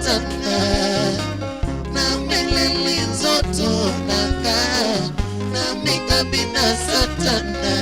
satana na milele zote nakaa na mikabina satana.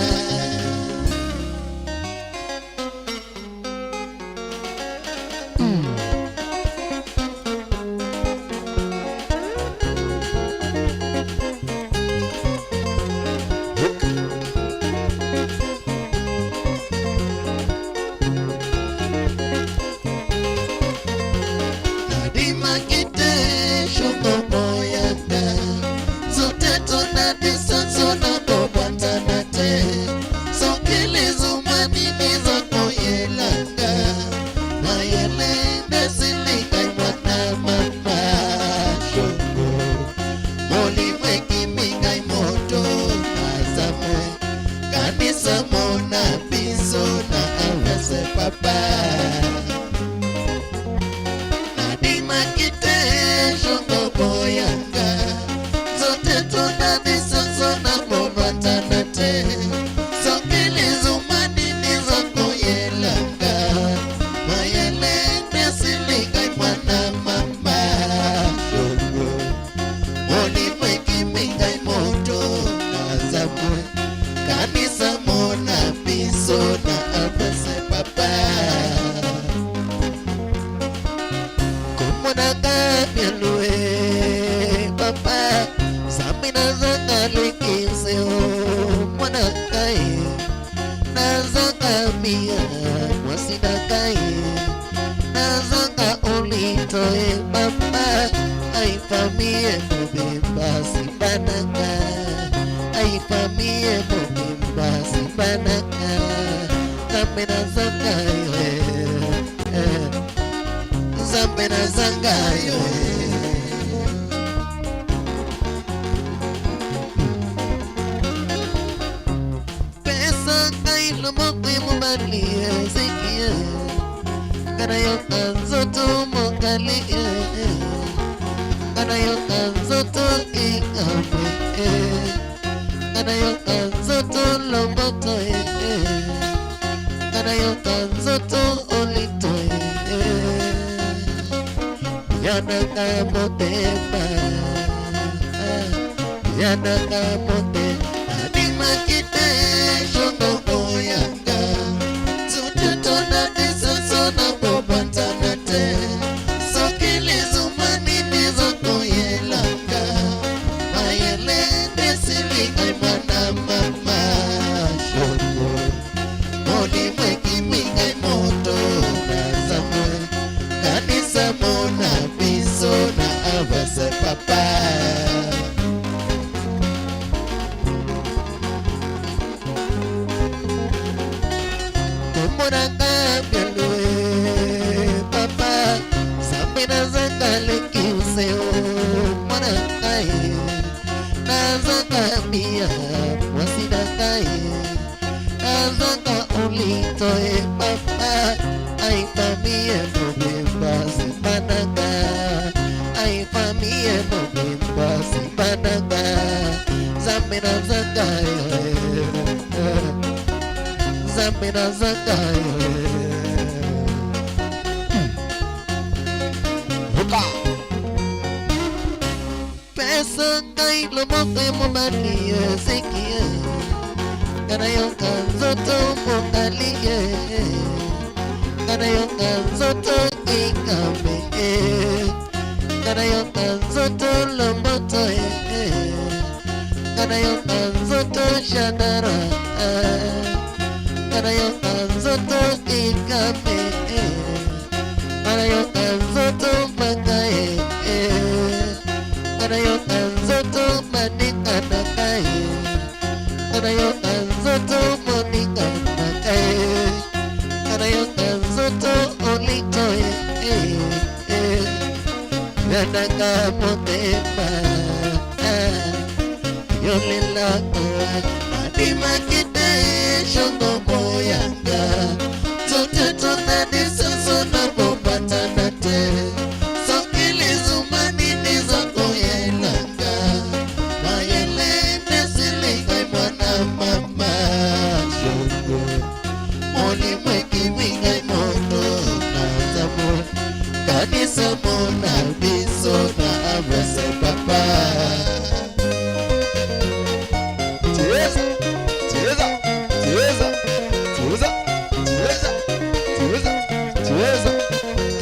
kanisa mona biso na avese papa. Cheza, cheza, cheza, cheza, cheza, cheza, cheza,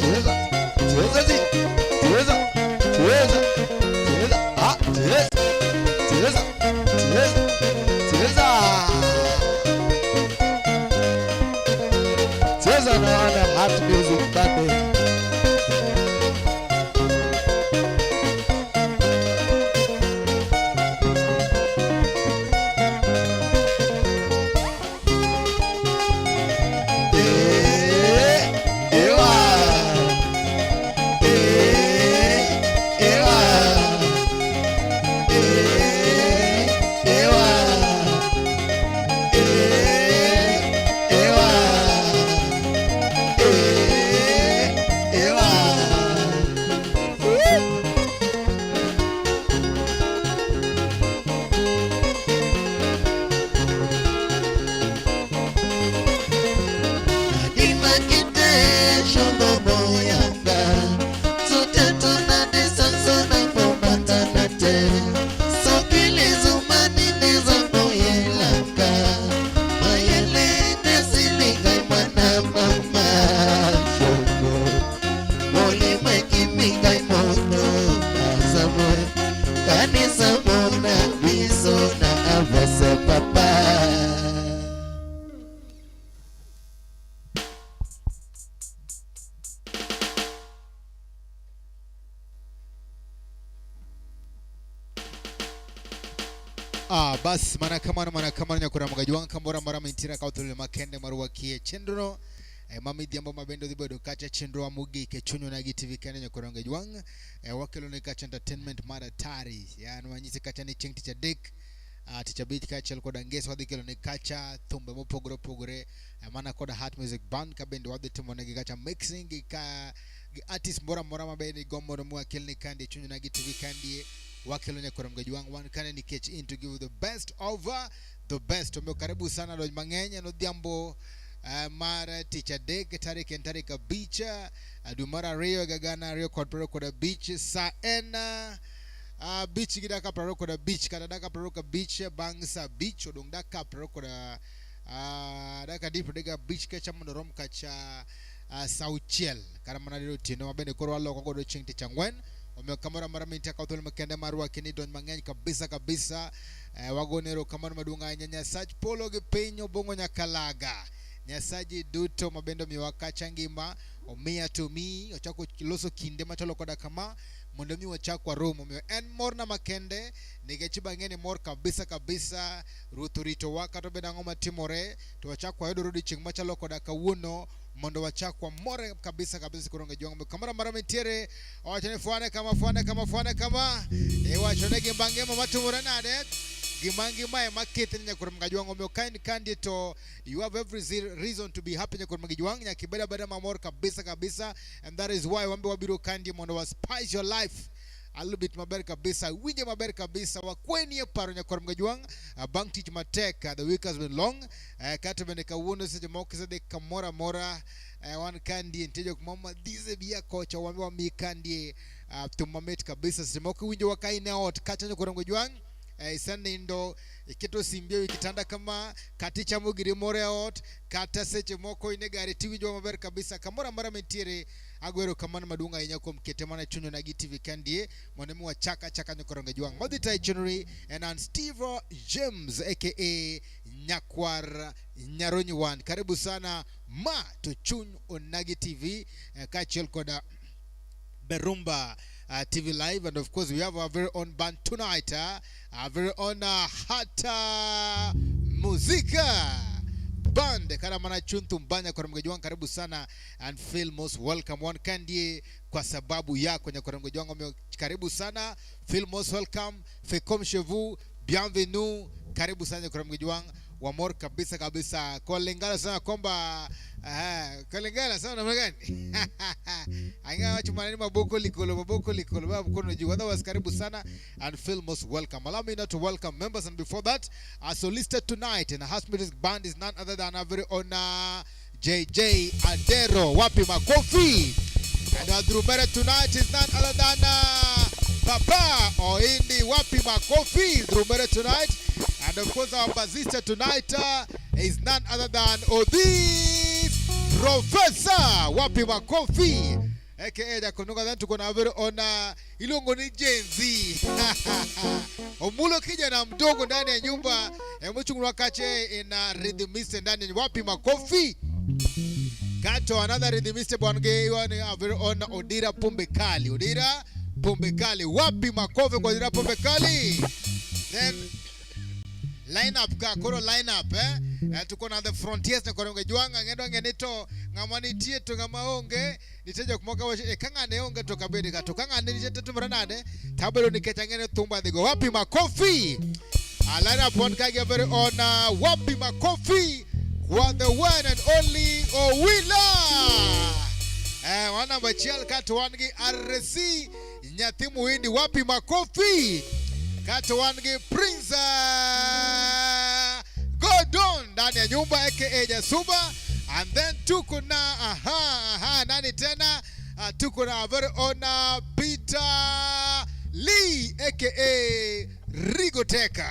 cheza, cheza, cheza, cheza, cheza, ah, cheza, cheza, cheza, cheza, cheza na wana Heart Music Band. Bas mana nyakura magajuang kambora mara mentira kautule makende maruwa kie chendro mami diambo mabendo dibodo kacha chendro amugi ke chunyo na TV kende nyakura magajuang wakelo ni kacha entertainment mara tari ya nwanyisi kacha ni cheng ticha dik ticha beat kacha lkoda ngeso wadikelo ni kacha thumbe mo pogore mana koda Heart Music Band kabendo wadhi timonegi kacha mixing ka artist mora mabeni gomo mwa kelni kandi chunyo na TV kandi wakilonya kwa mgajuang one kane ni catch in to give the best over the best. Karibu sana do mangenya no diambo mara teacher dek tarika beach dumara Rio gagana Rio kwa beach saena beach gidaka kwa beach kadaka kwa beach bangsa beach odongdaka kwa daka deep dega beach kacha monorom kacha sauchiel karamana lilo tino mabene korwa loko kodo chingti changwen kamera mara minta kautole makende marwa kini don mangenyi kabisa wagonero kamano madunga nyanya sach polo ge penyo bongo nyakalaga nyasaji duto mabendo miwaka changima omia to me ochako loso kinde matalo koda kama mondo mi wachakwa romo mio en morna makende nigechiba ngeni mor kabisa ruturito waka to beda ngoma timore to wachakwa yodo rudi ching machalo koda kawuno mondo wachakwa more kabisa kuronga juango kamera mara metiere wachane fuane kama wachane gimbange matumura nade gimangi mae makete nya kuronga juango mio kandi to you have every reason to be happy nya kuronga juango nya kibeda beda mamor kabisa and that is why wambe wabiro kandi mondo wa spice your life a little bit maber kabisa winje maber kabisa wakweni paro nya kwa mgajuang bank teach matek the week has been long kata beneka wono se mokiza de kamora one kandi ntejo kumama dize bia kocha wambe wa mikandi tumamet kabisa se moki winje wakaine out kata nya kwa mgajuang isande ndo kito simbio ikitanda kama katicha mugiri more out kata seche moko ine gari tiwijo maber kabisa kamora mara mentire agwero kamana madunga yenyako mketemana chunyo na TV kandi mwanemu wa chaka nyokoronga juang Modita January and Steve James aka Nyakwar Nyaronyi One. Karibu sana ma to chun onagi TV kachel koda Berumba TV Live, and of course we have our very own band tonight, our very own Hata Muzika band karamana chuntu mbanya kwa mgejuang. Karibu sana and feel most welcome one kandi kwa sababu yako nya kwa mgejuang. Karibu sana, feel most welcome, fait comme chez vous, bienvenue, karibu sana kwa mgejuang wamor kabisa kwa lingala sana kwamba kwa lingala sana namna gani anga wachu manani maboko likolo mkono juu. Otherwise karibu sana and feel most welcome. Allow me now to welcome members, and before that our solicitor tonight in the Heart Music Band is none other than our very own JJ Adero. Wapi makofi. And Drumera tonight is none other than Papa Oindi. Wapi makofi Drumera tonight. And of course our bassista tonight is none other than Odis Professor. Wapi makofi aka Jakunuka. Then tuko na vero ona Ilongo ni Jenzi Omulo kijana mdogo ndani ya nyumba mchungu wakache ina rhythmist ndani ya wapi makofi. Kato another rhythmist bwange yone vero ona Odira Pombe Kali. Odira Pombe Kali. Wapi makofi kwa Odira Pombe Kali. Then lineup ka koro lineup tuko na the frontiers na koronge juanga ngendo ngenito ngamani tie to ngamaonge niteja kumoka wa kanga neonge to kabedi ka to kanga ni jete tumra nade tabelo niketangene tumba digo wapi makofi. Lineup one kage very on wapi makofi kwa the one and only Owila wana bachial kato wangi RC nyatimu hindi. Wapi makofi kato wangi Prince Godon ndani ya nyumba aka Jasuba. And then tuko na nani tena tuko na very ona Peter Lee aka Rigoteka.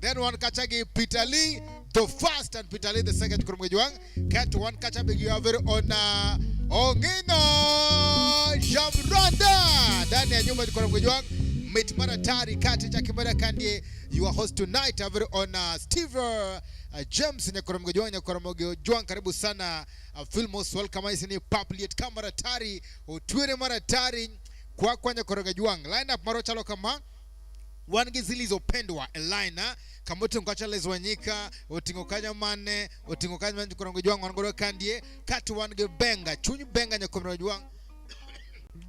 Then one kachagi Peter Lee the first and Peter Lee the second kurumgejuang. Kat one kachabigi very ona Ongino Jamranda ndani ya nyumba kurumgejuang. Meet Maratari kati Jakimara Kandie. You are host tonight over on Steve James Nyakoromoge Juan. Karibu sana Filmos. Welcome isini Papliet Kamaratari Utwire Maratari kwa Nyakoromoge Juan. Line up marochalo kama wangizilizo pendwa elina kamoto nkachalezo wanyika utingokanya mane utingokanya Nyakoromoge Juan wangoro Kandie katu wange benga chunyu benga Nyakoromoge Juan.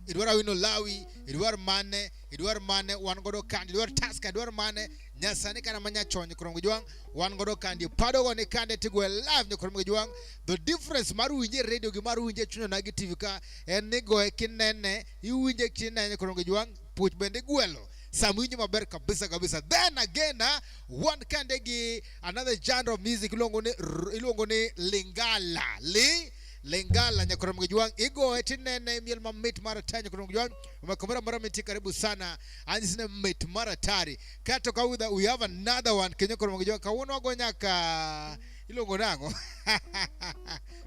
Idwara wino lawi, idwara mane, wangodo kandi, idwara taska, idwara mane, nyasani kana manya chonye Nyakoromoge Juang, wangodo kandi, pado wane kandi tigwe live Nyakoromoge Juang. The difference maru winje radio gi maru winje chunyo nagi TV ka, enigo kinene, yu winje kinene Nyakoromoge Juang, puch bende gwelo. Samuinyo maber kabisa. Then again, one kandi gi another genre of music ilongo ni Lingala. Lingala Nyakoromoge Juang igo etinene miel mamit maratari Nyakoromoge Juang umekomera maramiti karibu sana anjisine mit maratari kato kawudha we have another one Nyakoromoge Juang kawono agonyaka ilongo nango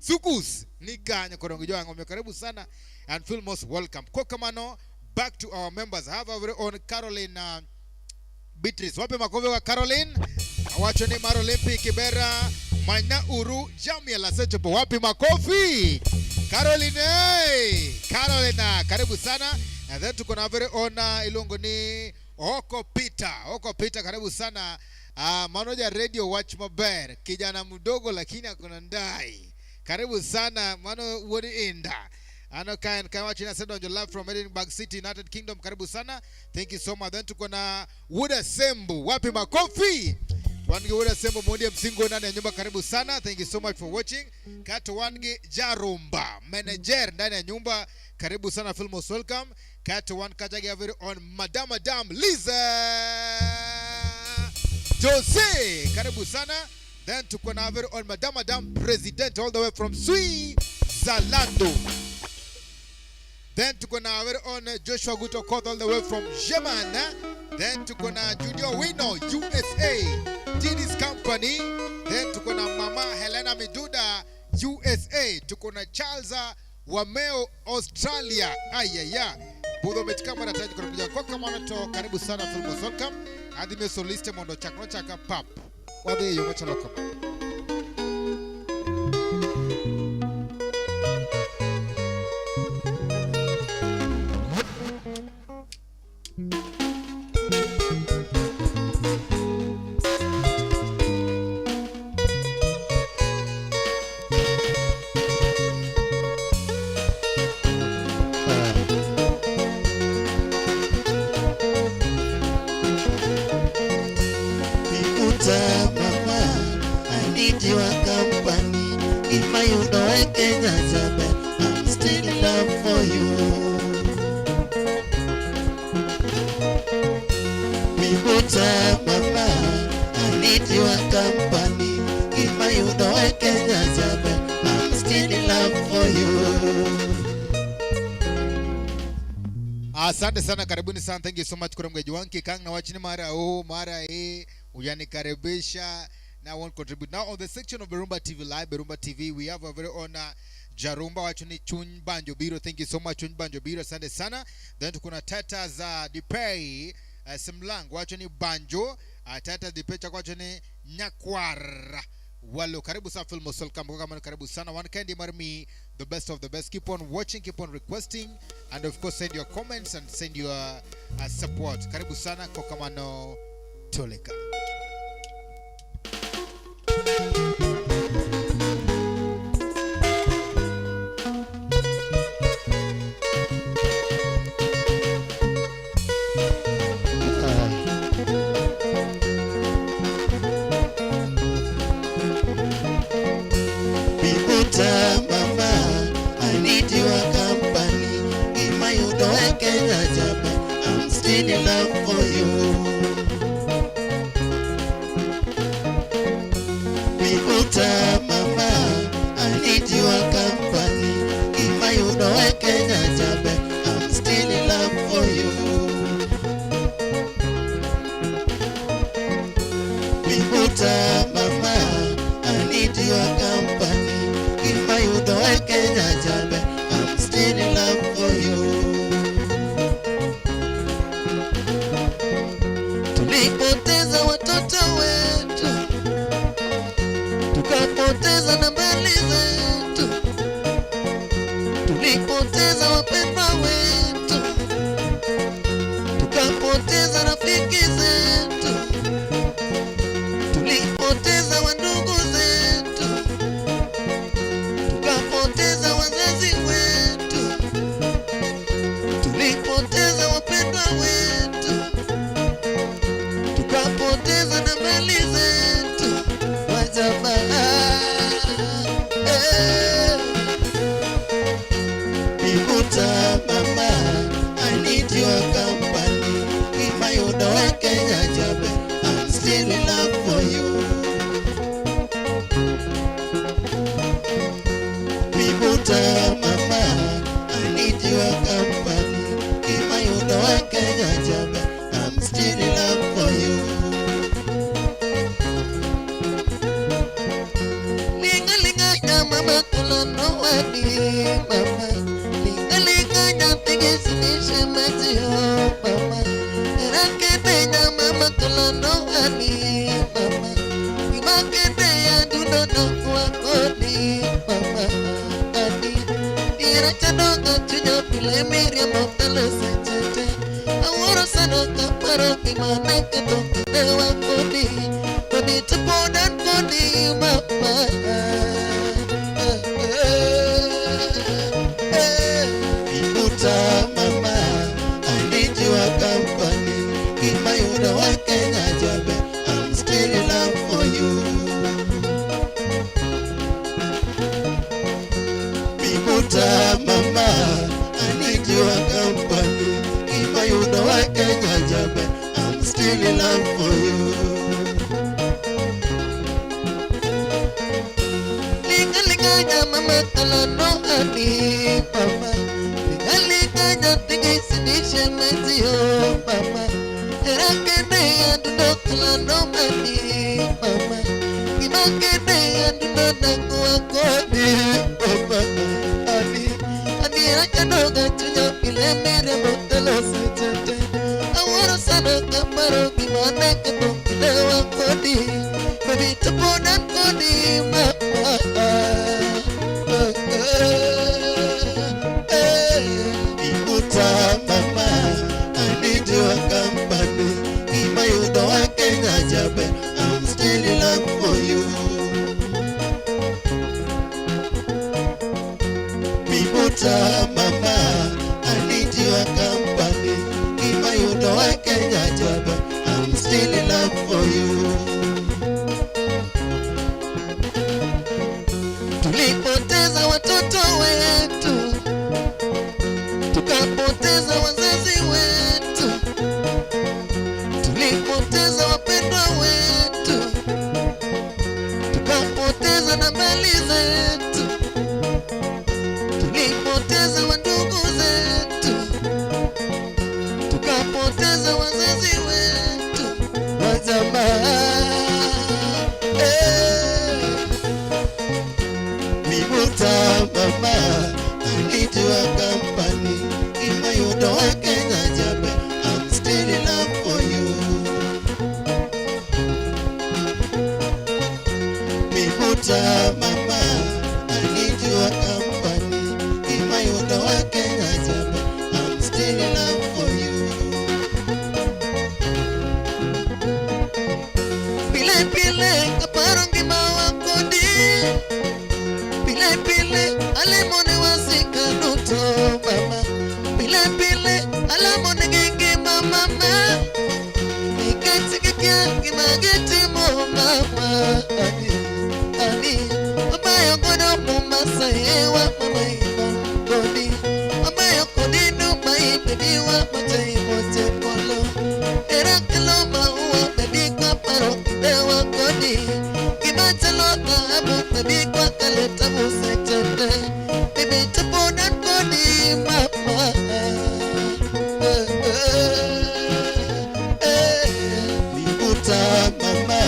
Sukus nika Nyakoromoge Juang umekaribu sana and feel most welcome. Kwa kamano back to our members. I have our very own Caroline Beatrice. Wapi makofi wa Caroline? Awacho ni Maro Olympic Kibera Manya Uru Jamia la Sechopo. Wapi makofi Caroline, Caroline karibu sana. And then tuko na very own ilongo ni Oko Peter karibu sana. Manoja radio watch maber kijana mdogo lakini akona ndai. Karibu sana mano wodi inda. Ano kan watching us on your live from Edinburgh City, United Kingdom. Karibu sana. Thank you so much. Then tuko na Wuda Sembu. Wapi makofi wangi Wuda Sembu mwodi msingo ndani ya nyumba. Karibu sana. Thank you so much for watching. Kato wangi Jarumba manager ndani ya nyumba. Karibu sana. Feel most welcome. Kato wan kajagi aviri on Madam Liza Jose. Karibu sana. Then tuko na aviri on Madam President all the way from Switzerland. Then tuko na our own Joshua Guto Koth all the way from Germany. Then tuko na Junior Wino USA Diddy's company. Then tuko na Mama Helena Miduda USA. Tuko na Charles Wameo Australia. Ayaya Budo metikama na taji kurupuja kwa kama to karibu sana Filmos welcome. Adi me soliste mondo chaka pap. Wade yo machaloka. I'm still in love for you. Bibuta mama, I need your company. If I you know I can I'm still in love for you. Asante sana, karibuni sana. Thank you so much kwa mgaji wangu Kang na wachini mara uyanikaribisha na won't contribute. Now on the section of Berumba TV Live, Berumba TV, we have a very honor Jarumba wachuni Chunbanjo Biro. Thank you so much Chunbanjo Biro, asante sana. Then tukuna Tata za Dipei Simlang wachuni Banjo, Tata Dipei wachuni Nyakwara. Wallo, karibu sana Film Sol kama karibu sana. One Candy Marmi, the best of the best. Keep on watching, keep on requesting, and of course send your comments and send your support. Karibu sana Kokamano Toleka. I'm still in love for you. Bibuta mama, I need your company. If I you know I can't jump, I'm still in love for you. Bibuta mama, I need your company. If I you know I can't jump, I'm still in love for you. Tulipoteza watoto wetu, tukapoteza na mali zetu, tulipoteza wapendwa wetu, tukapoteza rafiki zetu, tulipoteza wandugu zetu, tukapoteza wazazi wetu, tulipoteza wapendwa wetu, tukapoteza na mali zetu. Wajamaa Bibuta mama, I need your company. If I you know I can't jump, I'm still in love for you. Bibuta mama, I need your company. If I you know I can't jump, I'm still in love for you. Linga linga ya mama kulono wadi mama, linga linga ya tigisi nishe matio mama, rakete ya mama kulono wadi mama, imakete ya dunono kwa kodi mama, adi iracha doga chunya pile miria mokalo sechete, aworo sana kaparo kimana keto kidewa kodi, kodi tupodan kodi mama. Bibuta mama, I need your company. In my own way, Kenya job, I'm still in love for you. Bibuta mama, I need your company. In my own way, Kenya job, I'm still in love for you. Linga linga ya mama kalano ani mama, linga linga ya tigisi nishe matio mama, rakete ya duno kalano ani mama, imakete ya duno nakua kodi mama, ani racha doga chunya pile mere mokalo sechete, aworo sana kaparo kimane keto kidewa kodi, baby tupodan kodi mama. Bibuta mama, I need your company. In my own way, Kenya job, I'm still in love for you. Bibuta mama, I need your company. In my own way, Kenya job, I'm still in love for you. Tulipoteza watoto wetu, tukapoteza wazazi wetu, tulipoteza wapendwa wetu, tukapoteza na mali zetu, tulipoteza wandugu zetu, baby wa mote mote polo. Era kilo maua baby kwa paro dewa kodi. Kimatalo tabu baby kwa kaleta musachete. Baby tapona kodi mama. Bibuta mama,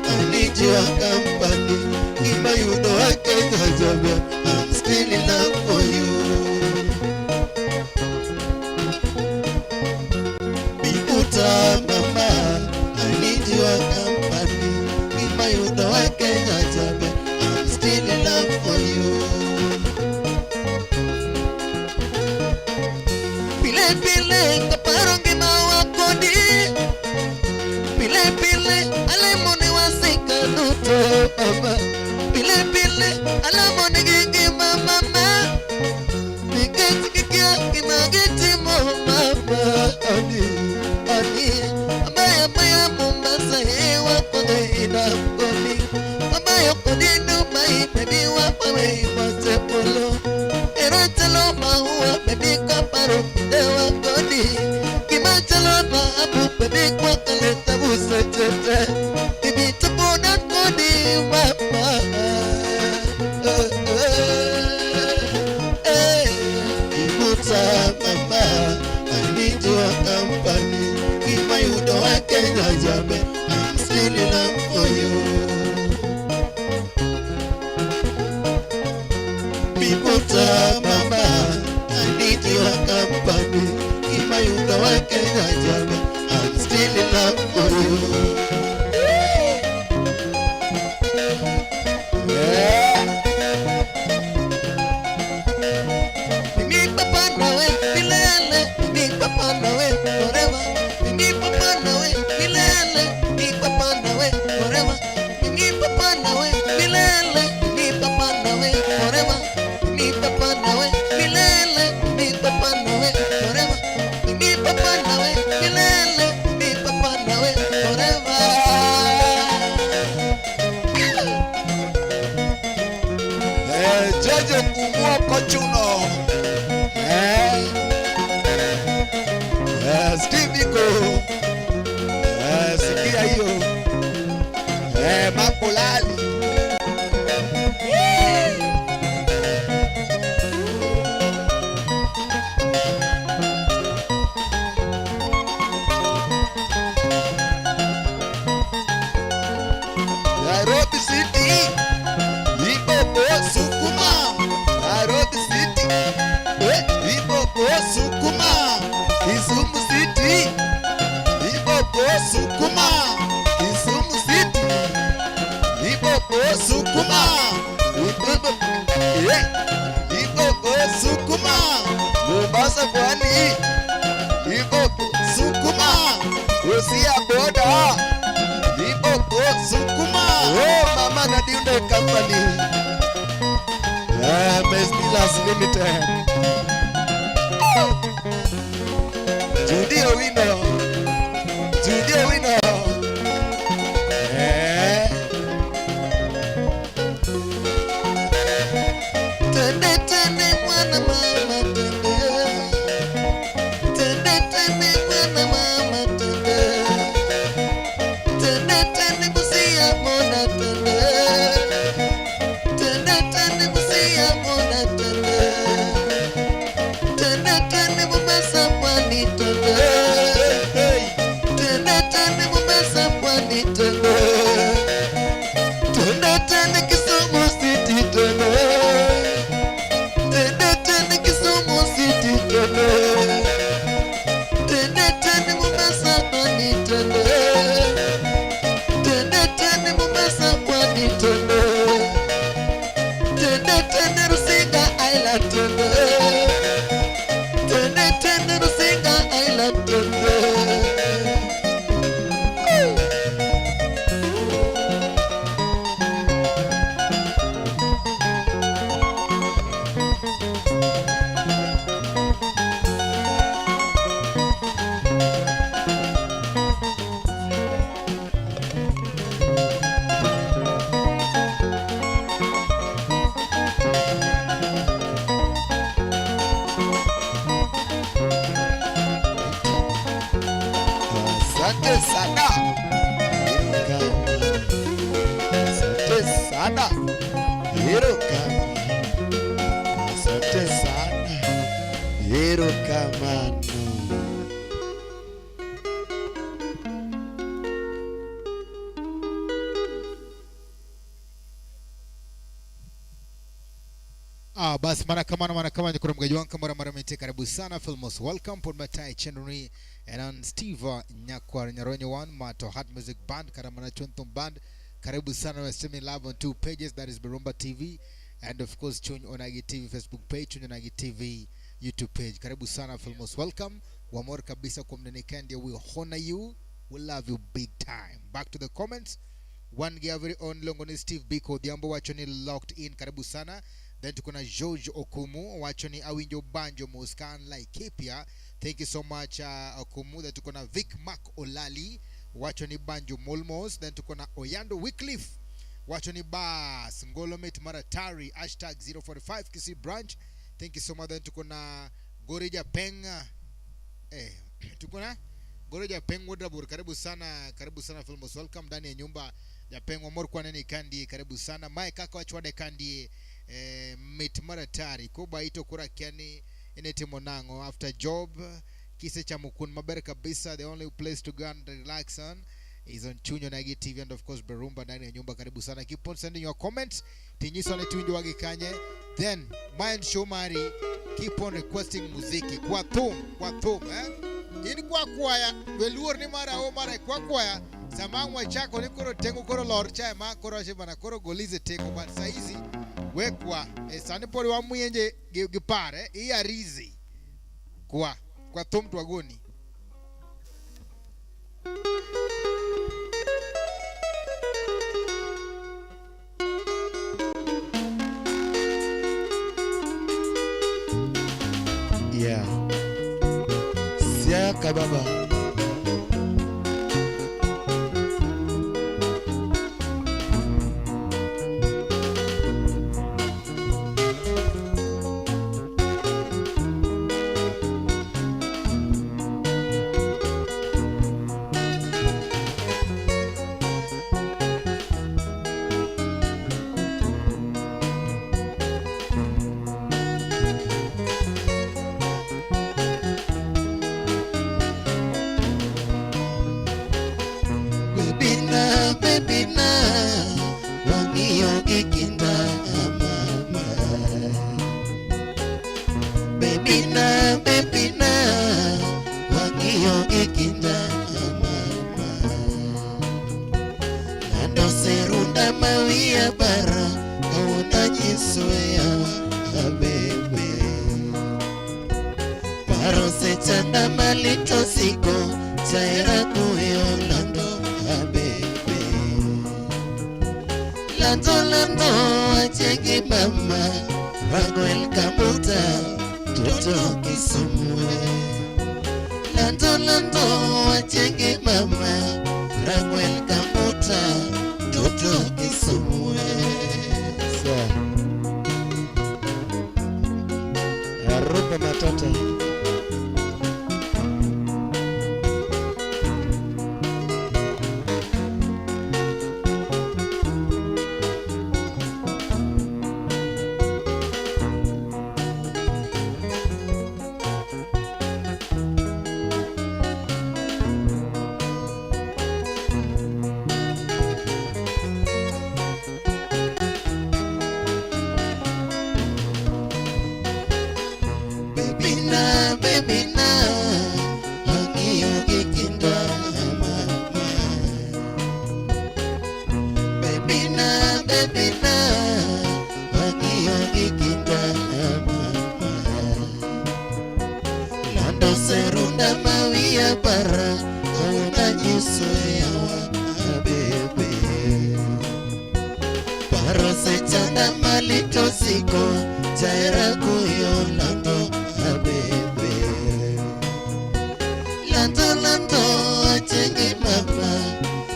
I need your company. If you know I can't have you, I'm still in love for you. Bibuta mama, I need your company. If you know I can't have you, I'm still in love for you. Pile pile kaparongi mawa kodi. Pile pile alemone wasika nuto mama. Pile pile alemone gigi mama. Nigeti kikia imageti mo mama. Ani amaya maya Mombasa hewa kone ina koni. Amaya koni Dubai baby wapa wei mate polo. Erotelo maua baby kaparo dewa kodi. Kimatalo mabu baby kwa kaleta busachete. Baby tapona kodi mama. Bibuta mama, I need your company. If you don't I can't have you, I'm still in love for you. Bibuta mama, I need your company. If you don't I can't have you, I'm still in love for you. Mimi papa nawe milele, mimi papa nawe forever. Mimi papa nawe milele, mimi papa nawe forever. Mimi papa nawe milele, mimi papa nawe forever. Mimi papa nawe milele, mimi papa nawe forever. Mimi papa nawe milele, mimi papa nawe forever. Jeje kumua kochuno. Steve Go. Sikia hiyo. Makolali. Nairobi City. Ipopo Sukuma. Nairobi City. Ipopo Sukuma. Kisumu City. Ipopo Sukuma. Kisumu City. Ipopo Sukuma. Ipopo Sukuma. Mombasa Pwani. Ipopo Sukuma. Busia Boda. Ipopo Sukuma. Oh mama na Diunde Company. Mestilas Limited. Judy Owino. Judy Owino. Tende tende mwana mama tende. Tende tende mwana mama tende. Tende tende Busia mona tende. Tende tende Busia mona tende. asante sana. Asante sana. Hero kama. Asante sana. Hero kama. Basi mara kuna mgaji wangu mara mete karibu sana Filmos welcome Paul Matai Chenry and Steve Nyakwar Nyaronyo one Mato Hot Music Band Karamana Chontom Band karibu sana. We're streaming live on 2 pages, that is Barumba TV and of course Chunyo Onagi TV Facebook page, Chunyo Onagi TV YouTube page. Karibu sana Filmos welcome. Wamor kabisa kwa mnenikendi, we honor you, we love you big time. Back to the comments. One gear very own Longoni Steve Biko Diambo wachoni locked in, karibu sana. Then tukuna George Okumu wachoni Awinjo Banjo Muskan like Kipia, thank you so much Okumu. Then tukuna Vic Mac Olali wachoni Banjo Molmos. Then tukuna Oyando Wycliffe wachoni Bas Ngolomit Maratari hashtag 045 Kisi branch, thank you so much. Then tukuna Gorija Peng tukuna Gorija Peng Wodrabur, karibu sana Filmos welcome ndani ya nyumba ya Peng Wamor kwa nani kandi, karibu sana Mae kaka wachwade kandi mit Maratari kuba ito kura kiani inete monango after job kise cha mukun maber kabisa. The only place to go and relax on is on Chunyo Nagi TV and of course Barumba ndani ya nyumba, karibu sana. Keep on sending your comments tinyiso ne tuinjo wagi kanye. Then Mind Shomari keep on requesting muziki kwa thum ini kwa kwaya veluor ni mara o mara kwa kwaya samangwa chako ni koro tengu koro lor cha ma koro shibana koro golize tengu but saizi wekwa sani pori wa muyenje gipare iya rizi kwa thum tuagoni. Yeah. Siaka baba. Chanda malito siko chaira kuyo lando abebe lando achegi mama Raguel Kamuta toto Kisumwe lando achegi mama Raguel Kamuta toto Kisumwe Arupa matata. Serunda mawia para una nyiso yawa abebe paro se chanda malito siko chaira kuyo lando abebe lando achenge mama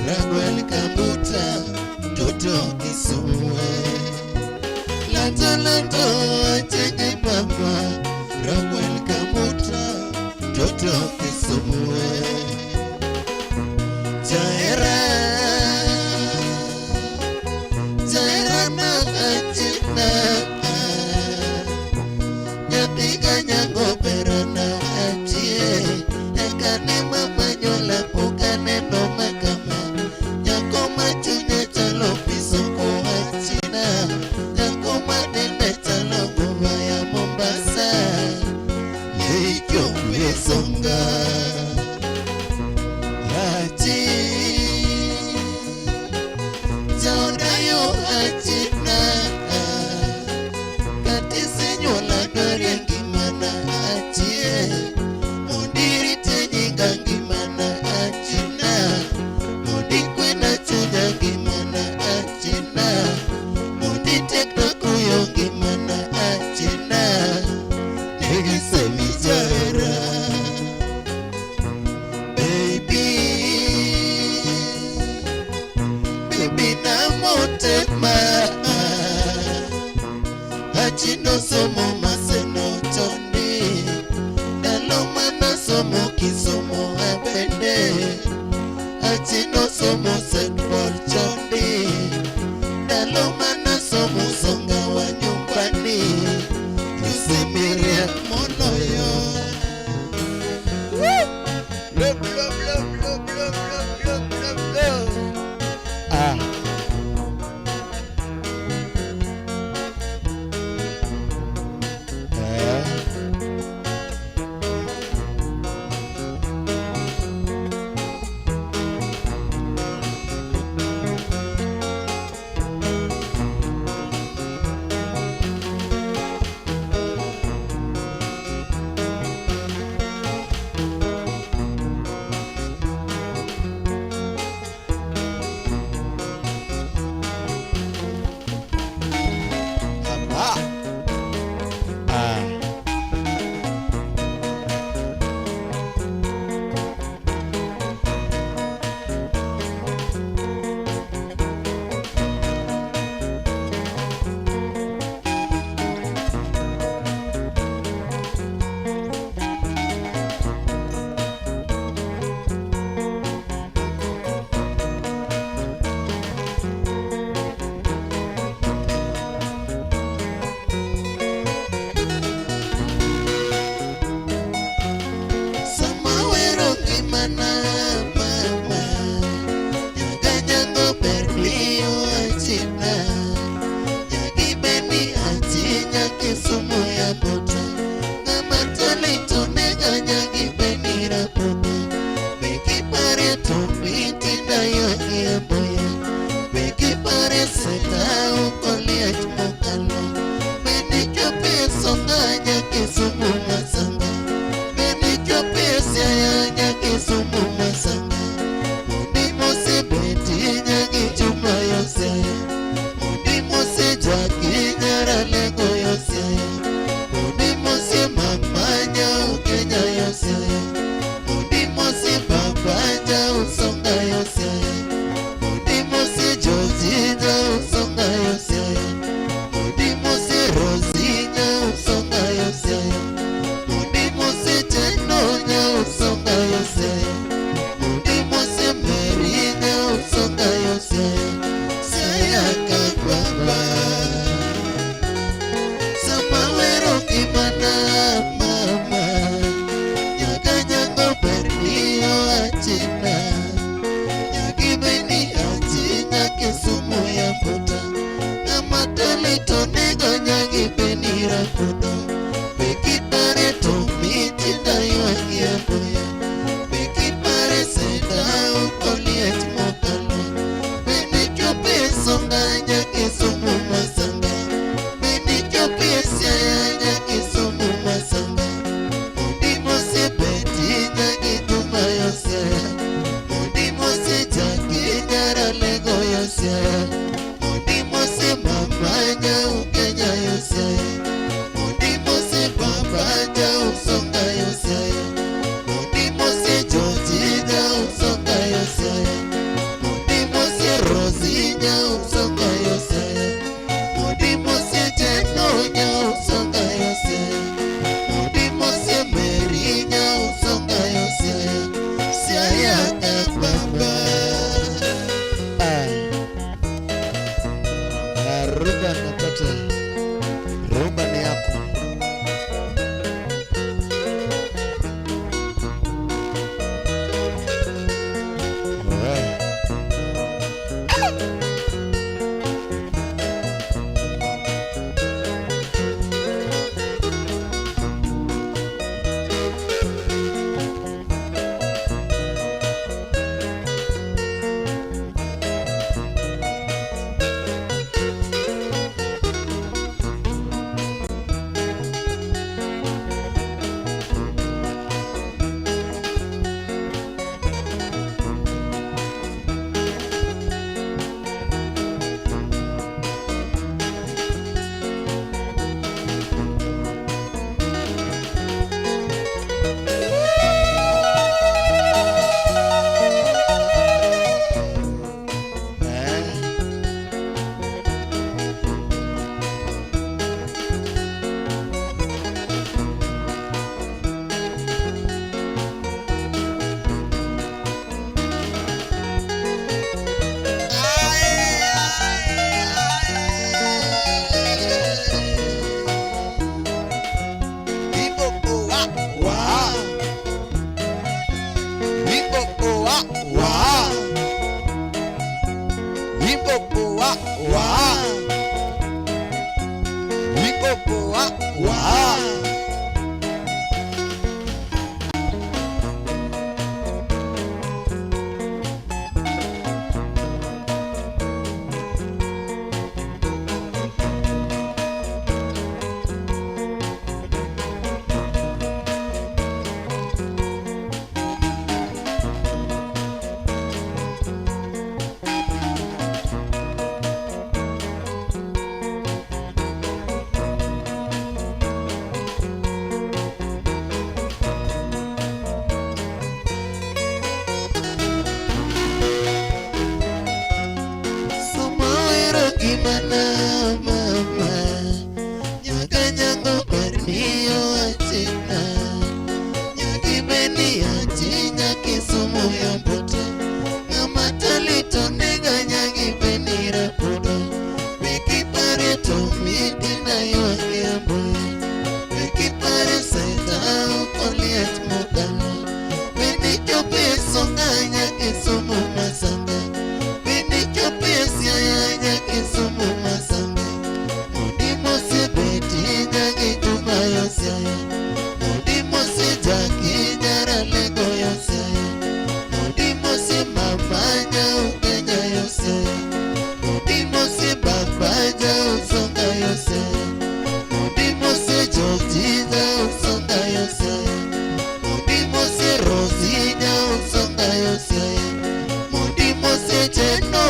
Raguel Kamuta toto Kisumwe lando achenge mama Raguel Kamuta toto Kisumwe gimana mama nyaganyango berliyo achina nyagi beni achinya Kisumu ya bota ngama talito nega nyagi beni rapoda beki pare tombiti na yo ya boya beki pare seta ukolia chmokalo beni chope songanya Kisumu masanga beni chope sayanya Kisumu masanga Mudimo se beti nyagi chuma yosaya Mudimo se jaki nyara lego yosaya Mudimo se mamanya ukenya yosaya Mudimo se babanja usonga yosaya Mudimo se Georgina usonga yosaya Mudimo se Rosina usonga yosaya Mudimo se Tenonya usonga yosaya Mudimo se Merina usonga yosaya Saya kakwaba Samawero gimana mama Nyaganyango berliyo achina Nyagi beni achinya Kisumu ya bota Ngama talito nego nyagi beni rapoda Beki pare tomiti dayo ya boya Beki pare seda ukolia chmokalo Beni chope songanya Kisumu masanga Beni chope sayanya Kisumu masanga Mudimo se beti nyagi tuma yosaya Mudimo se jaki nyara lego yosaya Mudimo se mamanya ukenya yosaya Mudimo se babanja usonga yosaya Mudimo se Georgina usonga yosaya Mudimo se Rosina usonga yosaya Mudimo se Tenonya usonga yosaya Mudimo se Merinya usonga yosaya Saya kakbaba Rumba natata Rumba ni yako gimana mama nyaganyango berliyo achina nyagi beni achinya Kisumu ya bota ngama talito nega nyagi beni rapoda beki pare tomiti na yo ya boya beki pare seta ukolia chmokalo beni chope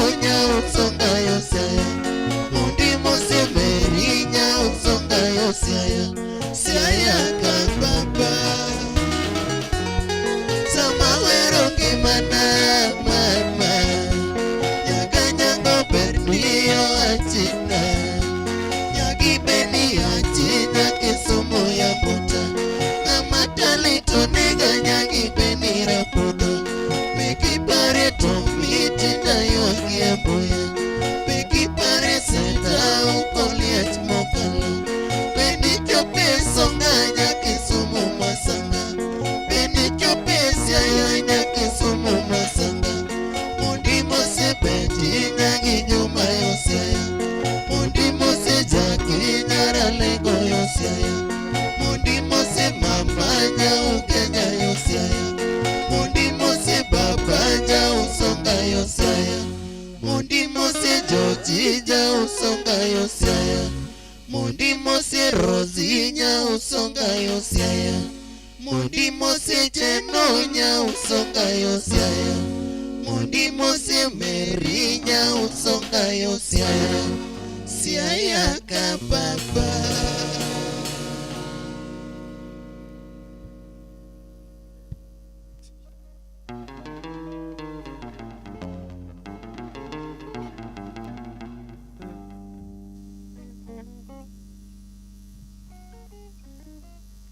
chenonya usonga yosaya Mundimo semerinya usonga yosaya Siaya kababa Sama wero gimana mama Nyaganya ngoberniyo achina Nyagibeni achina kisumu ya muta Amatali tunega nyagibeni rapudo Mekipare tomiti na yogi emboya Mekipare seta ukoli achmokalo Beni chope songanya kisumu masanga Beni chope siayanya kisumu masanga Mundimo se beti nyagi nyuma yosaya Mundimo se jaki nyara lengo yosaya Mundimo se mamanya ukenya yosaya Mundimo se babanya usonga yosaya Mundimo se jojija usonga yosaya Mundimo se rozinya usonga yosaya Mundimo se chenonya usonga yosaya Mundimo se merinya usonga yosaya Siaya kababa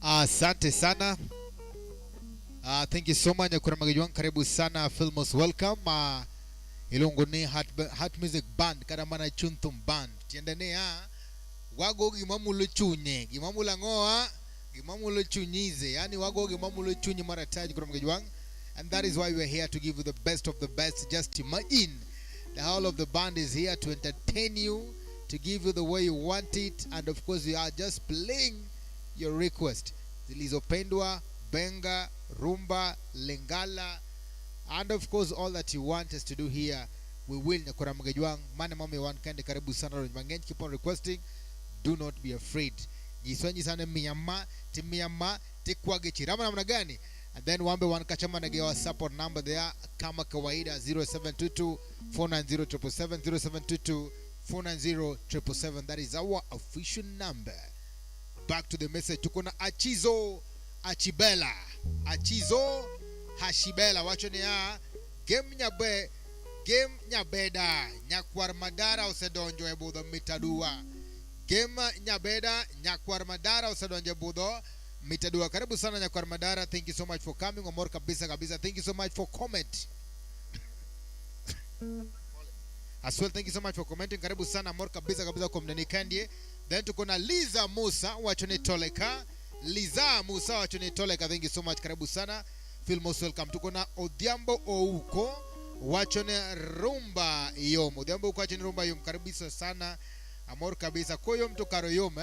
Asante sana. Thank you so much. Nyakura Magajuang, karibu sana. Filmos welcome. Ilungu ni Heart Music Band, Karamana Chuntum Band. Tiendane wago gimamulo chunye, gimamula ngoa, gimamulo chunyize. Yani wago gimamulo chunye marataji Kura Magajuang. And that is why we are here to give you the best of the best. Just imagine the whole of the band is here to entertain you, to give you the way you want it, and of course we are just playing your request. Zilizopendwa, benga, rumba, lingala, and of course all that you want us to do here, we will. Nyakura Magajuang, mane mame one kind karibu sana Mangenji, keep on requesting. Do not be afraid. Jiswanyi sana miyama, timiyama, tikwage chirama namna gani? And then wambe wankachama nagewa support number there kama kawaida 0722 490 777 0722 490 That is our official number. Back to the message. Tukona Achizo Achibela. Achizo Hashibela. Wacho ni game nyabeda nyakwar madara usedonjo e budho mitadua. Game nyabeda nyakwar madara usedonjo e budho mitadua. Karibu sana nyakwar madara. Thank you so much for coming. Omor kabisa kabisa. Thank you so much for comment. As well, thank you so much for commenting. Karibu sana Omor kabisa kabisa kwa mdani kandie. Then tukona Liza Musa wachone toleka. Liza Musa wachone toleka. Thank you so much. Karibu sana. Feel most welcome. Tukona Odhiambo Ouko wachone rumba yom. Odhiambo Ouko wachone rumba yom. Karibu sana. Amor kabisa. Koyom to karo yom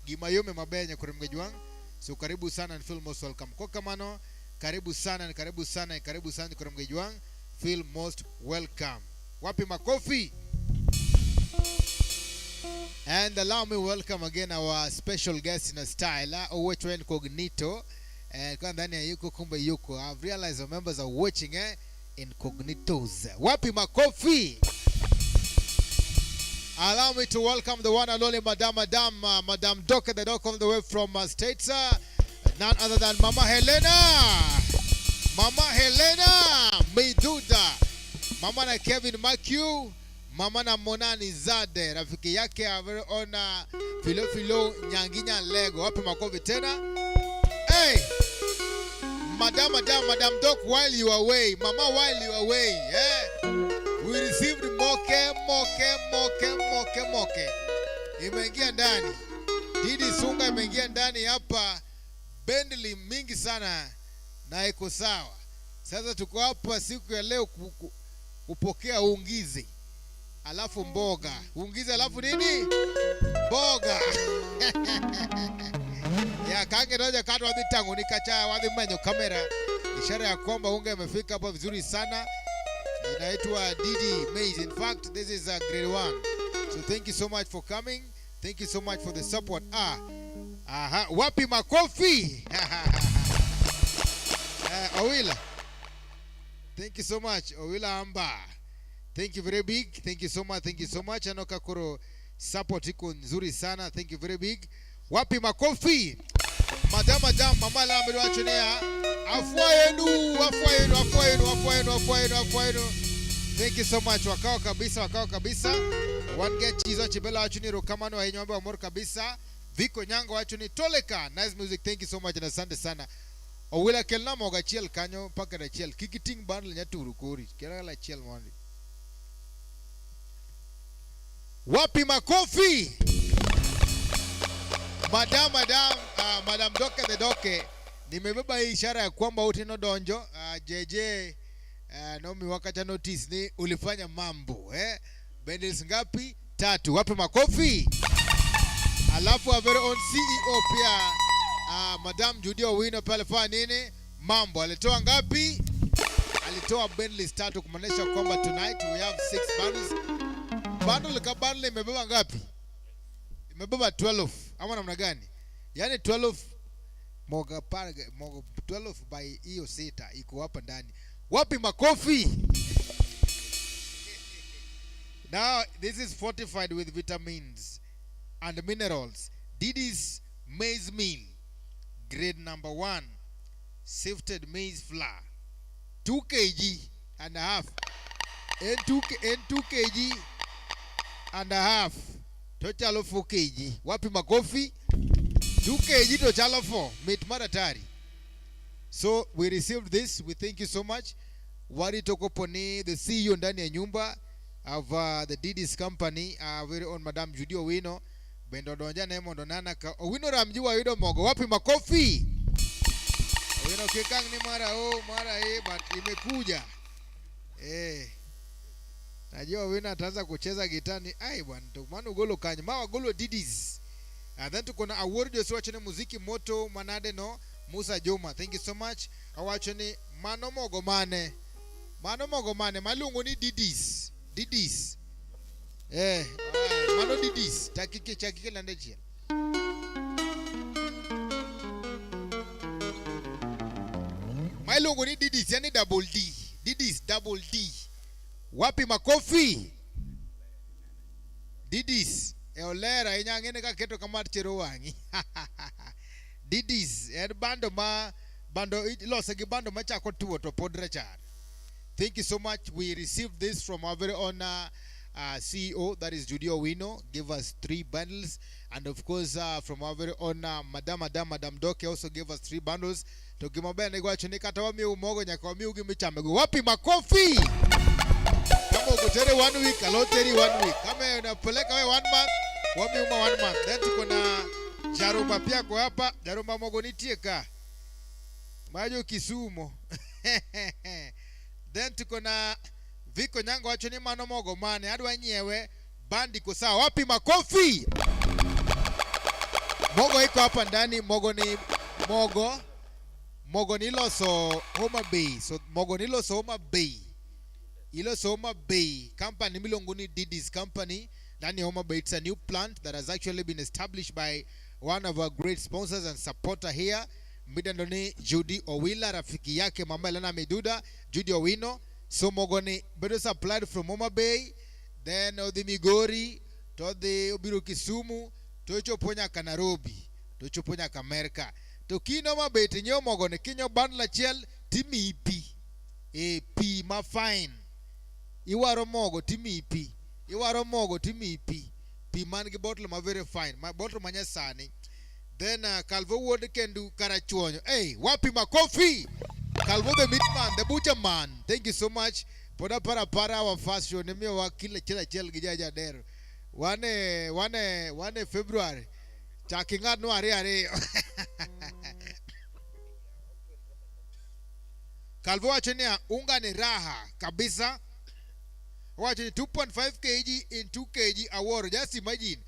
Gima yome mabenya Kura Magajuang. So karibu sana and feel most welcome. Kwa kamano karibu sana and karibu sana and karibu sana Kura Magajuang. Feel most welcome. Wapi makofi? And allow me welcome again our special guest in a style, Owechwe Incognito. And Kandani yuko kumbe yuko. I've realized the members are watching Incognitos. Wapi makofi? Allow me to welcome the one and only Madame Doka, the doc of the way from States. None other than Mama Helena. Mama Helena Meduda. Mama na Kevin Makiu. Mama na Monani Zade, rafiki yake ona Filo Nyanginya Lego. Wapi makofi tena? Hey! Madam Doc, while you are away, Mama, while you are away, we received moke. Imeingia ndani. Didi Sunga imeingia ndani hapa. Bentley mingi sana na iko sawa. Sasa tuko hapa siku ya leo kupokea ungizi. Alafu mboga. Ungiza alafu nini? Mboga. Ya kange doja katu wadhi tangu nikacha wadhi manyo kamera. Ishara ya kwamba unga imefika hapa vizuri sana. Inaitwa Didi Maize. In fact, this is a grade 1. So thank you so much for coming. Thank you so much for the support. Wapi makofi? Owila. Thank you so much. Owila Amba. Thank you very big. Thank you so much. Thank you so much. Anoka koro support iko nzuri sana. Thank you very big. Wapi makofi? Madam mama lambe wachonea. Afua yenu. Thank you so much. Wakao kabisa. One get chizo chibela wachuni kamano wa inyombe wa moro kabisa. Viko nyango wachuni toleka. Nice music. Thank you so much. Na asante sana. Owila kelna moga chiel kanyo paka na chiel. Kikiting bundle nyaturu kuri. Kera la chiel mwandi. Wapi makofi? Madam Doke. Nimebeba hii ishara ya kwamba utino donjo. JJ Nomi wakacha notice ni ulifanya mambo. Bundles ngapi? 3. Wapi makofi? Alafu a very own CEO pia Madam Judy Owino pale fa nini? Mambo. Alitoa ngapi? Alitoa bundles 3 kumaanisha kwamba tonight we have 6 bundles. Bundle imebeba ngapi? Imebeba 12. Ama namna gani? Yaani 12 moga 12 by hiyo sita iko hapa ndani. Wapi makofi? Now this is fortified with vitamins and minerals. Diddy's maize meal, grade number 1, sifted maize flour, 2 kg and a half, and 2 kg and a half, total 4 kg. Wapi makofi? 2 kg total 4, meat maratari. So we received this. We thank you so much. Wari Tokoponi, the CEO ndani ya nyumba of the Diddy's company, very own Madam Judy Owino. Bendo donja na emondo nana ka Owino ramjua wido mogo. Wapi makofi? Owino kikang ni mara but imekuja. Najua Owino ataanza kucheza gitani. Ai bwana, tumanu golo kanya. Mawa golo Diddy's. Then tuko na award yo siwachene muziki moto manade no Musa Joma. Thank you so much. Awachene mano mogo mane malungu ni Diddy's. Mano Diddy's. Chakike landeje. Malungu ni Diddy's, yani double D. Diddy's double D. Wapi makofi? Diddy's. Eolera inyangene ka keto kamar chero wangi. Diddy's bando losa gi bando machako tuo to podrachar. Thank you so much. We received this from our very own CEO, that is Judy Owino, gave us 3 bundles, and of course from our very own Madam Doke also gave us 3 bundles. To gimobene gwa chunika tawami umogo nyakawami ugimichame. Wapi makofi? Kama ukutere 1 week, aloteri 1 week. Kama unapeleka we 1 month, wami uma 1 month. Then tuko na Jarumba pia kwa hapa. Jarumba mogo nitieka Majo Kisumo. Then tuko na Viko Nyango wacho ni mano mogo mane. Adwa nyewe bandi kusawa. Wapi makofi? Mogo iko hapa ndani. Mogo ni loso Homa Bay. So mogo ni loso Homa Bay. Iloso Homa Bay. Company milonguni Diddy's company. Nani Homa Bay. It's a new plant that has actually been established by one of our great sponsors and supporter here. Midandoni Judy Owila, rafiki yake mama Elena Meduda, Judy Owino. So mogoni bedo supplied from Homa Bay, then the Migori, to the Obiru Kisumu, to Choponya Kanarobi, to Choponya Kamerka. To Kino Homa Bay tinyo mogoni kinyo bandla chel timi ipi. Pi ma fine. Iwaro mogo timi ipi. Iwaro mogo timi ipi. Pi mangi bottle ma very fine. My bottle manya sani. Then Calvo Ward can do Karachuonyo. Hey, wapi makofi? Calvo the meat man, the butcher man. Thank you so much. Poda para our first show. Nemi wa kila chel gijaja der. Wane February. Chakinga no are. Calvo wachenia unga ni raha kabisa. Wacheni 2.5 kg in 2 kg award. Just imagine.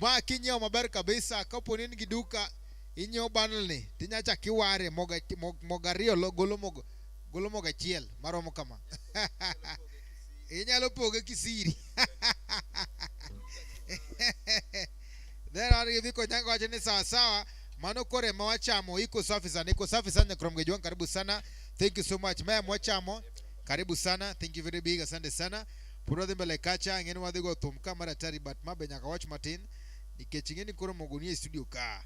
Ma kinyo maber kabisa kapo nini giduka inyo banalni tinyacha kiware mogario golo moga chiel maromo kama inyalo poge kisiri. Then ari Viko Nyango wacho ni sawa mano kore mawachamo iko safi sana krom gejuan karibu sana. Thank you so much. Maya mwachamo Karibu sana. Thank you very big. Asante sana. Puro mbele kacha ngeni wadhigo thumka mara tari but mabe nyaka watch Martin. Nikechingeni koro mogunie studio ka.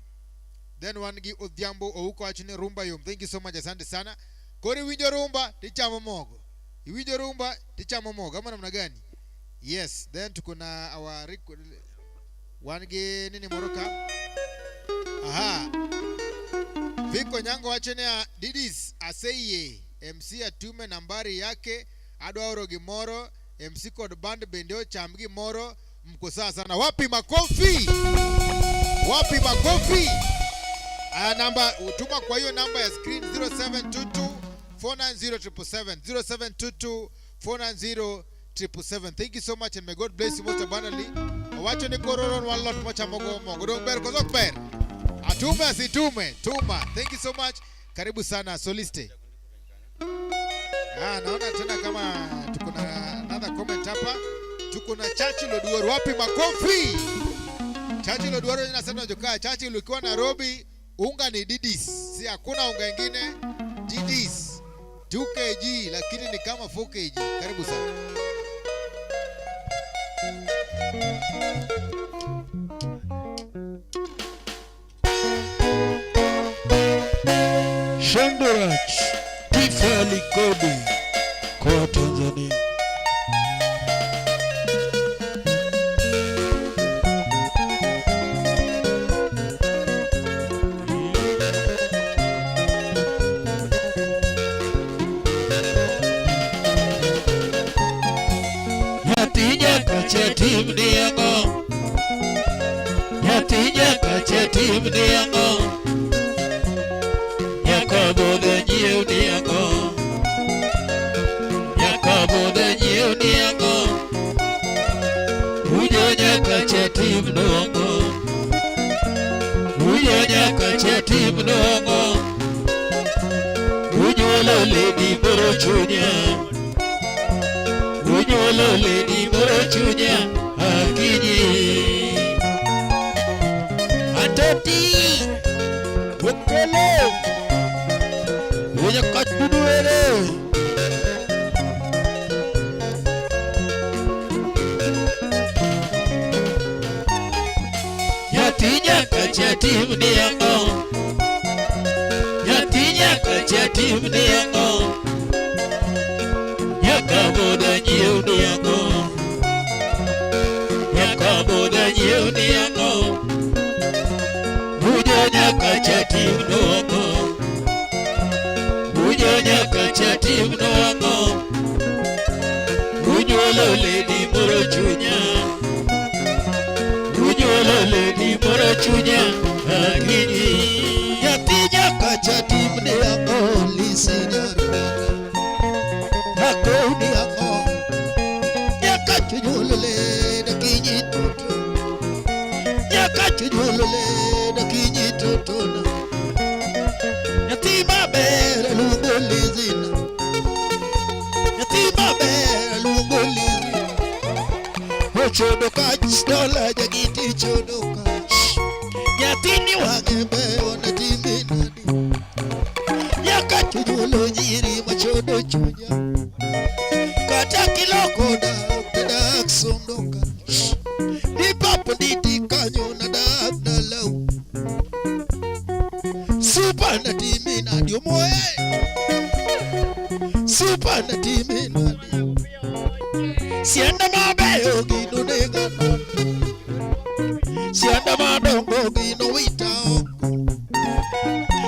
Then wangi Odhiambo ouko achine rumba yom. Thank you so much. Asante sana. Kori winjo rumba tichamo mogo. Iwinjo rumba tichamo mogo. Kama namna gani? Yes. Then tukuna our wangi nini moroka. Aha. Viko nyango wachene ya Didis aseye MC atume nambari yake adwa oro gimoro MC code band bendio chamgi moro mko sawa sana. Wapi makofi? Wapi makofi? Namba utuma kwa hiyo namba ya screen 0722 490 0722 490 Thank you so much and may God bless you most abundantly. Wacho ni kororon one lot mocha mogo mogo. Don't bear kozok bear. Atume asitume, tuma. Thank you so much. Karibu sana Soliste. Naona tena kama tukuna another comment hapa. Tukuna Churchill Oduor. Wapi makofi? Churchill Oduor inasema joka Churchill ukiwa Nairobi unga ni Didis. Si hakuna unga ingine Didis. 2 kg lakini ni kama 4 kg. Karibu sana. Shandorach Tifali Kobe kwa Tanzania. Yatija kacha tim diango. Yatija kacha tim diango. Yakobo the new diango. Yakobo the new diango. Ujo nyaka chatim dongo. Ujo nyaka chatim dongo. Ujo lo lady boro chunya. Ujo lo lady boro chunya. Akiji Atoti Ukele Uja katuduere Yatinya kachatim diango. Yatinya kachatim diango. Yakabo da nyiu diango. Yakabo da nyiu diango. Ujo nyaka chatim dongo. Ujo nyaka chatim dongo. Ujo lo lady moro chunya. Ujo lo lady moro chunya. Akini Yatinya kacha tim diango. Listener Ako diango. Nyaka chujo lo lady kinyi tutu. Nyaka chujo lo lady kinyi tutu. Yatima bere lungo lizina. Yatima bere lungo lizina. Chodo kach dola jagiti chodo kach. Yatini wagebe ona timi nadi. Yakati julo jiri machodo chunya. Kata kiloko da kedak sondoka. Di papo diti kanyo na dak na lau. Super na timi nadi omoe. Super na timi nadi. Sienda mabeyo gino nega no. Sienda madongo gino wita oko.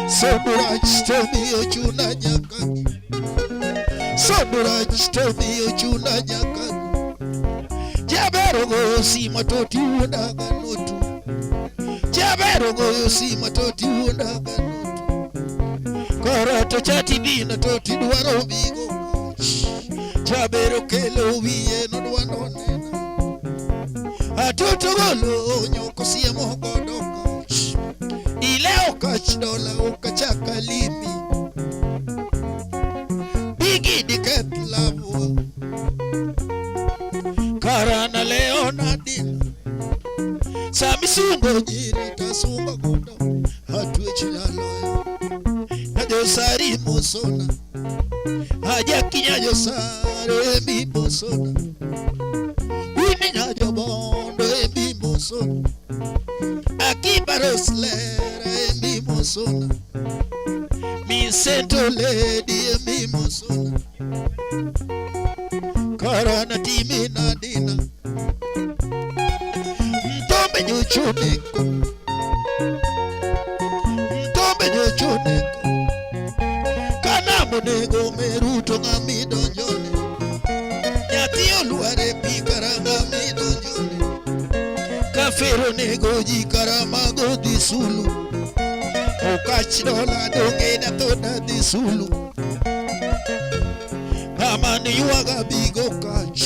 Sodurach tomi ochuna nyakaki. Sodurach tomi ochuna nyakaki. Jabero go si matoti unaga notu. Jabero go si matoti unaga notu. Koroto chati bina toti duaro bigo. Jabero kelo wiye no dwano nena. Atuto golo nyoko siya mogodoka. Ile okach dola okachaka limi. Bigi diket lavo. Karana leo nadina. Sami sungo jiri tasungo godo. Hatuwe chilaloyo. Najo sari mosona. aja kinyajo sare bimbo sona wini nyajo bondo bimbo sona akibaros lera bimbo sona mi sento lady bimbo sona karana timi nadina mtombe nyuchuneko kana monego meruto ngamido njone nyati oluare pikara ngamido njone kafero nego jikara mago disulu okach dola donge da toda disulu amani yuaga bigo kach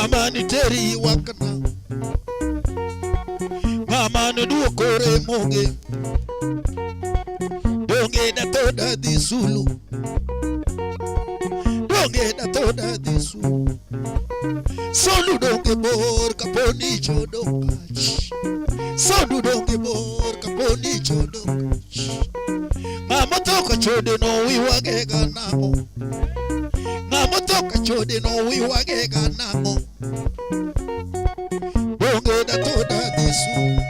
amani teri wakana amani duokore moge donge da toda disulu donge da toda disulu solu donge bor kaponi chodokach solu donge bor kaponi chodokach mamotoka chode no wiwage ganamo mamotoka chode no wiwage ganamo donge da toda disulu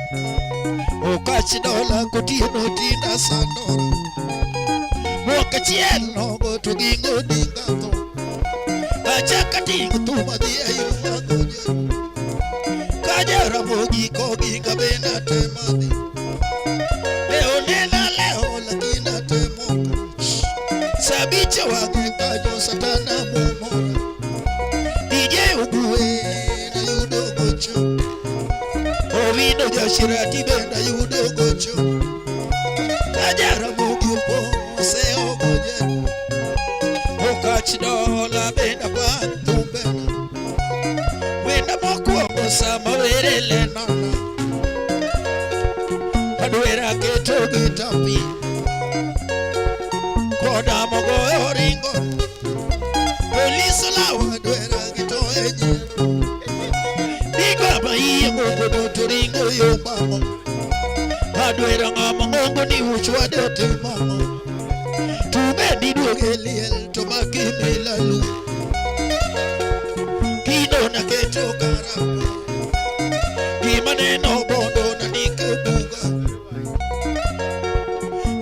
okachi dola kutino tina sanora moka chielo go to gingo dingato achaka tingo tuma dia yumago kajara mogi ko ginga bena temadi leonela leola kina temoka sabiche wage kajo satana mumora DJ uguwe na yudo gocho Ovino jashirati benda yudo gocho kajara mogi upo seo goje okach dola benda bantu benda wenda mokwongo sama werele nana adwera keto gitapi koda mogo oringo police lawa adwera gito enye Baba iye mungu doturingo yo mama adwera ngama ngongo ni uchwade te mama tubedi dogeliel to makimila lu kino na keto karamba kimaneno bondo na nikebuga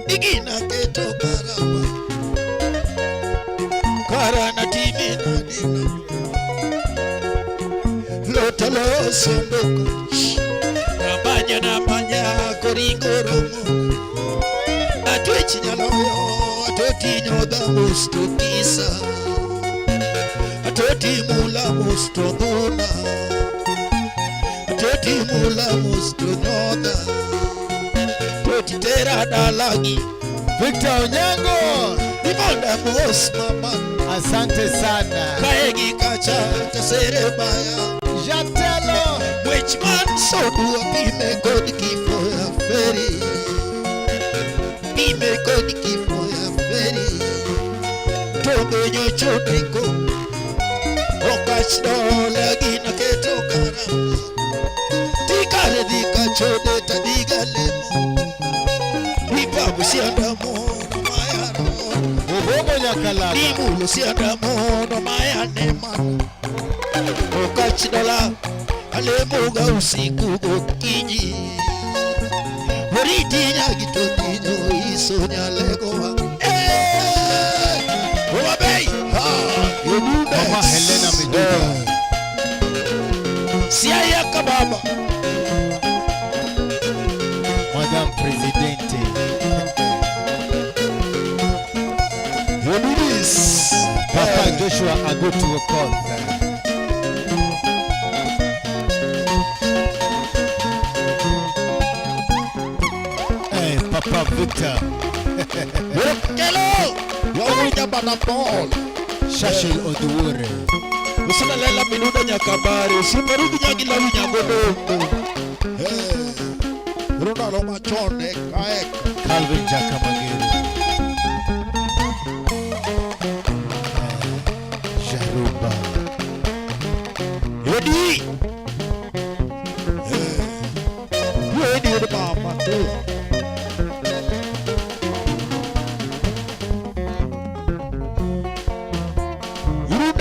digina keto karamba karana timi na dina Lotalo sondoka na manya koringo romo atwechi nyaloyo atoti nyoda musto kisa atoti mula musto dona atoti mula musto nyoda atoti tera dalagi Victor Onyango Nimonda mos mama asante sana kaegi kacha tasere baya Jatelo which man so do a pime god keep for a ferry pime god keep for a ferry tobe nyo chodiko okach dola gina keto karama tikare dika chode tadiga lemo ipabu sianda mono mayaro Ubomo nyakalaga Nimulo sianda mono mayane man Okach dola alemoga usiku gokinyi Moriti nyagito tinyo isonya legoa Obabei Mama Helena Miduga Siaya kababa Madame Presidente Yodulis Papa Joshua Agotu Okoth Papa Victor Hello Yawuja bana Paul Shashil Oduwore Usina lela minuda nyakabari Usiperugi nyagila winyagodo Runa loma chone kaek Calvin Jakamagiri Sharuba Yodi Yodi yodi mama tu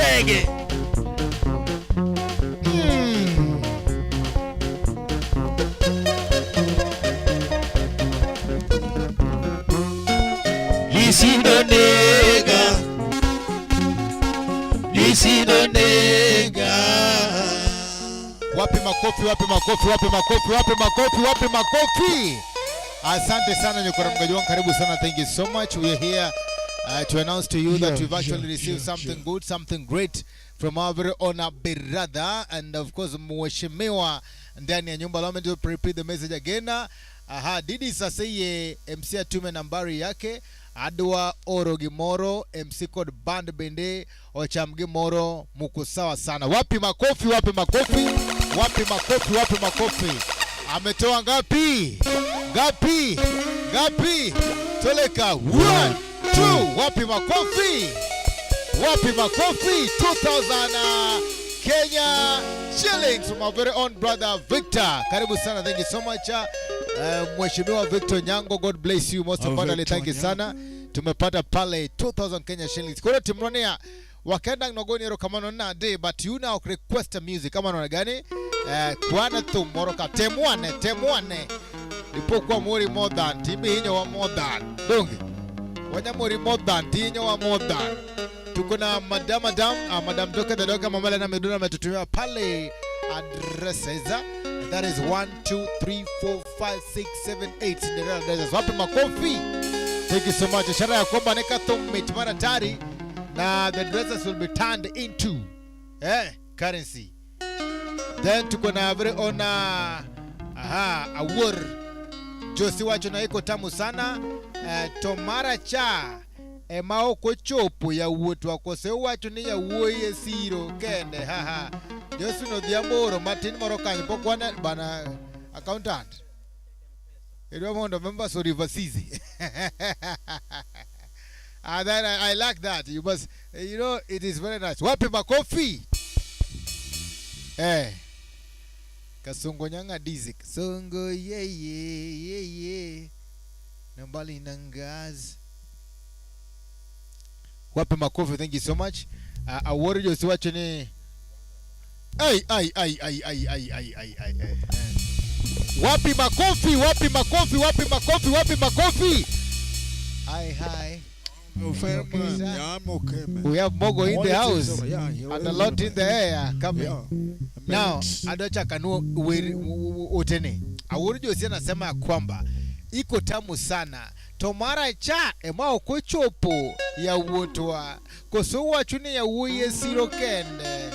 Reggae. Lisino nega. Lisino nega. Wapi makofi, wapi makofi, wapi makofi, wapi makofi, wapi makofi. Asante sana Nyokora Mgaji wangu, karibu sana. Thank you so much. We are here to announce to you that we've actually received something good, something great from our very honor brother and of course mheshimiwa ndani ya nyumba. Allow me to repeat the message again. Didi sasa ye MC atume nambari yake Adwa Orogimoro MC code band bende Ochamgimoro muko sawa sana. Wapi makofi, wapi makofi, wapi makofi, wapi makofi. Ametoa ngapi? Ngapi? Ngapi? Toleka 1 2. Wapi makofi? Wapi makofi? 2000 Kenya shillings from our very own brother Victor. Karibu sana. Thank you so much. Mheshimiwa Victor Nyango, God bless you most abundantly. Thank you sana. Tumepata pale 2000 Kenya shillings. Kwa timronia wakenda ngogoni ero kama na day but you now request a music kama na gani? Kwana tumoroka temuane. Lipokuwa muri more than timi hinyo wa more than. Dongi. Wanya muri more than tinyo wa more than. Tuko na Madam Doka the Doka Mamala na Meduna ametutumia pale addresses. That is 1 2 3 4 5 6 7 8 Cinderella addresses. Wapi makofi? Thank you so much. Ishara ya kwamba neka tumit mara tari na the addresses will be turned into currency. Then tuko na very honor award Josi wacho na iko tamu sana. Tomara cha Emao kochopo ya uotu wakose wacho ni ya uoye siro kende Josu no diamboro Martin Morokanyi pokwana bana accountant Edwa mondo members of overseas. Then I like that. You must, you know, it is very nice. Wapi makofi? Kasongo nyanga dizi. Kasongo ye. Nambali nangaz. Wapi makofi? Thank you so much. Award Josi wacho ni Ay. Wapi makofi, wapi makofi, wapi makofi, wapi makofi. Hi. We have Mogo in the house and a lot in the air coming. Now, adocha kanu utene. Awuri Josi anasema ya kwamba iko tamu sana. Tomara cha emao kochopo ya uotwa. Kosowa chuni ya uye siro kende.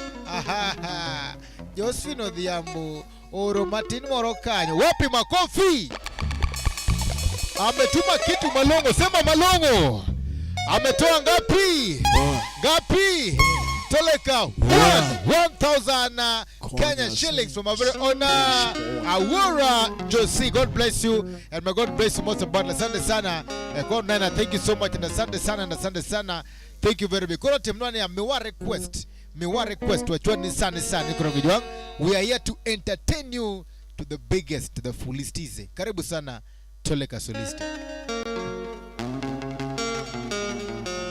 Josfino Dhiambo Oro Martin Morokanyi. Wapi makofi? Ametuma kitu Malongo. Sema Malongo. Ametoa ngapi? Ngapi? Toleka 1,000 Kenya shillings from our very honor Awura Josi. God bless you and may God bless you most abundantly. Asante sana. God nana, thank you so much and asante sana. Thank you very much. Kuna timnwani ya mewa request wachwani sana nikurongijuang. We are here to entertain you to the biggest, to the fullest easy. Karibu sana Toleka Solista.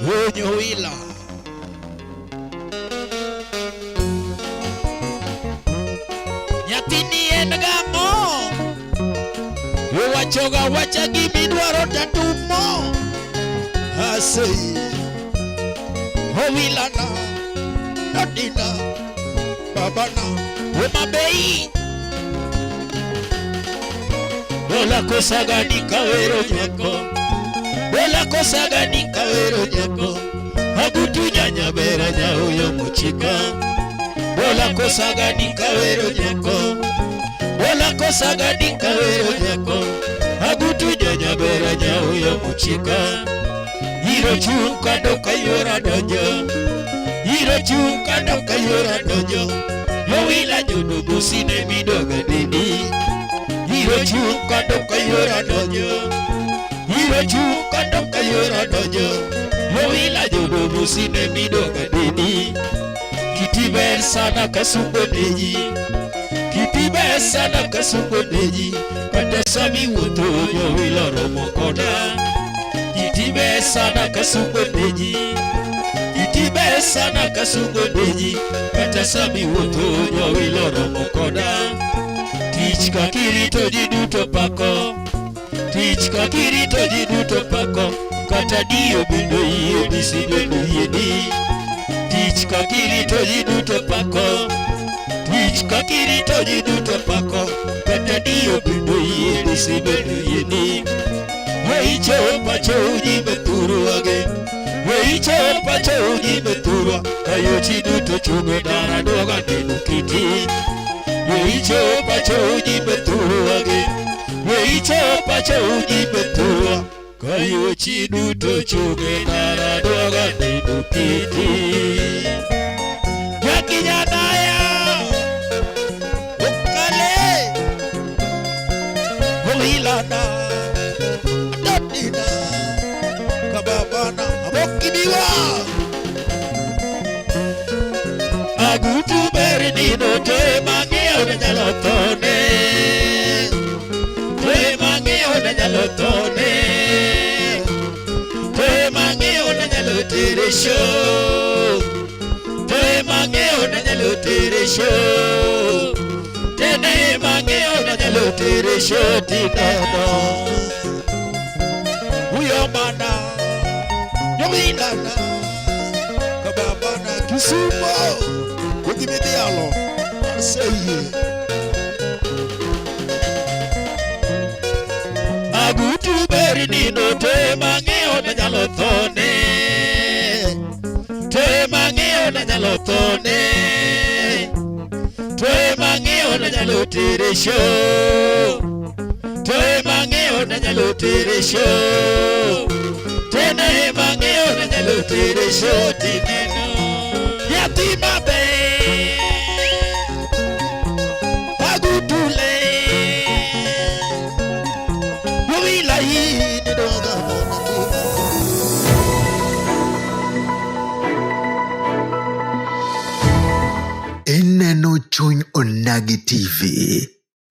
Wenyo wila Nyatini endagamo Wachoga wachagi midwaro tatumo Asei Howilana Nadina Babana Wemabei Bola kosaga ni kawero nyako Bola kosaga ni kawero nyako Hagutu nyanya bera nyauyo muchika Bola kosaga ni kawero nyako Bola kosaga ni kawero nyako Hagutu nyanya bera nyauyo muchika Hiro chuka doka yora dojo Hiro chuka doka yora dojo Yowila nyonubu sine midoga dini Hiro chuka doka yora dojo Hiro chuka doka yora dojo Yowila nyonubu sine midoga dini Kitiber sana kasumbo neji Kitiber sana kasumbo neji Katesami woto yowila romo koda Kitibe sana kasumbo neji Kitibe pesa na kasungo deji kata sami wuotho nyowilo romo koda. Tich kakirito ji duto pako, tich kakirito ji duto pako, kata dio bendo yie disi bendo yie di. Tich kakirito ji duto pako, tich kakirito ji duto pako, kata dio bendo yie disi bendo yie di. Weicho pacho uji beturu age, weicho pacho uji beturu, ayo chi duto chunge dara doga nenu kiti. Weicho pacho uji beturu age, weicho pacho uji beturu, ayo chi duto chunge dara doga nenu kiti. Yakinyanaya, ukale, wilana. Kababana abokibiwa agutu bernino te mangeo de nyalotone, te mangeo de nyalotone, te mangeo de nyalotere show, te mangeo de nyalotere show, te ne mangeo de nyalotere show tinano. Uyomana Yomilana Kababana Kisumo Udimedialo Arseye Agutu berinino te mangeo na nyalotone, te mangeo na nyalotone, te mangeo na nyalotere show, te mangeo na nyalotere show, tene mangeo na nyalotere show tineno. Yatima be Agutule Wila hii ni doga mona. Ineno Chuny Onagi TV.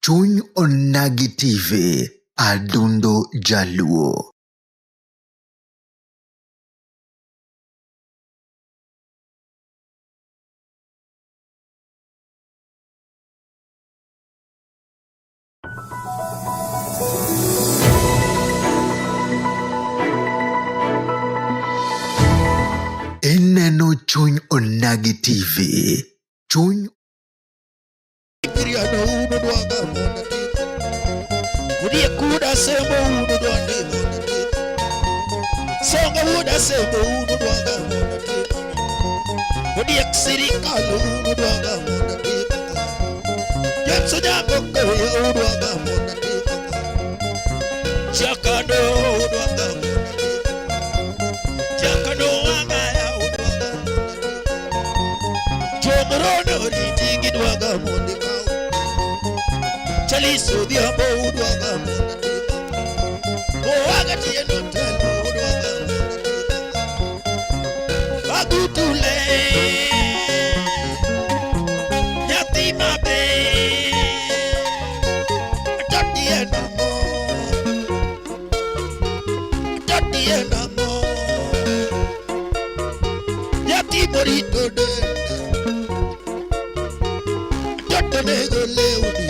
Chuny Onagi TV. Adundo Jaluo. Ineno Chuny Onagi TV. Chuny Piriano uno doaga mona tita, kudia kuda semo uno doande mona tita, songa uda semo uno doaga mona tita, kudia ksirikalo uno doaga mona tita, jetso nyako kwe uno doaga mona tita, chakano uno doaga mona tita, chakano angaya uno doaga mona tita, chomorono ritigi doaga mona tita. Chaliso diabo udwaga mona tita, oaga tieno telo udwaga mona tita, Agutule Yatima be Tatiena mo, Tatiena mo, Yatimorito dende, Tatenego leudi.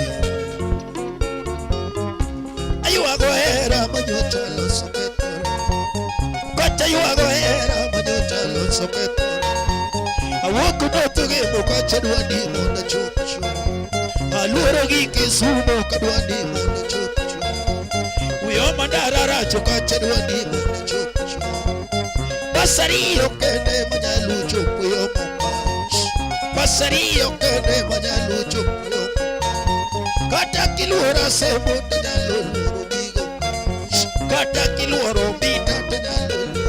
Aguera mañota lo sopetore, Cocha yo aguera mañota lo sopetore. Awoku no tuge mo cocha duani mo na chuchu, aluro gike sumo kaduani mo na chuchu. Uyo mandara racho cocha duani mo na chuchu. Basario kene mañalu chupu yo mopach, basario kene mañalu chupu yo. Kata kilura sebo mañalu. Kata kiluoro bita tena lulu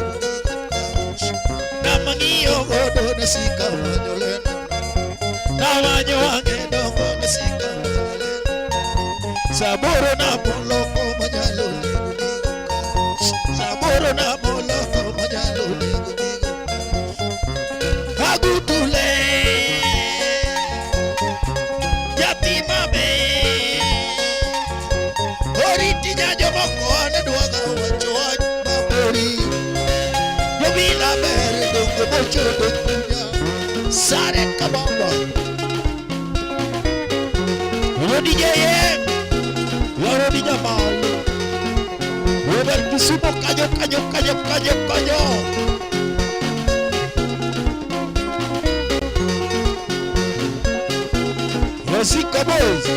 na mangio godo na sika wanyolena na wanyo wange dongo na sika wanyolena saboro na moloko manyalo ligu saboro na moloko manyalo ligu Agutule Yatima be Oriti nyajo moko na duaga wacho mabori Yobila bere dongo mocho dongo Sare kabamba. Rodi jeye. Rodi jamal. Robert Kisumo kajo. Rosika boys.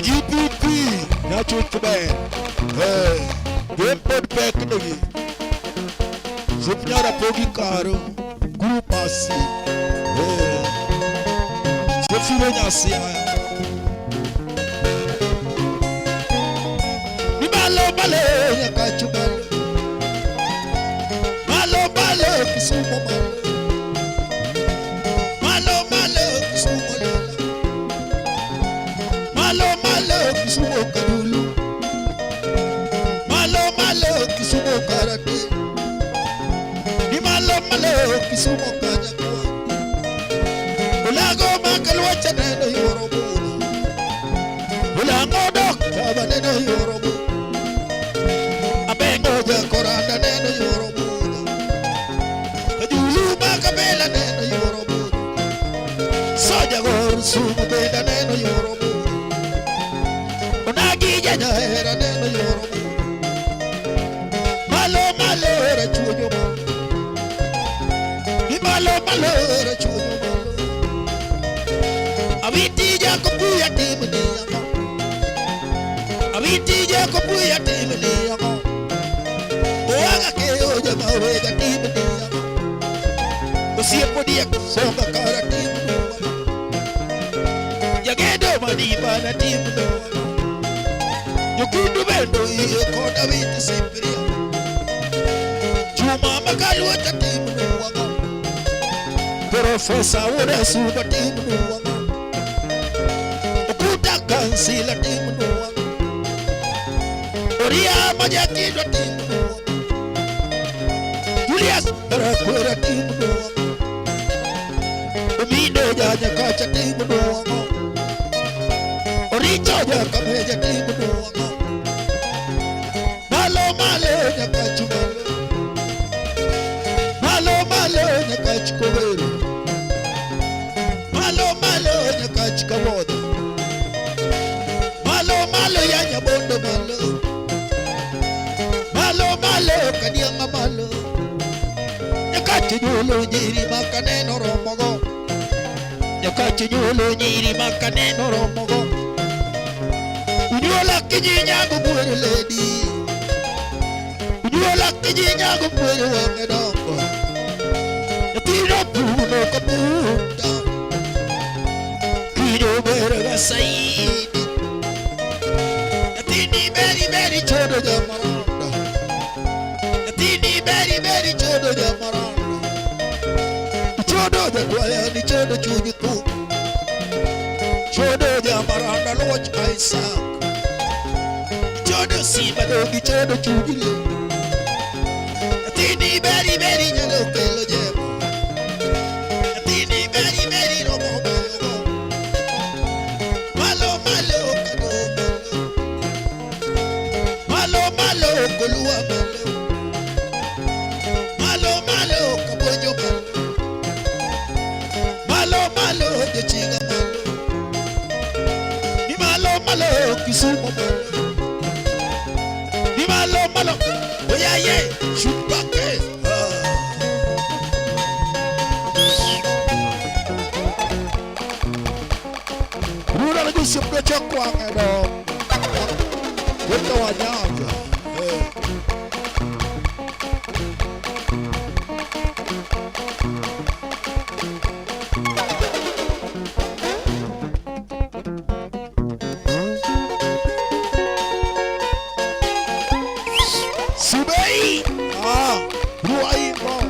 GPP, natural command. Game pod pack nagi. Zupnyara pogi karo, group asi. Zefiro nyasi aya. Ni malo yakachubal. Malo kisumo malo kisumo malo kisumo kadulu. Malo kisumo karate. Ni malo kisumo kajakwa. Ulago makalwacha neno yorobu. Ulango dok taba neno yorobu. Abengo jakoranda neno yorobu. Kadulu makabela neno yorobu. Soja gor sumo beda neno yorobu. Era neno yorobu. Malo era chuyo malo. Malo era chuyo malo. Awiti jakobu ya timini yako. Awiti jakobu ya timini yako. Oaga keo jama wega timini yako. Osiyepo dia songa kara timini yako. Yagedo maniba na timini yako. Yukundu bendo iye kona witi simpiria. Chuma makalu wata timu nuwanga. Profesa wada suba timu nuwanga. Okuta kansila timu nuwanga. Oria majakidwa timu nuwanga. Julius Barakwera timu nuwanga. Umido jaja kacha timu nuwanga. Oricho jakameja timu nuwanga. Malo nyakachumalo. Malo nyakachukowero. Malo nyakachukawodha. Malo ya nyabondo malo. Malo kadianga malo. Nyakachinyulo nyiri makaneno romogo. Nyakachinyulo nyiri makaneno romogo. Unyola kijinyago bwere lady. Unyola kijinyago bwere wangedongo. Yatiro puno kaputa. Kido bere gasaidi. Yatini beri chodo jamaranda. Yatini beri chodo jamaranda. Chodo jakwaya ni chodo chujiku. Chodo jamaranda loch Isaac. Chodo simba dogi chodo chujile. Atini beri nyalo kelo jemo. Atini beri robo boyo. Malo kado malo kolua malo kabonjo malo jechinga malo. Ni malo kisumo malo. Ni malo. Oya ye, shoot back. Lucy mdocha kwanga dong. Wito wa Nyanza. Subei. Ruaimo.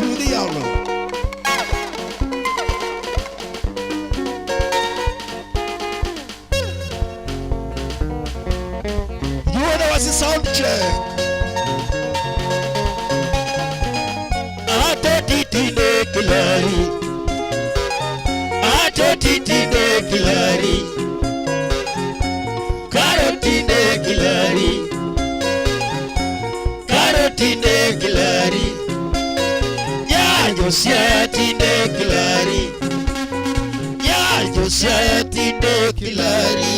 Ludialo. Was a sound check. Atatitine kilari. Atatitine kilari. Karotine kilari. Karotine kilari. Nyayo siatine kilari. Nyayo siatine kilari.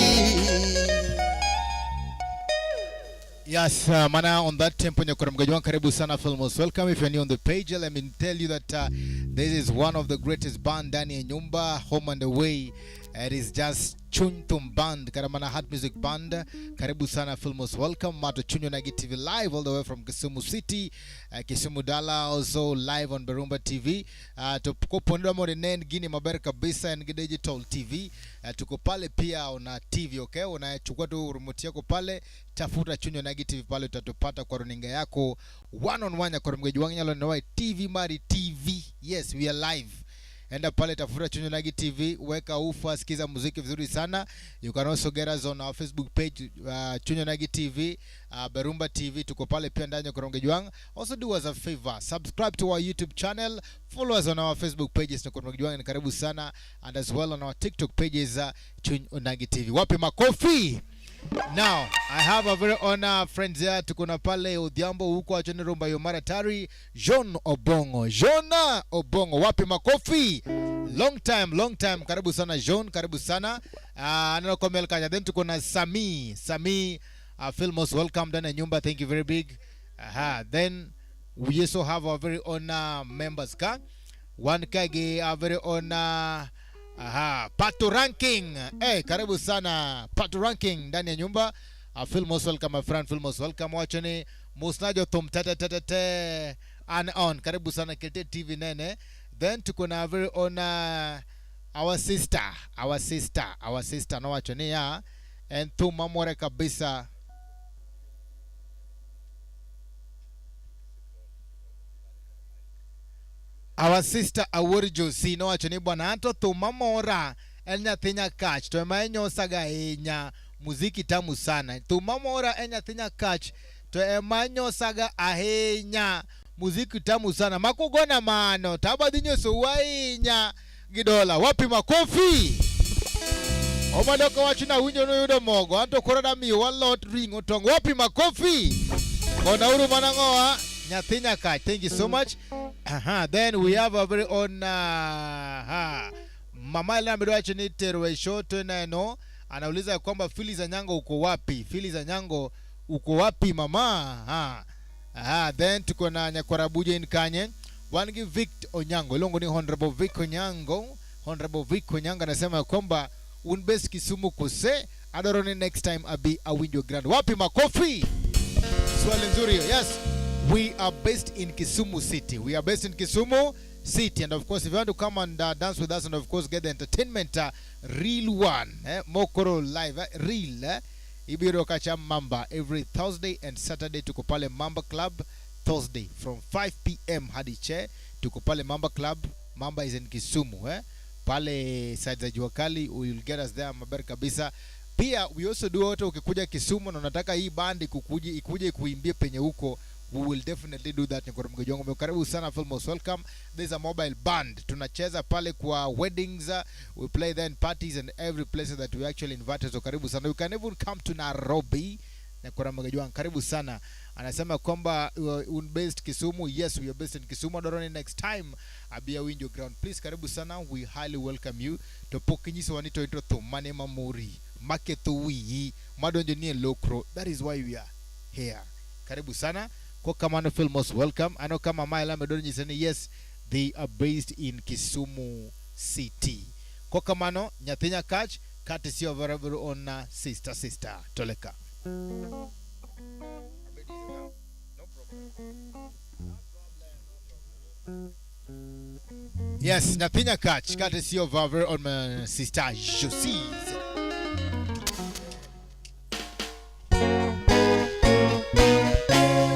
Yes, mana on that tempo nyakora mgajwan karibu sana Filmos. Welcome. If you're new on the page, let me tell you that this is one of the greatest band ndani ya nyumba, home and away. It is just Chuntum Band, Karamana Hot Music Band. Karibu sana Filmos. Welcome. Mato Chunyo Nagi TV live all the way from Kisumu City, Kisumu Dala, also live on Berumba TV. Tuko pondwa mo nen gini maber kabisa and digital TV. Tuko pale pia ona TV, okay? Unachukua tu remote yako pale, tafuta Chunyo Nagi TV pale utatupata kwa runinga yako one on one ya kwa mgejuwangi nyalo na TV Mari TV. Yes, we are live. Enda pale tafuta Chunyo Nagi TV, weka ufa, sikiza muziki vizuri sana. You can also get us on our Facebook page, Chunyo Nagi TV, Berumba TV, tuko pale pia ndani ya Korongejuang. Also do us a favor, subscribe to our YouTube channel, follow us on our Facebook pages na Korongejuang, ni karibu sana, and as well on our TikTok pages, Chunyo Nagi TV. Wapi makofi? Now, I have a very honor friends here. Tukuna pale Odhiambo huko achone rumba Yomara Tari, John Obongo. Jona Obongo, wapi makofi? Long time. Karibu sana John, karibu sana. Analo komel kanya. Then tukuna Sami, Filmos, welcome done nyumba. Thank you very big. Then we also have our very honor members ka. One kage our very honor Pato Ranking. Karibu sana Pato Ranking ndani ya nyumba. Filmos welcome my friend, Filmos welcome wachani Musnajo Tom tete and on. Karibu sana Kete TV nene. Then tuko na very honor our sister na wachani ya and tu mamore kabisa. Our sister Aworijo si no achoni bwana anto to mamora enya tinya catch to emaenyo saga enya muziki tamu sana to mamora enya tinya catch to emaenyo saga ahenya muziki tamu sana makugona mano tabadinyo so wainya gidola wapi makofi omadoko wachina winyo no yudo mogo anto korada mi walot ring otongo wapi makofi kona uru manangoa nyathinya catch. Thank you so much. Then we have a very own mama ile ambaye achini terwe show tena no anauliza kwamba Fili za Nyango uko wapi? Fili za Nyango uko wapi mama? Then tuko na Nyakwarabuja in Kanye. One give Vic Onyango. Longo ni Honorable Vic Onyango. Honorable Vic Onyango anasema kwamba unbest Kisumu kose adorone next time abi a window grand. Wapi makofi? Swali nzuri. Yes. We are based in Kisumu City. And of course, if you want to come and dance with us and of course get the entertainment, real one, Mokoro live, real, Ibiro Kacha Mamba, every Thursday and Saturday to Kopale Mamba Club, Thursday from 5 p.m. Hadiche to Kopale Mamba Club. Mamba is in Kisumu, Pale sides za Juakali, will get us there, maber kabisa. Pia, we also do auto ukikuja Kisumu na unataka hii band ikuje kuimbie penye huko. We will definitely do that. Karibu sana Filmos, welcome. There's a mobile band. Tunacheza pale kwa weddings. We play then parties and every place that we actually invite. So karibu sana. You can even come to Nairobi. Karibu sana. Anasema kwamba based Kisumu. Yes, we are based in Kisumu. Doroni next time Abia Window Ground. Please karibu sana. We highly welcome you. Topokinyiso wanito intro to Mane Mamuri. Maketuwi. Madonjenie Lokro. That is why we are here. Karibu sana. Kwa Kamano Filmos, welcome. I know kama Maila Medoni saying yes, they are based in Kisumu City. Kokamano nyathi Nyakach courtesy of our very own sister Toleka. Yes, nyathi Nyakach courtesy of our very own sister Josie.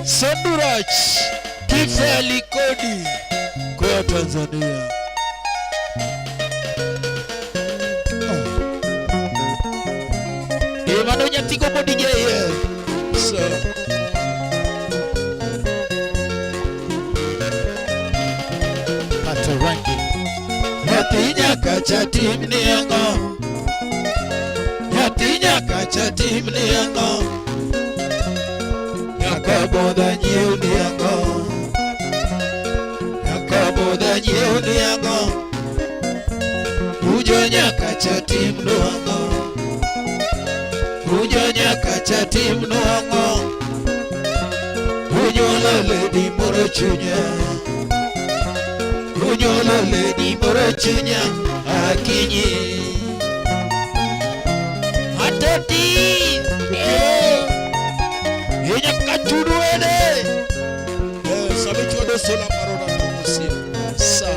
Sandurach Kifeli Kodi kwa Tanzania. Emano nyatiko Kodi jeye. So Pato rangi Nyathi Nyakacha timni yango. Nyathi Nyakacha timni yango. Nyakaboda nyiuni yango. Nyakaboda nyiuni yango. Ujo Nyakacha timno yango. Ujo Nyakacha timno yango. Ujo lady moro chunya. Ujo lady moro chunya. Akinyi Atoti Nyakachudu ene Sabi chudo sola marona tumusi Sa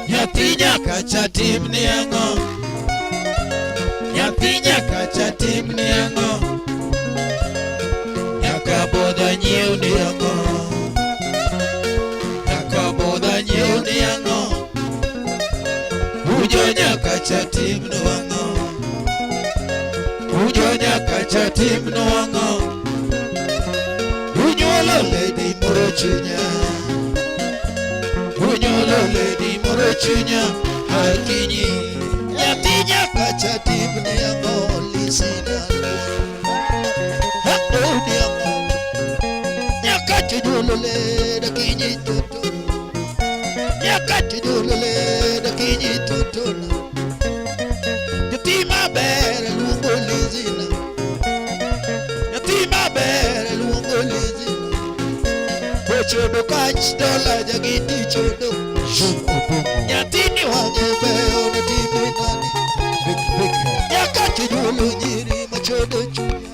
Nyathi Nyakacha timni yango. Nyathi Nyakacha timni yango. Nyakaboda nyiuni yango. Nyakaboda nyiuni yango. Ujo Nyakacha timno yango. Ujo Nyakacha timno yango. Unyolo lady moro chunya. Unyolo lady moro chunya. Akinyi Nyathi Nyakacha timni yango. Lisina Haoni yango. Nyakacha nyolo lady akinyi toto. Nyakacha nyolo lady akinyi toto. Nyathi maber luongo Lizina. Nyathi maber luongo Lizina. Chodo kach dola jagiti chodo. Nyathini wang'e beyo na time nani. Nyakacha nyuolo nyiri machodo chunya.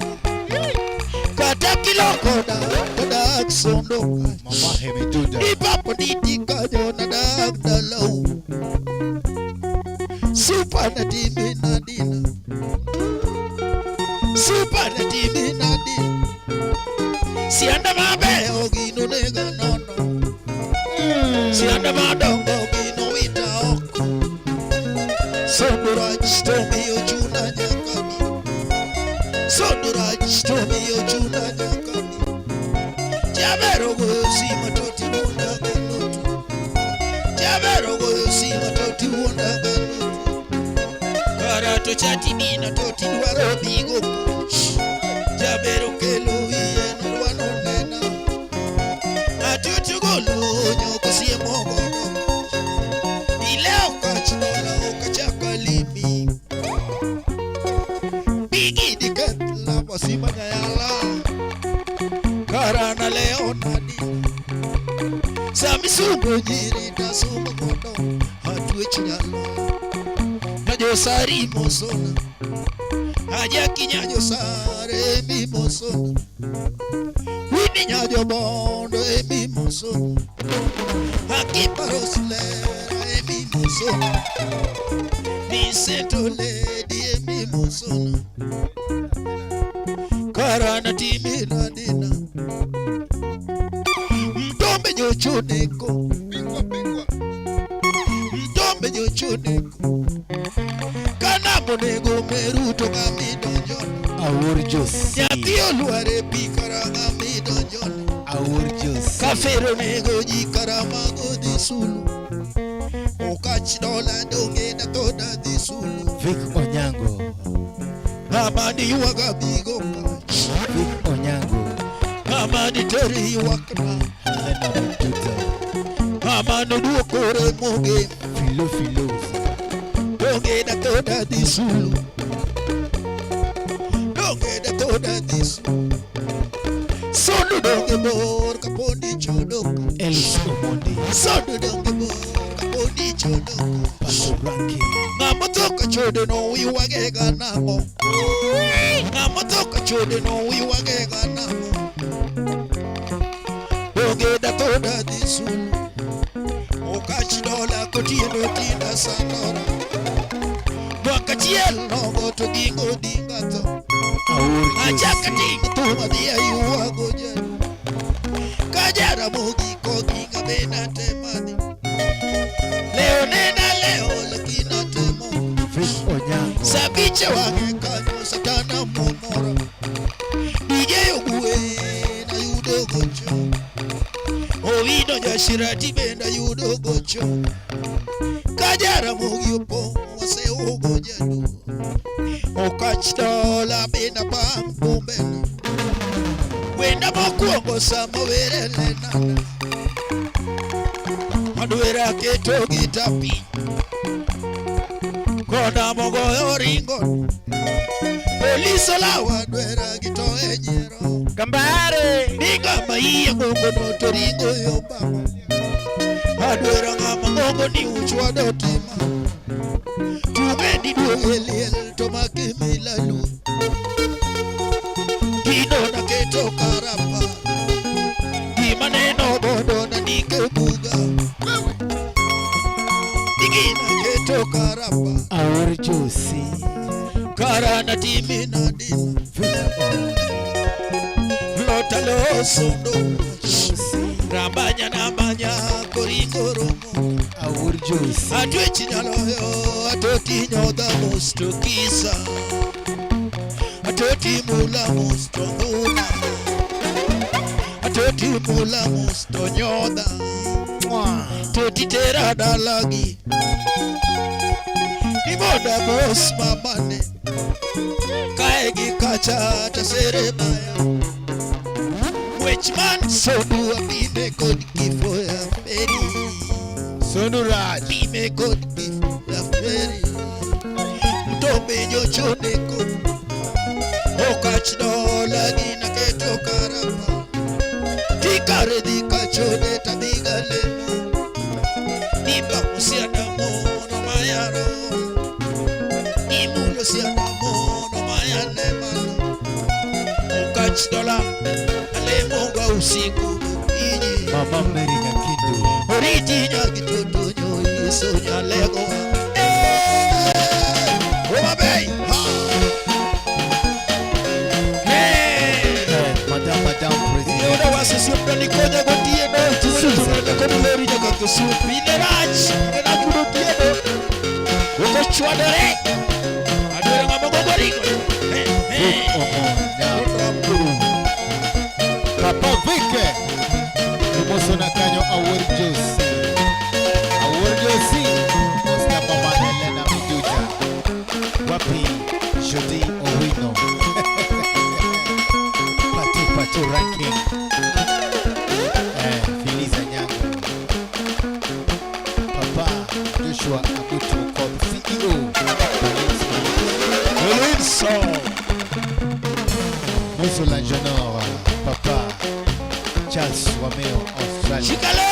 Kata kiloko da kodak sondo. Mama Hemiduda Ipapo diti kanyo na dak dalau. Super na time nadina. Super na time nadina. Sianda mabeyo gino nega nono. Sianda madongo gino wita oko. Sandurach tomi ochuna nyakami. Sandurach tomi ochuna nyakami. Jabero goyo sima toti wonda ganotu. Jabero goyo sima toti wonda ganotu. Karato chati mina toti dwaro bigo kuch. Jabero kelo yen wano nena. Atutu golo nyoko siye mogono. Ileo kachinola okachaka limi. Bigi diketla wasima nyayala. Karana leo nadina. Sami sugo jiri na sumo kono. Hatuechi nyalo. Najo sari mosona. Aja kinyajo sare mi mosona. Wini nyajo bondo e mi mosona. Haki paroslera e mi mosona. Mi seto lady e mi mosona. Karana timi nadina. Mtombe nyochoneko. Mtombe nyochoneko. Kana monego meruto ngami donjon. Awur Josie Nyathi oluare pi kara ngami donjon. Awur Josie Kafero nego ji kara mago di sulu. Okach dola donge na toda di sulu. Vic Onyango Amani waga bigo kach. Vic Onyango Amani teri wakna. Helena Meduda Amani duokore moge. Filo Donge na toda di sulu. Donge na toda di sulu. Solo donge bor kapondi chodoka. Elis Omondi Sodo donge bo kaponi chodo Pastor Ranking. Ngamotoka chode no wiwagega namo Ngamotoka chode no wiwagega namo Ogeda toda disulu Okachidola kotieno tinda sanora Wakachiel nogo to gingo dingato Achaka tinga tuma dia yuwago jenu Kajara mogi koginga bena temani Leo nena leo lakina temo Fish Onyango. Sabiche wange kanyo satana momoro DJ Ogwe na yudo gocho Ovido jashirati benda yudo gocho Kajara mogi opo wase ogo jenu Okachitola benda pampu bena Wenda mokuongo sama werele nana Madwera keto gitapi Koda mogo oringo Poliso lawa dwera gito enyero Kambare. Niga maiya mongo no toringo yobamo Adwera ngama mongo ni uchwa dotima Tumendi dueliel tomake milalu Kino na keto karapa Kimaneno bodo na nike buga Digina keto karapa Our Josie. Karana timi na dina Lotalo sondo Rambanya nambanya koringo romo Our Josie. Atwechi nyaloyo atoti nyoda mosto kisa Atoti mula mosto nguna Atoti mula mosto nyoda Toti tera dalagi Imoda boss mamane Kaegi kacha tasere maya Which man so do a bime good kifo ya feri Sonuraj. Bime good kifo ya feri Mtombe nyochone ko Okachno lagi na keto karapa Tikare di kachone tabiga lemo Niba musiana mono mayaro Nimulo siana mono mayane mano Okachnola alemo ga usiku inyi Mama Mary Nakindo. Oriti nyagitoto nyo iso nyalego Obabey Madam President. Yoda wasi siempre ni konya gotie no Tuwele kono lori nyaga kusupi Neraj Nena kudo tieno Woko chwadere Adwere ngamo goringo Papa Vike. Tumosona kanyo Our Josie. Our Josie. Oscar Mama Helena Mijuja. Wapi Jody Owino. Patu Ranking. Feliza Nyango. Papa Joshua Abutu Kob, CEO. Wilson Muso Langenor. Papa Charles Wameo, Australia. Chikale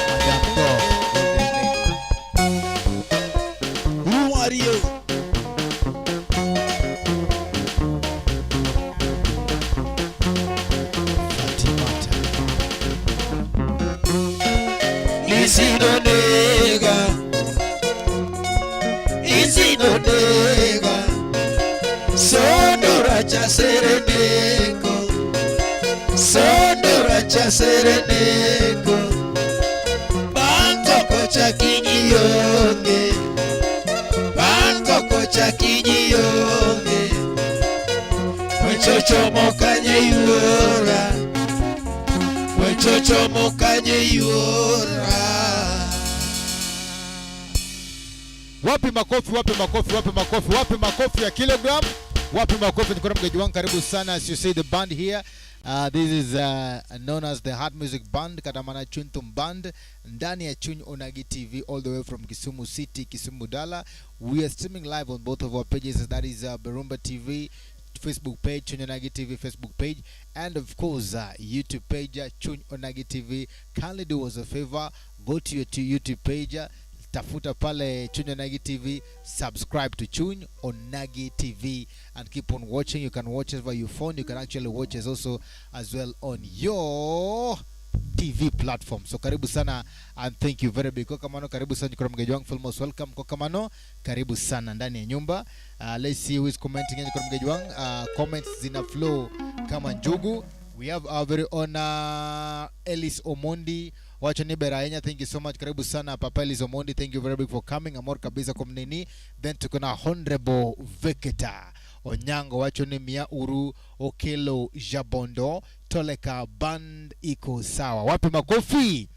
Madame Dor. Who are you? Fatimata. Isido nega Sondora cha sereneko Sondora cha sereneko Bangkoko cha kinyonge Bangkoko cha kinyonge Wechocho mokanye yuora Wechocho mokanye yuora Wapi makofi, wapi makofi, wapi makofi, wapi makofi ya kilogram, wapi makofi. Nikona mgeji wangu karibu sana. As you see the band here, this is known as the Hard Music Band, Katamana Chuntum Band, ndani ya Chuny Onagi TV, all the way from Kisumu City, Kisumu Dala. We are streaming live on both of our pages, that is Berumba TV, Facebook page Chuny Onagi TV Facebook page, and of course YouTube page Chuny Onagi TV. Kindly do us a favor, go to your YouTube page, tafuta pale Chuny Onagi TV, subscribe to Chuny Onagi TV, and keep on watching. You can watch it via your phone. You can actually watch us also as well on your TV platform. So karibu sana and thank you very big. Kokamano karibu sana kwa mgeji wangu, most welcome. Kokamano karibu sana ndani ya nyumba. Let's see who is commenting kwa mgeji wangu. Comments zina flow kama njugu. We have our very own Ellis Omondi. Wacha ni Berahenya, thank you so much. Karibu sana Papa Ellis Omondi, thank you very big for coming. Amor kabisa kumnini. Then tuko na Honorable Veketa Onyango, wacho ni Mia Uru Okelo Jabondo Toleka band iko sawa. Wapi makofi?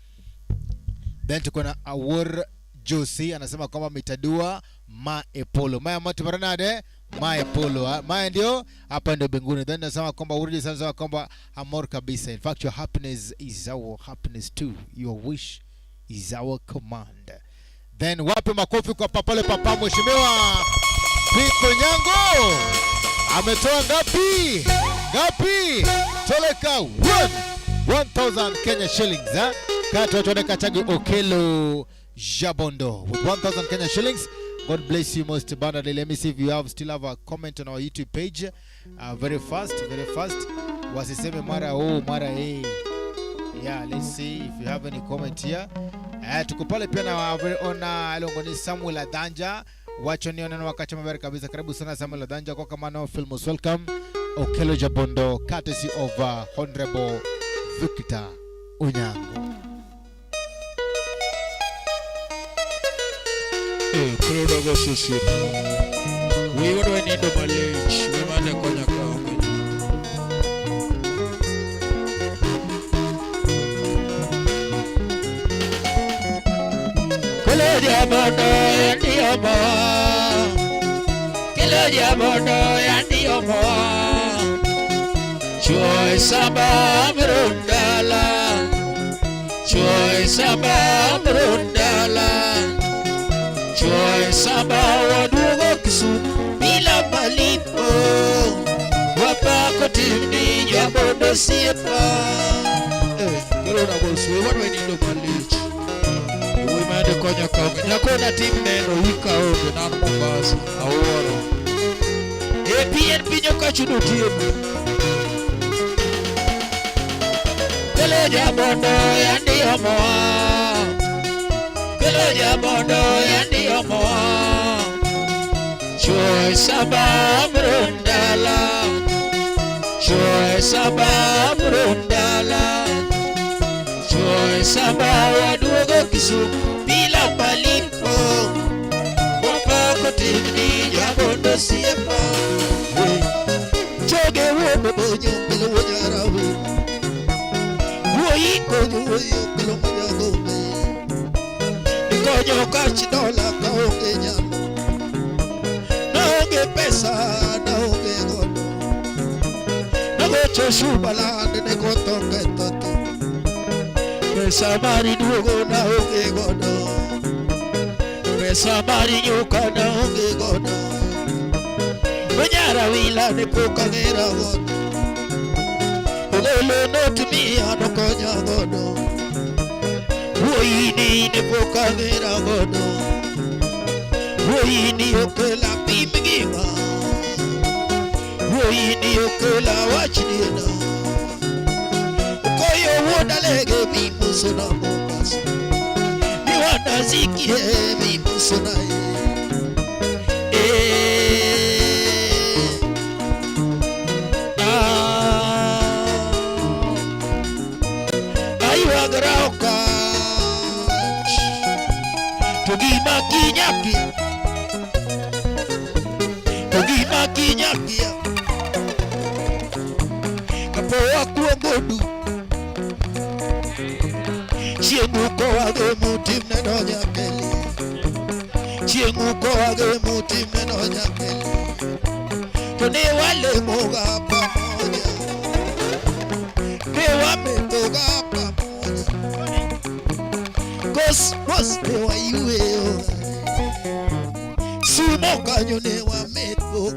Then tuko na Awar Josie anasema kwamba mitadua Ma Epolo. Maya matu maranade Ma Epolo. Maya ndio hapa ndio binguni. Then anasema kwamba urudi sana kwamba amor kabisa. In fact your happiness is our happiness too. Your wish is our command. Then wapi makofi kwa papale papa mheshimiwa Piko Nyango. Ametoa ngapi? Ngapi? Toleka 1,000 Kenya shillings. Kato tuoneka chagi Okelo Jabondo with 1,000 Kenya shillings. God bless you most abundantly. Let me see if you still have a comment on our YouTube page. Very fast. Wasiseme mara mara Yeah, let's see if you have any comment here. Tuko pale pia na very honor alongoni Samuel Adanja. Wacho nione na wakati mabari kabisa. Karibu sana Samuel Adanja kwa kamano feel most welcome. Okelo Jabondo courtesy of Honorable Veketa Onyango. Kuroda go sisi. We would we need to manage. We mande konya kwa. Kelo Jabondo yandi omo. Kelo Jabondo yandi omo. Choy saba mrundala. Choy saba mrundala. Choy saba wadugo kisu bila malipo. Wapa kotini Jabondo siepa. Kero na gosu we wadu eni ndo malichi. We mande konya kaunga. Nyakona team neno wika ondo nanu Mombasa. Aworo. PNP nyoka chudu timu. Kelo Jabondo yandi omoa. Kelo Jabondo yandi omoa. Choy saba mrundala. Choy saba mrundala. Choy saba wadugo kisu bila malipo. Wapa kotini Jabondo siepa. Choge wobe bonyo bilo wanyarawe. Woyi konyo woyo bilo wanyagobe. Nikonyo kachi dola kaonge nyalo. Naonge pesa naonge gono. Nagocho shubalande negotonge toto. Pesa mari duogo naonge gono. Pesa mari nyuka naonge gono. Wanyara wila ne poka ngera gono. Ogolo no tumia no konya gono. Woyini ne poka ngera gono. Woyini okela pimigima. Woyini okela wachinina. Koyo woda lege bimuso na Mombasa. Niwana ziki bimuso na Togima kinyaki Kapoa kuongodu Chiengu ko age mutim neno nyakeli Chiengu ko age mutim neno nyakeli Tone wale moga pamoja Kewa metoga pamoja Kos mewa iwe Sumo kanyo ne wa meto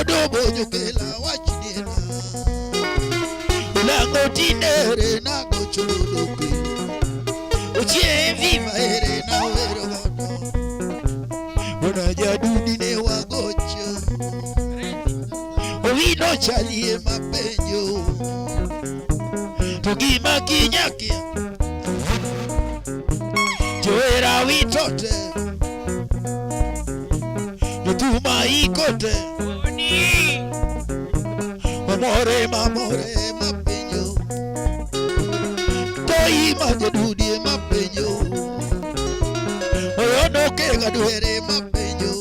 Odobo nyukela wachidena Ulango tinere na gochurudupi Uchie viva ere na wero gono Unajadudi ne wagocho Ovino chalie mapenyo Tugima kinyakia Joera witote Nutuma ikote Mamore mapenyo Toi majadudi mapenyo Oyono kega duere mapenyo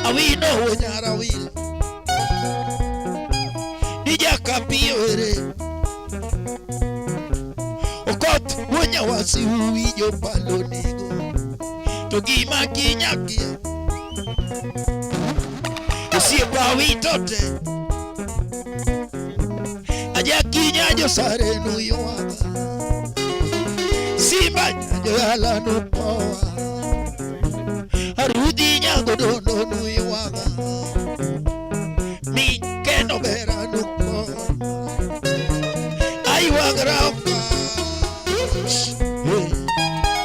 Awino wonyara wila Nija kapio ere Okot wonya wasi uwijo palo nego Togima kinyakia Usiebwa witote Aja kinyajo sare nuyo waga Simba nyajo yala nupowa Arudi nyago dondo nuyo waga Mi keno bera nupowa Ay wagra oka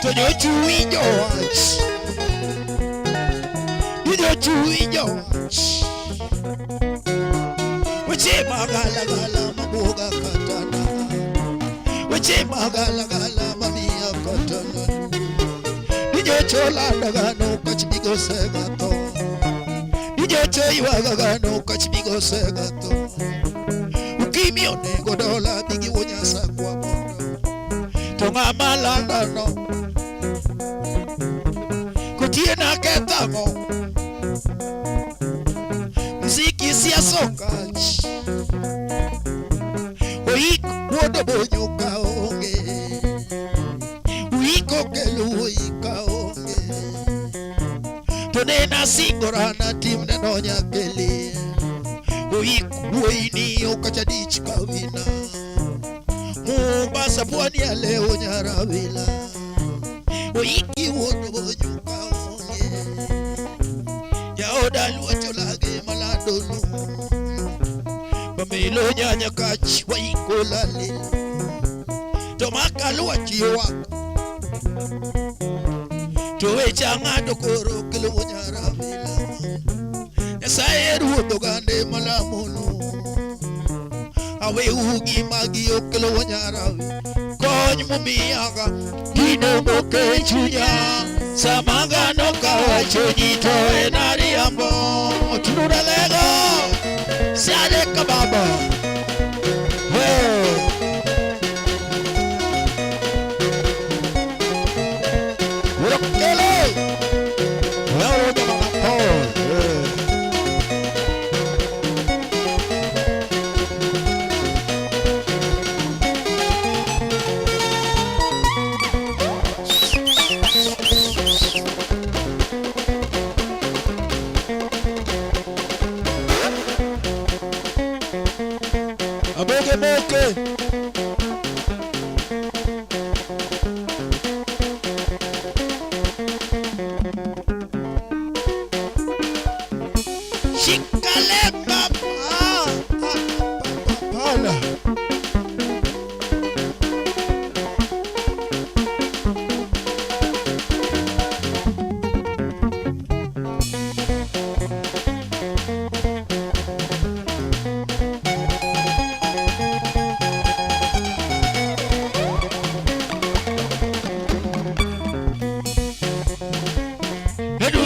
Tojo chuijo wach Tojo chuijo wach Weche magala gala maboga katana Weche magala gala mamia katana Nijo chola dagano kachimigo segato Nijo choiwaga gano kachimigo segato Ukimio nego dola bigi wonyasa kwa mono Tonga malanda no Kutiena ketamo Mziki siya soka Oiko wodo bonyuka onge Uiko kelu oika onge Tonena singorana tim nenonya kele Oiko woini okachadich kawina Mumbasa pwani ya leo nyarawila Oiki wodo bonyuka onge Yaoda luocho lage maladolu Pamelo nyanya kachi wa iko lalelo Tomaka luochi waka Towe changado koro kilo nyarawila Yasaye ruodo gande malamulu Awe ugi magi okelo nyarawila Kony mumiyaga Dino moke chunya Samanga noka wachonyi toe nariambo Tunura lego Siade kababa Urokele Wero jamana Paul Aboge moke Shikale baba Pala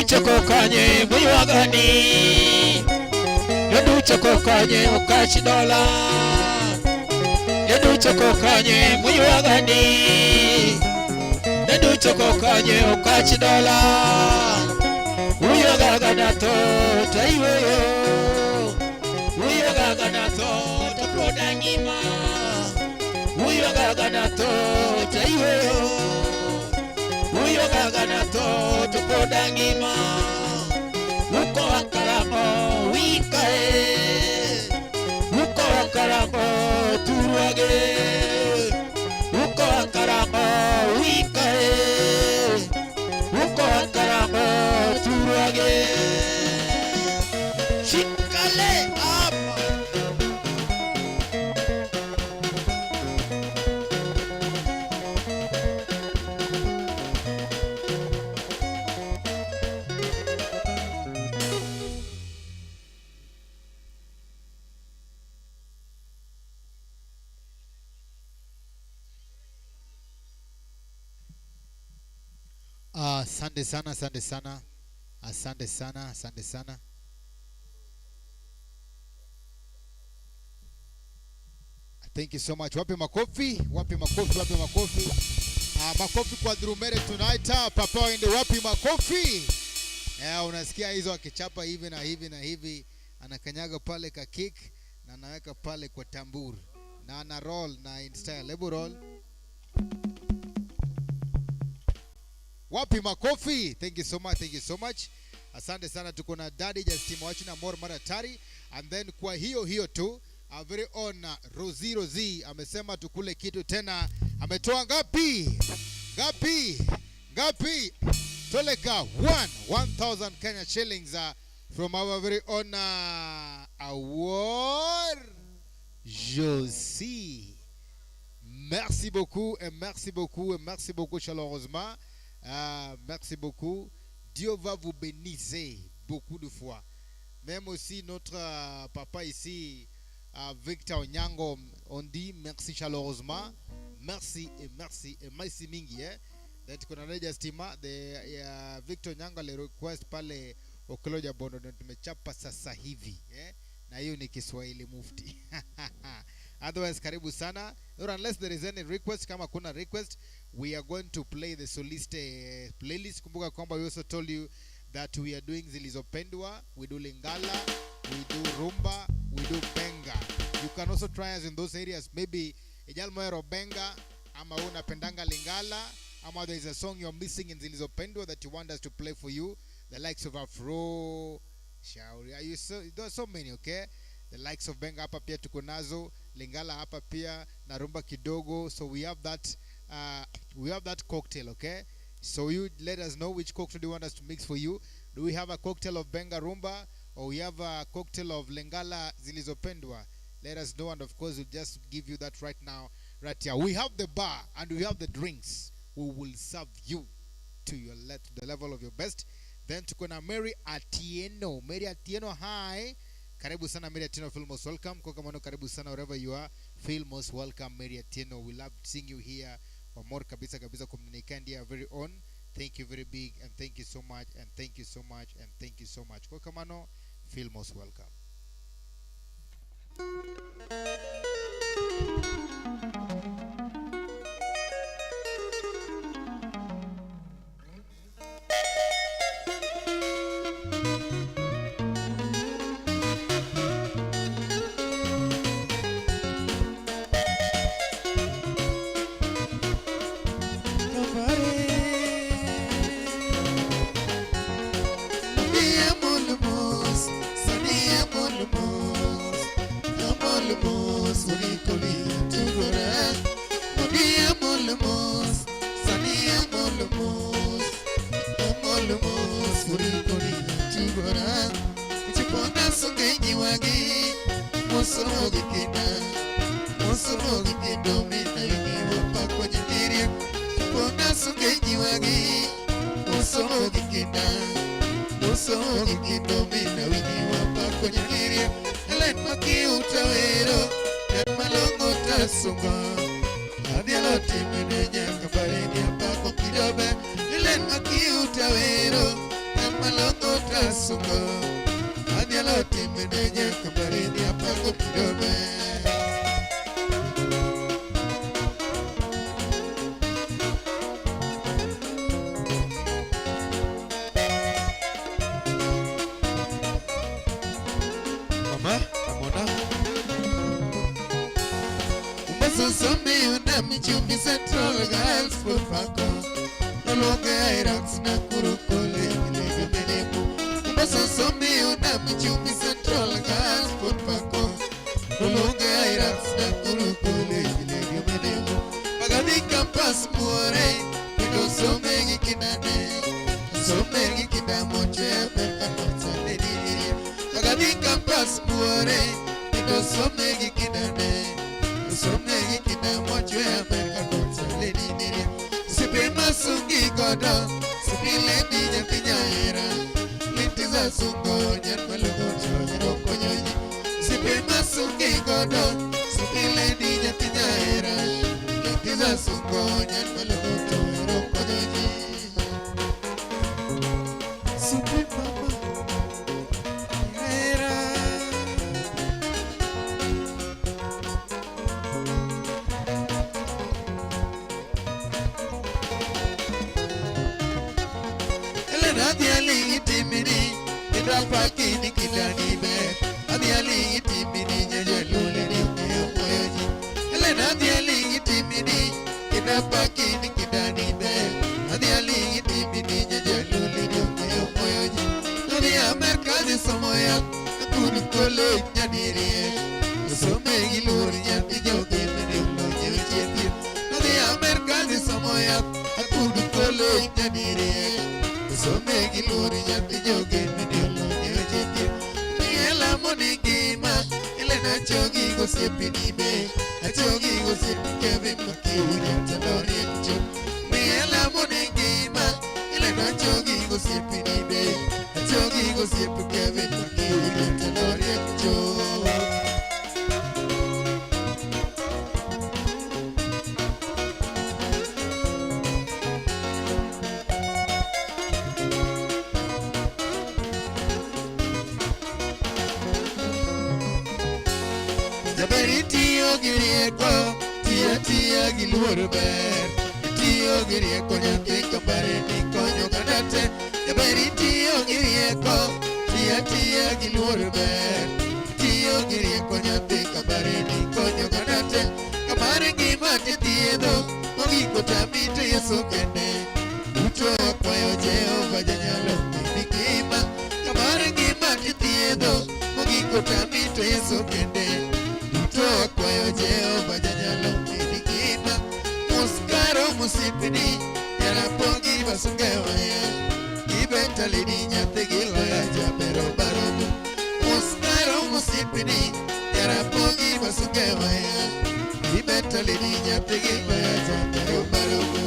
Choko kanye muyagani Yedu choko kanye ukachi dola Yedu choko kanye muyagani Yedu choko kanye ukachi dola Uyogaga nato taiweyo Uyogaga nato taprodangima Uyogaga nato taiweyo Uyogaga nato taprodangima Uko wakaramo wikae Uko wakaramo turuage Uko wakaramo wikae Uko wakaramo turuage Shikale hapa. Asante sana, asante sana, asante sana, asante sana. Thank you so much. Wapi makofi, wapi makofi, wapi makofi. Makofi kwa Drumere tonight. Papa Wende, wapi makofi. Unasikia hizo akichapa hivi na hivi na hivi, anakanyaga pale ka kick na anaweka pale kwa tambur na ana roll na in style. Lebu roll. Wapi makofi. Thank you so much, thank you so much. Asante sana. Tuko na Daddy Justin Mwachi na Mor Maratari, and then kwa hiyo tu our very own Rozi amesema tukule kitu tena. Ametoa ngapi? Ngapi? Toleka 1,000 Kenya shillings from our very own award Josie. Merci beaucoup et merci beaucoup et merci beaucoup chaleureusement. Merci beaucoup. Dieu va vous bénir beaucoup de fois. Même aussi notre papa ici, Victor Onyango, on dit merci chaleureusement. Merci et merci et merci mingi. That kuna reja stima the Victor Onyango le request pale Okoloja Bondo ndio tumechapa sasa hivi. Na hiyo ni Kiswahili mufti. Otherwise karibu sana. Or unless there is any request, kama kuna request, we are going to play the solist playlist. Kumbuka kwamba we also told you that we are doing Zilizopendwa, we do Lingala, we do Rumba, we do Benga. You can also try us in those areas. Maybe Ejalmoero Benga, ama unapendanga Lingala, ama there is a song you're missing in Zilizopendwa that you want us to play for you. The likes of Afro, Shauri. There are so many, okay? The likes of Benga hapa pia tuko nazo, Lingala hapa pia na Rumba kidogo. So we have that cocktail, okay? So you let us know which cocktail do you want us to mix for you. Do we have a cocktail of Benga Rumba, or we have a cocktail of Lingala Zilizopendwa? Let us know, and of course we'll just give you that right now, right here. We have the bar and we have the drinks. We will serve you to the level of your best. Then tuko na Mary Atieno. Mary Atieno, hi. Karibu sana Mary Atieno, feel most welcome. Kwa kama no karibu sana wherever you are, feel most welcome Mary Atieno. We love seeing you here. Or more kabisa kumnikan dia very own. Thank you very big, and thank you so much, and thank you so much, and thank you so much. Kwa kama no, feel most welcome. So many kidamo chepe, Julius Muore, Inosomegi Kinane, Somegi Kinamochwe America North Lady Niri, Suprema Sungi Godo, Supreme Lady Japinyaera, Lintiza Sungo, Yanmalugocho, Yarokonyoji, Suprema Sungi Godo, Supreme Lady Japinyaera, Lintiza Sungo, Yanmalugocho, Yarokonyoji. Supreme Mama, Yaera. Adiali timini, idal pakini kidani be. Adiali timini, nyejelule ni umoyoji. Elena adiali timini, idal pakini kidani be. Adiali timini, nyejelule ni umoyoji. Nani Amerika di somoya, kuru kolo nyadiri. Some giluri nyati jogi meni umoyoji. Nani Amerika di somoya, kuru kolo nyadiri. Somegi lori nyati jogi mediolo nyojeti Miela monigima Ile na chogi gosiepi nibe Achogi gosiepi Kevin Makiu Nyata lori ekcho Miela monigima Ile na chogi gosiepi nibe Achogi gosiepi Kevin Makiu Nyata lori ekcho Tiyo girieko, tia giluoro ber. Tiyo girieko nyathi kambare ni konyo kadate. Jaberi tiyo girieko, tia giluoro ber. Tiyo girieko nyathi kambare ni konyo kadate. Kambare gima tithiedho, mogiko tamito Yesu kende. Duto akwayo Jehova Janyalo ni gima. Kambare gima tithiedho, mogiko tamito Yesu kende. Akwayo Jehova Janyalo ni gima. Muskaro musipini Yarapogi basungewa ya Ibetalini nyate gilo ya Jabero barobu Muskaro musipini Yarapogi basungewa ya Ibetalini nyate gilo ya Jabero barobu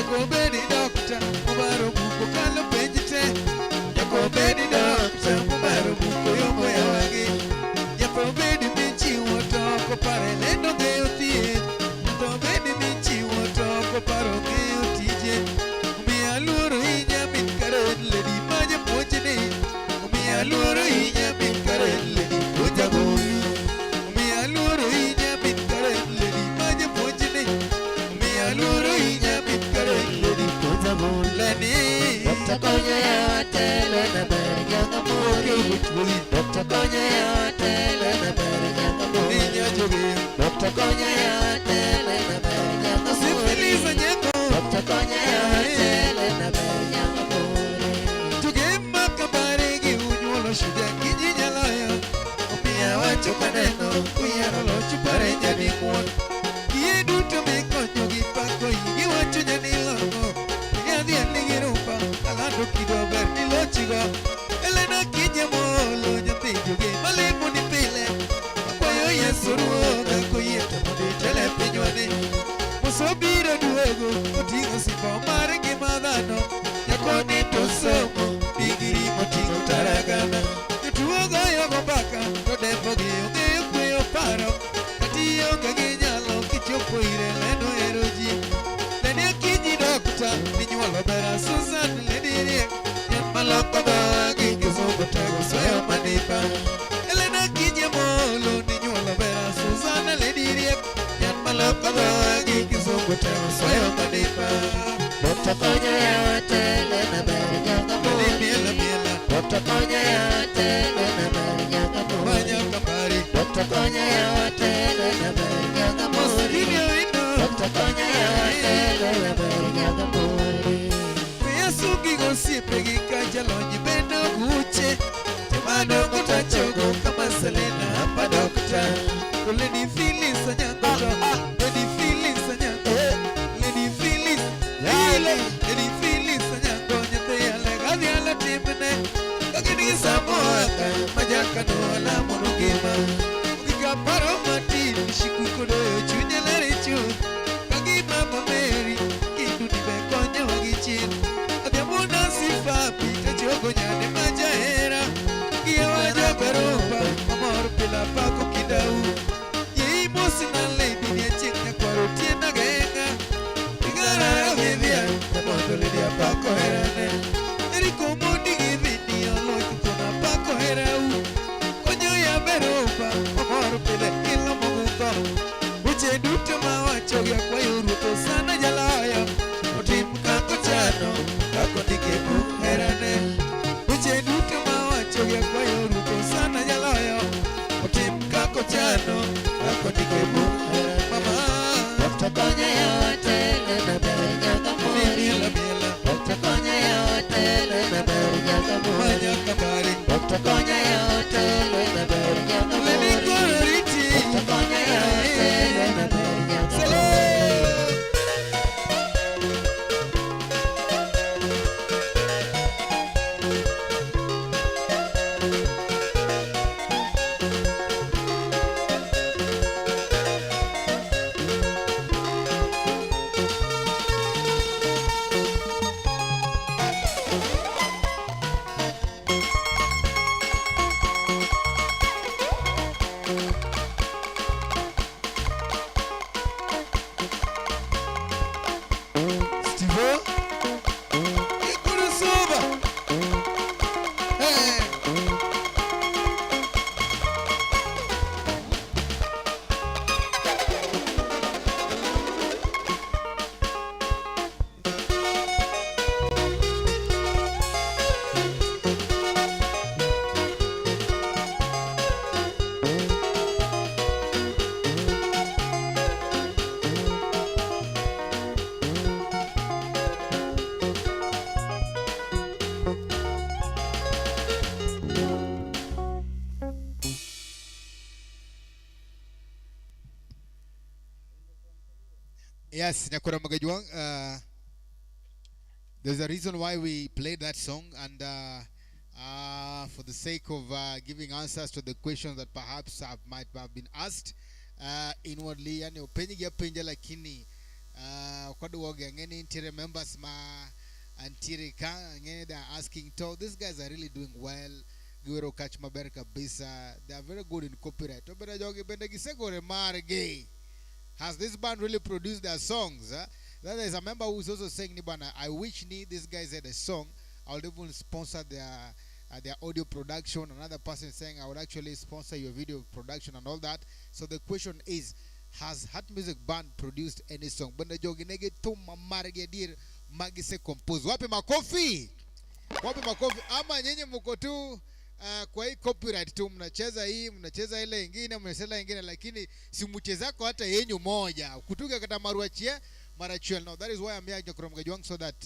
Go, Benny, dog. Leni Dr. Konya Tele na Berjanga Muri Dr. Konya Tele na Berjanga Muri Ninya Jogi Dr. Konya Tele na Berjanga Muri Sifiliza Nyeko Dr. Konya Tele na Berjanga Muri Jogi Makabari Gi Unyolo Shida Kiji Nyalaya Opia Wacho Kaneno Kuyaro Lochu Pareja Ni Mwon Kie Duto Meko Jogi Pako Igi Wacho Nyani Longo Nyadi Aligi Rumpa Alando Kido Berni Lochiga Elena Kinye Molo Nyati Jogi Malemo Ni Pile Akwayo Yesu Ruoga Kuyeta Mudi Tele Pinywane Musobira Duego Otingo Sifa Marengi Madano Yakoni Tosomo Digiri Motingo Taragana Yutuoga Yogo Baka Rodepo Gionge Kuyo Paro Katiyo Gaginyalo Kichopo Ire Leno Eroji Lenia Kiji Dokta Ninyualo Bera Susan Ledirie Yan Maloko Bagi Kizogo Tago Soyo Manipa Elena Kiji Molo Ninyualo Bera Susan Ledirie Yan Maloko Bagi Kizogo Tago Soyo Manipa Dr. Konya Tele na Berjanga Muri Miela Miela Dr. Konya Tele na Berjanga Muri Banya Kambari Dr. Konya Tele na Berjanga Muri Mosquito Indo Dr. Konya Tele na Berjanga Muri Yesu Gigo Siempre Gikaja Lonyi Bendo Guche Temano Kota Chogo Kama Selena Hapa Dokta Lady Phyllis Anyangoto Lady Phyllis Anyangoto Lady Phyllis Lady Phyllis Anyangoto Nyate Alegadi Ala Timene Kagini Samoaka Majaka Noala Monogema Ukiga Paro Mati Shikukodo Chunya Larichu Kagi Mama Mary Kindu Nibe Konya Wagichin Ademuna Sifa Pita Chogo Nyane Majahera Kia Waja Beropa Amor Pila Paco Kidau Yei Mosina Lady Nyachika Kwaro Tiena Genga Igara Vivia Tamondo Lydia Paco Herane Eriko Mundi Givini Oloki Kona Paco Herau Konyo ya Beropa Amor Pila Ilo Moguko Uche Duto Mawachogia Kwa Yuruto Sana Jalaya Otim Kako Chano Kako Nikibu Herane Uche Duto Mawachogia Kwa Yuruto Sana Jalaya Otim Kako Chano Kako Nikibu Herane Mama Dr. Konya Tele na Berjanga Muri Miela Miela Dr. Konya Tele na Berjanga Muri Manya Kambari Dr. Konya Tele na Berjanga Leni Muri Kororiti Dr. Konya Tele na Berjanga Muri Sele Stivo Ikurusuba Hey Yes, Nyakura Magajuang. There's a reason why we played that song, and for the sake of giving answers to the questions that perhaps might have been asked inwardly, yani upenyigia penja lakini kwaduoga ngeni intire members ma antire ka ngeni they are asking to these guys are really doing well. Giwero catch maber kabisa. They are very good in copyright. Obera jogi bende gisegore marge. Has this band really produced their songs? Then there's a member who's also saying, Nibana, I wish these guys had a song. I would even sponsor their audio production. Another person is saying, I would actually sponsor your video production and all that. So the question is, has Heart Music Band produced any song? Banda jogi nege tum marge dir Magise compose. Wapi makofi? Wapi makofi? Ama nyenye mko tu kwa hii copyright tu mnacheza hii, mnacheza ile nyingine, mnacheza nyingine, lakini si mchezako hata yenyu moja. Kutuga kata maruachie marachuel. Now that is why I'm here Nyakuram Gajwang, so that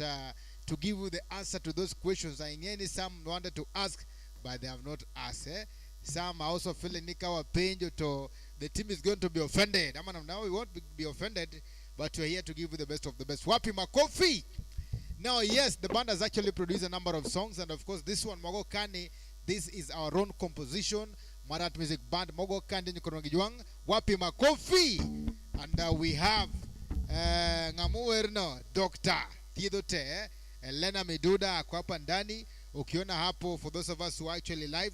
to give you the answer to those questions. Any some wanted to ask but they have not asked. Some are also feeling nikawa penjo to the team is going to be offended. I mean, now we won't be offended, but we're here to give you the best of the best. Wapi makofi? Now, yes, the band has actually produced a number of songs, and of course, this one, Mogo Kani, this is our own composition, Marat Music Band, Mogo Kani Nyakuram Gajwang. Wapi makofi? And we have Ngamuerno, Dr. Theodote, Helena Miduda, kwa hapa ndani. Ukiona hapo, for those of us who are actually live,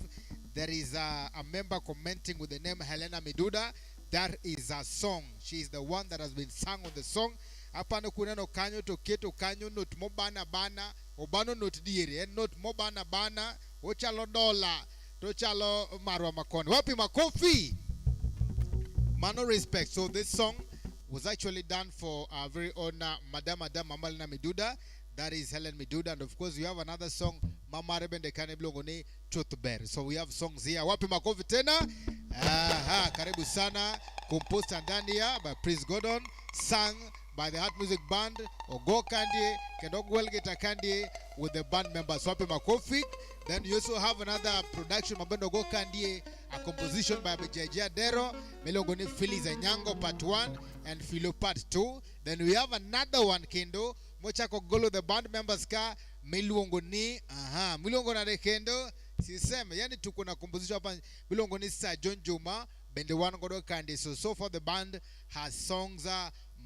there is a member commenting with the name Helena Miduda. That is a song. She is the one that has been sung on the song. Hapa no kuneno kanyo to keto kanyo not mo bana bana obano not diere not mo bana bana ochalo dola to chalo marwa makoni. Wapi makofi? Mano respect. So this song was actually done for our very own Madam Helena Miduda. That is Helen Miduda, and of course we have another song, Mama Rebende Kaneblongoni Chotber. So we have songs here. Wapi makofi tena? Aha, karibu sana. Composed and done here by Prince Gordon, sung by the Heart Music Band, Ogo Kandi, Kendogwel Gita Kandi with the band members. Wapi makofi. Then you also have another production, Mabendo Ogo Kandi, a composition by Bejaja Dero, Melongoni Phillies and Nyango Part 1 and Philo Part 2. Then we have another one, Kendo, Mocha Kogolo, the band members ka Miluongoni, Milongona de Kendo, Sisem, Yani Tukuna composition upon Milongoni Sir John Juma, Bendewan Godo Kandi. So far the band has songs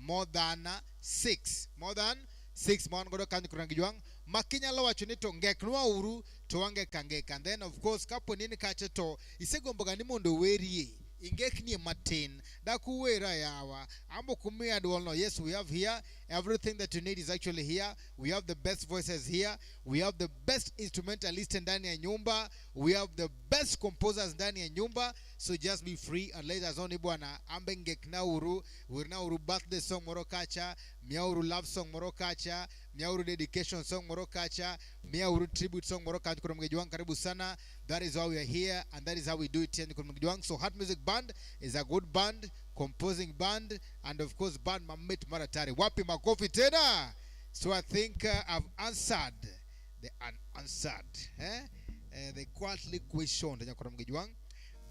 more than 6. More than 6 mon godo Kandi Kurangijwang. Makinya lawa chunito ngeknua uru toange kangeka. And then of course kapo nini kacheto isegomboga ni mondo werie. Ingekni matin dakuwera yawa ambo kumia duolno. Yes, we have here everything that you need is actually here. We have the best voices here. We have the best instrumentalists ndani ya nyumba. We have the best composers ndani ya nyumba. So just be free and let us on bwana ambe ngekna uru wirna uru birthday song morokacha, miauru love song morokacha, miauru dedication song morokacha, miauru tribute song morokacha. Kurumgejwang karibu sana. That is how we are here and that is how we do it here in Kurumgejwang. So Heart Music Band is a good band, composing band, and of course band Mamit Maratari. Wapi makofi tena? So I think I've answered the unanswered, the quarterly question.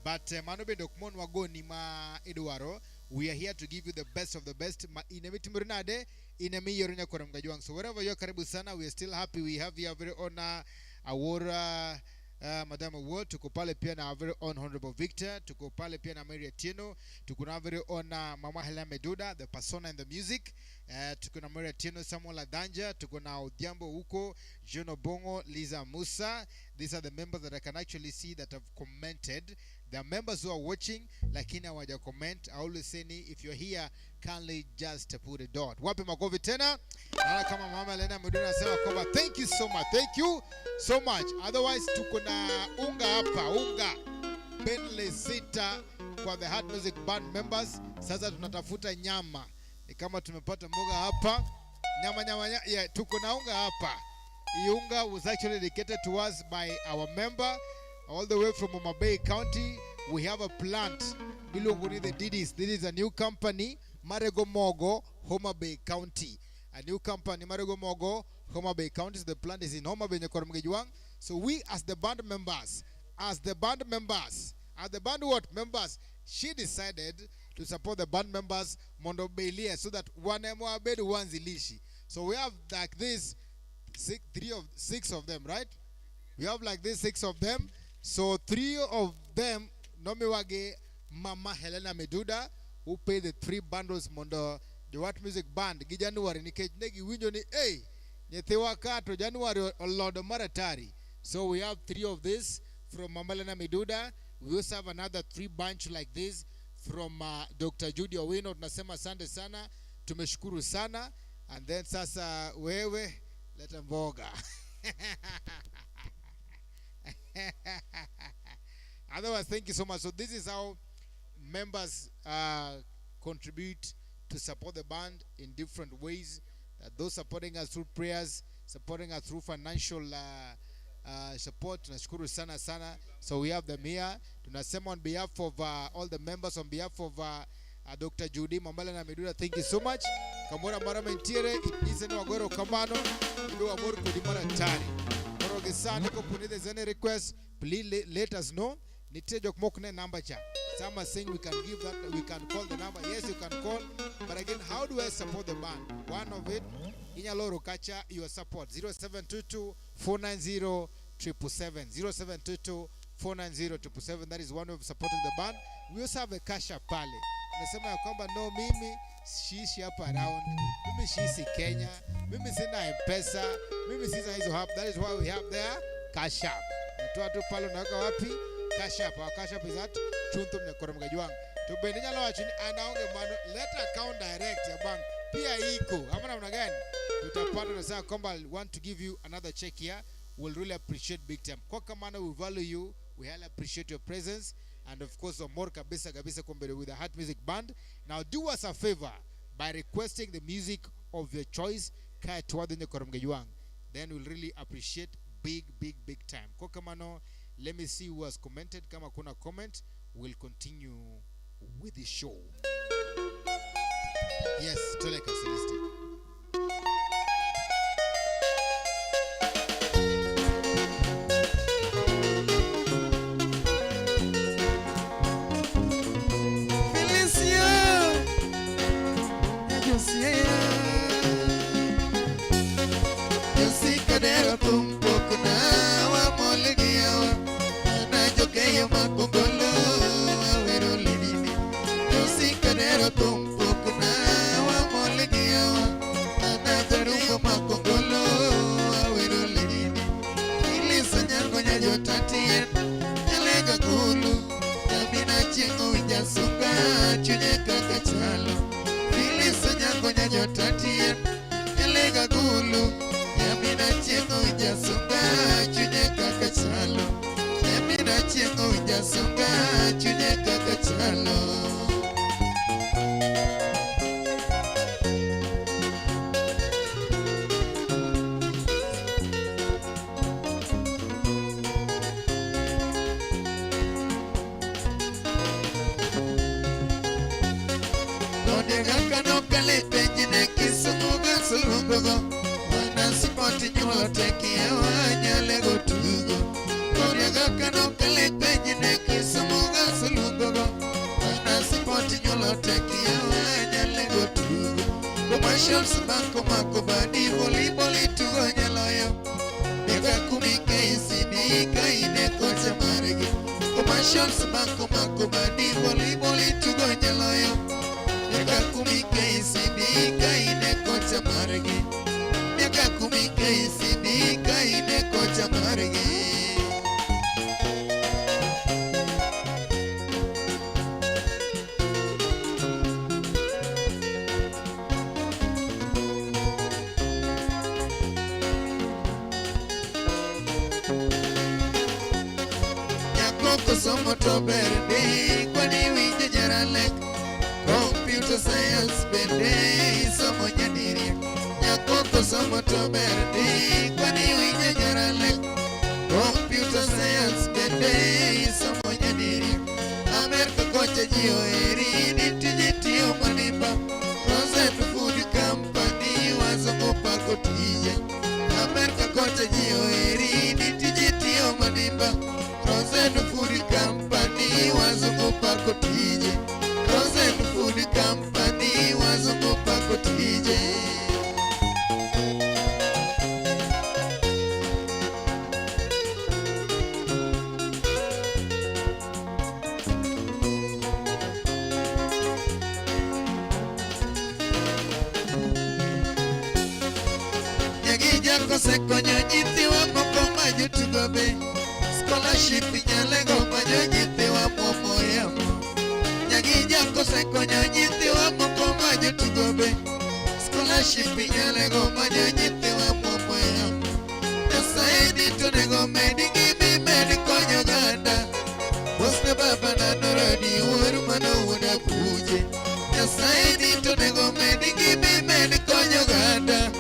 But Manobe Dokmon Wagoni Ma Eduaro, we are here to give you the best of the best. Inemi Timurnade, Inemi Yorina Koramgajwang. So wherever you're Karibu Sana, we are still happy. We have here very honor our Madam Award, tuko pale pia na very own Honorable Victor, tuko pale pia na Mary Atieno, tuko na very own Mama Helena Miduda, the persona in the music, tuko na Mary Atieno, Samuel Adanja, tuko na Odhiambo huko, Jono Bongo, Liza Musa. These are the members that I can actually see that have commented. There are members who are watching, lakini hawaja comment. I always say, if you're here, kindly just put a dot. Wapi makofi tena? Naona kama Mama Helena Miduda anasema kwamba thank you so much. Thank you so much. Otherwise tuko na unga hapa, unga Bentley sita kwa the Heart Music Band members. Sasa tunatafuta nyama. Ni kama tumepata mboga hapa. Nyama yeah, tuko na unga hapa. Hii unga was actually dedicated to us by our member all the way from Homa Bay County. We have a plant Bilunguni the Didis. This is a new company, Marego Mogo, Homa Bay County. A new company, Marego Mogo, Homa Bay County. So the plant is in Homa Bay, Nyakuram. So we as the band members, members, she decided to support the band members Mondo Belia so that one bed one zilishi. So we have like this 6 of them, right? We have like this 6 of them. So 3 of them Nomiwage Mama Helena Miduda, who paid the 3 bundles Mondo the Heart Music Band January negi winjo ni nyetewa kato January Lord Maratari. So we have 3 of this from Mama Helena Miduda. We also have another 3 bunch like this from Dr. Judy Owino. Tunasema asante sana, tumeshukuru sana. And then sasa wewe leta mboga. Otherwise, thank you so much. So this is how members contribute to support the band in different ways. those supporting us through prayers, supporting us through financial support. Tunashukuru sana sana. So we have them here. Tunasema on behalf of all the members, on behalf of Dr. Judy Mambala na Medura, thank you so much. Kamora marama intire itniseni wagoro kamano ndo waboro kudimara tari. Koroge sana ko punide zene request, please let us know. Nitejo kumokne number cha. Some are saying we can give that, we can call the number. Yes, you can call. But again, how do I support the band? One of it, Inyalo Rokacha, your support. 0722-490-777. 0722-490-777. That is one way of supporting the band. We also have a cash app pale. Nasema ya kwamba no, mimi shiishi hapa around. Mimi shiishi Kenya. Mimi sina M-Pesa. Mimi sina hizo hub. That is why we have there cash app. Natoa tu pale unaweka wapi? Cash app. Our cash app is at Chuntum Nyakoro Mgajuang. Tubendenya lawa chini anaonge mano. Let account direct ya bank. Pia iko. Hamana mnagani? Tutapata na saa kwamba I want to give you another check here. We'll really appreciate big time. Kwa kamana, we value you. We highly appreciate your presence. And of course, more kabisa kumbele with the Heart Music Band. Now do us a favor by requesting the music of your choice. Kaya tuwadu Nyakoro Mgajuang. Then we'll really appreciate big time. Kwa kamano, let me see who has commented. Kama kuna comment, we'll continue with the show. Yes, Toleka Celeste. Saidi to nego medigi be med konyo ganda.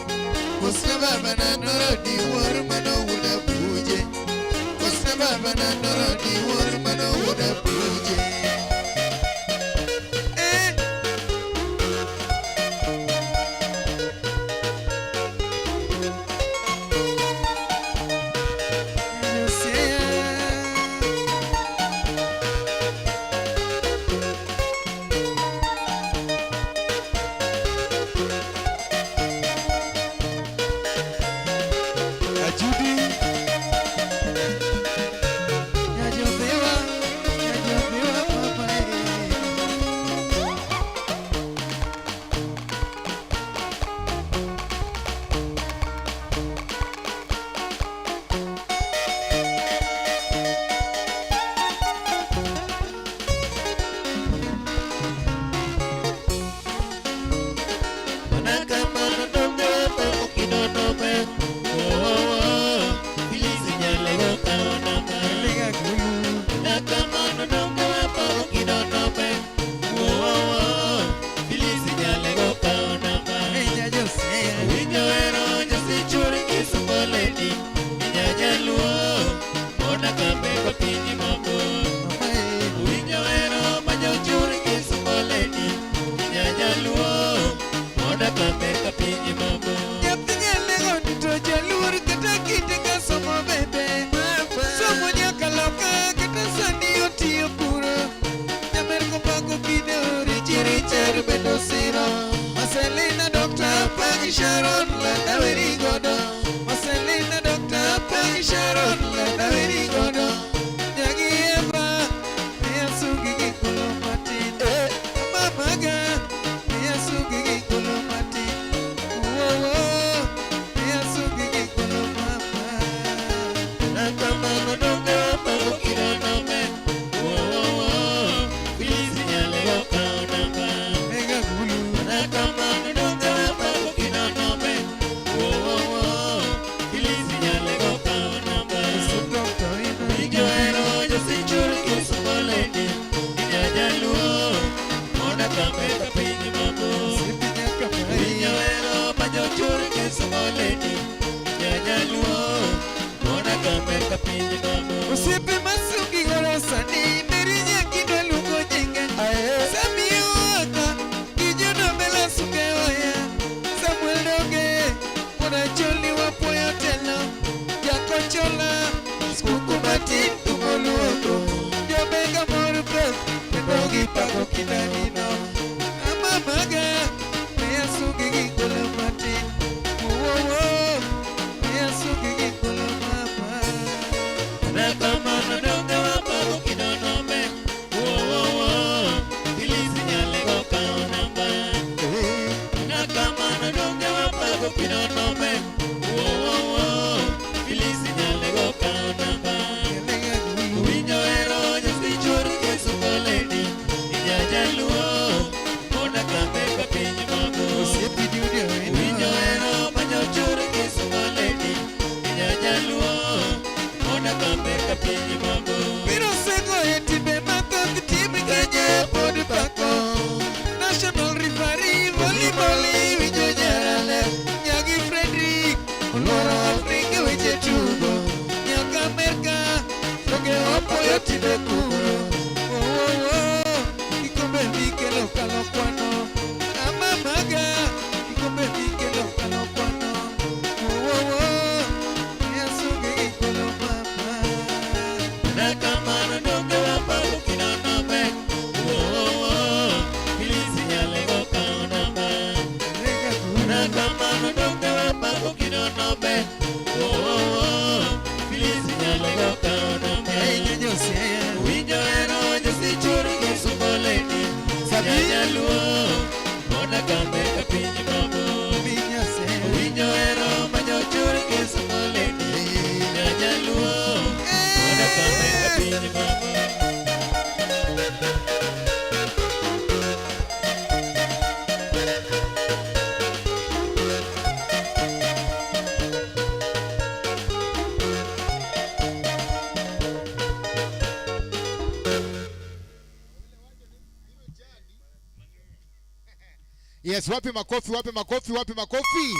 Yes, wapi makofi, wapi makofi, wapi makofi?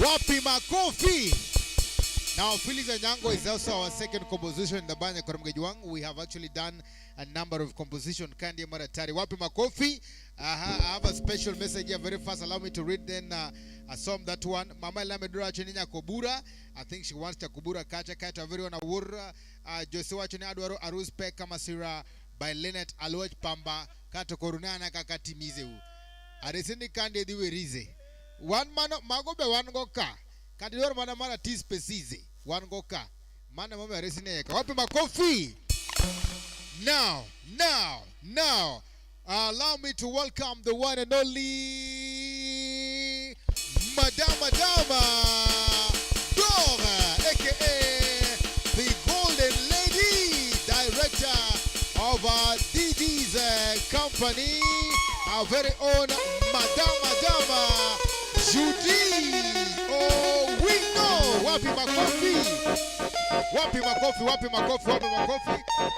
Wapi makofi? Now, Phyllis Anyango is also our second composition in the band ya Koramgejuang. We have actually done a number of composition. Kandi Maratari. Wapi Makofi. I have a special message here very fast. Allow me to read then a song that one. Mama Lamedura Cheninya Kobura. I think she wants to Kubura Kacha Kacha Everyone Awura. Joshua Chenadwaro Aruspe Kamasira by Leonard Aloch Pamba. Kato Korunana Kakatimize. Aresini Kandi Diwerize. One man Magobe one goka. Kadidor mana mara tis pesize. One goka. Mana mama resine yeka. Wapi makofi. Now. Allow me to welcome the one and only Madama Dora, aka the Golden Lady, director of DD's company, our very own Madama Judy. Oh, we know. Wapi makofi.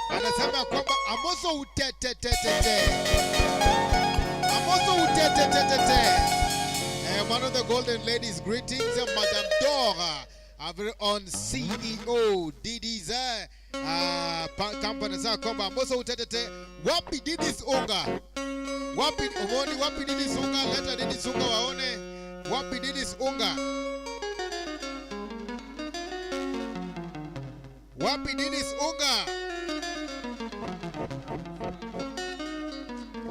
Anasema kwamba amoso utetetetete. One of the golden ladies, greetings, Madame Dora, our very own CEO, Didi's company. Kwamba amoso utetete. Wapi Didi's unga? Wapi Didi's unga? Leta Didi's unga waone. Wapi Didi's unga? Wapi Didi's unga?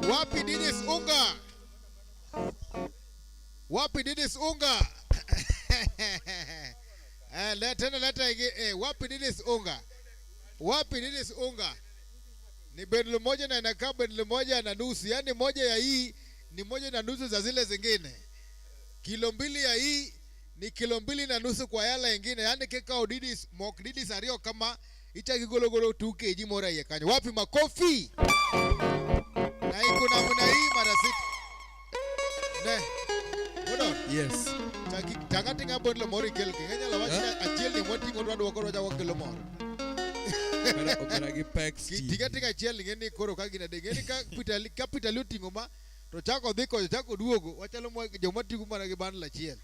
Wapi Didi's unga? Wapi Didi's unga? Leta wapi Didi's unga? Wapi Didi's unga? Ni bendlo moja na inakaa bendlo moja na nusu. Yaani moja ya hii ni moja na nusu za zile zingine. Kilo mbili ya hii ni kilo mbili na nusu kwa yala ingine. Yaani keka Didis mok Didis ario kama icha kigologolo 2 kg mora yekanya. Wapi makofi? Na iko namna hii mara sita. Ne. Hold on. Yes. Takati nga bondlo mori kel kenya la wacha achiel ni moti ngoro wadwa koro wacha wakelo moro. Opera gi packs. Tikati achiel ngeni koro ka gina de ngeni capital utingo ma to chako dhiko chako duogo wachalo mo jomati kumana gi ban la chiel.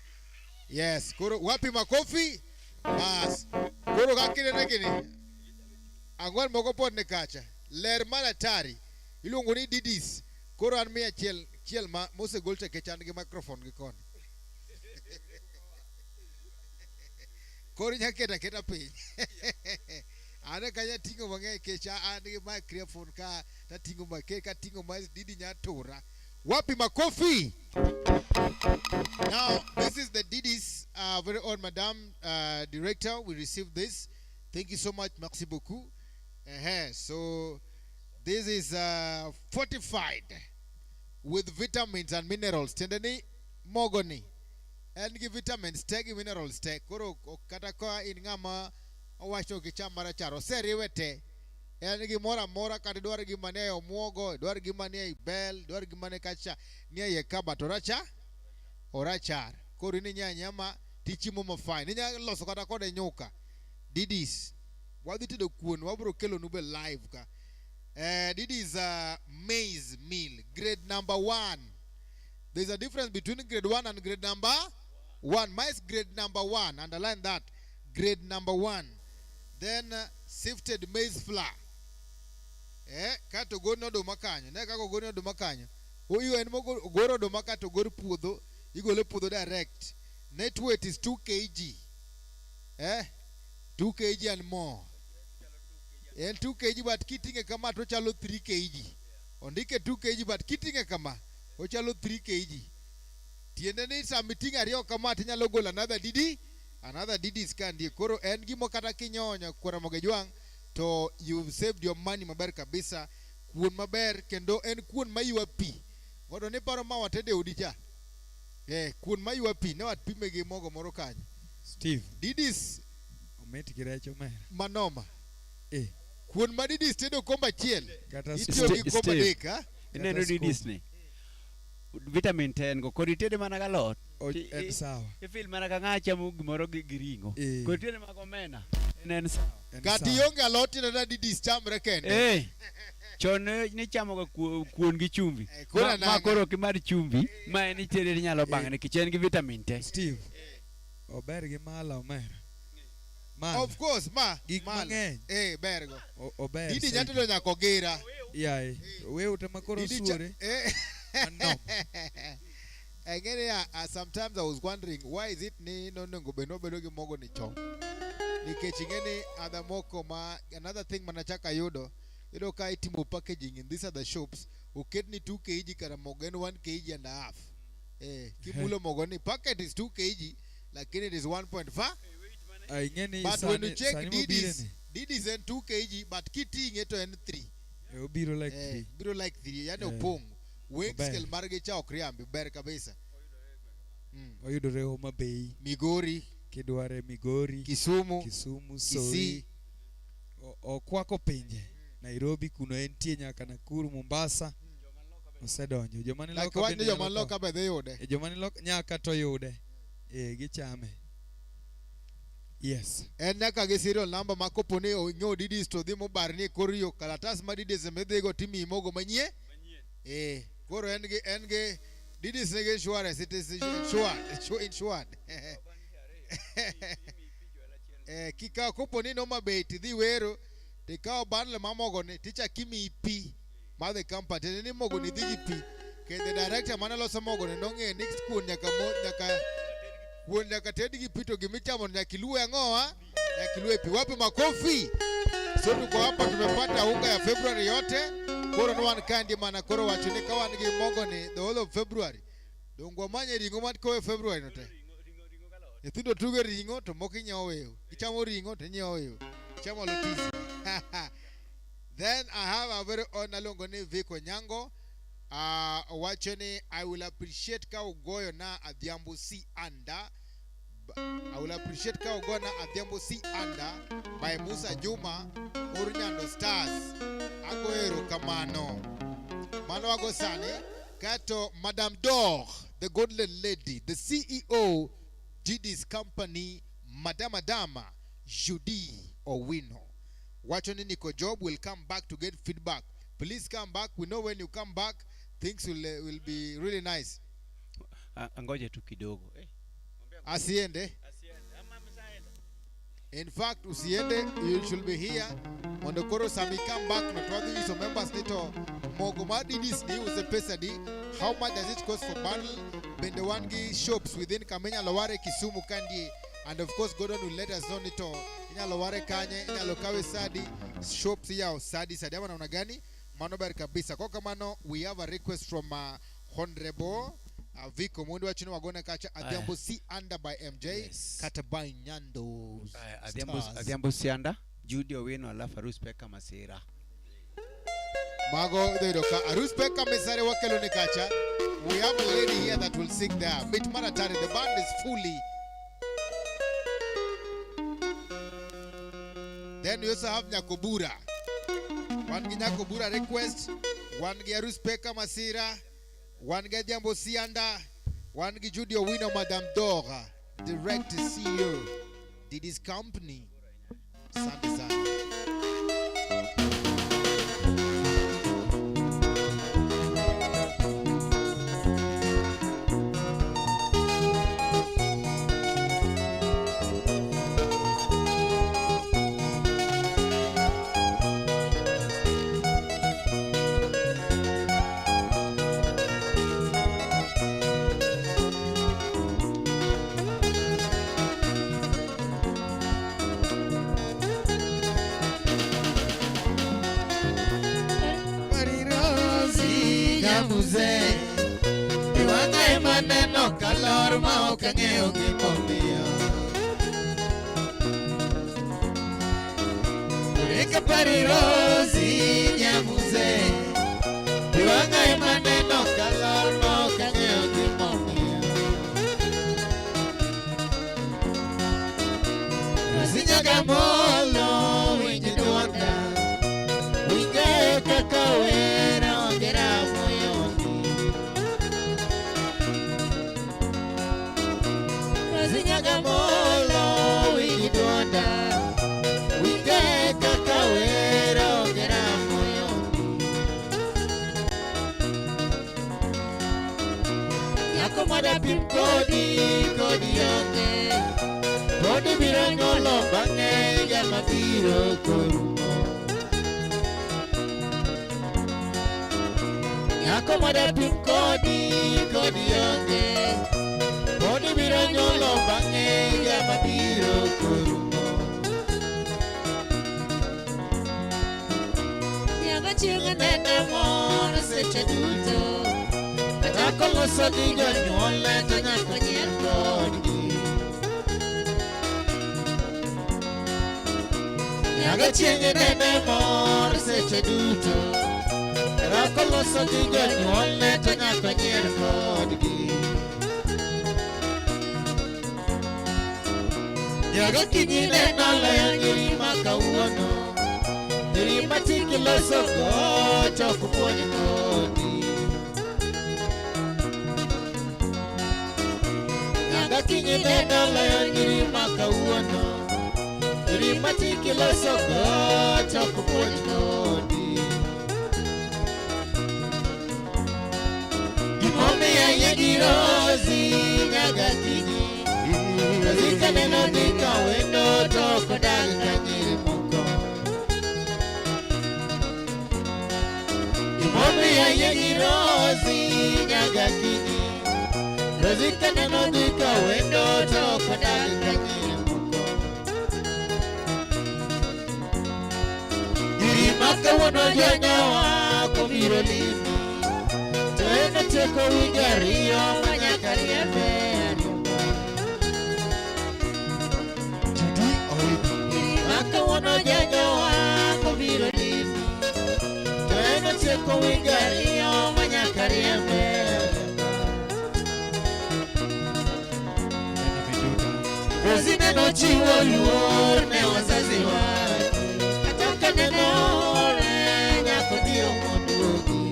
Yes, koro wapi makofi? Bas. Koro kakine na kini. Angwan moko pod ne kacha. Ler malatari. Iluongo ni Didis. Koro an miya chiel ma mose golcha kechan gi microphone gi kon. Koro nyaketa keta piny. Ana kanya tingo mang'eny kecha an gi microphone ka ta tingo make ka tingo ma Didi nyatura. Wapi makofi? Now, this is the Didi's very own Madame Director. We received this. Thank you so much. Merci beaucoup. So, this is fortified with vitamins and minerals. Tendeni mogoni. And give vitamins, take minerals, take. Koro kataka ingama owasho kichama charo. Seri wete. And give mora kati duar gimane omuogo, duar gimane bell, duar gimane kacha. Nia yekaba orachar. Kori ninya nyama tichi mama fine. Ninya loso kata kode nyoka. Didis. Waditi do kuon wabro kelo nube live ka. Didis maize meal, grade number 1. There's a difference between grade 1 and grade number 1. Maize grade number 1. Underline that. Grade number 1. Then sifted maize flour. Kato gono do makanyo. Ne kako gono do makanyo. Uyu en mogo goro do makato goro pudo. Igole pudo direct. Net weight is 2 kg. 2 kg and more. And 2 kg but kitinge kama to chalo 3 kg. Ondike 2 kg but kitinge kama o chalo 3 kg. Tiende ni submitting ario kama tinya logo another Didis kandi. Koro en gimo kata kinyonya Koramgejuang to you've saved your money maber kabisa. Kuon maber kendo en kuon maywa pi. Godo ne paro ma watede udija. Kuon maywa pi ne wat pime gi mogo moro kanyo. Steve. Didis ometi kirecho mer. Manoma. Kuon ma Didis tedo komba chiel. Itio gi komba deka. Neno Didis ne. Vitamin 10 go kodi tede mana galot. En sawa. Ifil mana ka ngacha mu gimoro gi ringo. Kodi tede magomena. En sawa. Gati yonge aloti na Didis chamre kende. Chon ni chamo ga kuon gi chumbi. Ma koro ki mar chumbi ma en tede nyalo bang'e ni kichen gi vitamin te. Steve. Ober gi mala omer. Of course, gik mang'eny. Bergo. Ober. Didi nyatelo nyako gera. Yae, we utama koro suore. Sometimes I was wondering why is it ni no beno gi mogo ni chon. Nikech ingeni other moko another thing manachaka yudo ka itimo packaging in these other shops uket ni 2 kg kara mogo en 1 kg and a half. Kibulo mogo ni packet is 2 kg lakini it is 1.5. But when you check Didis and 2 kg but kiting it to N3. Biro like 3. Biro like 3. Yani opong. Wexkel marge cha okriambi ber kabisa. Oyudore Homa Bay, Migori, kidware Migori, Kisumu, Soi, okwako pinje. Nairobi kuno entie nyaka Nakuru, Mombasa. Osedonjo. Jomani loka be yude. Jomani loka nyaka to yude. Gichame. Yes. En nyaka gi serial number makopone onyo Didis to dhimo barni koriyo kalatas ma Didis emedhego timi mogo manyie. Koro en ge Didis nege insurance, it is insured. Kika koponi no mabeti dhi wero tikao banle mamogo ni ticha kimi ipi ma the company ni mogo ni dhi pi ke the director manaloso mogo ni nong'e next kuon nyaka ted gi pito gimichamo nyakiluwe ang'oa nyakiluwe pi wapi makofi. So tuko hapa tumepata unga ya February yote. Koro no one kandi mana koro wacho ni kawan gi mogo ni the whole of February. Dongwa manye ringo mat kowe February no te. Nyithindo tuge ringo to moko inyiewo weyo. Ichamo ringo to inyiewo weyo. Ichamo lotisi. Then I have a very honalongo ni Viko Nyango. Wacho ni I will appreciate ka ugoyo na Adhiambo C under. I will appreciate ka ugoyo na Adhiambo C under by Musa Juma Urnyando Stars. Agoero kamano. Mano ago sane kato Madame Dor, the golden lady, the CEO Didis company, Madama Judy Owino. Watching Nico Job will come back to get feedback. Please come back. We know when you come back, things will be really nice. Angoje tu kidogo. Asiende. In fact, usiende, you should be here. On the chorus, we come back. Not only so members need to Mogomadi this new the pesadi. How much does it cost for bundle? Bendewangi shops within Kamenya Laware Kisumu Kandi, and of course Gordon will let us know nito. Inya Laware Kanye, inya Lokawe Sadi shops here Sadi Sadiama na unagani manober kabisa. Kwa kamano, we have a request from Honorable Viko Mundu wachino wagona kacha Adhiambo C under by MJ. Yes. Katabai Nyando. Adhiambo C under. Judy Owino alafu Arus Peka Masira. Mago doka Arus Peka Masira wakelo ni kacha. We have a lady here that will sing there. Meet Maratari. The band is fully. Then we also have Nyakobura. One Nyakobura request. One Arus Peka Masira. One Adhiambo C under. One Judy Owino Madame Dora. Direct CEO. Didis company. Asante sana. Iwanga maneno kalor ma okang'eyo gimomiyo. Eka pari Rosi Nyamuze. Iwanga maneno kalor ma okang'eyo gimomiyo. Rosi Nyagamolo winji duonda. Winge kaka wera ongera moyoni. Rosi Nyagamolo winji duonda. Winge kaka wera ongera moyoni. Nyako madapim kodi onge. Kodi biro nyuolo bang'e mabiro korumo. Nyako madapim kodi onge, kodi biro nyolo bang'e ya mabiro korumo. Nyaka chieng' nene mor seche duto, Kata koloso gi jonyuolne to nyaka nyier kodgi. Nyaka chieng' nene mor seche duto, kata koloso gi jonyuolne to nyaka nyier kodgi. Nyaka kinyi neno loyo nyiri ma kawuono, nyiri matiki loso go to ok puonj kodi. Nyaka kinyi neno loyo nyiri ma kawuono, nyiri matiki loso go to ok puonj kodi. Gimomiyo yie gi Rosi nyaka kinyi, Rosi ka neno dhi ka wendo to ok odag ka nyiri moko. Gimomiyo yie gi Rosi nyaka kinyi, Rosi ka neno dhi ka wendo to ok odag ka nyiri moko. Nyiri ma kawuono jonyowa kobiro limi, to en otieko winjo ariyo ma nyaka riembe ariemba. Nyiri ma kawuono jonyowa kobiro limi, to en otieko winjo ariyo ma nyaka riembe ariemba. Rosi neno chiwo luor ne wazazi wake, kata ka nenore nyako dhi omoduogi.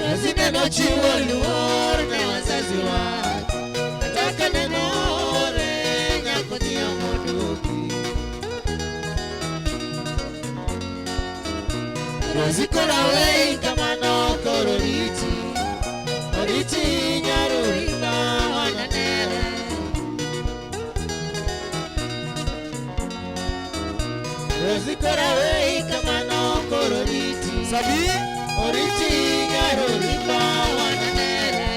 Rosi neno chiwo luor ne wazazi wake, kata ka nenore nyako dhi omoduogi. Rosi koro wei kamano koro oriti nyarori ma wananere. Rosi koro wei kamano koro oriti nyarori ma wananere.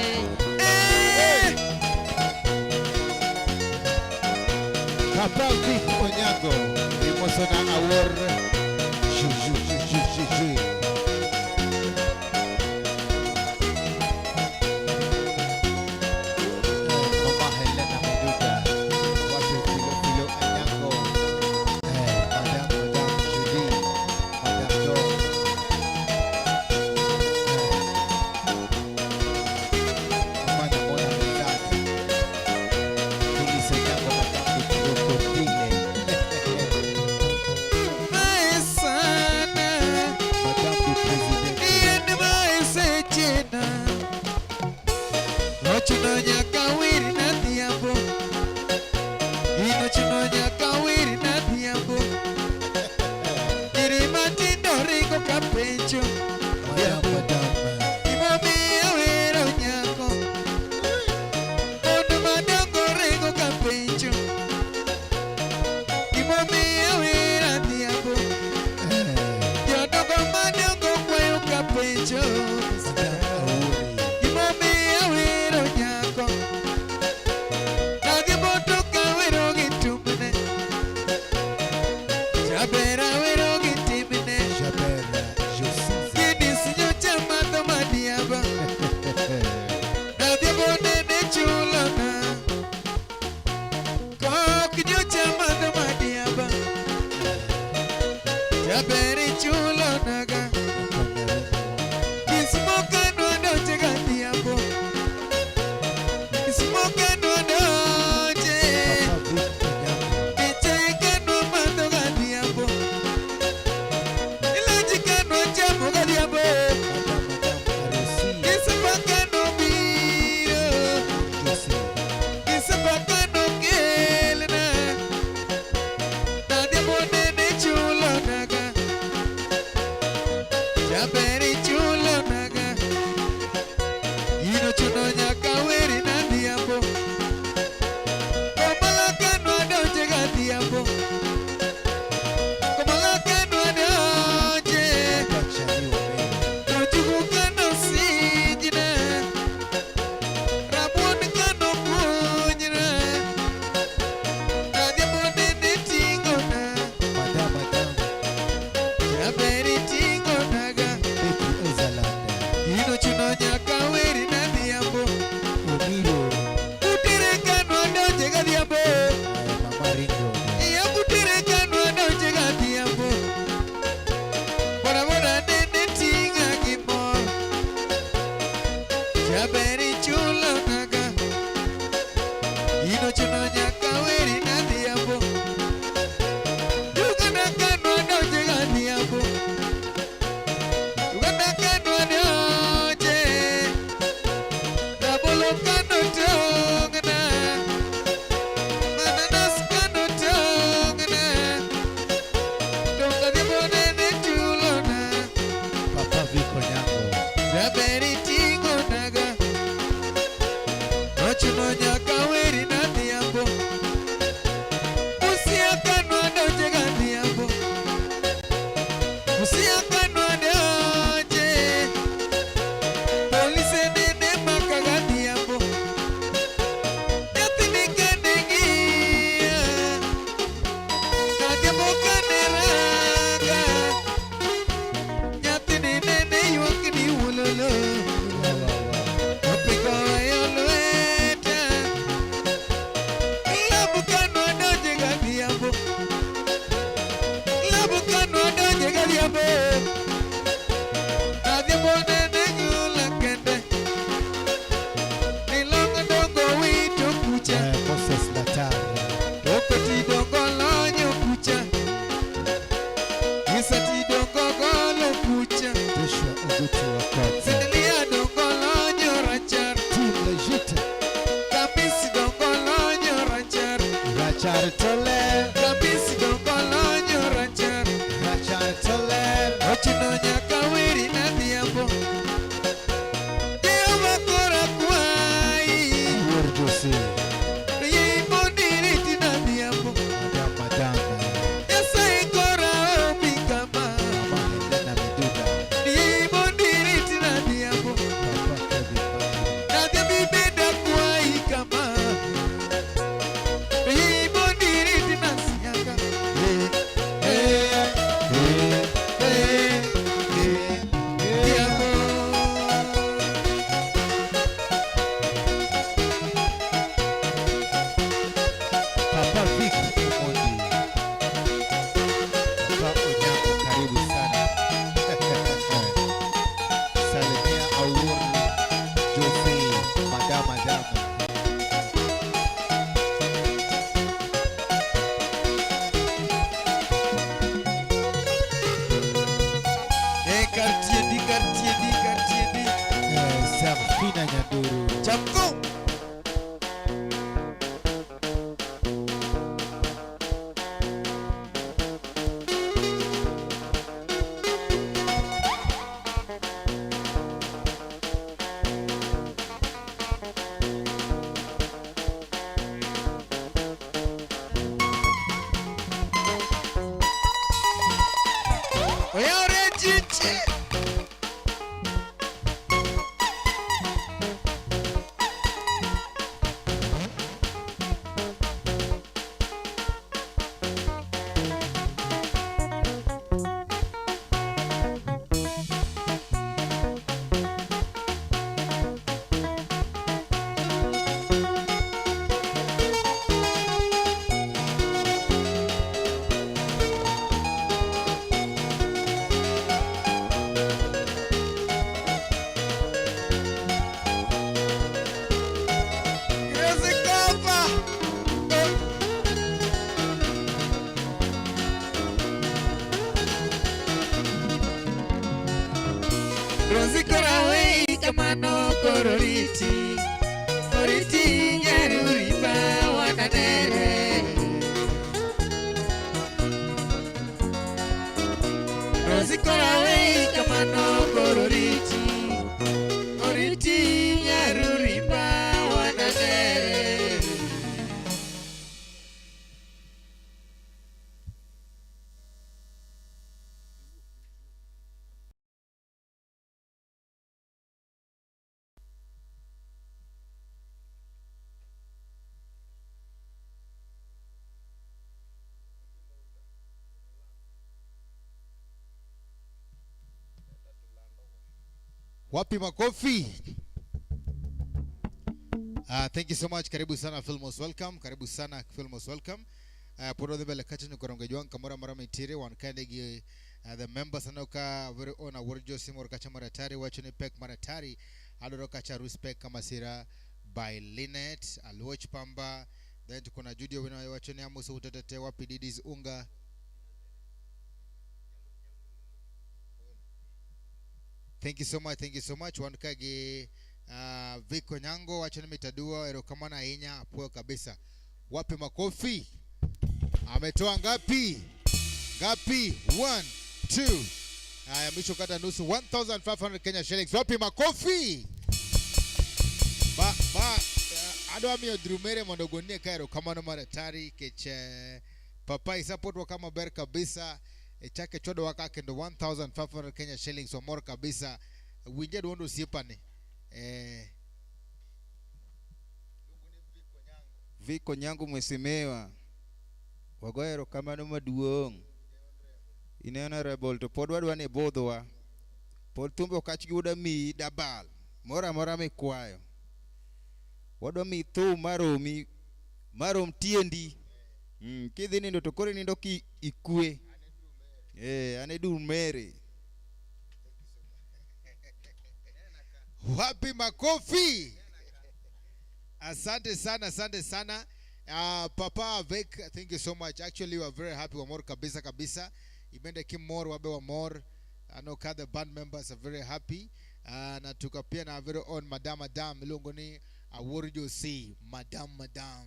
Papa Vic Onyango imosona awor juju. Mama Helena Meduda, watu Filo Onyango, Madame Julie, Madame Dor, Mama Mona Mizati, Tulisa Onyango, Madame Krokodile, Sana Ino chuno nyaka weri na dhiambo. Uganda kanwa doje ga dhiambo. Uganda kanwa doje. Rabolo kano tongna. Mananas kano tongna. Tonga dhiambo nene chulona. Papa Viko Nyango. Raberi tingo naga. Ochuno nyaka weri na dhiambo. Usia kanwa doje ga dhiambo. Usia kanwa doje. Polise nene maka ga dhiambo. Nyathini kane ng'iya. Ka dhiambo kane ranga. Nyathini nene ywak ni wololo. Opiko weyo lweta. Labu kanwa doje ga dhiambo. Labu kanwa doje ga dhiambo. Adhiambo nene nyula kende. Nilongo dongo wito kucha. Moses Latari. Okoti dongo lonyo kucha. Isati dongo golo kucha. Joshua Ogutu Wakot. Sidilia dongo lonyo rachar. Team Legit. Kamisi dongo lonyo rachar. Rachar Toler. Kamisi dongo lonyo rachar. Rachar Toler. Ochuno nyaka weri na dhiambo. Jehova kora kwai. Awuor Jose. Yimbo diriti na dhiambo. Madam. Nyasaye kora obi kama. Mama Helena Miduga. Yimbo diriti na dhiambo. Papa Kevin Manu. Na dhiambi beda kwai kama. Yimbo diriti na siaka. Dhiambo. Papa Vic Omondi. Papa Onyango, karibu sana. Salimia Awuor Jose. Madam. Kartiedi. Serafina Nyanduru. Chapko. Oyore chichi. Rosikora wei kamano kororiti. Oriti nyaruri ba wananere. Rosikora wei kamano kororiti. Oriti nyaruri ba wananere. Wapi makofi? Thank you so much. Karibu sana Filmos welcome. Karibu sana Filmos welcome. Puro the bele kachini koronga juang kamora mara mitire wan kandegi the members anoka very own award Jose mor kacha maratari wachuni pek maratari aloro kacha respect kama sira by Linet Alwach Pamba Then tuko na Judy Owino wacheni Amos utetete wapi Didis unga. Thank you so much. Wankage Viko Nyango wacheni mitadua erokamana inya apoa kabisa. Wapi makofi? Ametoa ngapi? 1 2 mwisho kata nusu 1500 Kenya shillings. Wapi makofi? Ado ami odrumere mondogonie kairo kama no maratari keche papa support wa kama ber kabisa chake chodo wakake ndo 1500 Kenya shillings wa more kabisa winje ndo sipane Viko Nyango mwesemewa wagoero kama no maduong inena rebel to podwa ne bodwa pod tumbe okachgi uda mi dabal mora me kwayo wadwa mi thu marom tiendi kidhi nindo to kore nindo ki ikue ane dumere. Wapi makofi? Asante sana Papa Vic, thank you so much. Actually we are very happy wa more kabisa imende kim more wabe wa more. I know the band members are very happy na tukapia na very own madam ilongoni awojo si madam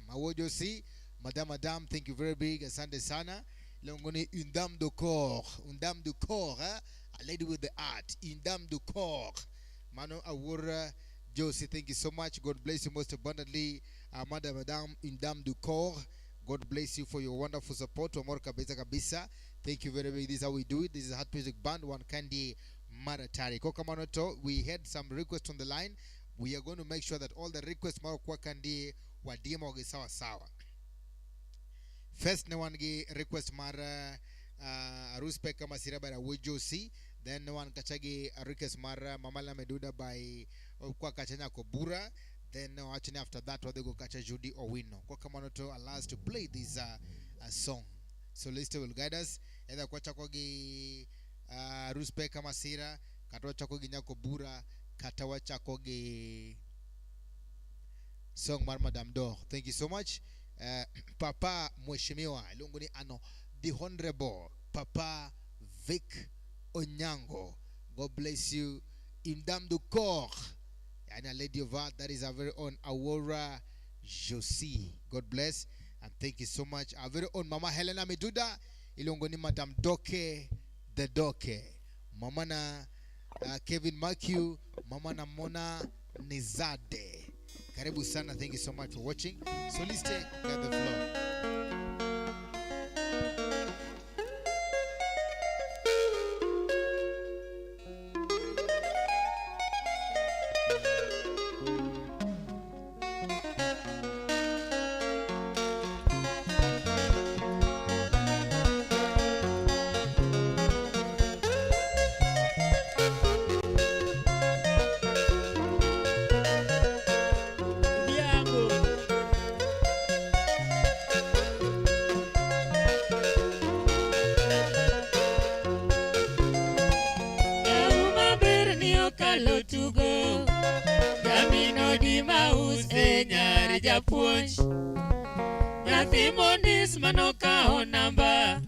awojo si madam thank you very big. Asante sana ilongoni une dame de corps a lady with the art, une dame de corps mano awura Josie, thank you so much. God bless you most abundantly. Madam une dame du corps, God bless you for your wonderful support. Amor kabisa kabisa. Thank you very much. This is how we do it. This is Heart Music Band, One Candy Maratari. Kokamanoto, we had some requests on the line. We are going to make sure that all the requests kwa Candy wadima wage sawa sawa. First ne wangi request mara Aruspe kama siraba na Josie. Then one kachagi request mara Mamala Meduda by kwa kachanya Kobura. Then actually after that what they go catch Judy Owino. Kwa kamanoto allow us to play this song. So Lister will guide us. Either kwa chakogi Ruspe kama sira, katawa chakogi nyako bura, katawa chakogi song mar Madame Dor. Thank you so much. Papa Mweshimiwa Lunguni ano the Honorable Papa Vic Onyango. God bless you. In Dame du Corps. And a lady of art, that is our very own Aurora Josie. God bless and thank you so much. Our very own Mama Helena Meduda. Ilongoni Madam Doke the Doke. Mama na Kevin Matthew. Mama na Mona Nizade. Karibu sana. Thank you so much for watching. So let's take the floor. Mondis manoka o namba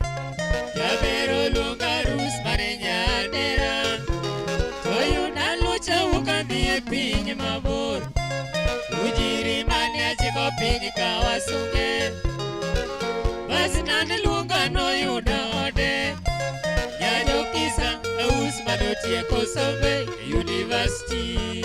Yabero lunga rus marenya nera Toyo na lucha ukandi e pinyi mabur Ujiri mani achiko pinyi kawasunge Basi nani lunga no yuda ode Nyajo kisa aus manotie Kosobe University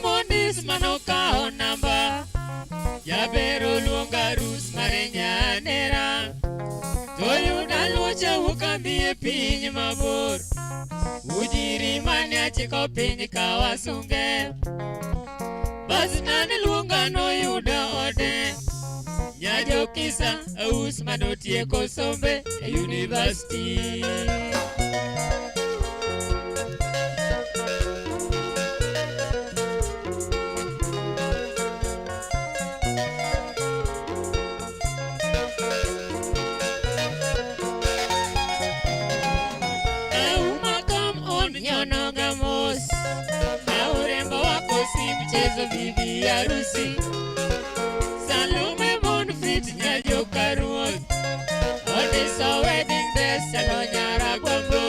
Mondis manoka o namba Yabero luonga rus marenya nera Toyo na lucha ukambi e pinyi mabor Ujiri mani achiko pinyi kawasunge Basi nani luonga no yuda ode Nyajo kisa aus manotie Kosombe University Terezo bibi harusi. Salome Bonfit nyajo karuot. Odisa wedding dress chalo nyara kwambo.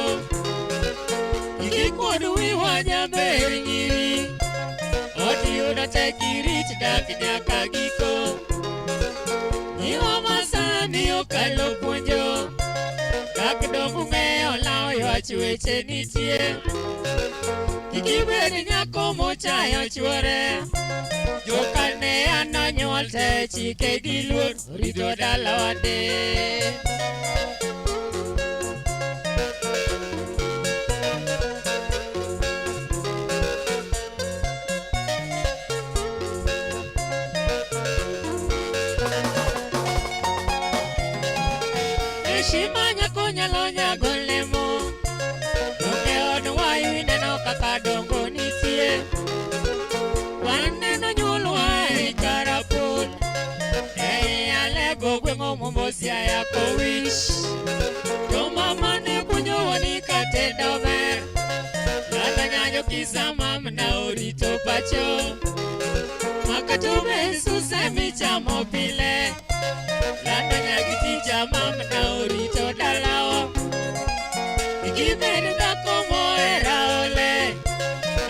Ikikuodu wiwanya beri nyiri. Odi unata kirit dak nyaka giko. Niwa masani okalo puonjo. Kak dongu ng'eyo lao ywach weche nitie. Kikibed nyako mochayo chuore. Jokane anonyuol te chike gi luor rito dala wade. Heshima nyako nyalo nyago lemo. Donge od wayu ineno kaka dongo nitie. Waneno nyulwa e karapul. Alego gweng'o Mombosia yako wish. Jo mama ne kunyo wani katendo ber. Lata nyanyo kisa mamna orito pacho. Makatume susemi chamo pile. Lata nyagiti chamamna orito dalawa. Ikibed dhako mohera ole.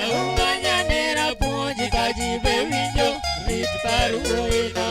Aumanya nera puonji kajibe winjo. Rit paruo ino.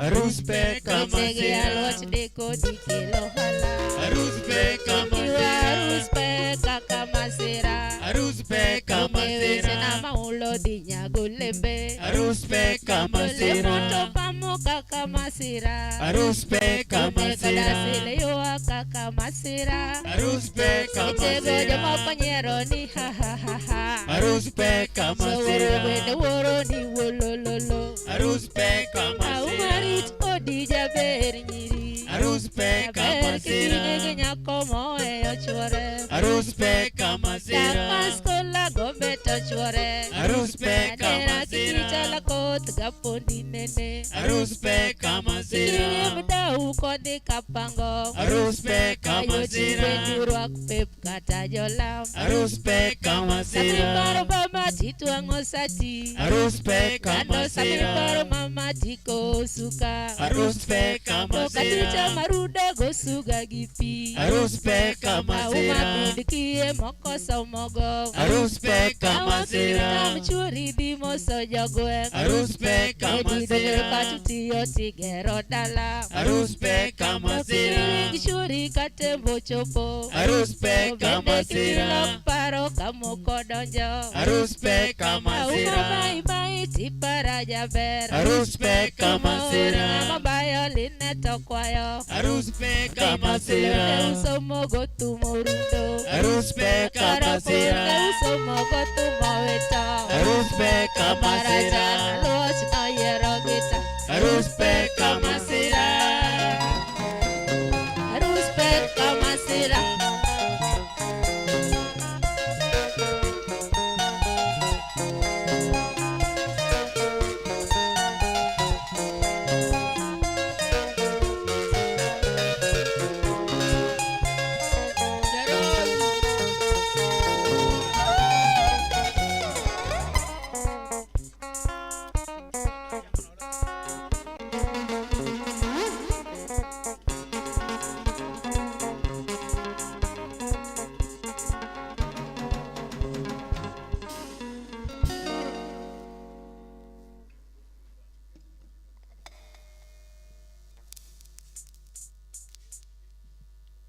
Aruspe kamasira. Alwach deko dikelo hala. Aruspe kamasira. Aruspe kakamasira. Aruspe kamasira. Nama ulo dinyago lembe. Aruspe kamasira. Lemoto pamo kakamasira. Aruspe kamasira. Kadasile yoa kakamasira. Aruspe kamasira. Itego jama panyero ni ha ha ha ha. Aruspe kamasira. So wede woro ni wolololo. Aruspe kamasira. Aumarit odi jaber nyiri. Aruspe kamasira. Kine nyako moe ochuore. Aruspe kamasira. Damaskola gombe tochuore. Aruspe kamasira. Chala kot gapondi nene. Aruspe kamasira. Kine mdau kode kapango. Aruspe kamasira. Ayo jiruak pep kata jolam. Aruspe kamasira. Samiparo mama titu angosati. Aruspe kamasira. Samiparo mama tiko suka. Aruspe kamasira. Katicha maruda gosuga gipi. Aruspe kamasira. Auma bidikie moko somogo. Aruspe kamasira. Awakita mchuri dimo sojogwe. Aruspe kamasira. Katutiyo tigero dala. Aruspe kamasira. Gishuri katembo chopo. Aruspe kamasira. Paro kamoko donjo. Aruspe kamasira. Auma bai bai tipara jaber. Aruspe kamasira. Ama bayo lineto kwayo. Aruspe kamasira. Usomogo tumorundo. Arus pe kamasira. Uso mogo tumaweta. Arus pe kamasira. Loch na yerogita. Arus pe kamasira. Arus pe kamasira.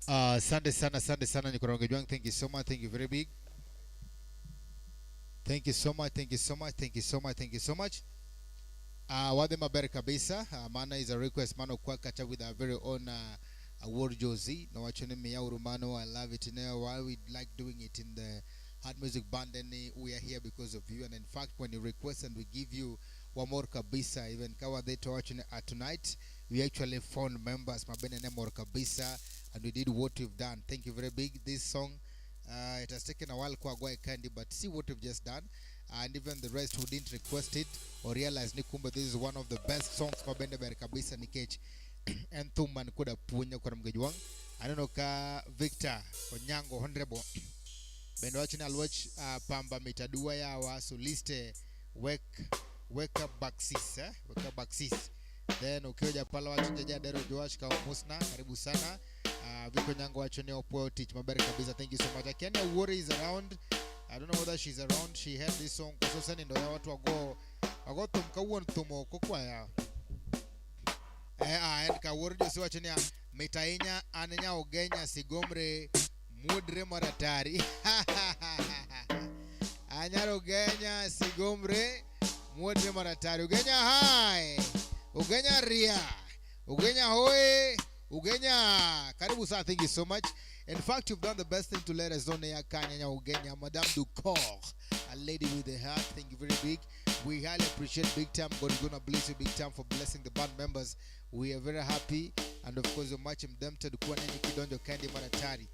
Asante sana Nikoronge Jwang. Thank you so much. Thank you very big. Thank you so much. Wade mabere kabisa. Mana is a request mano kwa kacha with our very own award Josie. No wachone miya urumano. I love it. Why we like doing it in the hard music band, and we are here because of you. And in fact, when you request and we give you one more kabisa, even kawa they to watch tonight, we actually found members mabene ne more kabisa, and we did what we've done. Thank you very big. This song, it has taken a while kwa Gwaii Kandi, but see what we've just done. And even the rest who didn't request it or realize Nikumba, this is one of the best songs mabene bere kabisa nikech and Thuman kuda punya kwa mgejuang. I don't know ka Victor Onyango Honorable bendo wachini alwach pamba mitadua ya wa soliste wake up baksis wake up baksis. Then ukioja pala wachinja dero Joash ka musna karibu sana. Viko Nyango wachoni opo teach mabere kabisa. Thank you so much. Kenya Worry is around. I don't know whether she's around. She had this song kwa sasa ndo ya watu wago tumka uon tumo kokwa ya and ka Worry josi wachoni ya mitainya anenya ogenya sigomre mudre maratari. Anyaro Ugenya sigomre mudre maratari. Ugenya hai, Ugenya ria, Ugenya hoye, Ugenya karibu sana. Thank you so much. In fact, you've done the best thing to let us know ya Kanya Ugenya, Madame Ducor, a lady with a heart. Thank you very big. We highly appreciate big time. God is gonna bless you big time for blessing the band members. We are very happy, and of course, we're much indebted to Kwaneni Kidonjo Kandi Maratari.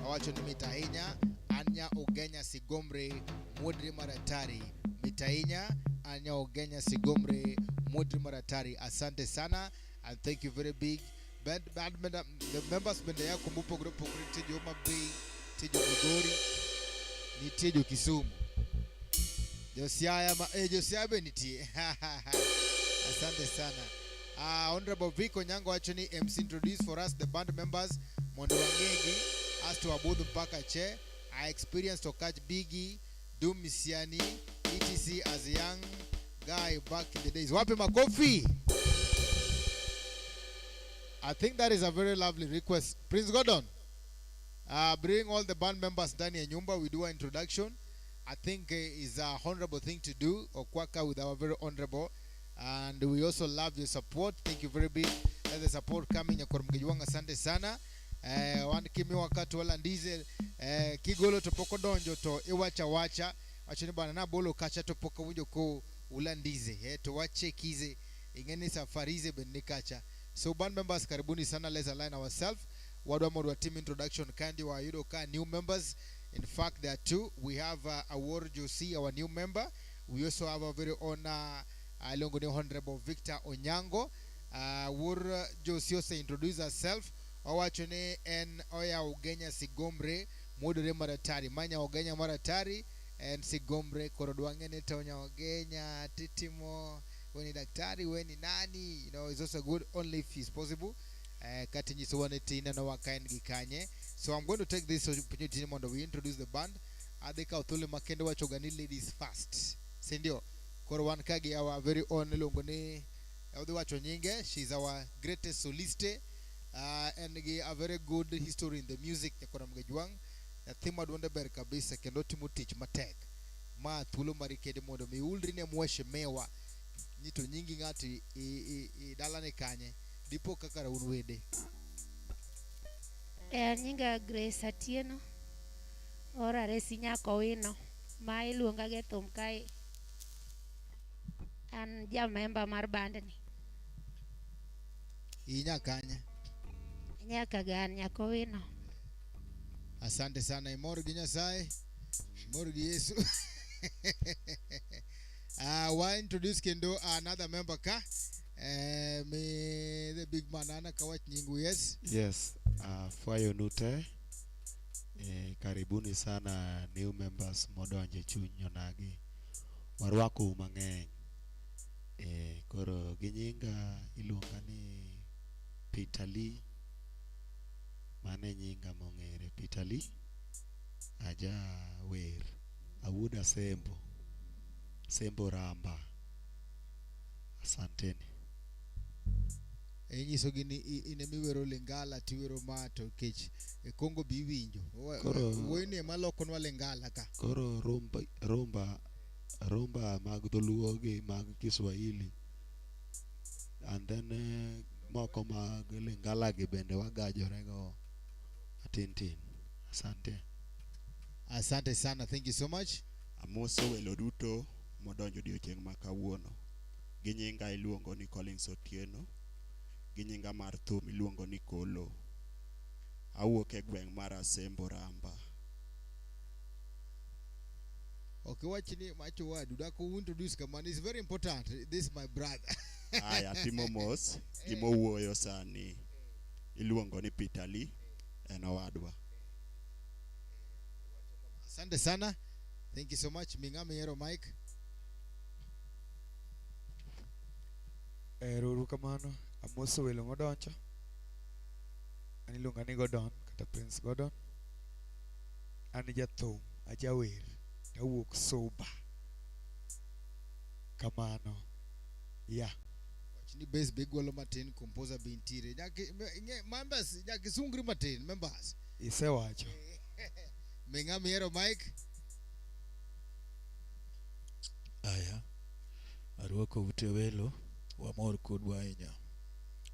Awacho ni mitainya anya Ugenya sigomre mudri maratari. Mitainya anya Ugenya sigomre mudri maratari. Asante sana, and thank you very big. The members bende ya kumbupo grupo Tijo Homa Bay, Tijo Migori, ni Tijo Kisumu. Josia beniti. Asante sana. Honorable Viko Nyango actually MC introduced for us the band members. Mondo Wangegi, as to Abudu Mpaka Che. I experienced to catch Biggie, Doom Misiani, etc. as a young guy back in the days. Wapi makofi. I think that is a very lovely request. Prince Gordon, bring all the band members down in Nyumba. We do an introduction. I think is a honorable thing to do. Okwaka with our very honorable. And we also love your support. Thank you very big. The support coming kwa mgejuanga asante sana. Wanikimi wakati wala ndize kigolo topoko donjo to iwacha wacha wachini bana na bolo kacha topoko wujo ko ulandize to wache kize ingeni safarize benikacha. So band members karibuni sana. Let's align ourselves. Wadwa modwa team introduction kandi wa yudoka new members. In fact there are two. We have Award Josie, our new member. We also have a very own Alongoni Honorable Victor Onyango. Wur Josie also introduce herself. Owachone en oya Ugenya sigomre mudre maratari. Manya Ugenya maratari and sigomre korodwange neta onya Ugenya titimo weni daktari weni nani. You know, it's also good only if it's possible. Katinyi suwane tina na wakain gikanye. So I'm going to take this opportunity to we introduce the band. Adeka Uthuli Makende wachogani ladies first. Sindio. Korwan Kagi our very own Longone wacho nyinge. She's our greatest soliste. And a very good history in the music ya kona mgejuang. Na thima duonde ber kabisa kendo timu teach matek. Ma thulo marikede mondo mi ulrine mweshe mewa. Nito nyingi ngati dalane kanye. Dipo kakara unwede. Nyinga Grace Atieno. Ora resi nyako wino ma iluonga ge thum kae. An ja member mar band ni. Inya kanya. Nyaka gan nyako wino. Asante sana, imor gi Nyasaye, imor gi Yesu. Why introduce kendo another member ka? Me the big man ana kawach nyingu. Yes. Yes, Fayo Nute. Karibuni sana new members modonje chuny onagi. Warwako mang'eny. Koro ginyinga iluonga ni Peter Lee. Mane nyinga mong'ere Peter Lee. Aja wer. Awuda Sembo Ramba. Asanteni. Nyiso gini inemiwero Lingala tiwero mato kech Kongo biwinjo. Woine malokonwa Lingala ka. Koro rumba mag dholuo gi mag Kiswahili. And then moko mag Lingala gi bende wagajore go atintin. Asante sana, thank you so much. Amoso welo duto modonjo odiochieng' ma kawuono. Ginyinga iluongo ni Collins Otieno. Ginyinga mar thum iluongo ni Kolo. Awuok e gweng' mar Sembo Ramba. Okay, watch ni macho wadu dako introduce kamani. It's very important. This is my brother. Aya timo mos gimo wuoyo sani iluongo ni Peter Lee en owadwa. Asante sana. Thank you so much. Mingame yero Mike. Ruru kamano. Amoso welo modoncho. Aniluonga ni Godon kata Prince Godon. Ani jathum, ajawer. Awuok soba. Kamano. Yeah. Ni base big walo matin composer bintire. Members nyaki sungri matin members. Isewacho. Mingame yero Mike. Aya. Arwako ute welo wamor kodwa ahinya.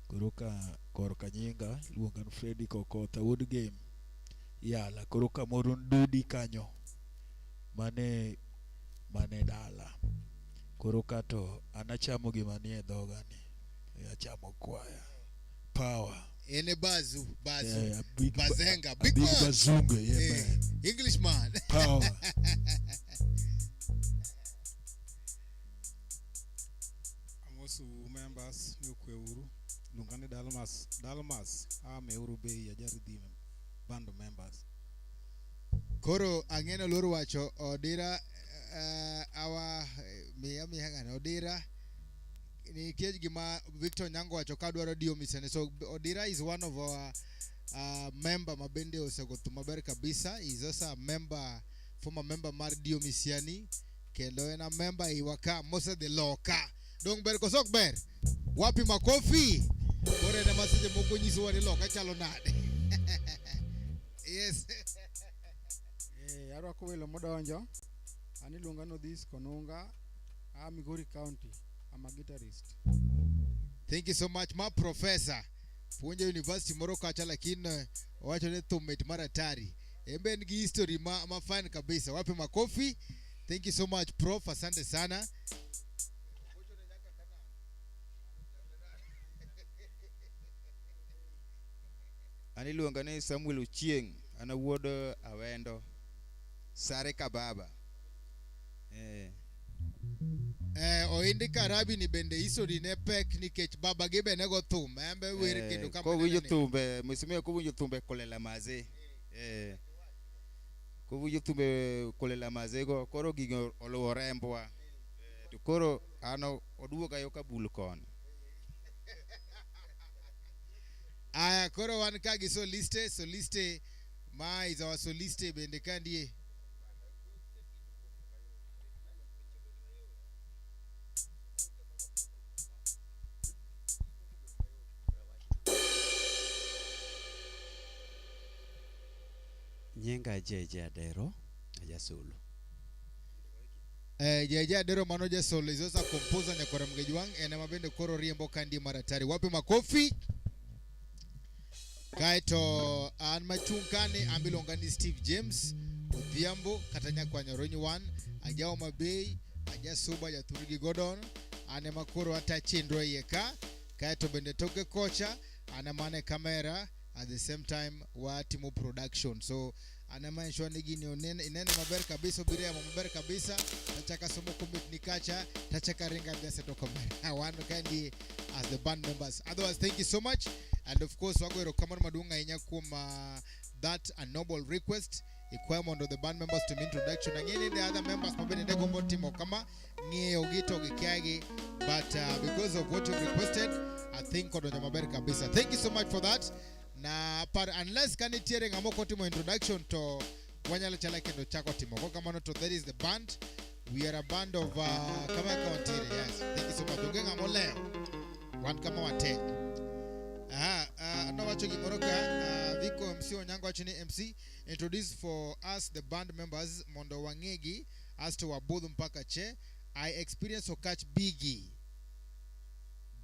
Koro ka korka nyinga iluonga ni Freddy Kokotha Wood Game. Yala koro kamoro ndudi kanyo. Mane dala. Koro kato anachamo gima nie dhoga ni. Achamo kwaya. Power. Ene bazu. Yeah, Bazenga. Big bazunga, yeah, man. Englishman. Power. Amosu members nyukwe uru. Lungane Dalmas. Meuru bei ajaridhi band members. Koro ang'eno loro wacho odira Miami hangana odira ni kiej gima Victor Nyango wacho kadwaro dio misene. So Odira is one of our member mabende osegoto maber kabisa. He is also a member, former member mar dio misiani. Kendo ena member iwaka Mose de Loka. Dong ber kosok ber. Wapi makofi. Kore na masije moko nyiso wani Loka chalo nade. Yes. Arwako welo modonjo. Aniluonga no this Konunga. Migori County. I'm a guitarist. Thank you so much, my professor. Punja University moro kacha lakini wacho ne thumet maratari. Embe ngi history ma fine kabisa. Wape makofi. Thank you so much, Prof. Asante sana. Aniluonga ni Samuel Uchieng. Ana wuod Awendo. Sare Kababa. Oindi Karabi ni bende history ne pek nikech baba gibe nego thum. Embe weri kendo kama ko winjo thumbe, msime ko winjo thumbe Kolela Maze. Ko winjo thumbe Kolela Maze go koro gigo oluwo rembwa. To koro ano oduoga yo Kabul kon. Aya koro wan kagi soliste ma is our soliste bende kandie. Nyenga Jeje Adero ajasolo. Jeje Adero mano jasolo is also a composer nyakora Mgejwang ena mabende koro riembo kandi maratari. Wapi makofi. Kaito an machungkane ambilonga ni Steve James Odhiambo kata nyakwanyo Ronyi 1 ajao Mabei aja Suba ja Thurigi Godon ane makoro ata chenro yeka kaeto bende toke kocha ana mane kamera at the same time wa timo production so ana mention ni gini inene maber kabisa biria maber kabisa tachaka somo commit nikacha tachaka ringa dese to kamera one kandi as the band members. Otherwise, thank you so much, and of course wagwero kamar madunga inya kuma that a noble request requirement of the band members to make introduction again the other members mabene ndego motimo kama ngie ogito gikiage but because of what you requested I think kodonyo maber kabisa. Thank you so much for that. Na par unless can it hearing amoko timo introduction to wanyala chala kendo chako timo ko kama no to that is the band. We are a band of kama county. Yes, thank you so much. Ungenga moleo one kama wate no wacho gimoroka Viko MC Onyango achini MC introduce for us the band members mondo wangegi as to wabudhu mpaka che. I experience to catch Biggie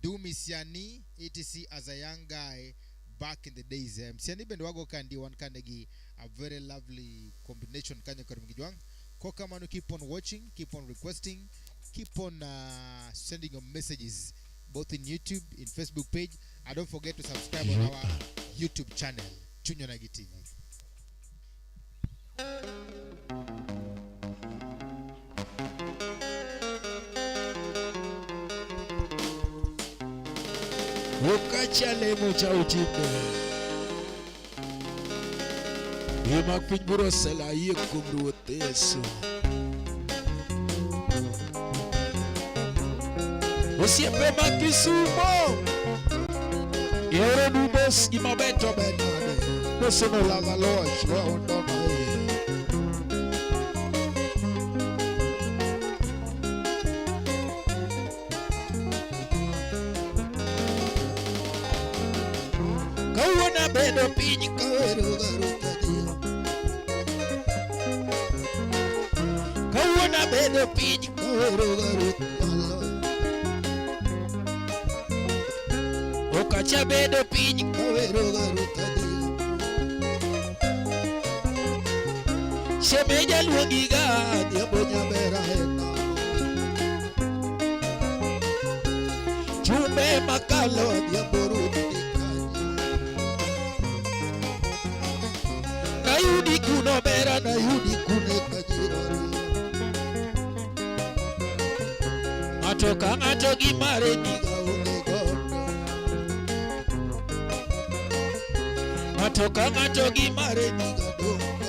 do Misiani etc as a young guy back in the days. Msiani bendo wago kandi one kandegi a very lovely combination kanya karimgijwang. Koka manu keep on watching, keep on requesting, keep on sending your messages both in YouTube, in Facebook page, and don't forget to subscribe on our YouTube channel, Chunyo Nagi TV. Ukachale mocha utipe Yemak pinburo sela ye kumru teso Osiepe makisumo Yore dubos imabeto benade Nosono laga losh wa undona ye Kawana bedo pinyi kawero garutadia Kawana bedo pinyi kawero garutadia Okacha bedo pinyi kawero garutadia Shemeja luongiga diabo nyabera hena Chumbe makalo diabo rudi Nayudi kuno bera nayudi kune kajirari Matoka ngato gimare niga ungegono Matoka ngato gimare niga dongame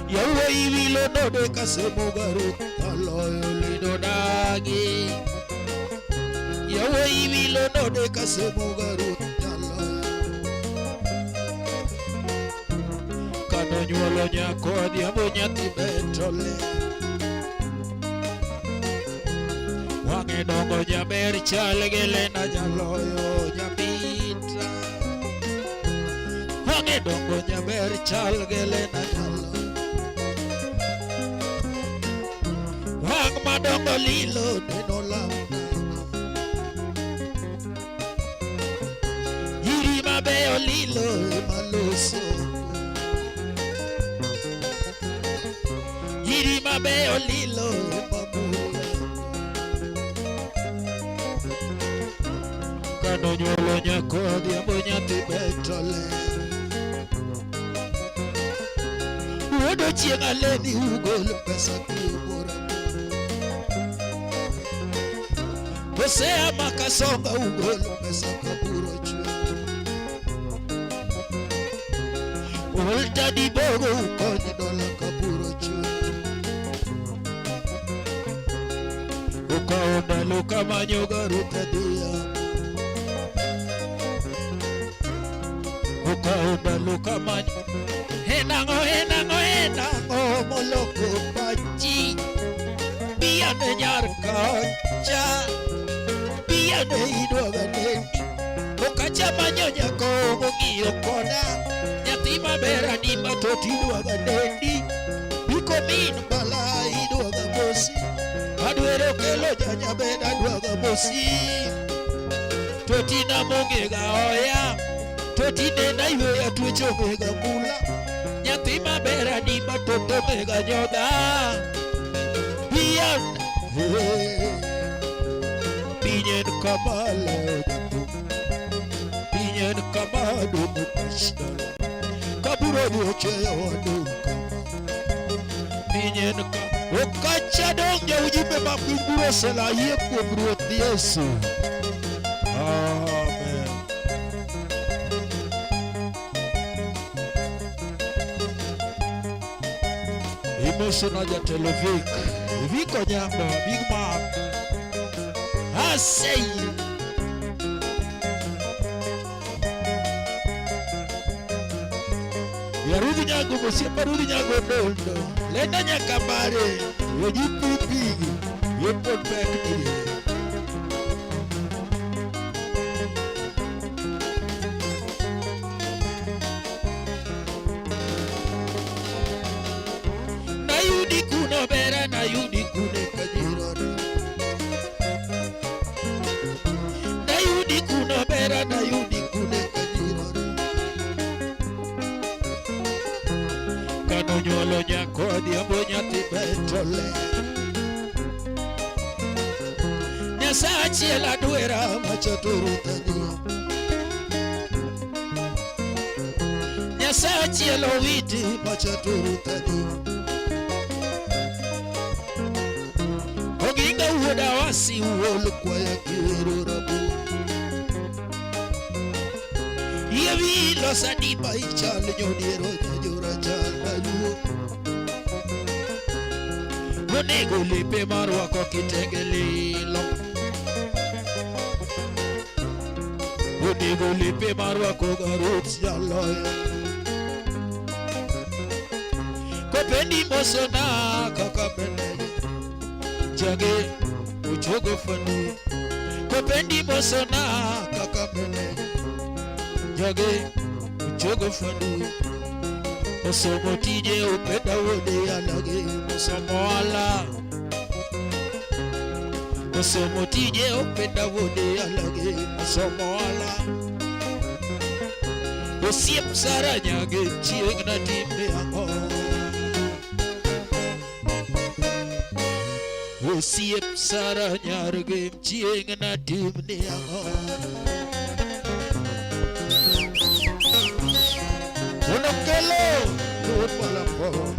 Yawe iwilo node kasemo garu Aloyo lido dagi Yawe iwilo node kasemo garu Nyuolo nyako diabo nyathi betole Wange dongo jaber chal gelena jaloyo nyabita Wange dongo jaber chal gelena jaloyo Wang madongo lilo neno lamna Yiri mabeyo lilo maloso Beo lilo mamula Kano nyuolo nyako diabo nyathi betole Uodo chieng' aleni ugol pesa kumura Osea makasonga ugol pesa kaburo chwe Ulta di bogo ukonye dola kaburo chwe Ukaona luka manyoga rutadia Ukaona luka manyoga Henango moloko pachi Biyane nyarkacha Biyane idwaga neni Ukacha manyonya kogo ngiyo koda Nyathi mabera ni matoti idwaga neni Biko min bala idwaga mosi Adwero kelo janya beda dwaga mosi Totina mongega oya toti nena ywe atuecho mega mula nyathi maber adi matoto mega nyoda pian pinyen kamala pinyen kamado mukashna kaburo dioche waduka pinyen ka okacha dong jawujibe mapiburo sela yie kuom Ruoth Yesu. Amen. Emotional jatelo Vic Onyamba, Big Man. I say Yarudi nyango mosiepa rudi nyango dondo lenda nyakambare yojipipi yopod bekni nayudi kuno bera nayudi kune kajirore nayudi kuno bera nayudi kune kajirore kano nyolo nyako diambo nyathi betole Nyasaye la duera machaturu tania Nyasaye lo witi machaturu tania Oginga uoda wasi uolu kwa ya kiweru rabu Yevi lo sadiba ichale nyodiero nyajura chalba yuo Onego lepe marwako kitengelilo Onego lepe marwako garut yaloyo Kopendi mosona kaka mene Jage uchogo fanu Kopendi mosona kaka mene Jage uchogo fanu Osomo tije upenda wode alage Osomo ala Osomo tije upenda wode alage Osomo ala Osiep sara nyage chieng na timbe ango Osiep sara nyarge chieng na timbe ango Unokelo Lord Malambo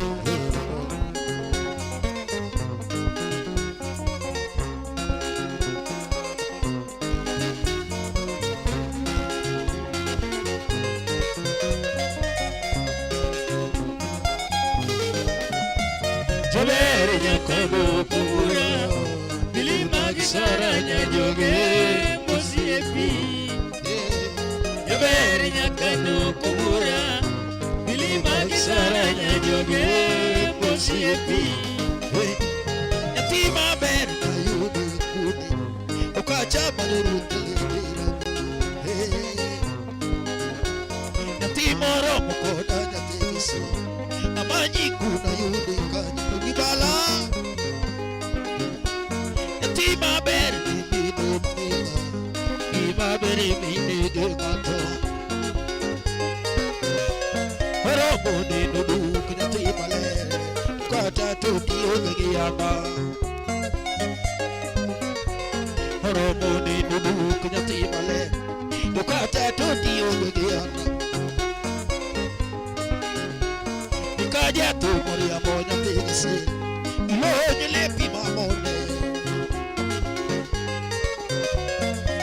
Jabere nyakobo kubura Bilima gisara nyajoge Mosiepi Jabere nyakano kubura Bilima gisara nyajoge Mosiepi Yatima ber ayudi kudi Ukacha manurute Yatima romo koda nyategisi Amanyi kuna yudi kanyo gibala Yatima ber dimine mina Ima beri mine gemato Romo ni nuduk yatima le Kata tuki ogegi yama Romo ni nuduk yatima le Kata tuki ogegi yama Kaja tu moria moja pigisi Ilonye lepi mamone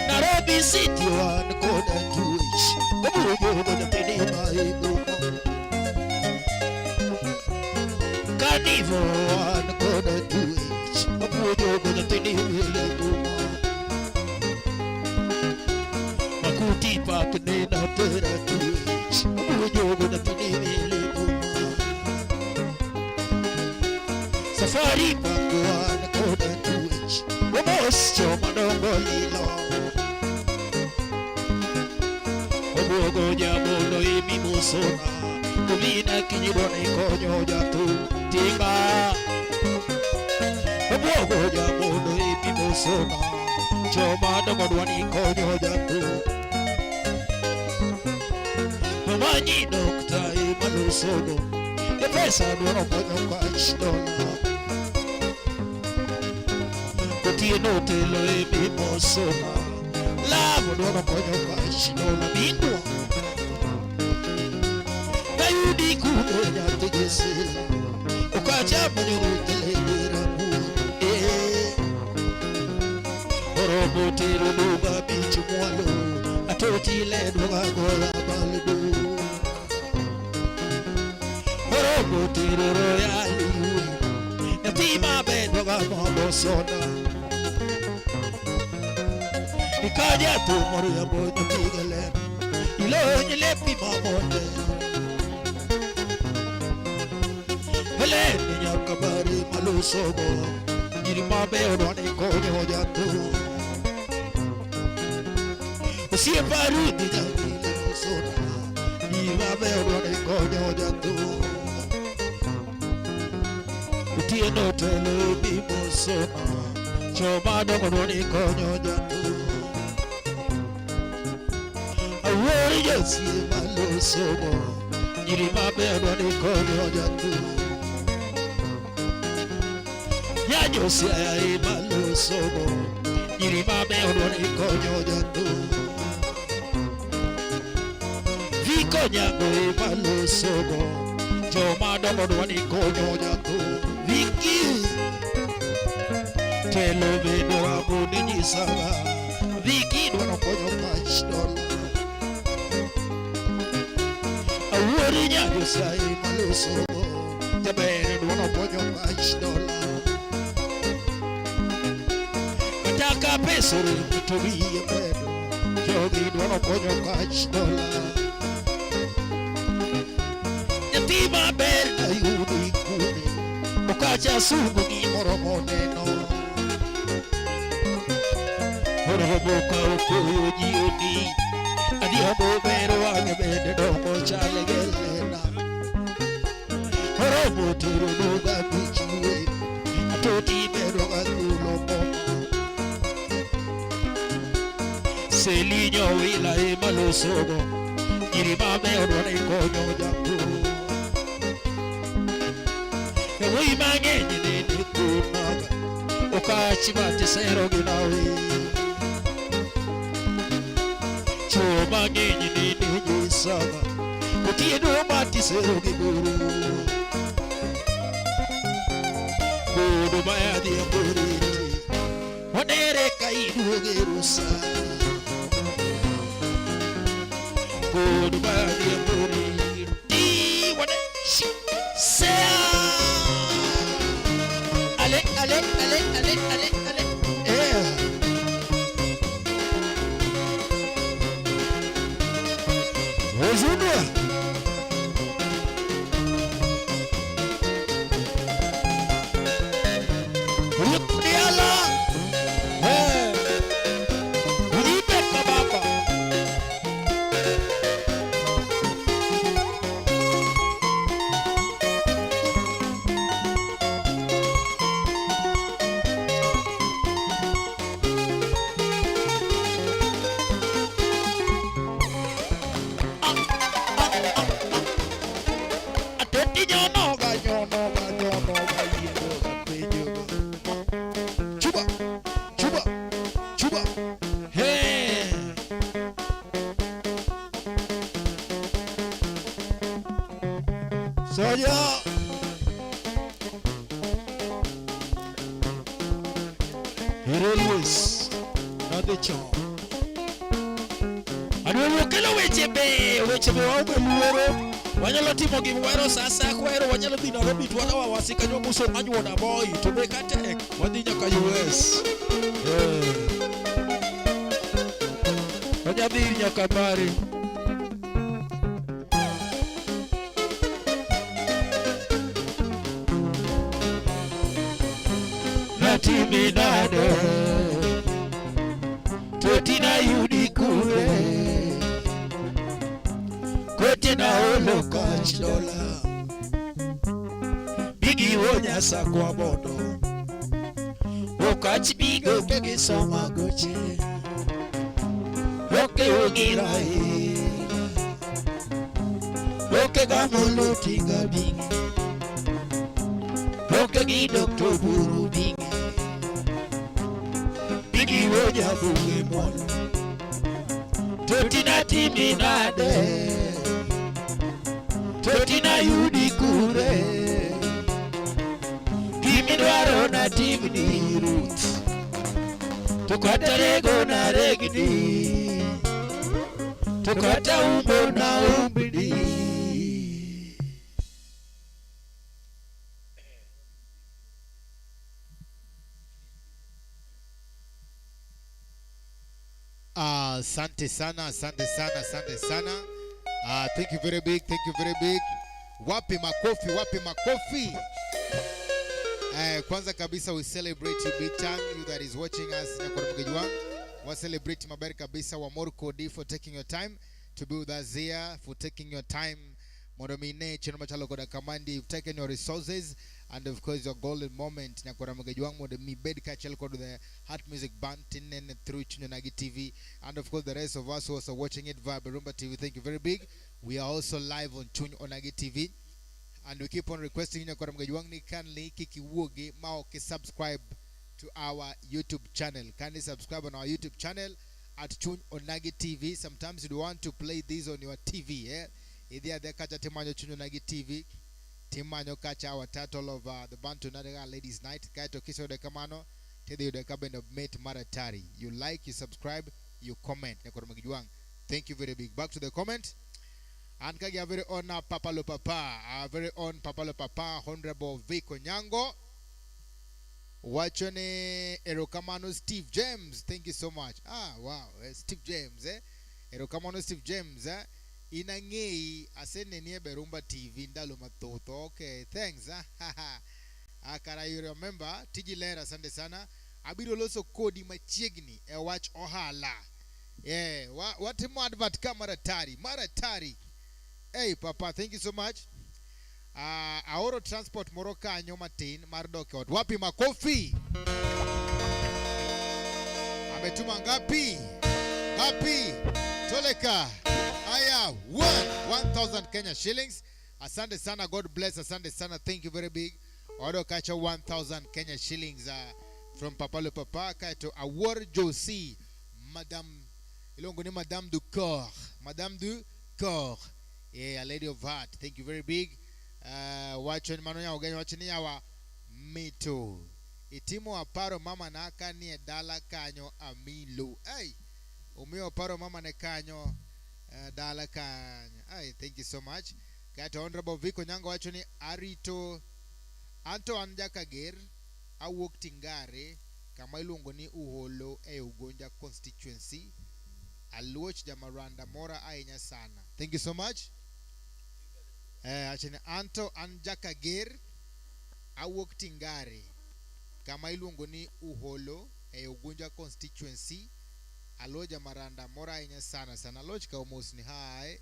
Nairobi City one koda tuish Kabuyo koda pini maibu Kanivo one koda tuish Kabuyo koda pini maibu Makuti pakne na tera tuish Kabuyo koda pini maibu Safari pakuan koda tuich Wamos choma dongo lilo Obogo jamono imi musona Kumina kinyibone konyo jatu Timba Obogo jamono imi musona Choma dongo dwani konyo jatu Manyi dokta imalusogo e pesa dwaro konyo kwach dola Kotieno telo e mimosona Lavo dwaro konyo kwach dola Bingwa Nayudi kudo nyate jesila Ukacha manyurutele diramu Orobo telo duga bichu mwalo Atoti le duga gola baldu Orobo telo royali Natima be duga mambo sona Ikaja tu moro ya bono tigale Ilo nyilepi mamonde Helene nyakabari malusogo Nyirima beono ni konyo jatu Usie parudi jangile musona Nyirima beono ni konyo jatu Utieno tele bimusona Choma dogo ni konyo jatu Awori yesie malusogo Nyirima beono ni konyo jatu Nyanyo siya imalusogo Nyirima beono ni konyo jatu Viko nyango imalusogo Choma dogo ni konyo jatu Viki Telo bendo abu ni jisaga Viki dwano konyo kach dola Awori nyanyo siya imalusogo Jabene dwano konyo kach dola Kataka peso rimituwie bedo Jogi dwano konyo kach dola Yatima ber na yudi kuni Ukacha sugu ni moro moneno Orobo ka ukoyo jioni Adi hobo bero wange bende domo chale gelena Orobo tiro nuga bichiwe Atoti bero gakulo moma Selinyo wila imalusogo Nyirima beono ni konyo jatu Ewi mangenyi nini kunaga Ukachi mati sero ginawi Choma ngenyi nini jisaga Kutieno mati sero giburu Kudu mayadi ya buriti Wanere kaidu gerusa Kudu mayadi ya buriti Wane Sea Ale Ozunwa Rutiala Ujipe kababa Soya Hero Luis Nadechon Adwaro kelo weche be waobe luoro Wanyalo timo gimwero sasa kwero wanyalo dhi Nairobi twala wa wasika nyo muso manyuona boy to be katek wadhi nyaka US Wanyadhi nyaka Bari Natimi nade Totina yudi kure Kote na olo kach dola Bigi wonya sa kwa bono Okach bigo kege soma goche Oke ogira Roke gamolo tinga bingi Roke gi doktor buru bingi Bingi woja bunge molo Totina timi nade Totina yudi kure Kimi dwaro na timi ni Ruth Tukata rego na regni Tukata umbo na umbidi Asante sana, asante sana, asante sana. Thank you very big, thank you very big. Wapi makofi, wapi makofi. Kwanza kabisa we celebrate you big time, you that is watching us Nyakoro Mugejwang. We celebrate mabari kabisa wa Morco D for taking your time to be with us here, for taking your time. Modomine Chinoma Chalokoda Kamandi, you've taken your resources and of course your golden moment. Nyakoro Mugejwang Modomi Bedka Chalko to the Heart Music Band Tinen through Chunyonagi TV, and of course the rest of us who are also watching it via Berumba TV. Thank you very big. We are also live on Chunyonagi TV. And we keep on requesting you kindly kikiwoge maoke subscribe to our YouTube channel. Kindly subscribe on our YouTube channel at Chun Onagi TV. Sometimes you want to play this on your TV. Idea de kacha timanyo Chun Onagi TV. Timanyo kacha our title of the Bantu Nadaga Ladies Night. Kaito kiso de kamano. Tede de kabend of mate maratari. You like, you subscribe, you comment. Thank you very big. Back to the comment. And kagi our very own Papalo Papa, our very own Papalo Papa, Honorable Vico Nyango. Wachone Erokamano Steve James. Thank you so much. Wow, Steve James, Erokamano Steve James, Inangei, asene niye Berumba TV, ndalo matoto. Okay, thanks, Akara, you remember, Tiji Lera Sande Sana, Abido Loso Kodi Machigni, watch Ohala. Yeah, what mo advert Maratari. Hey, Papa, thank you so much. Aoro Transport Moroka Nyomatin, Mardokot. Wapi makofi? Ametuma ngapi? Ngapi? Toleka. Aya, 1,000 Kenya shillings. Asante sana, God bless. Asante sana, thank you very big. Odo kacha 1,000 Kenya shillings from Papalo Papa. Kaito Award Josie, Madame Ilongo ni Madame du Corps. Madame du Corps. Yeah, a lady of heart. Thank you very big. Watching Manoya again, watching yawa Mito. Itimo aparo mama na kani dala kanyo amilo. Hey, umio aparo mama ne kanyo dala kanyo. Hey, thank you so much. Kata Honorable Vico Nyango watching Arito Anto Anjaka Ger awok tingare kama ilungo ni Uholo Ugonja constituency. Aluoch Jamaranda Mora ainya sana. Thank you so much. Achene Anto Anjaka Ger awok tingare kama ilungo ni Uholo Ugonja constituency. Alo Jamaranda Mora ainya sana sana. Loch ka almost ni hai.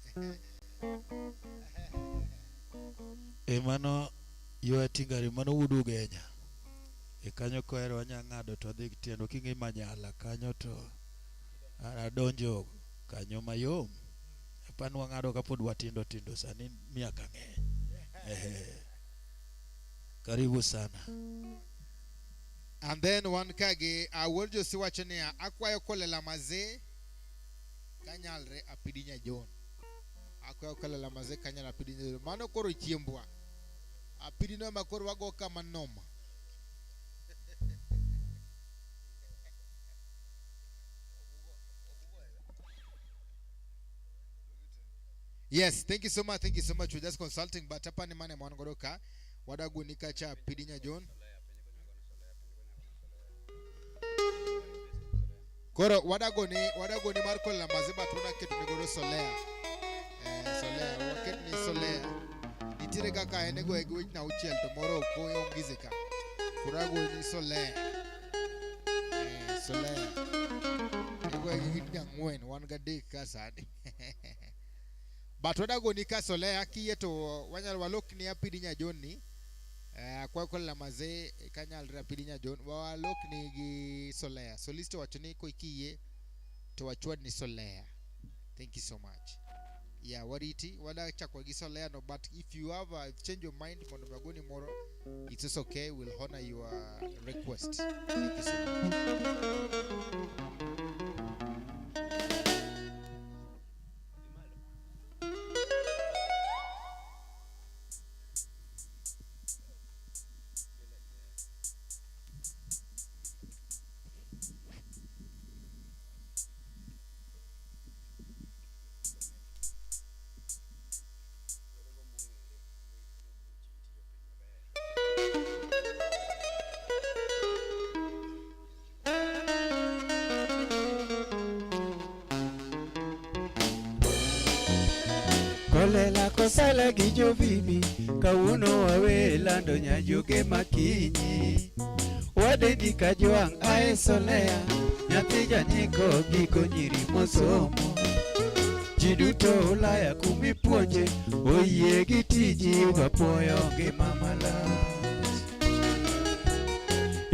Mano yua tingari mano udu genya. Kanyo koero wanyangado to adhi tiendo kingi manyala kanyo to adonjo kanyo mayom. Panu wangado kapod watindo sani miaka ng'eny. Karibu sana. And then one kage will just watch near akwayo kolela maze kanyalre apidinya John. Akwayo kolela maze kanyala apidinya John. Mano koro chiembwa. Apidino makoro wago kama noma. Yes, thank you so much. Thank you so much. We're just consulting, but hapa ni mane mwanagoroka wadagu nikacha pidinya John. Koro wadago ni Marco la maziba tuna kitu ni goro solea. Solea, waket ni solea. Nitire kaka enego ego na uchiel tomorrow ko yongizeka. Kurago ni solea. Solea. Ego ego ngwen wan gade kasadi. But wadago ni ka solea kiyeto wanyal walok ni apidinya John kwa kola maze kanyal rapidinya John walok ni gi solea. Solisto wachoni ko ikiye to wachwad ni solea. Thank you so much. Yeah, wariti wala chakwa gisolea no, but if you have change your mind mondo magoni moro, it's also okay. We'll honor your request. Thank you so much. Kolela kosala gi jovivi kawuono wawe lando nyajoge makinyi wadendi ka joang' ae solea nyathi janyiko giko nyiri mosomo ji duto Ulaya kumipuonje oyie gi tiji wapuoyo ngima malach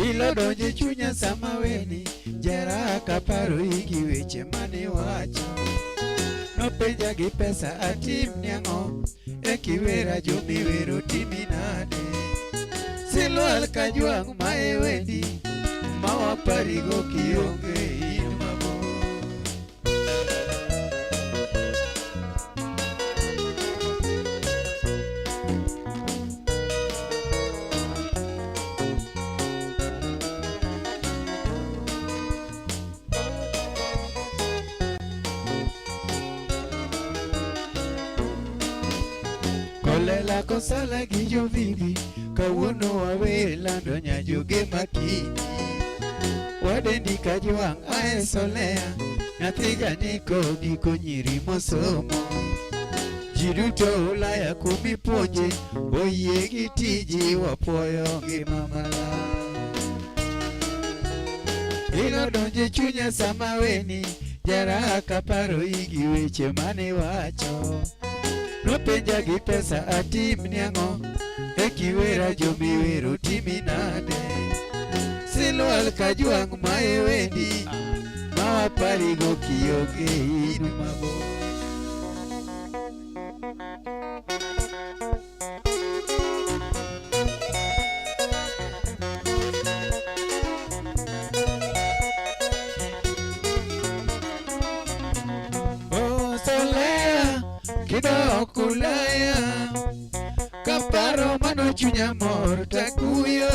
ilo donje chunya sama weni jera kaparo igi weche mane wacho nopenja gi pesa atim niang'o kiwera jomiwero timi nade silwal ka jwang' mae wendi mawaparigo kionge in mabor Kolela kosala gi jovivi kawuono wawe lando nyajoge makinyi wadendi ka jwang' ae solea nyathi janiko giko nyiri mosomo ji duto Ulaya kumipuonje oyie gi tiji wapuoyo ngima malach ilo donje chunya sama weni jara kaparo igi weche mane wacho nopenja gi pesa atim niang'o kiwera jomiwero timi nade silwal ka jwang' mae wendi mawaparigo kionge in mabor solea kidok Ulaya kaparo mano chunya mor takuyo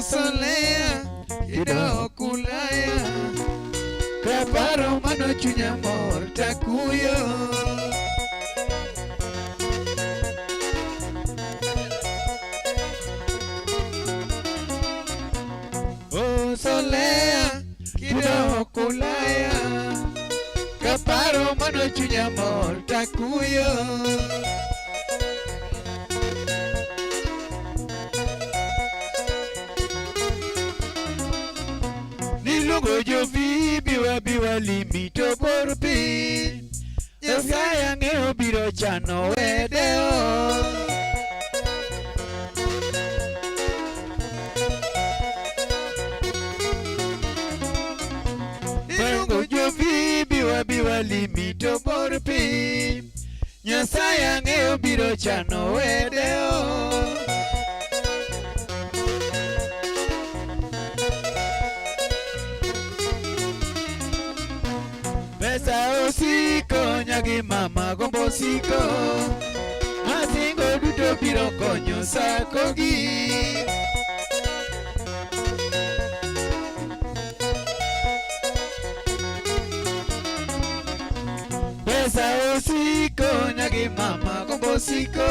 solea kidok Ulaya kaparo mano chunya mor takuyo solea kidok Ulaya kaparo mano chunya mor takuyo niluongo jovivi wabiwa limi to bor piny Nyasaye ang'eyo biro chano wedeo biwa limi to bor piny Nyasaye ang'eyo biro chano wedeo pesa osiko nyagi mama gombo siko masingo duto biro konyo sakogi pesa osiko nyagi mama gombo siko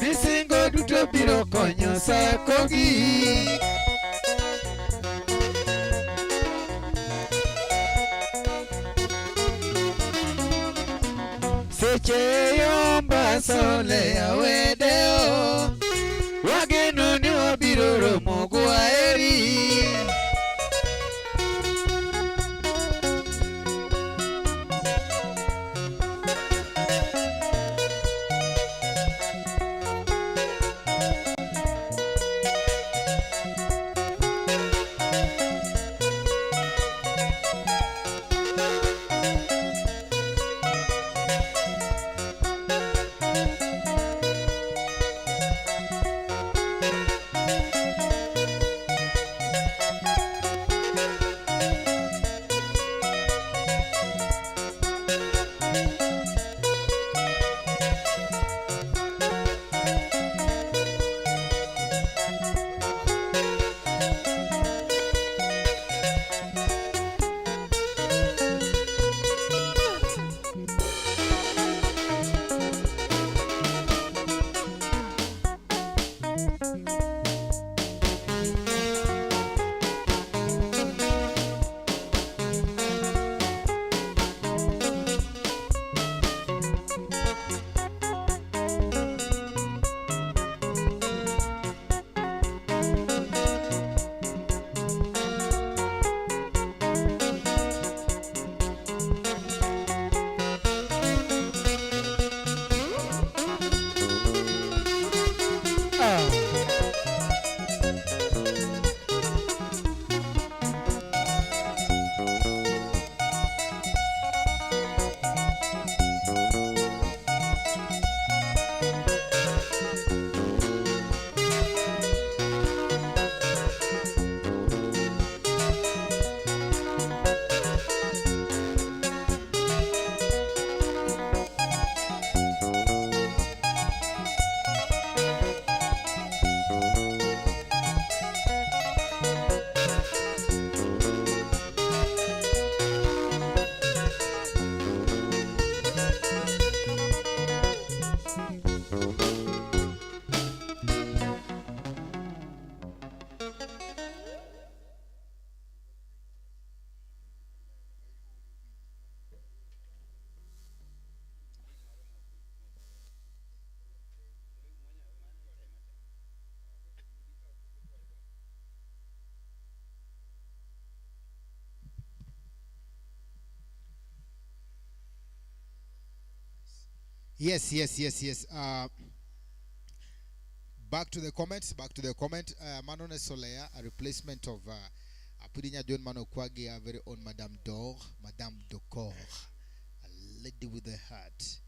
misingo duto biro konyo sakogi seche yomba solea wedeo wageno ni wabiro romo gwaeri Yes. Back to the comment. Manone Solea, a replacement of Pudinya John Manokwagi, our very own Madame Docor, a lady with a heart,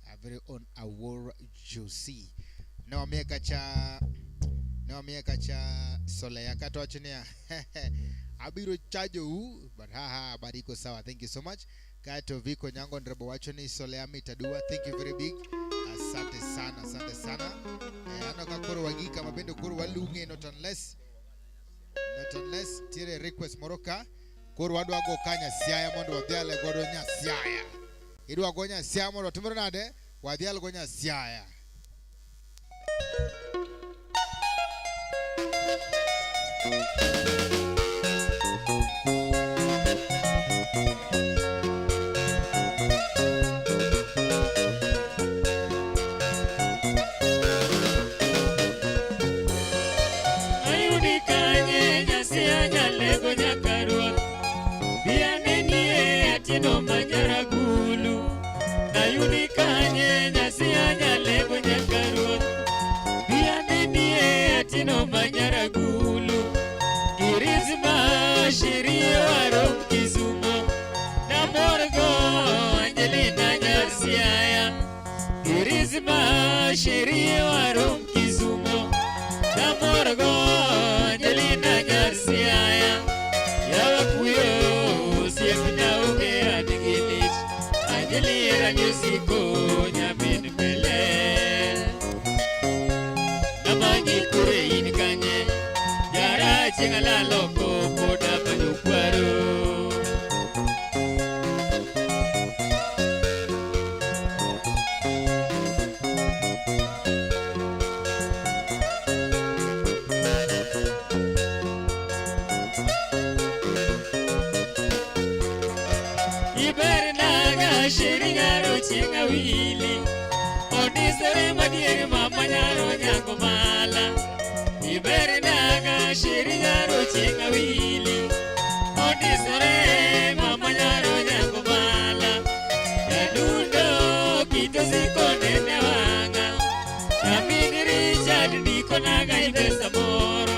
our very own Awora Josie. No miakacha Solea katochenia. Abiru chajo but bariko sawa. Thank you so much. Kato Viko Nyango Ndrebo Wachoni Solea Mitadua. Thank you very big. Asante sana. Ano kakoro wagika mabendo koro walunge not unless tire request moroka koro wadu wago kanya siaya mondo wadhiale godo nya siaya. Idu wagonya siaya mondo tumuro nade wadhiale gonya siaya. No manjaragulu ayunikanye nyasianya lego nyakarua bianenie atino manjaragulu kirizma shirio arom kizumo namorgo Angelina nyasiaya kirizma shirio arom kizumo namorgo Angelina nyasiaya yawakuyo siemina Angelina nyusiko nyamin mele Namanyi kure inikanye Yara chingala loko koda panyukwaro Shiringaro chinga wili Odisere madiere mama nyaro nyango mala Ibere naga shiringaro chinga wili Odisere mama nyaro nyango mala Yadundo kito ziko nene wanga Namini Richard diko naga ibesa moro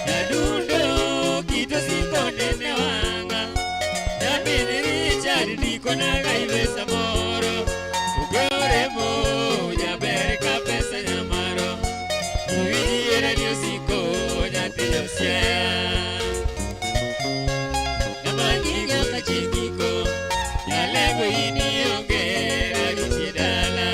Yadundo kito ziko nene wanga Namini Richard diko naga ibesa moro Ugore mo nyabere kapesa nyamaro Uwijire nyusiko nyatiyo siya Namanyiga kachikiko Yalego ini ongera nichidala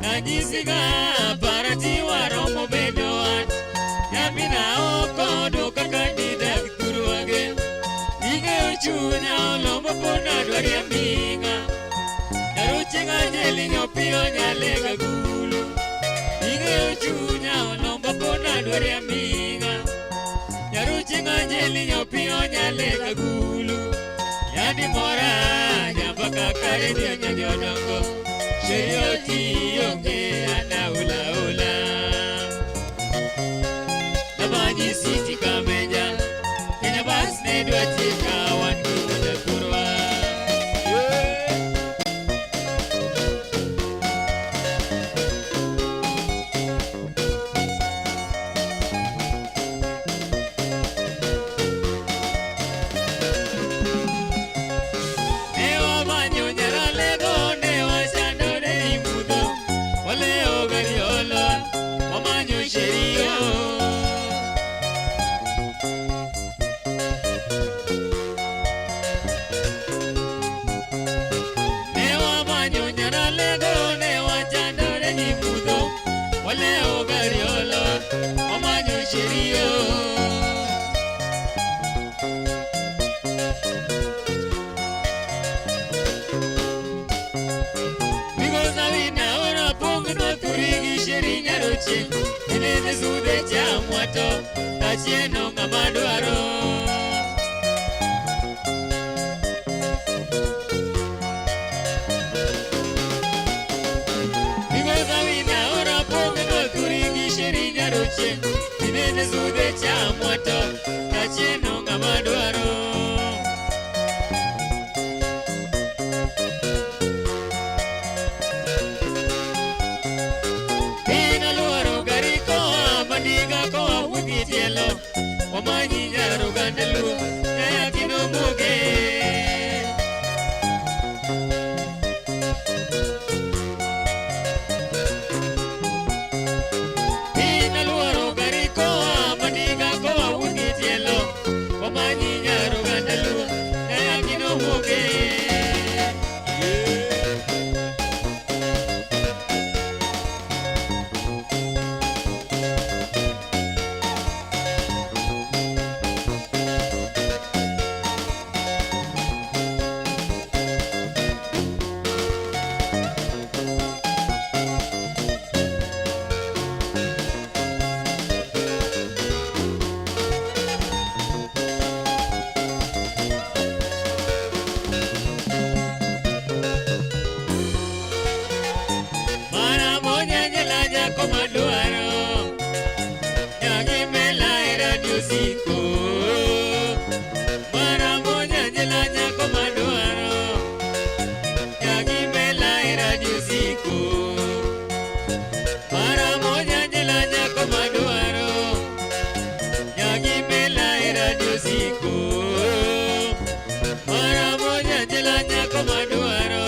Najisiga parati waromo bedoat Yamina oko doka kandida kituru age Ige uchunya olombo pona dwari aminga Naruchinga jeli nyopio nyalega gulu Ige uchunya olombo pona dwari aminga Naruchinga jeli nyopio nyalega gulu Yani mora nyambaka kare dio nyanyonongo Sheyoti yonge ana ula Namanyi siti kameja Kenya basne dwatika wangu udakurwa Ewa manyo nyara lego Ini de sude cha mwato Tachieno ng'ama dwaro. Migoza wina ora ponge no turingi shirinya roche. Inene zude cha mwato. Tachieno ng'ama dwaro. Pina luaro gari koa maniga koa wugi tielo. Omanyi nyaro gandelu. Kaya kino muge. Pina luaro gari koa maniga koa wugi tielo. Omanyi nyaro gandelu. Kaya kino muge. Mara moja nyelanya koma duaro. Nyagi mela era diusiko. Mara moja nyelanya koma duaro. Nyagi mela era diusiko. Mara moja nyelanya koma duaro. Nyagi mela era diusiko. Mara moja nyelanya koma duaro.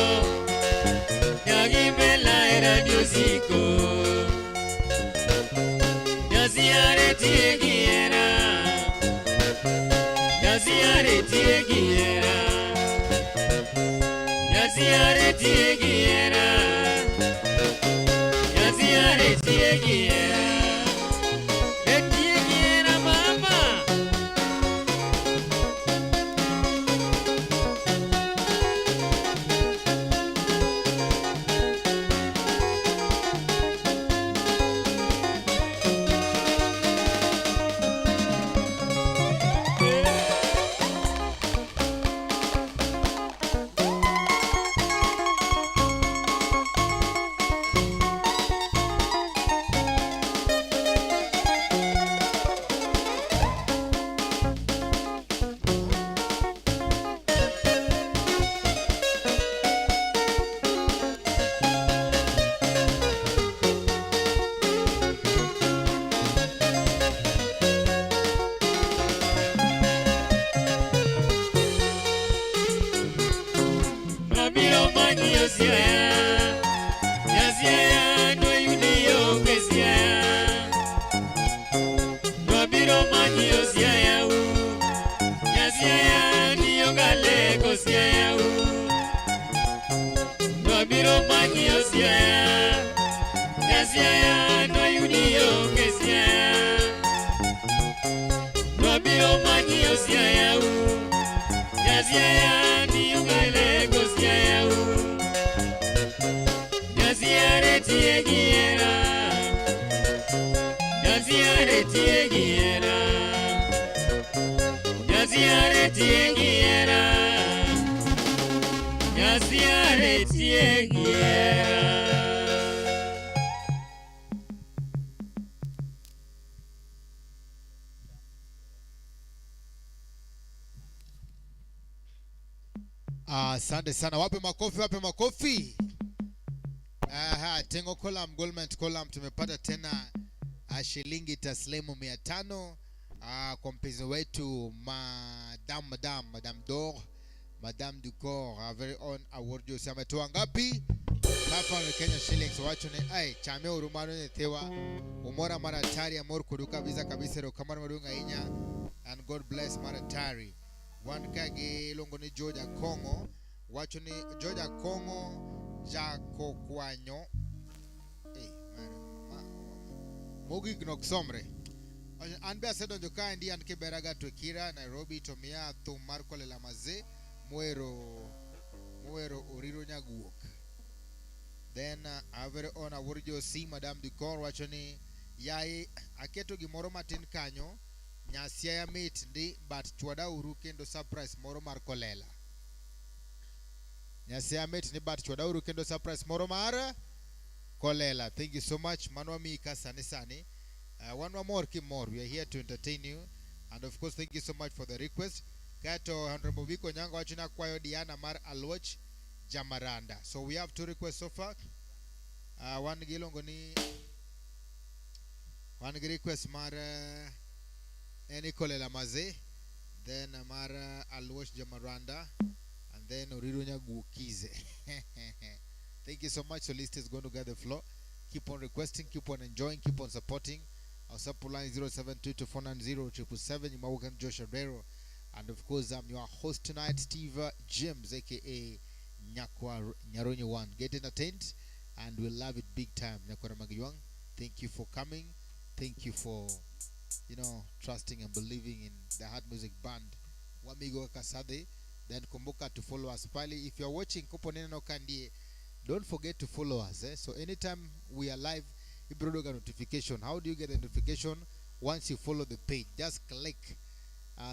Nyagi mela era diusiko. Nyaziare tiegiera. Nyaziare tiegiera. Nyaziare tiegiera. Nyaziare tiegiera. Tiegiera mama. Nabiro manyi osiaya. Nyasiaya no yudiyo kesiaya. Nabiro manyi osiaya u. Nyasiaya niyo gale kosiaya u. Nabiro manyi osiaya. Nyasiaya no yudiyo kesiaya. Nabiro manyi osiaya u. Nyasiaya niyo gale kosiaya u. Nyasiare tiegiera. Nyasiare tiegiera. Nyasiare tiegiera. Nyasiare tiegiera. Asante sana, wape makofi, wape makofi. Aha, Tengo Column, Goldman Column tumepata tena shilingi taslimu 500 kwa mpenzi wetu Madame Dor, Madame du Corps, our very own award juice. Ametoa ngapi? 500 Kenya shillings. Wacho ne ai chame urumano ne tewa umora maratari amor kuduka visa kabisa ro kamar madunga inya, and God bless maratari. One kage longo ni Georgia Kongo. Wacho ni Georgia Kongo jako kwanyo mogi gnok somre anbe asedo joka ndi an kiberaga twekira Nairobi tomia thum mar kolela maze muero oriro nyaguok. Then avere on awurjo si Madame du Corps wacho ni yaye aketo gimoro matin kanyo nyasia ya mit ndi but chwada uru kendo surprise moro mar Kolela. Nyasia ya mit ndi but chwada uru kendo surprise moro mar Kolela. Thank you so much. Manwa mika sani. One more keep more. We are here to entertain you. And of course, thank you so much for the request. Kato Honorable Biko Nyango Achina Kwayo Diana Mar Alwach Jamaranda. So we have 2 requests so far. One gilongoni one request Mar Eni Kolela Maze, then Mar Alwach Jamaranda, and then Orirunya Gukize. Thank you so much. So list is going to get the floor. Keep on requesting, keep on enjoying, keep on supporting. Our support line 0722490777. You are welcome, Josh Herrero. And of course, I'm your host tonight, Steve James, aka Nyakwa Nyaronyi One. Get entertained, and we'll love it big time. Nyakwa Magiwang, thank you for coming. Thank you for, trusting and believing in the Hard Music Band. Wamigo Kasade. Then kumbuka to follow us pale. If you're watching Koponeno Kandie, don't forget to follow us. So anytime we are live, you bring a notification. How do you get a notification? Once you follow the page, just click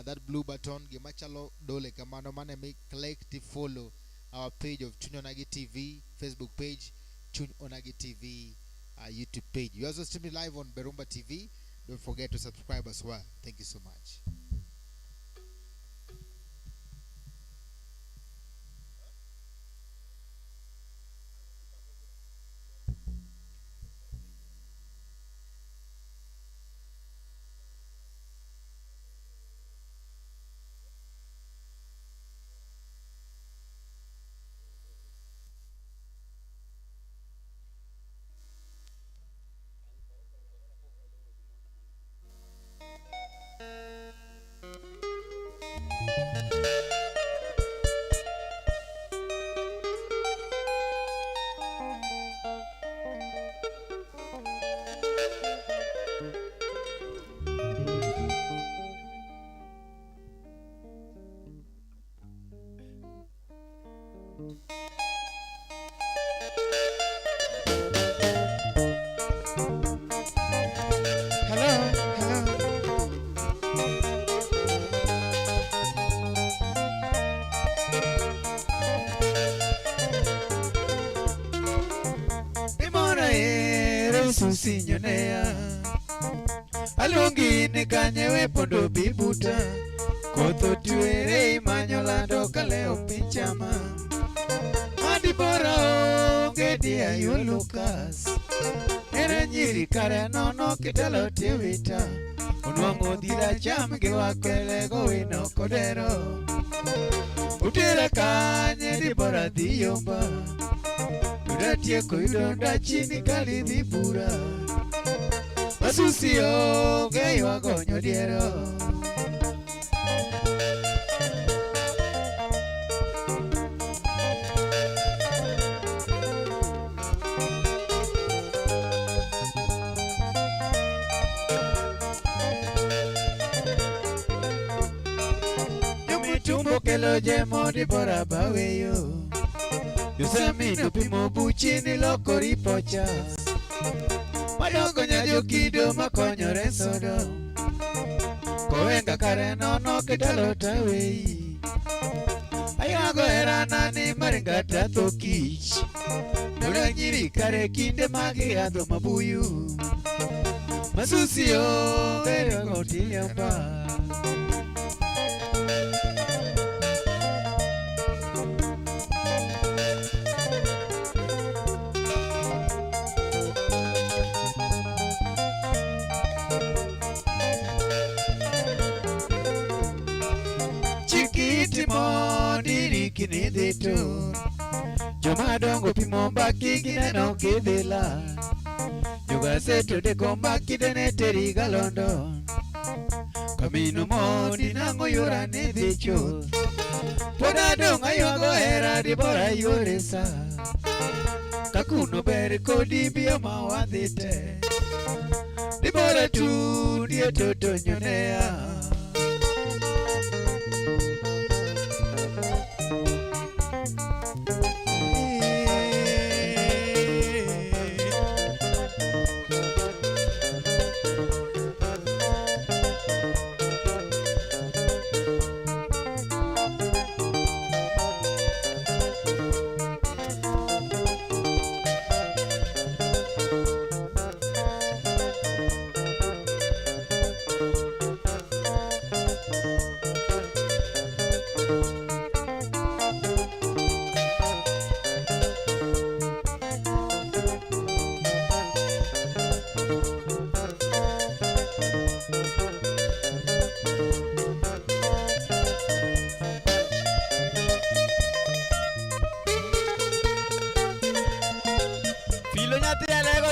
that blue button. Gemachalo dole kamano mane make click to follow our page of Chunyo Onagi TV Facebook page, Chunyo Onagi TV YouTube page. You also stream live on Berumba TV. Don't forget to subscribe as well. Thank you so much. Sinyonea alungi ni kanyewe pondo bibuta kotho tuere imanyolando kaleo pinchama adibora onge dia yu Lucas ere nyiri kare nono kitelo tiwita unwango dhira cham giwakele gowino kodero utira kanye dibora dhiyomba Tieko idonda chini kali dhibura Masusio geyo agonyo diero Yumitumbo kelo jemo dibora baweyo Yosemino pimo buchini loko ripocha Madongo nyajo kido makonyore sodo Kowenga kare nono kitalo tawei Ayago erana ni maringa tato kich Nura nyiri kare kinde magi adho mabuyu Masusio ero goti yamba Kini dito Joma dongo pimo mbaki gineno kidhila Juga seto de kombaki dene teri galondo Kamino modi nango yura ni dhicho Poda donga yogo hera dibora yore sa Kakuno beri kodi biyo mawadhite Dibora tu die toto nyonea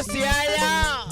Siaya.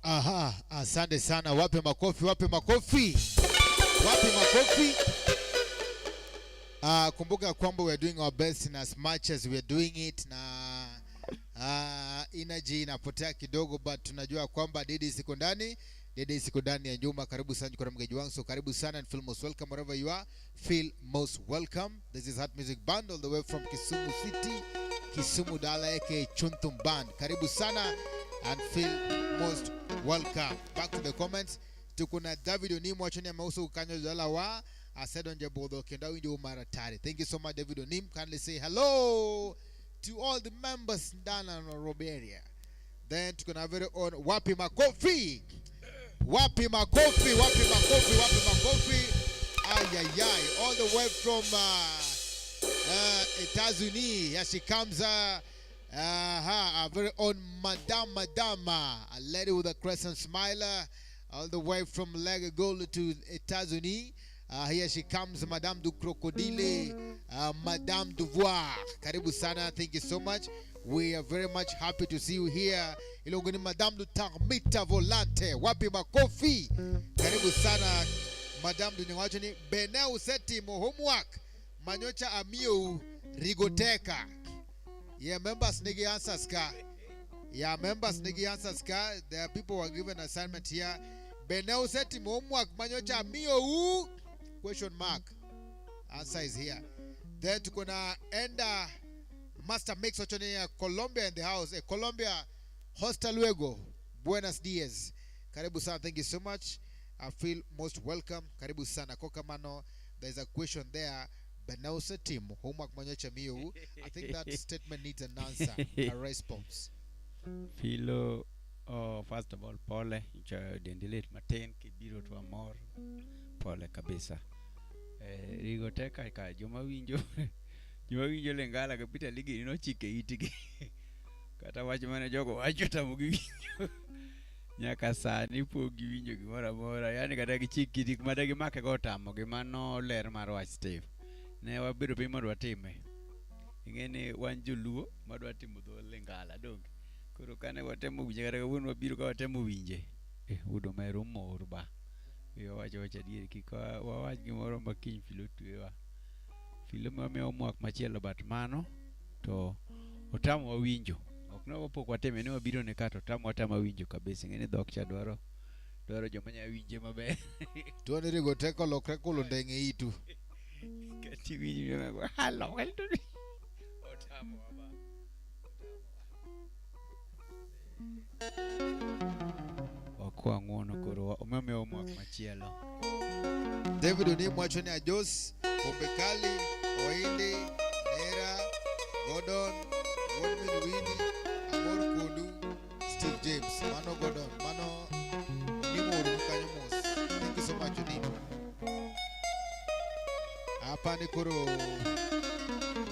Aha, asante sana. Wape makofi, wape makofi. Wape makofi. Kumbuka kwamba we are doing our best in as much as we are doing it, na energy inapotea kidogo, but tunajua kwamba Dede siko ndani. Dede siko ndani ya nyuma. Karibu sana kwa mgeji wangu, so karibu sana and feel most welcome wherever you are. Feel most welcome. This is Heart Music Band all the way from Kisumu City, Kisumu Dala aka Chuntum Band. Karibu sana and feel most welcome. Back to the comments. Tukuna David Onim watching ya mauso ukanyo dala wa asedo nje bodo kenda windy umaratari. Thank you so much David Onim. Kindly say hello to all the members Dana and Roberia. Then tukuna very own Wapi Makofi. Wapi Makofi, Wapi Makofi, Wapi Makofi. Ay ay ay. All the way from Etazuni. Here she comes our very own Madame, a lady with a crescent smiler, all the way from Legagold to Etazuni. Here she comes, Madame du Crocodile, Madame Duvoir. Karibu sana, thank you so much. We are very much happy to see you here. Ilongoni Madame du Tarmita Volante, Wapi Makofi. Karibu sana, Madame du Nyawachoni, Beneu Seti Homework, Manyocha Amio Rigoteka. Yeah, members Nigi answers ka. Yeah, members Nigi answers ka. There are people who are given assignment here. Beneu seti homework manyocha mio question mark. Answer is here. Then tukona enda master mix ochoni Colombia in the house. Colombia Hostel Luego. Buenos dias. Karibu sana. Thank you so much. I feel most welcome. Karibu sana. Kokamano. There's a question there. Benausa team, homework manyocha miu. I think that statement needs an answer, a response. Philo, first of all, pole, dendelete maten kibiro tu amor, pole kabisa. Rigoteka ka juma winjo lengala kapita ligi no chike itigi. Kata wacho mana jogo wacho tamugi winjo. Nyaka sani pogi winjo gimora mora, yani kata gichiki dik madagi make go tamo gimano ler mar wach Steve. Ne wabiro piny mondo watime. Ing'eni wan joluo madwa timo dho lengala donge. Koro kane watemo winje kata kawuono wabiro ka watemo winje. Udo mero mor ba. Wacho adieri kik wawach gimoro ma kiny Filo twewa. Filo mamiyo mwak machielo bat mano to otamo winjo. Ok ne wapok wateme ne wabiro ne ka to otamo winjo kabisa. Ing'eni dhok cha dwaro Dwaro joma nya winje maber. Tuo ni Rigoteka lokre kulo ndenge itu. Kati winjo na go hello hello. Otamo aba. Wakwa ngono koro umeme omwak machielo. David Oni mwacho ni Ajos, Pombekali, Oinde, Nera, Gordon, Wodmin Winnie, Amor Kodu, Steve James, Mano Gordon, Mano Nimo Rukanyomos. Thank you so much, Nimo. Hapa ni kuro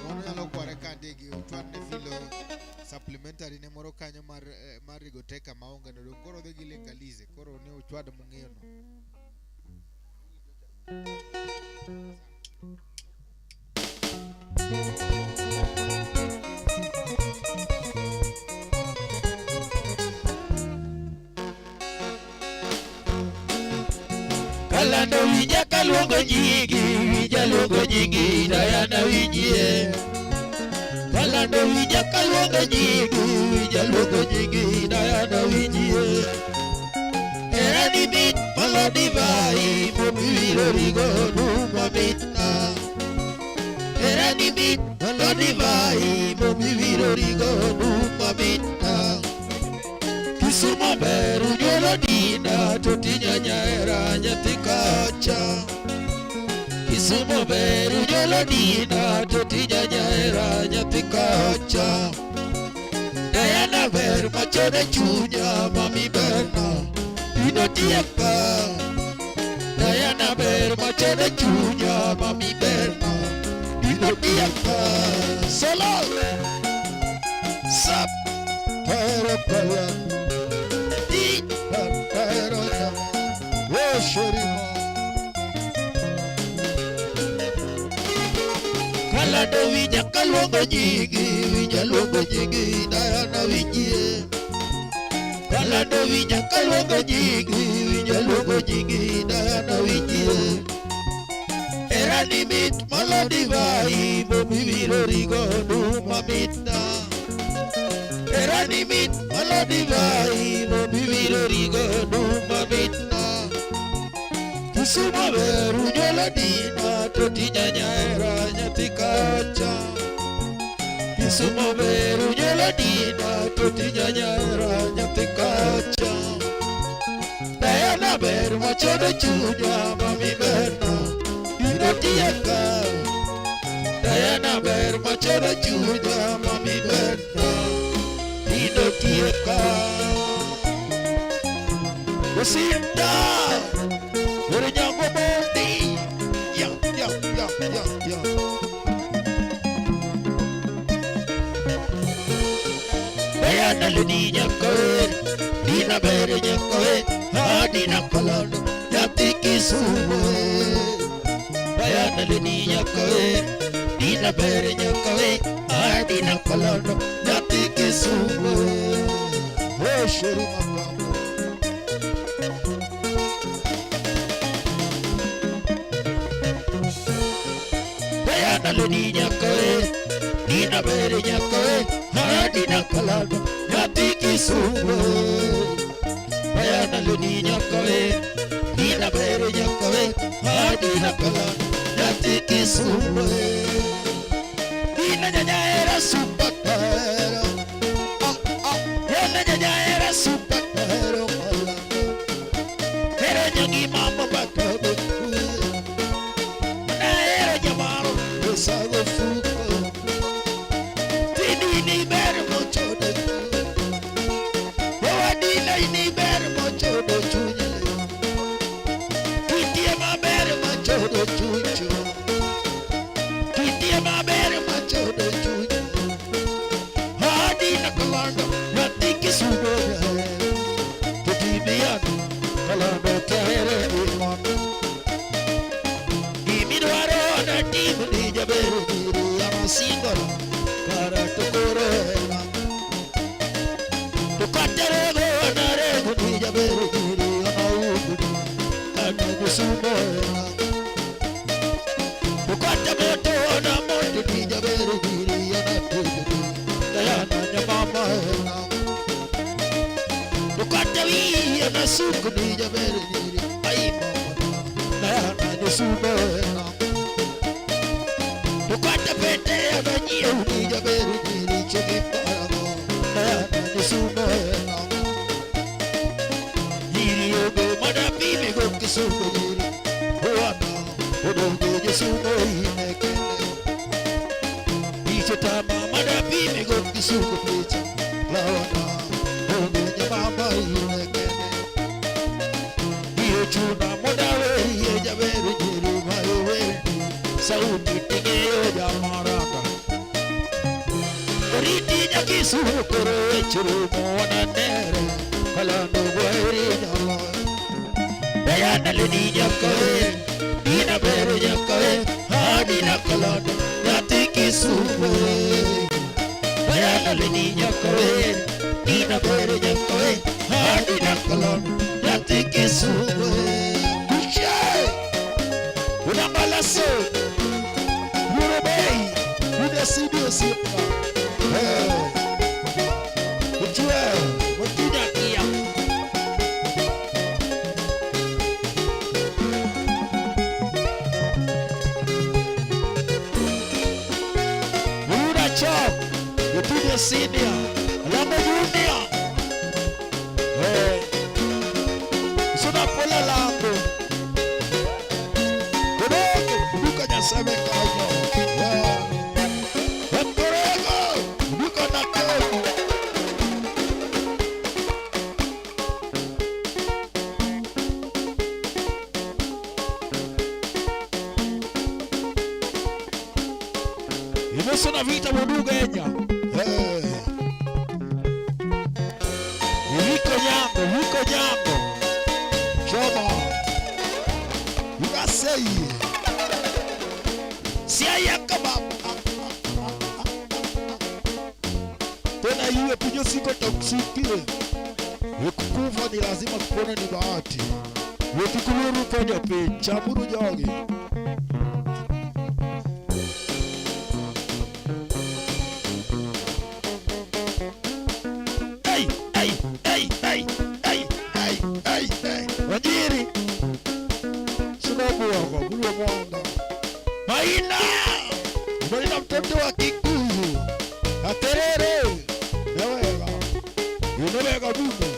mono nyalo kware kande gi utwan ne filo supplementary ne moro kanyo mar Rigoteka maonge no koro dhi gi lengalize koro ne uchwad mung'eyo no. Kalando winja kaluongo nyigi, winja luongo nyigi, Diana winjie. Kalando winja kaluongo nyigi, winja luongo nyigi, Diana winjie. Era ni mit malo divai, mobiro rigo numa mitna. Era ni mit malo divai, mobiro rigo numa mitna. Kisumo beru nyolo dina, totinya nyaera nyathi kacha. Kisumo beru nyolo dina, totinya nyaera nyathi kacha. Diana ber machone chunya, mami berna, ino tieka. Diana ber machone chunya, mami berna, ino tieka. Solo Sap Pero Pala Kalando winja kaluongo nyigi, winja luongo nyigi, Diana winjie. Kalando winja kaluongo nyigi, winja luongo nyigi, Diana winjie. Era ni mit malo divai, mobiro rigo numa mitna. Era ni mit malo divai, mobiro rigo numa mitna. Kisumo beru nyolo dina, totinya nyaera nyathi kacha. Kisumo beru nyolo dina, totinya nyaera nyathi kacha. Diana ber machone chunya, mami berna, ino tieka. Diana ber machone chunya, mami berna, ino tieka. Wasinda Urenyango bondi, ya. Diana luni nyakoe, Dina bere nyakoe, Dina kolano, Yati Kisumo. Diana luni nyakoe, Dina bere nyakoe, Dina kolano, Yati Kisumo. Oh, shuri makambo. Diana luni nyakoe, Dina bere nyakoe, Dina kolano, Yati Kisumo. Diana luni nyakoe, Dina bere nyakoe, Dina kolano, Yati Kisumo. Dina nyanya era supatero, Dina nyanya era supatero, era nyangi mama bakabe. Sago fuko Tini ni ber mocho de Wadina ni ber mocho de chunya Kitie ma ber mocho de chucho Kitie ma ber mocho de chucho Hadina kalando Nati kisubo Kiti biyano Kalando kahere imam Imidwaro na timu ni jaberu diri ama singolo Kara tukuro ema Tukate rego na rego ni jaberu diri ama ugudi Kana kusumo ema Tukate moto na moto ni jaberu diri ama tugudi Diana nyamama ema Tukate wii iye na suku ni jaber nyiri ai mama na ni sumena to kwata pete na nyiu ni jaber nyiri cheki parago na ni sumena nyiri ogo madapi me go kisuko nyiri oana odogo jesuko inekele tama madapi me go kisuko picha lawana ogo nyamama inekele iyo chuna modawe iye jaberu jiru mawe sauti tigeyo jamaraka oriti nyakisuko koro echuru mona nere kalando gweri nyala dayana leni nyakawe dina beru nyakawe hadina kalando Kisumu Bayana leni nyakawe Dina bere nyakawe Hadina kalon Yati Kisumu Kushe Unambalaso Urobei Unasidio sipa Uchue Wakida kia Chop, you put your senior, Lambo Junior. Hey, so na pola Lambo. Korego, duka na sebe kayo. Korego, duka na kayo. Imeso na vita muduga enya. Wiko nyambo. Choma. Ukasei. Siaya kababu. Tena iwe pinyo siko toksiki. Kukufa ni lazima kupona ni bahati. Wetukuru kwenye pe chamuru jogi. Wajiri Sunabu wako Bulu mwanda Maina Umalina mtoto wa Kikuyu Aterere Nawega Unawega bume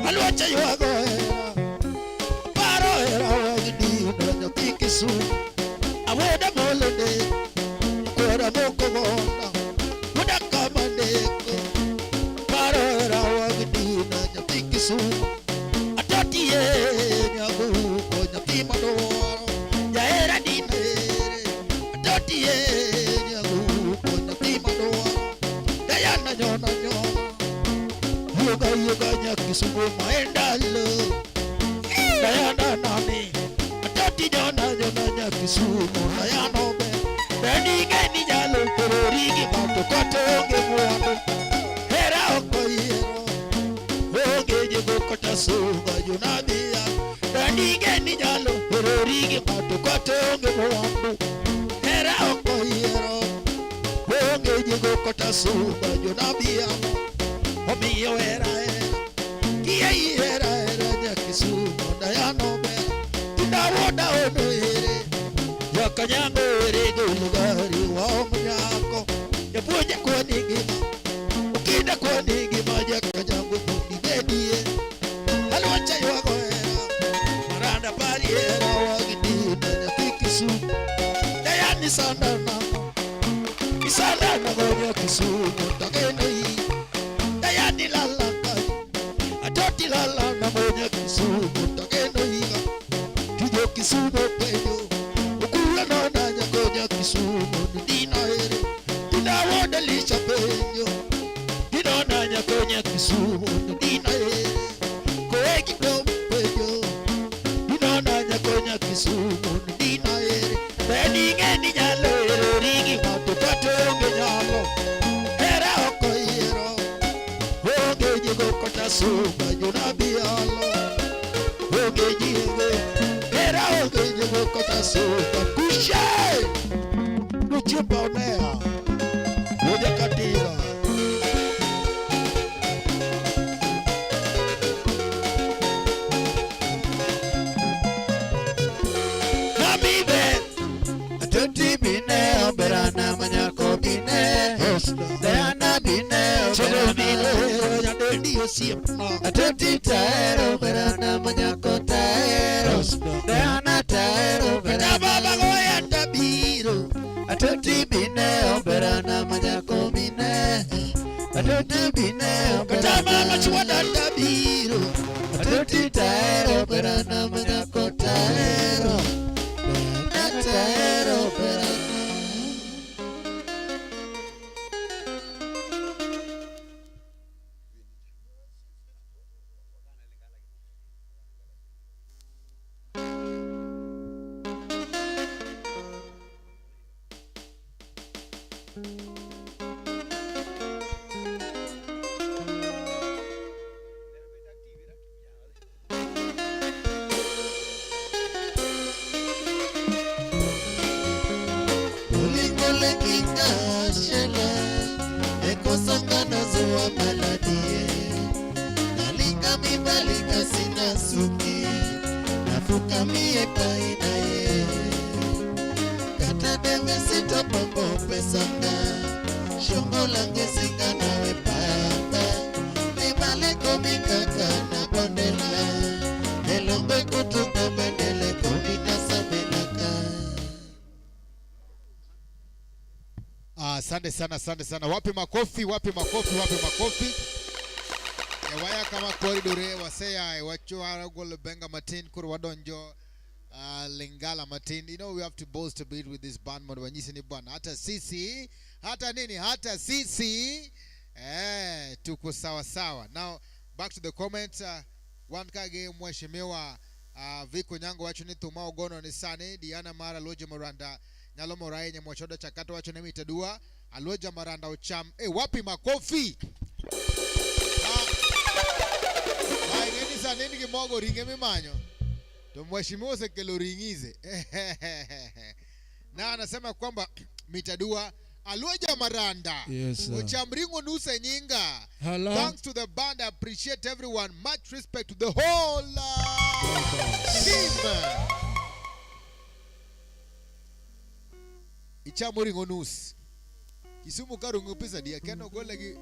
Alwacha yuwago hera Paro hera wagidi Unawega kikisu Aweda molode Kora moko gona Muda kama neko Parora wagdina nyapikisu Atati ye nyabuko nyapima doro Yaera dinere Atati ye nyabuko nyapima doro Dayana nyona Yoga nyakisubo maendalo Dayana nani Atati nyona nyakisubo Dayana obe Dani gani jalo Kororigi mato kote onge mwando Hera oko yero Onge jego kota suga junabia Dani gani jalo Kororigi mato kote onge mwando Hera oko yero Onge jego kota suga junabia Omiyo hera Kia hera nyakisumo Dayano bera Tunawoda ono here Yakanyango erego lugari wa mnyako Yapuja kwa nigima Ukida kwa nigima Yakanyango munigedie Halwacha yuwako hera Maranda pari hera Wagidina nyakikisu Dayani sanda namo Isanda nagonya kisumu Takene hii Dayani lalakai Atoti lala nagonya kisumu Takene hii Kijo kisumu penyo Kisumu dina ere Dina woda lisha penyo Dina nanya konya Kisumu dina ere Koegi dom penyo Dina nanya konya Kisumu dina ere Beni ngeni nyalo ere Rigi matu pato onge nyalo Hera oko yero Onge jigo kota suma Junabi alo Onge jigo Hera onge jigo kota suka kushe luchimbaonea moja katika namibe Atoti bine oberana manyako bine Dayana bine oberana yadendi siepna Atoti taero oberana manyako taero Dayana taero oberana baba goya tabiro Atoti bine oberana manyako bine Atoti bine katama oberana machwada tabiro Atoti taero oberana manyako taero Dayana taero oberana Ulingole kinga shela ekosangana zuwa maladie nalinga mibalika sina suki nafuka mie paina ye kata deme sita pombo pesanga shongo lange singa nawe papa nibale komikaka na bondela elombe kutuka bendele komina sabelaka. Asante sana, asante sana. Wapi makofi, wapi makofi, wapi makofi. Waya kama koridore wasaya wacho aragol benga matin kur wadonjo lingala matin. You know we have to boast a bit with this band man wanyisi ni bwana. Hata sisi, hata nini, hata sisi tuko sawa sawa. Now back to the comments. One kage mheshimiwa Viko Nyango wacho ni Thumao Gono ni Sane, Diana Mara Loje Moranda Nyalo Morai nye mwachoda chakato wacho nemi itadua Aloja Maranda ucham. Wapi makofi? Ngeni sa nini kimogo ringe mimanyo to mheshimiwa sekelo ringize. Na anasema kwamba mitadua Aloja Maranda. Yes, sir. Uchamringo nuse nyinga. Hello. Thanks to the band. I appreciate everyone. Much respect to the whole team. Ichamuringo nus. Kisumu karungu pisa dia keno golegi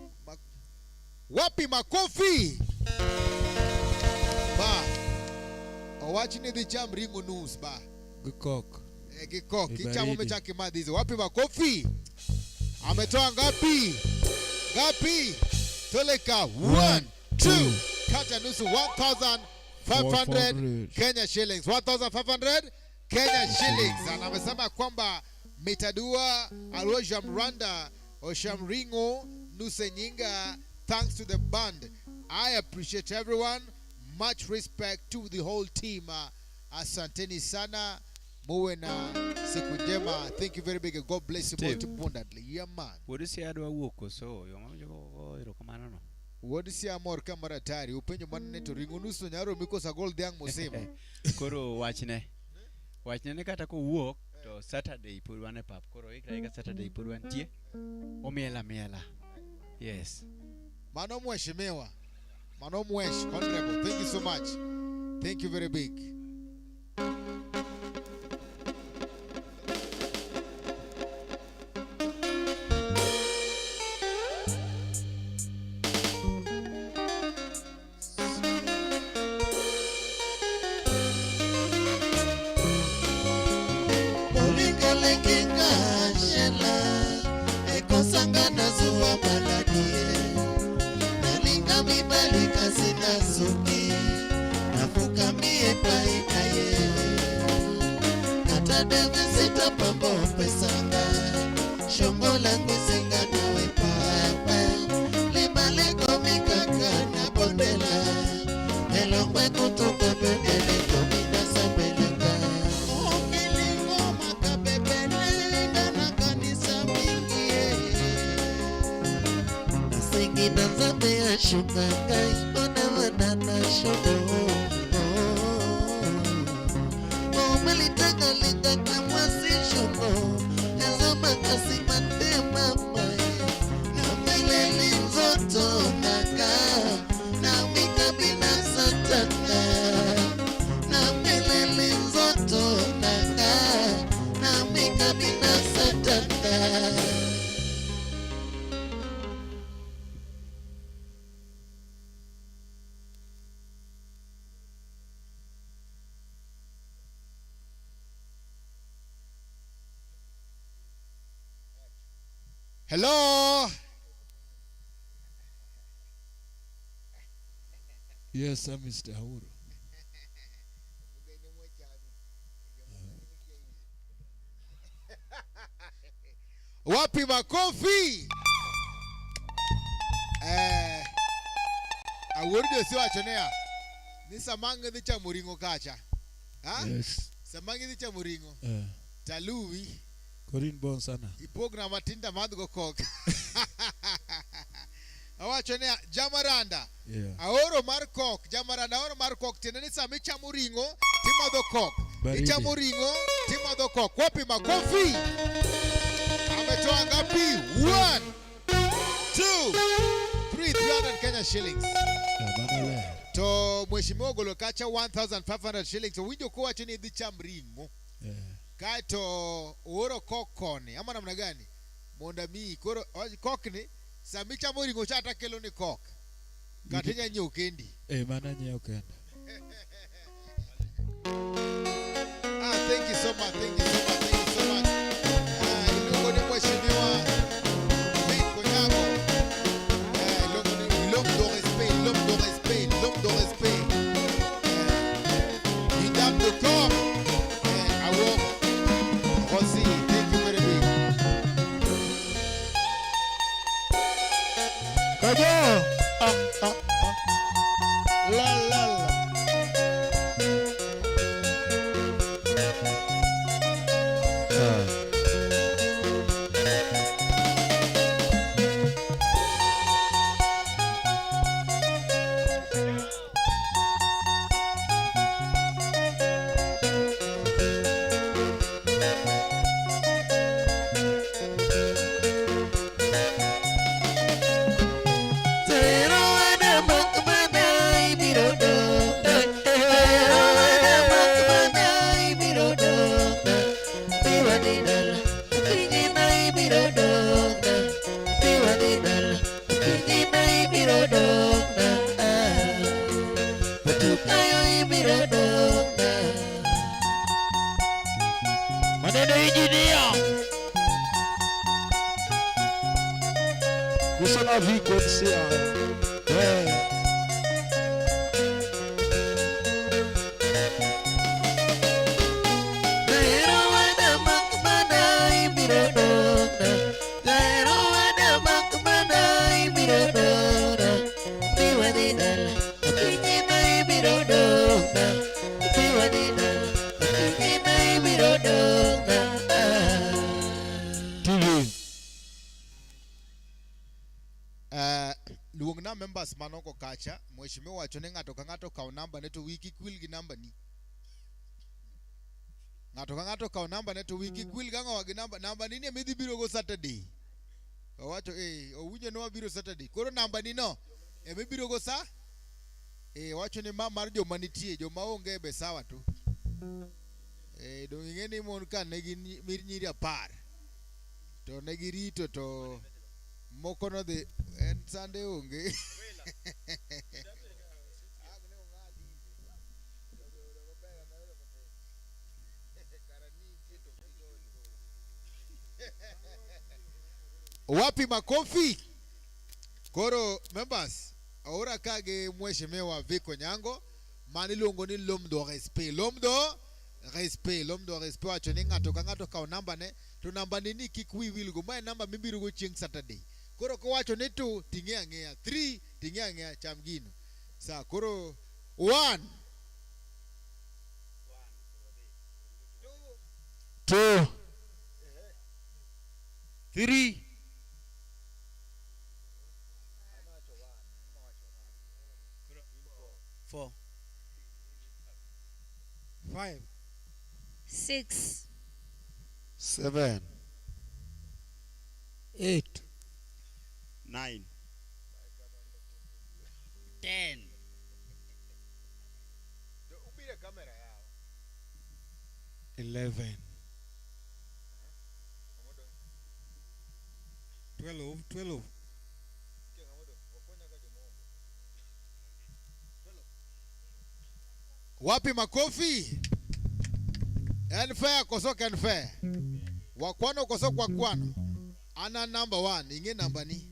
wapi makofi. Ba. Owachini di chamringo nus ba. Gikok. Gikok. Ichamu mechaki madhizi. Wapi makofi. Ametoa ngapi? Ngapi? Toleka 1 2 kata nusu 1,500 Kenya shillings. 1,500 Kenya shillings. Na amesema kwamba mitadua Aloja Mranda Oshamringo Nuse Nyinga. Thanks to the band. I appreciate everyone. Much respect to the whole team. Asanteni sana. Muwe na siku njema. Thank you very big. God bless you most abundantly. Yeah man. What is your work so? Your mama jo kamana no. What is your more kamera tari? Upenyo manne to ringo nusu nyaro miko sa gold yang mosema. Koro wachne. Wachne ne kata ko work to Saturday purwane pap. Koro ikra Saturday purwan tie. Miela. Yes. Mano mheshimiwa. Mano mwesh honorable. Thank you so much. Thank you very big. Ulingole kinga shela ekosangana zuwa maladie nalinga mibalika sina suki nafuka mie paika ye kata deve sita pambo pesanga shongo langu singa nawe papa libale komikaka na bondela elongwe kutuka bendele komina sabeleka okilingo makabebele na kanisa mingi nasingi na zambe ya shunganga ibona wanana shobo malitaka lika kama sishuko ezo makasi matema mai na milele nzoto naka na mikabina satana na milele nzoto naka na mikabina satana. Hello. Yes, sir, Mr. Hauru. Wapi makofi? Awuoru sio achonea. Ni samange ni cha muringo kacha. Ha? Yes. Samange ni cha muringo. Taluwi. Corin bon sana. Ipogra matinda madgo kok. Awachonea Jamaranda. Yeah. Aoro Markok, Jamaranda aoro Markok teneni sami cha muringo, timado kok. Baridi. Cha muringo, timado kok. Wapi makofi? Ametoa ngapi? 1 2 3 300 Kenya shillings. To mheshimiwa Golokacha 1500 shillings. Winjo kwa chini di cha mringo. Kaito uoro kokone ama namna gani? Monda mi koro kokni samicha muringo chata kelo ni kok. Katenya nyokendi. Mana nyokenda. Thank you so much. Thank you so much. Thank you so much. Ilongo ni mheshimiwa Viko Nyago. Ilongo ni l'homme de respect, l'homme de respect, l'homme de respect. Une dame de corps. Awo Rossi, thank you very much. Kajo. La la la. Maneno engineer. Kusema viko sia. Luongna members manoko kacha mheshimiwa wachone ngato ka namba neto wiki kwil gi namba ni ngato ka namba neto wiki kwil ga ngawa gi namba ni ne midhi biro go Saturday owacho owinjo no biro Saturday koro namba ni no biro go sa wacho ni mar joma nitie joma onge be sawa tu do ngeni mon kan ne gi nyiri 10 to ne gi rito to moko no de en sande onge wapi makofi koro members ahora kage mheshimiwa Viko Nyango mani luongo ni l'homme de respect l'homme de respect wacho ni ngato ka namba ne to namba ni kik wi wil go ma namba mibiro go chieng Saturday koro ko wacho ni tu ting'e ang'eya 3 ting'e ang'eya cham gino sa koro 1 2 3 4 5 6, 7, 8, 9, 10, 11, 12. Wapi makofi? Enfair kosoka enfair. Wakwano kosoka kwano. Ana number 1, inge number ni.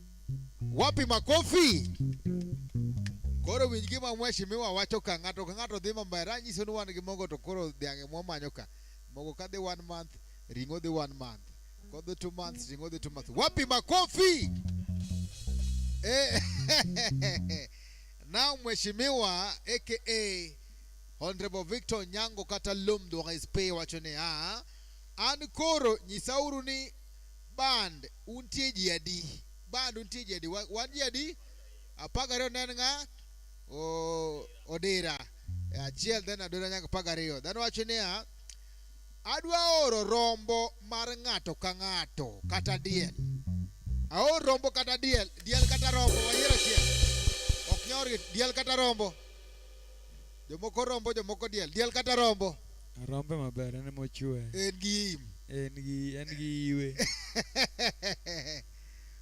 Wapi makofi? Koro winjima mheshimiwa wacho ka ng'ato dhima mbaranyi sonu wan gi mogo to koro dhiange mo manyoka. Mogo ka the 1 month, ringo the 1 month. Kodho 2 months, ringo the 2 months. Wapi makofi? Now mheshimiwa aka Honorable Victor Nyango kata Lumdo Respe wachone an koro nyisauru ni band untie jiadi. Band untie jiadi. Wan jiadi? Apagaro nenga Odira. Achiel then adora nyaka pagario. Then wachone adwa oro rombo mar ng'ato ka ng'ato kata diel. Aor rombo kata diel. Diel kata rombo. Wayiero chiel. Ok nyor diel kata rombo. Jomoko rombo, jomoko diel. Diel kata rombo. Rombo maber ene mochwe. En gi im. En gi iwe.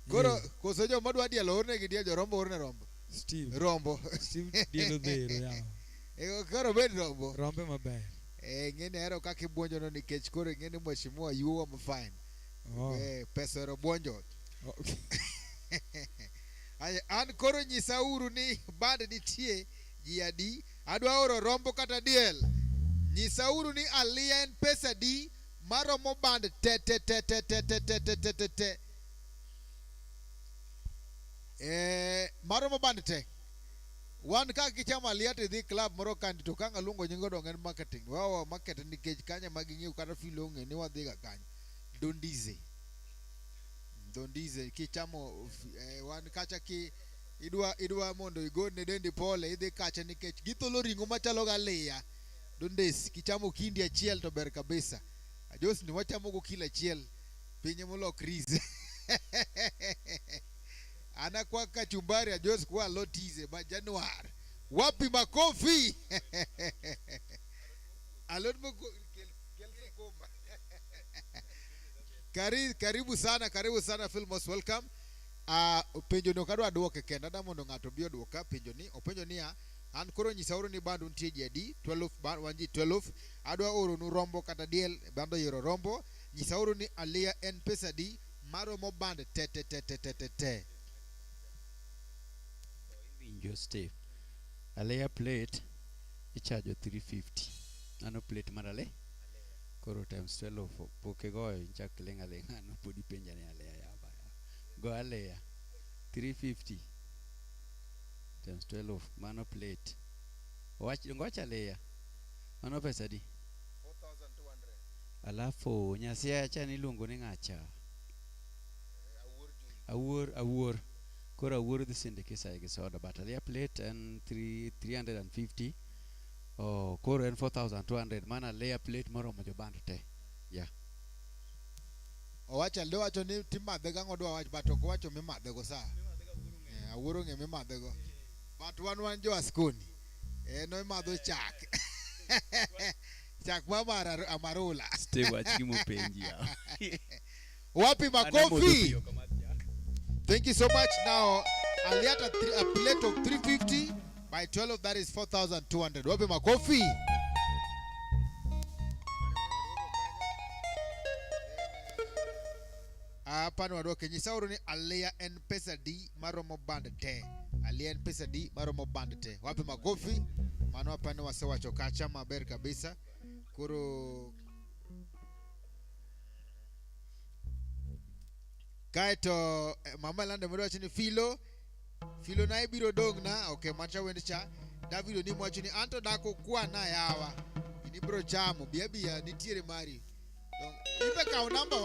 Koro koso jo madwa diel orne gi diel, jo rombo orne rombo. Steve. Rombo. Steve diel odhero yawa. Koro bed rombo. Rombo maber. Ng'eni hero kaka ibuonjo no nikech koro ng'eni mheshimiwa yuwa mfine. Pesa ro buonjo. Okay. An koro nyisauru ni band nitie jiadi. Adwa oro rombo kata diel. Nyisauru ni alia en pesa di maromo band te. Maromo band te. Wan kaka kichama alia te dhi club moro kandi to kanga lungo nyingo dongen marketing. Wawa market nikech kanya maging'eyo kata filonge ni wadhi ga kanyo. Dondize kichamo wan kacha ki idwa mondo igone dendi pole idhi kacha nikech githolo ringo machalo galia. Dondes kichamo kindi achiel to ber kabisa. Ajos ni wachamo go kila achiel pinye molo krize. Ana kwa kachumbari ajos kwa lotize ba Januar. Wapi makofi? Alot mo Karibu sana Filmos, welcome. Penjo no kadwa duoke kenda da mondo ng'ato bi oduoka penjo ni openjo ni an koro nyisauru ni band untie jadi 12 band wanji 12 adwa oro nu rombo kata diel bando yero rombo nyisauru ni alia en pesa di maromo band te. Winjo Steve. Alia plate ichajo 350. Ano plate marale? Koro times 12 poke goyo chak lenga no podi penja ni alia ya baya. Go alia 350 times 12 mano plate. Ngocha alia. Mano pesa di 4,200. Alafu nyasia acha niluongo ni ng'acha. Awuor. Koro awuor the syndicate gi soda but alia plate and 350. Oh, koro en 4,200 mana layer plate moro mojo band te. Yeah. Owacha ndo wacho ni timadhe ga ngodwa wach but ok wacho mimadhe go saa. Awuoro nge mimadhe go. But wan jo askoni. No imadho chak. Chak mama amarula. Stay watch kimu penji ya. Wapi makofi? Thank you so much. Now, Aliata a plate of 350 by 12, that is 4,200. Wapi makofi? Hapa ni wadoke nyisauru ni alia en pesa di maromo band te. Alia en pesa di maromo band te. Wapi makofi? Mano hapa ni wase wachokacha maber kabisa. Kuro Kaito mama lande mwado wachini Filo na ibiro dong na okay mancha wende cha Davido ni mwachini anto dako kuwa na yawa ini bro chamo biya nitiere mari ipe kao namba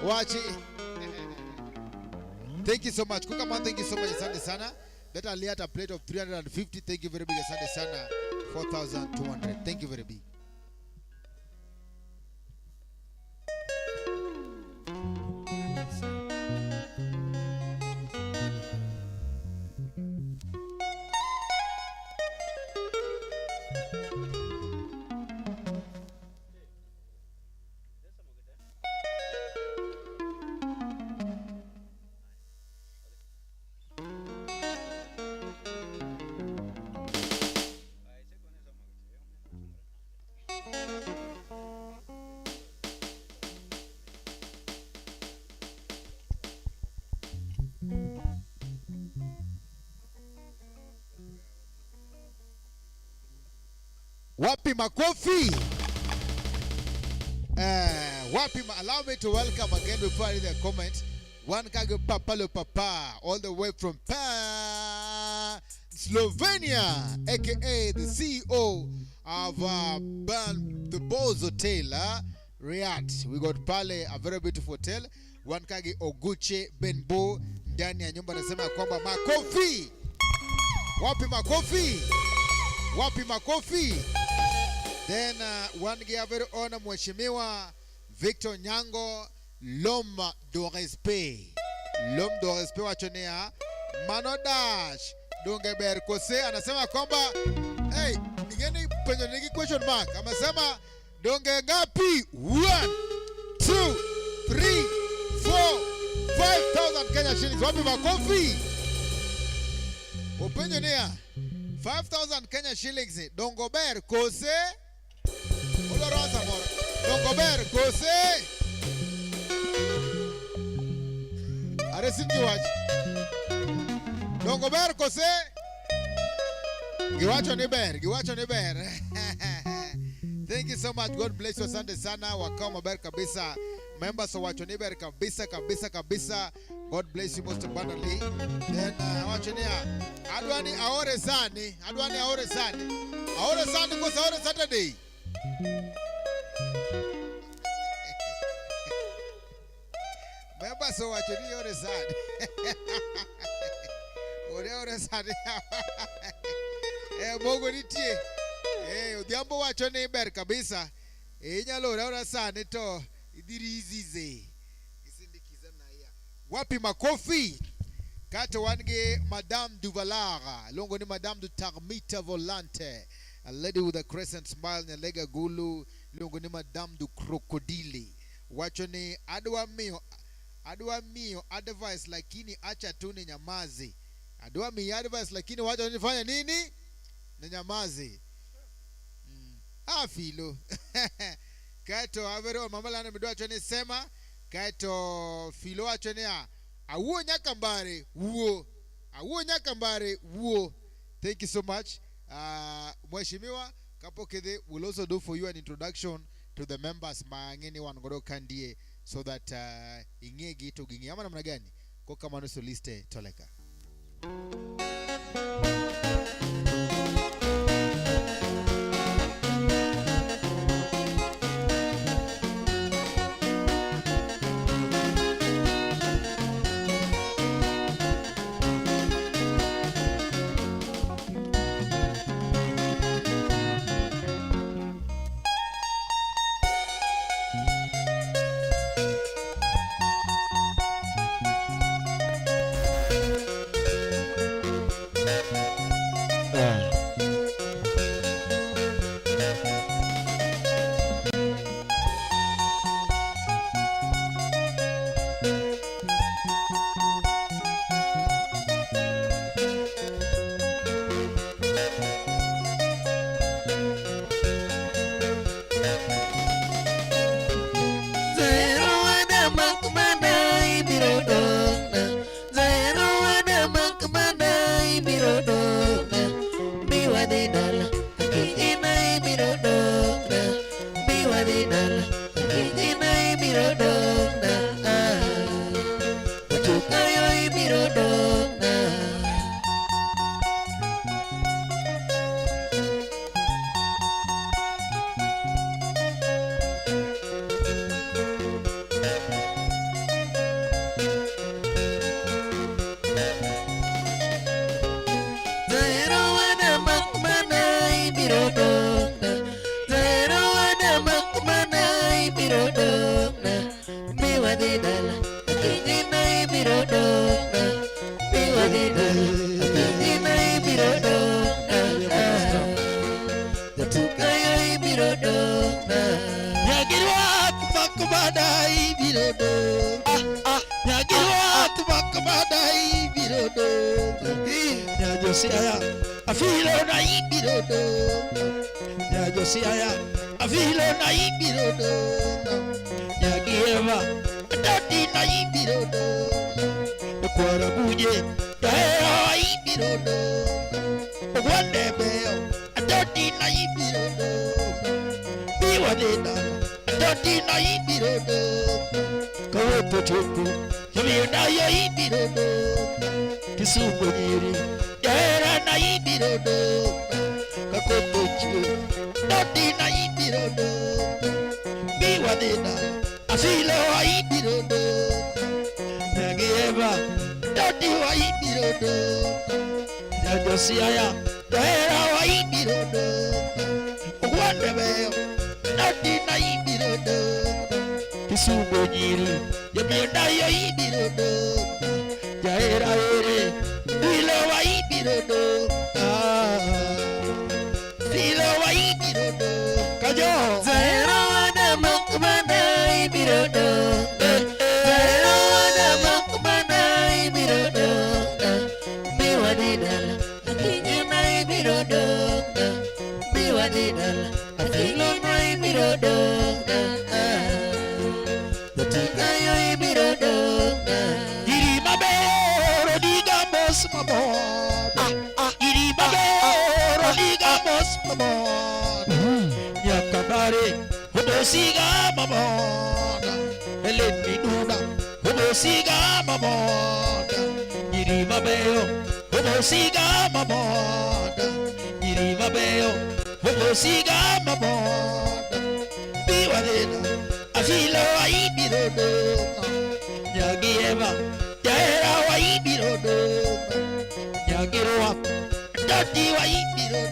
wachi. Thank you so much kuka man, thank you so much, asante sana. That Aliata plate of 350, thank you very big, asante sana. 4,200, thank you very big. Wapi makofi? Allow me to welcome again before I read the comment. One kage Papa Le Papa, all the way from Slovenia, aka the CEO of the Boz Hotel, Riyadh. We got pale a very beautiful hotel. One kage Oguche Benbo ndani ya nyumba, nasema kwamba makofi. Wapi makofi? Wapi makofi? Then one give very honor Mheshimiwa Victor Nyango L'homme de respect. L'homme de respect wachonea Manodash Dongeber Kose anasema kwamba hey, nigeni penye nigi question mark. Amesema donge ngapi? 1 2 3 4 5,000 Kenya shillings. Wapi makofi? Openyonia 5,000 Kenya shillings. Dongober Kose. Olorosa mora. Dongober Kose. Aresingi wachi. Dongober Kose. Giwacho ni ber. Giwacho ni ber. Thank you so much. God bless you. Asante sana. Wakao maber kabisa. Members of Wacho ni ber kabisa kabisa kabisa. God bless you most abundantly. Then wachonia adwani aore sani. Adwani aore sani. Aore sani kwa aore Saturday. Members of Wacho ni aore sani. Ore sani. Mogo nitie. Odhiambo wacho ni ber kabisa. Inyalo ore sani to idiri izize. Wapi makofi? Kato wange Madame Duvalara. Longo ni Madame du Tarmita Volante. A lady with a crescent smile na lega gulu. Longo ni Madame du Crocodile. Wacho ni adwa mio advice lakini acha tu ni nyamazi. Adwa mio advice lakini wacho nifanya nini? Ni nyamazi. Filo. Kato avero mamala na midwa chone sema. Kaito filo achonea awuo nyakambare wuo. Awuo nyakambare wuo. Thank you so much. Mheshimiwa Kapokede will also do for you an introduction to the members mangeni wangoro kandie so that ingegi to gingi ama namna gani kwa kama nusu liste toleka. Josiah, I feel on a ibirodo. Ya Josiah, I feel on a ibirodo. Ya Gieva, Dati na ibirodo. The Quarabuje, Daya ibirodo. One day, Dati na ibiro biwa deda dodi na ibiro kawoto chopo yamiyo na yo ibiro Kisumu nyiri Jahera na ibiro kakoto chuo dodi na ibiro biwa deda asilo wa ibiro nagieva dodi wa ibiro Josiaya Jahera wa ibiro Wandebeo dodi na ibiro Kisumu nyiri yamiyo na yo ibiro Jahera ere Filo wa ibiro Filo wa ibiro Kajo Jahera wana makubana ibiro Jahera wana makubana ibiro Biwa didala Akinye na ibiro Biwa didala Afilo na ibiro Yatika yo ibiro Iri mabero diga mos mabon Iri mabero diga mos mabon Yakabare Hodo siga mabon Helen minuna Hodo siga mabon Iri mabero Hodo siga mabon Iri mabero Hodo siga mabon Biwa dena Afilo wa ibiro Nyagieva Jahera wa ibiro Nyagiroa Dodi wa ibiro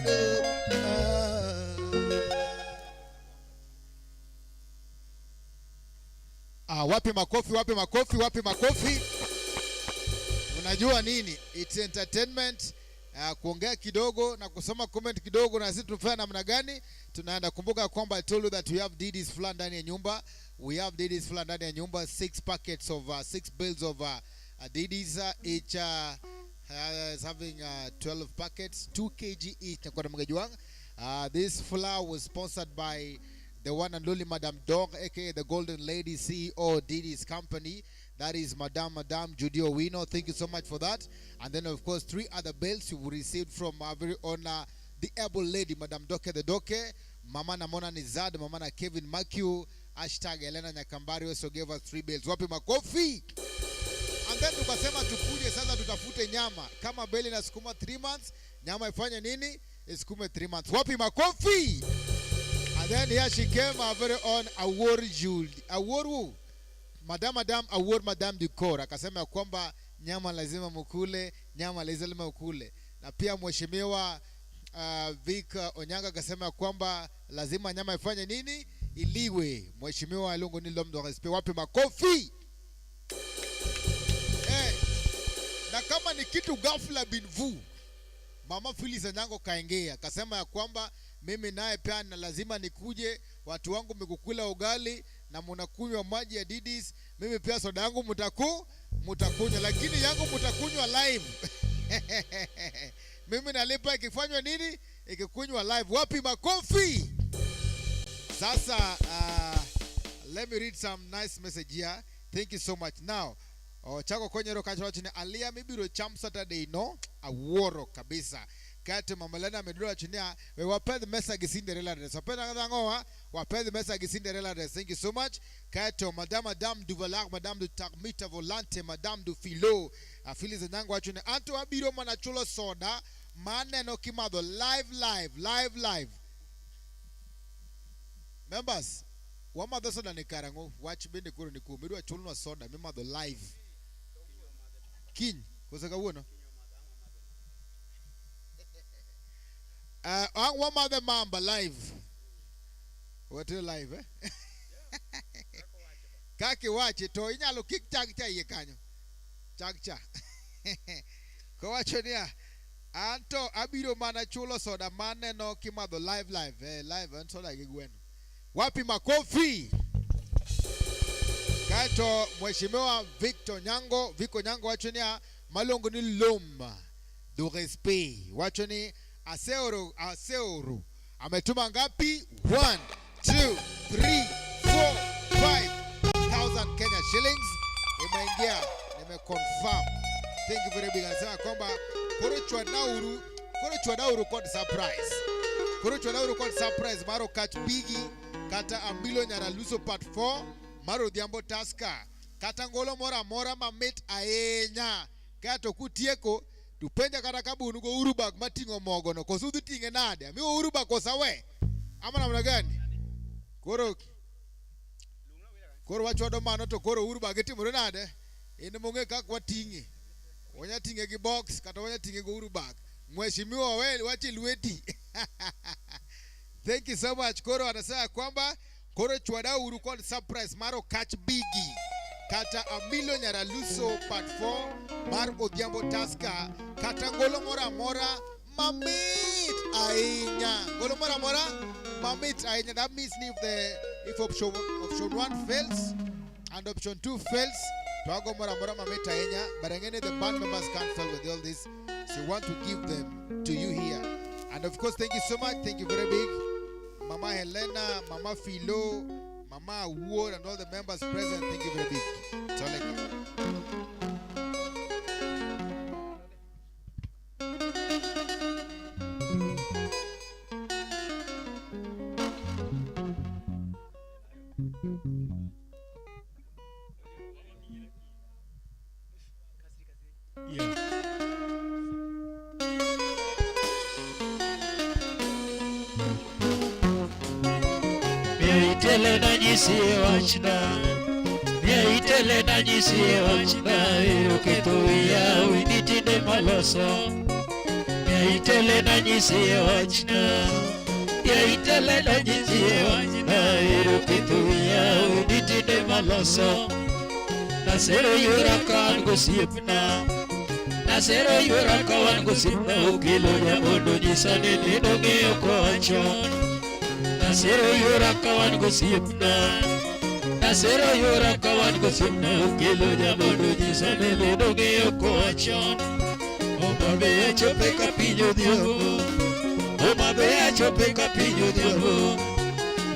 Wapi makofi, wapi makofi, wapi makofi. Unajua nini? It's entertainment. Kuongea kidogo na kusoma comment kidogo na sisi tunafanya namna gani? Tunaenda kumbuka kwamba I told you that we have DDs fulani ndani ya nyumba. We have DDs fulani ndani ya nyumba, 6 packets of 6 bales of DDs each is having 12 packets, 2 kg each. Kwa mgaji wangu. This flour was sponsored by the one and only Madam Dog, aka the Golden Lady CEO DD's company. That is Madam Judy Owino. Thank you so much for that. And then, of course, 3 other bells you received from our very own the able lady, Madam Doke the Doke, Mama Namona Nizad, Mama na Kevin Makiu, hashtag Elena Nyakambari also gave us 3 bells. Wapi makofi? And then tukasema tukuje sasa tutafute nyama. Kama beli na sukuma 3 months, nyama ifanye nini? Isukume 3 months. Wapi makofi? And then here she came, our very own award Julie. Award who? Madam award Madam Dukor. Akasema kwamba nyama lazima mkule, nyama lazima mkule. Na pia mheshimiwa Vic Onyanga akasema kwamba lazima nyama ifanye nini? Iliwe. Mheshimiwa Lungu ni lomdo respect. Wapi makofi? Na kama ni kitu ghafla binvu, Mama Phyllis Anyango kaengea akasema ya kwamba mimi naye pia na lazima nikuje, watu wangu mekukula ugali na mnakunywa maji ya DDs, mimi pia soda yangu mtakunywa, lakini yangu mtakunywa live. Mimi nalipa ikifanywa nini? Ikikunywa live. Wapi makofi? Sasa let me read some nice message here. Thank you so much. Now chako konyero kacho chini alia mibiro cham Saturday no aworo kabisa. Kati mamalena amedura chinia we wapend message Cinderella dress. Wapenda ngangoa wapend message Cinderella dress. Thank you so much. Kati Madame du Valac, Madame du Takmita Volante, Madame du Filo. Phyllis Anyango chini anto abiro manachulo soda maneno kimado live. Members, wama the soda ni karango watch bende kuro ni ku midwa chulno soda mimado live. King kusaka uno. One mother mamba live. What is live, eh? Kaki wache to inyalo kick tag cha iye kanyo. Chagcha. Kwa wacho niya. Anto abiro mana chulo soda mane no kimado live. Live and soda gigweno. Wapi makofi? Kaito mheshimiwa Victor Nyango, Vico Nyango wacho niya malongo ni loma do respect. Wacho ni Aseoru ametuma ngapi? 1, 2, 3, 4, 5,000 Kenya shillings. Imeingia, nimeconfirm. Thank you very big. Anasema kwamba koro chwa nauru kwa surprise. Koro chwadauru kod surprise maro Catch Biggie kata Amilo Nyaraluso part 4 maro Odhiambo Tusker kata ngolo mora mora mamit ahinya. Kato kutieko tupenja kata kabunu go urubag matingo mogo no kosu tinge nade. Amiwo urubag kosawe. Ama namna gani? Koro wachwado mano to koro urubag itimore nade. Ene monge kak watinge. Wanya tinge gi box kata wanya tinge go urubag. Mheshimiwa wewe wachi lweti. Thank you so much. Koro anasema kwamba koro chwada uru kod surprise maro Catch Biggie kata Amilo Nyaraluso part 4 mar Odhiambo Tusker kata ngolo mora mora mamit ainya. Ngolo mora mora mamit ainya. That means if option 1 fails and option 2 fails, Twago mora mora mamit ainya. But again, the band members can't fail with all this. So we want to give them to you here. And of course, thank you so much. Thank you very big. Mama Helena, Mama Philo, Mama Ward, and all the members present. Thank you very big. Toleka. Itele na nyisi wachna, itele na nyisi wachna, iroketo ya winiti de maloso. Itele na nyisi wachna, itele na nyisi wachna, iroketo ya winiti de maloso. Nasero yurakan gosipna, nasero yurakawan gosipna, ukilo nyamondo jisane nidonge okoachon. Nasero yura kawan gosipna, nasero yura kawan gosipna, ukilo nyamondo jisane nidonge okoachon. Omabe chope kapinyo Odhiambo, omabe chope kapinyo Odhiambo.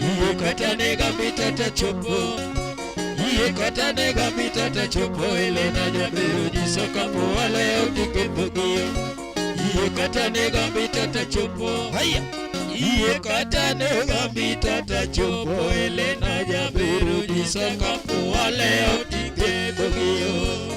Iye kata nega mitata chopo, iye kata nega mitata chopo. Elena Nyabero jisoka mwale utike mbogio. Iye kata nega mitata chopo, haya. Iye kata nega mitata chopo. Elena Nyabero jisoka mwale utike mbogio.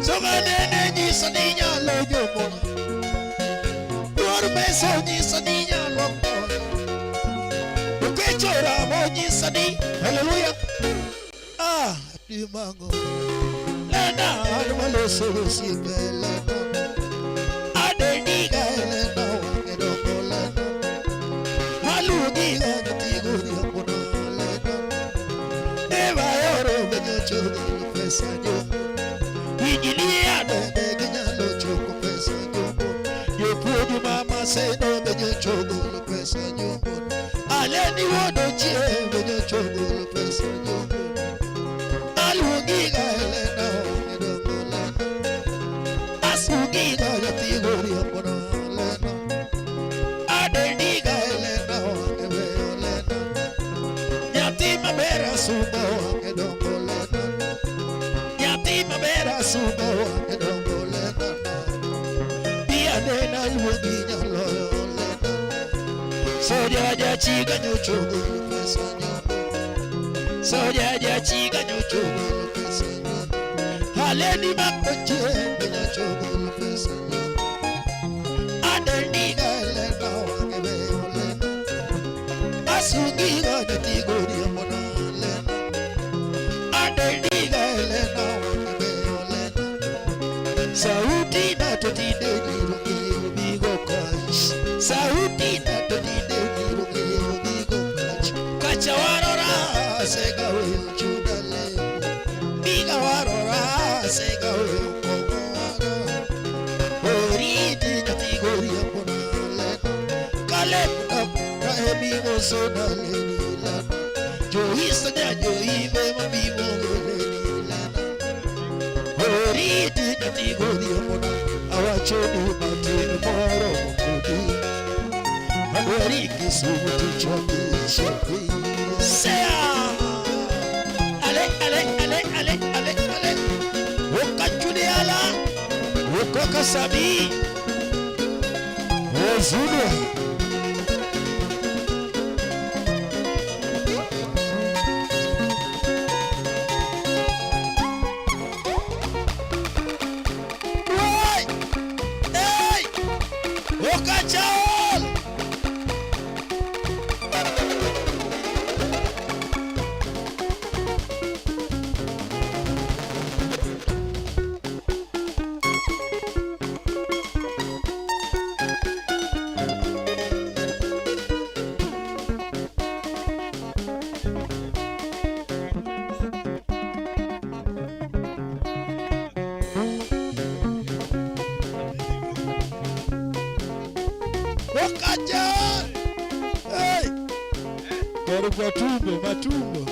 Soga nene onyiso ni nyalo jomona. Luor mesa onyiso ni nyalo konya. Okecho ramo onyiso ni haleluya. Dimango lena admaloso osiepe lena adeniga lena wangedongo lena malugiga nyatigo riambono lena eva yoro benyochogo pesa jombo wijilia bende ginyalo choko pesa jombo jopuonjo mama seno benyochogo pesa jombo aleni wodo chie benyochogo pesa jombo Alugiga elena edongo lena Asugiga yatigo riambono lena Adeniga elena wangeveo lena Nyatima bera suba wangedongo lena Nyatima bera suba wangedongo lena Pia nena luginya loyo lena Soja chiga nyochogo pesa nyombo Soja chiga nyochogo pesa nyombo Haleni makoche nyochogo pesa nyombo Adeniga elena wangeveo lena Asugiga nyatigo riambono lena Adeniga elena wangeveo lena Sauti na totide nirugi bigo kosh Sauti na totide nirugi bigo kosh Kachawarora sega will chuda lebo biga warora sega will kogoro oriti nyatigo riambono lena kalebna kaebigo soda leni lena joisa nyanyo ibe mabibo leni lena oriti nyatigo riambono awachoni matin moro mokudi adwari kisumu tichoki shoki sea ale Okachuni ala Okoka sabi Ozulu Hey Okachal Okachal Hey Koro matumbo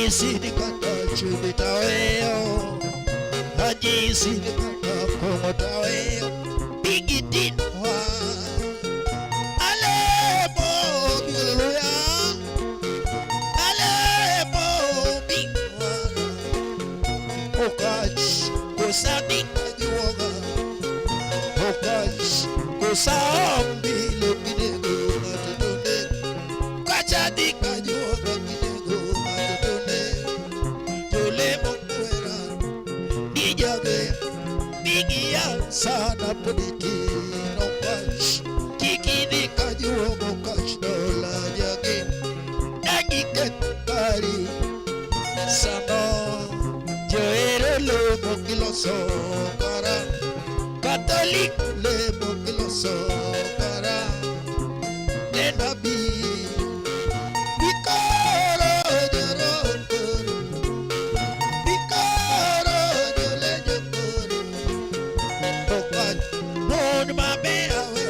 Sini kata chuni taweo Haji sini kata komo taweo Bigi dinwa Alebo biluya Alebo bingwa Okach kusabik kajuoga Okach kusambi lebinego matutone Kachadik kajuoga binego matutone Sana puniti no punch Kiki kajuogo kach dola jage Dagi ketari Sano Joero le mokiloso kara Catholic le mokiloso kara Denabi Bikoro jero Bikoro jole jokoro Okach non mabe awe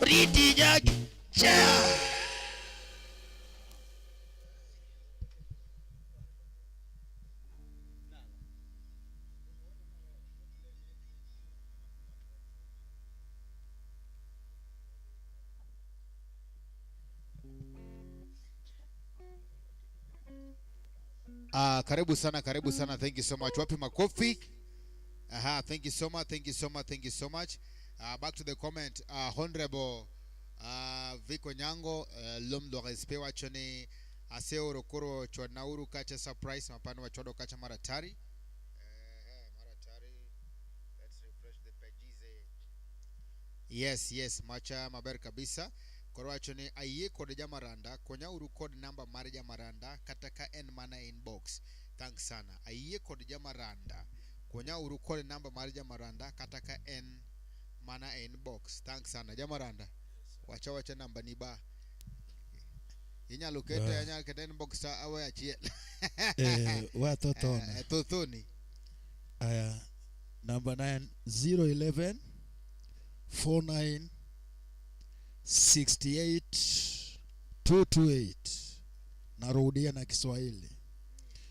oriti nyagi cha. Karibu sana, thank you so much. Wapi makofi? Aha, thank you so much. Back to the comment. Honorable Viko Nyango, lom do respect wachoni aseo rokoro chwa nauru kacha surprise mapano wachodo kacha maratari. Maratari. Let's refresh the pages. Yes, macha maber kabisa. Korwachoni aye kode jamaranda konya uru code number mari jamaranda kataka en mana inbox. Thanks sana. Aye kode jamaranda konya uru code number mari jamaranda kataka en mana inbox. Thanks sana jamaranda. Wacha namba ni ba. Inya lokete yanya kete inbox ta awe achiel. Wa totona. Totoni. Aya number 9011 49 68 228. Narudia na Kiswahili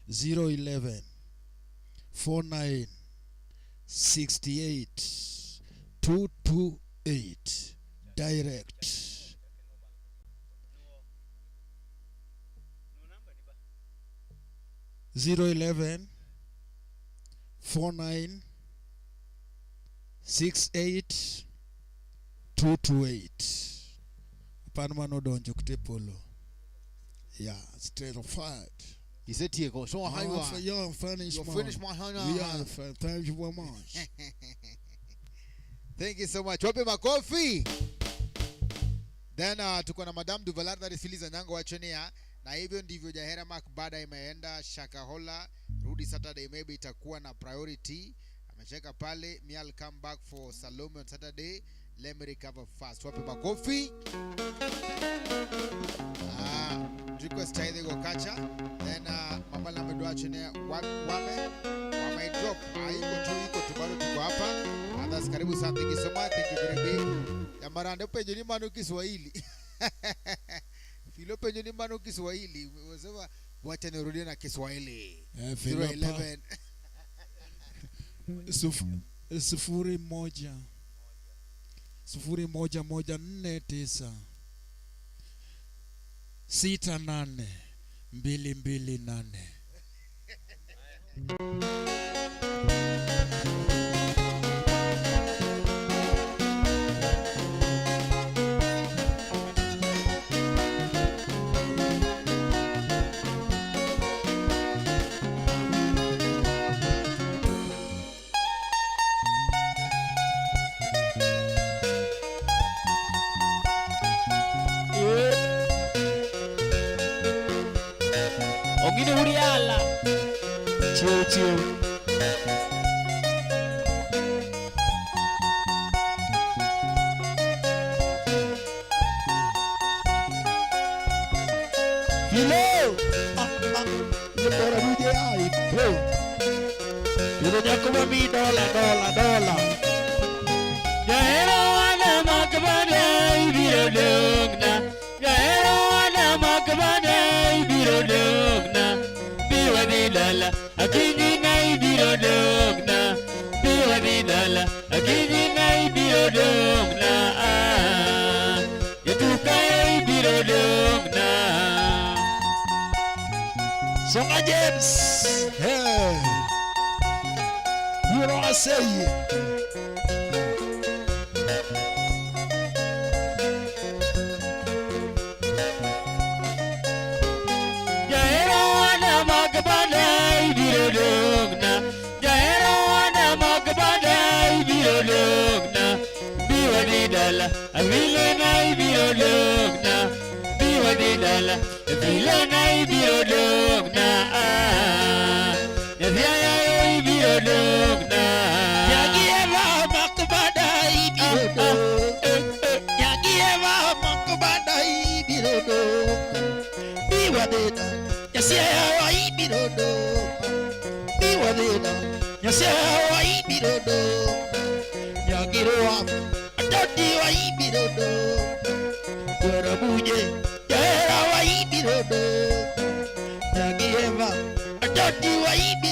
011 49 68 228 direct. Zero 11 49 68 228. Panmano donjo kutepolo. Yeah, straight of fight. He said, "Tiego, so how you are? You're finished. You're finished, my honey. Yeah, thank you very much. Thank you so much. Wape makofi. Then tuko na Madam Duvalar that is Filiza Nyango wachonia. Na hivyo ndivyo Jahera Mark baada imeenda Shakahola. Rudi Saturday maybe itakuwa na priority. Amecheka pale. Me I'll come back for Salome on Saturday. Let me recover fast. Wape makofi. Request Chaide go kacha. Then Mama Lamedo wachonia wame drop. Iko tu bado tuko hapa. Others karibu sana. Thank you so much. Thank you very much. Yamarande penye ni manu Kiswahili. Filope ni manu Kiswahili. Wasema wacha nirudie na Kiswahili. 011 sufuri moja 0149 68 228. Ongini Uriala. Chiu. Hello. You better do the eye. Bro. You don't have to come me dollar. Jahero ana makbana ibiro dogna. Jahero ana makbana ibiro dogna. Biwadilala akini na ibiro dogna. Biwadilala akini na ibiro dogna. Yatuka ibiro dogna. Songa James. Hey. You know I say. Biwadidala, avilena ibirodogna. Biwadidala, avilena ibirodogna. Navyaya ibirodogna. Yagieva makbada ibirodogna. Yagieva makbada ibirodogna. Biwadidala, yasiya ibirodogna. Biwadidala, yasiya ibirodogna. Yagiroa, adodi wa ibirodogna.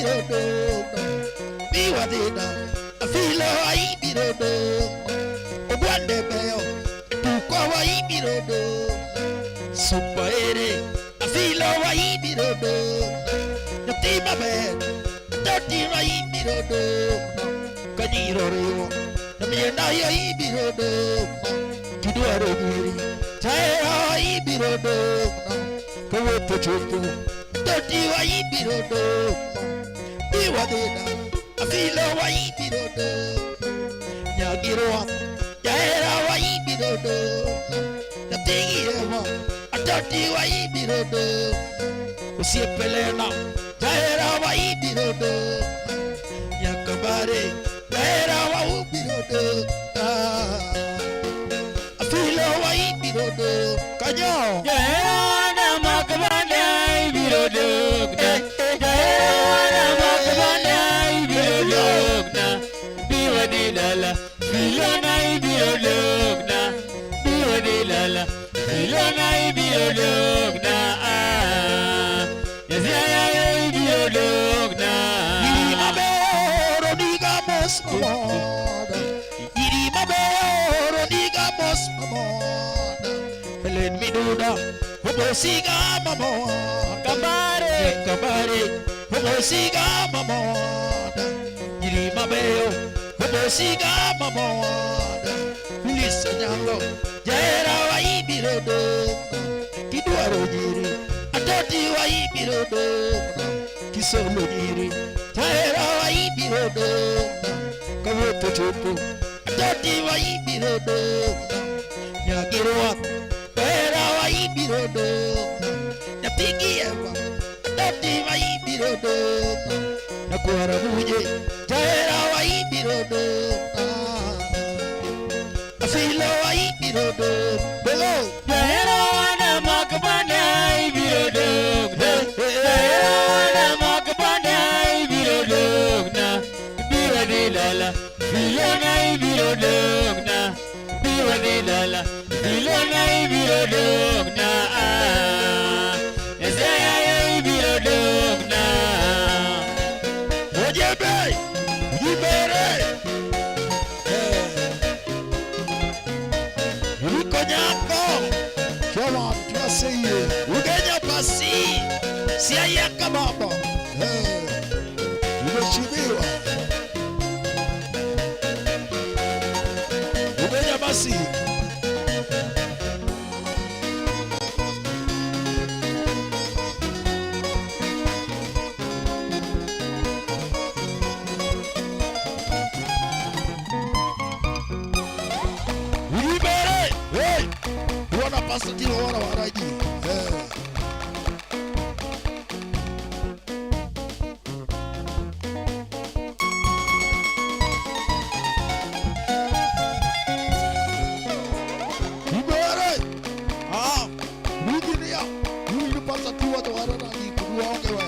ibiro dong biwadina afilo ibiro dong ogwande beyo tukwa wa ibiro dong supaere afilo wa ibiro dong natima ben toti wa ibiro dong kanyiro riwo namiyena ya ibiro dong kidwaro nyiri taera ibiro dong kawoto chopo toti wa ibiro dong biwadina afilo wa ibiro dong nyagirwa taera wa ibiro dong natigirwa atoti wa ibiro dong usiepelena taera wa ibiro dong nyakabare taera wa ibiro dong afilo wa ibiro dong kanyo Jaya makabana ibiro dong Jaya makabana ibiro dong biwadilala filona ibiro dong biwadilala filona ibiro dong Jaya ibiro dong mabero digamos mamoda iri mabero digamos mamoda Helen Miduda hobosiga mamoda kabare hobosiga mamoda iri mabero hobosiga mamoda lisa nyango jaera wa ibiro dong kidwaro nyiri atoti wa ibiro dong kisolo nyiri taera wa ibiro dong kawoto chopo atoti wa ibiro dong nyagirwa taera wa ibiro dong nyapigi ewa atoti wa ibiro dong nakwara muje taera wa ibiro dong afilo wa ibiro dong bego Jaya makabana ibiro dong Jaya makabana ibiro dong biwadilala filona ibiro dong biwadilala filona ibiro dong Jaya ibiro dong ojebe yibere Riko nyako come on twaseye ugenya pasi siayaka baba umeshibiwa ugenya pasi Libere! Hey! Wana pasa tiro wana waraji. Libere! Ah! Wiki ya. Wiki pasa tiro wana waraji. Kudua onge wa.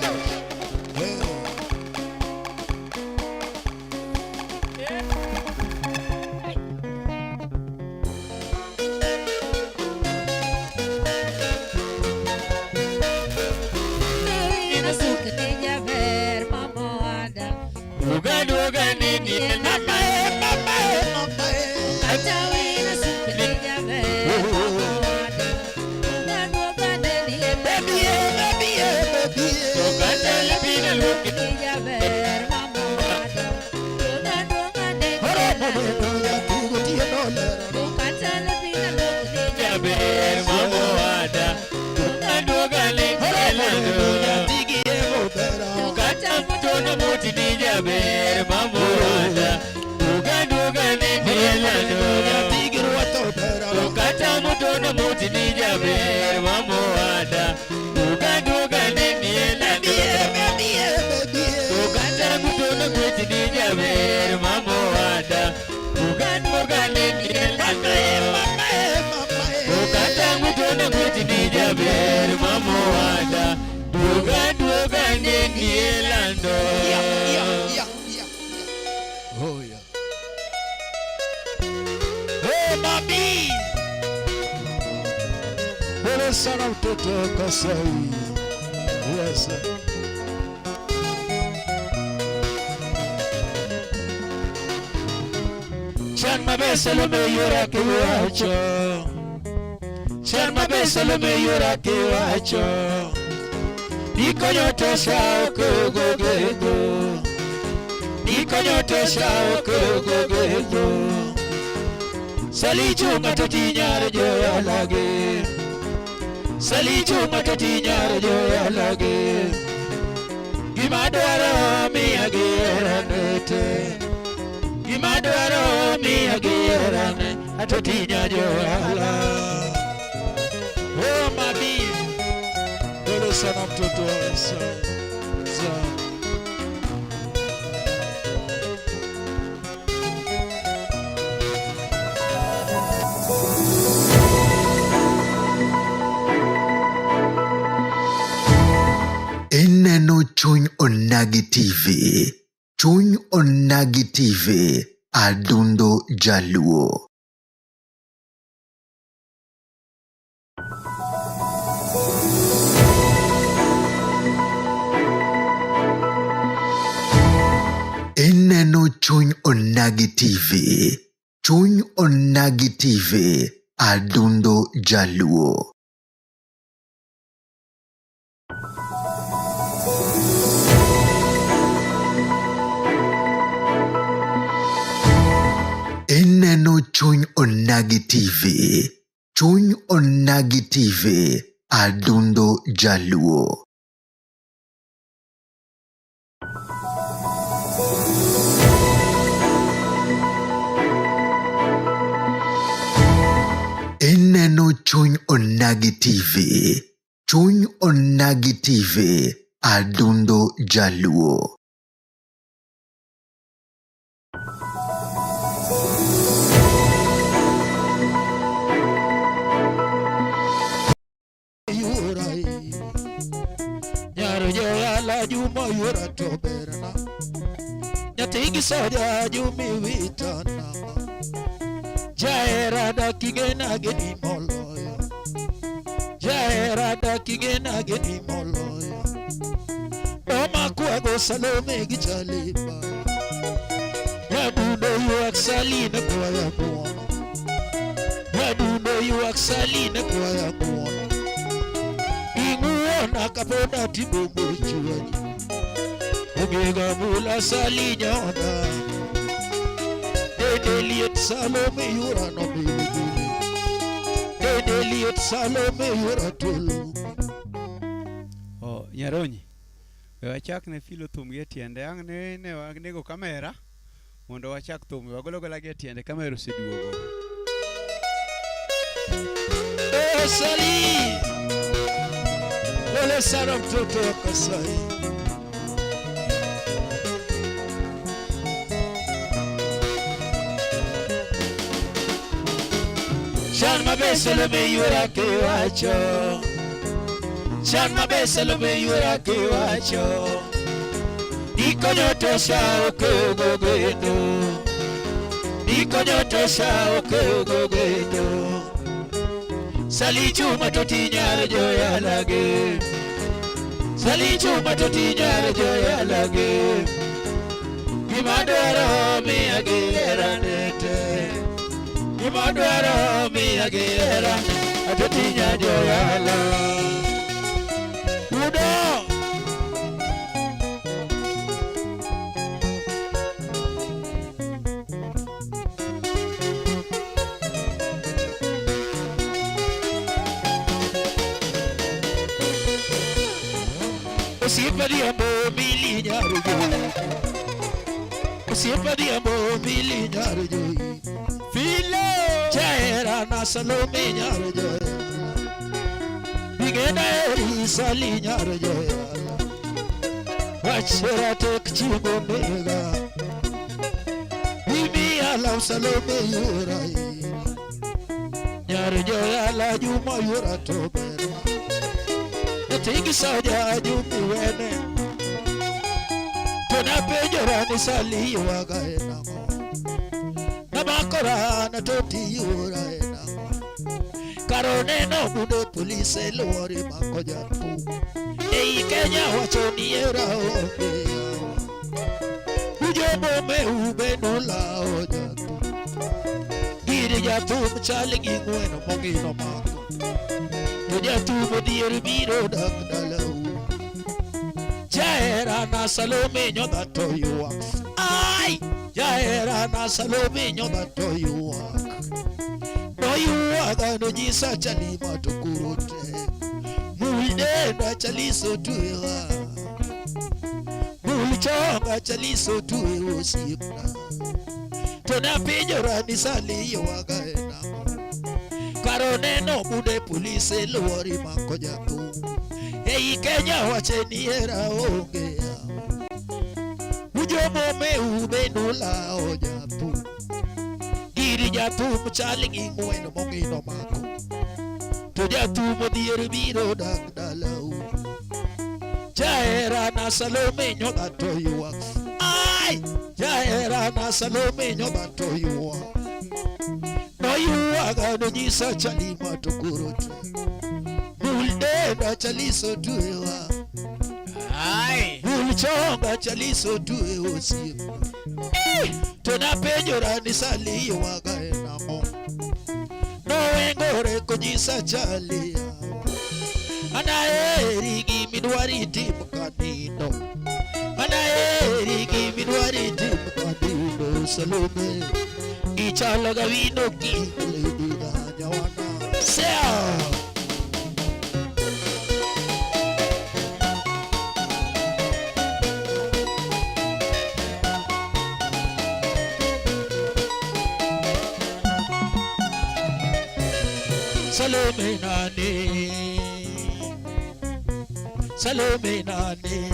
Oh yeah. Hey mami. Pole sana mtoto Kasai. Yes. mabese lo me yura ke wacho Chan mabese lo me yura ke wacho Niko nyoto sao kugogego Niko nyoto sao kugogego Sali chunga tutinyar joya lage Sali chunga tutinyar joya lage Gimadwaro mi agirandete Gimadwaro mi agirane Atutinya joya Oh mami Olo sana mtoto sa Ineno Chuny Onagi TV. Chuny Onagi TV. Adundo Jaluo. Ineno Chuny Onagi TV. Chuny Onagi TV. Adundo Jaluo. Ineno Chuny Onagi TV. Chuny Onagi TV. Adundo Jaluo. Ineno Chuny Onagi TV. Chuny Onagi TV. Adundo Jaluo. Nyaro joya la juma yura to berna Nyatigi soja jumi witana Jaera da kigena geni moloyo Jaera da kigena geni moloyo Oma kuago salome gichaliba Yadundo yuak saline kwa ya kuona Yadundo yuak saline kwa ya kuona Inguona kapona tibombo chuani Ogega mula salinya ona Dedeliet salome yura no bilibili Dedeliet salome yura tulu Nyaronyi wachak ne filo thum gi tiende ang ne wanego kamera mondo wachak thum wagolo gola gi tiende kamera oseduogo Sali Ole sana mtoto wa Kasai Shan mabese lo me yura ke wacho Shan mabese lo me yura ke wacho Niko nyoto sao kugogendo Niko nyoto sao kugogendo Sali chuma totinyar joya lage Sali chuma totinyar joya lage Gimadwaro mi agera nete Gimadwaro mi agera totinyar joya lage Udo Siempre mili nyaro yo Siempre mili nyaro yo Filo Chaera na salome nyaro yo Bigena eri sali nyaro yo Wachera tek chigo mega Bibi ala salome yura Nyaro yo ala juma yura tobera Tigi soja jumi wene Tuna pejora ni sali waga enamo Namakora na toti yura enamo Karone no bude police lori makoja tu Ei Kenya wachoni era obe Ujobo me ube no la oja tu Giri jathum chal gi ng'weno mongino mako. To jathum odier biro dak dalau. Jaera na Salome nyoda to yuak. Ai! Jaera na Salome nyoda to yuak. No yuak no jisa chalima to kurote. Mulde na chaliso tuwa. Mulchonga chaliso tuwe osipna. Tona pinjora ni sali yuaga enamo. Karone no bude polise luori mako jathum. Ei Kenya wache ni era ongea. Ujomo me ube nula o jathum. Giri jathum chal gi ng'weno mongino mako. To jathum odhier biro dak dalau. Jaera na Salome nyoda to yuak. Ai! Jaera na Salome nyoda to yuak. No yuak no nyisa chalima to kurote. Mulde chaliso tuwa. Ai! Mulchonga chaliso tuwe osipna. Tona penjora ni sali yuaga enamo. No wengore kujisa chali. Anaeri gi midwari timo kanino. Anaeri gi midwari timo kanino. Salome ichalaga vino kile diga nyawana. Sea! Salome nani, Salome nani,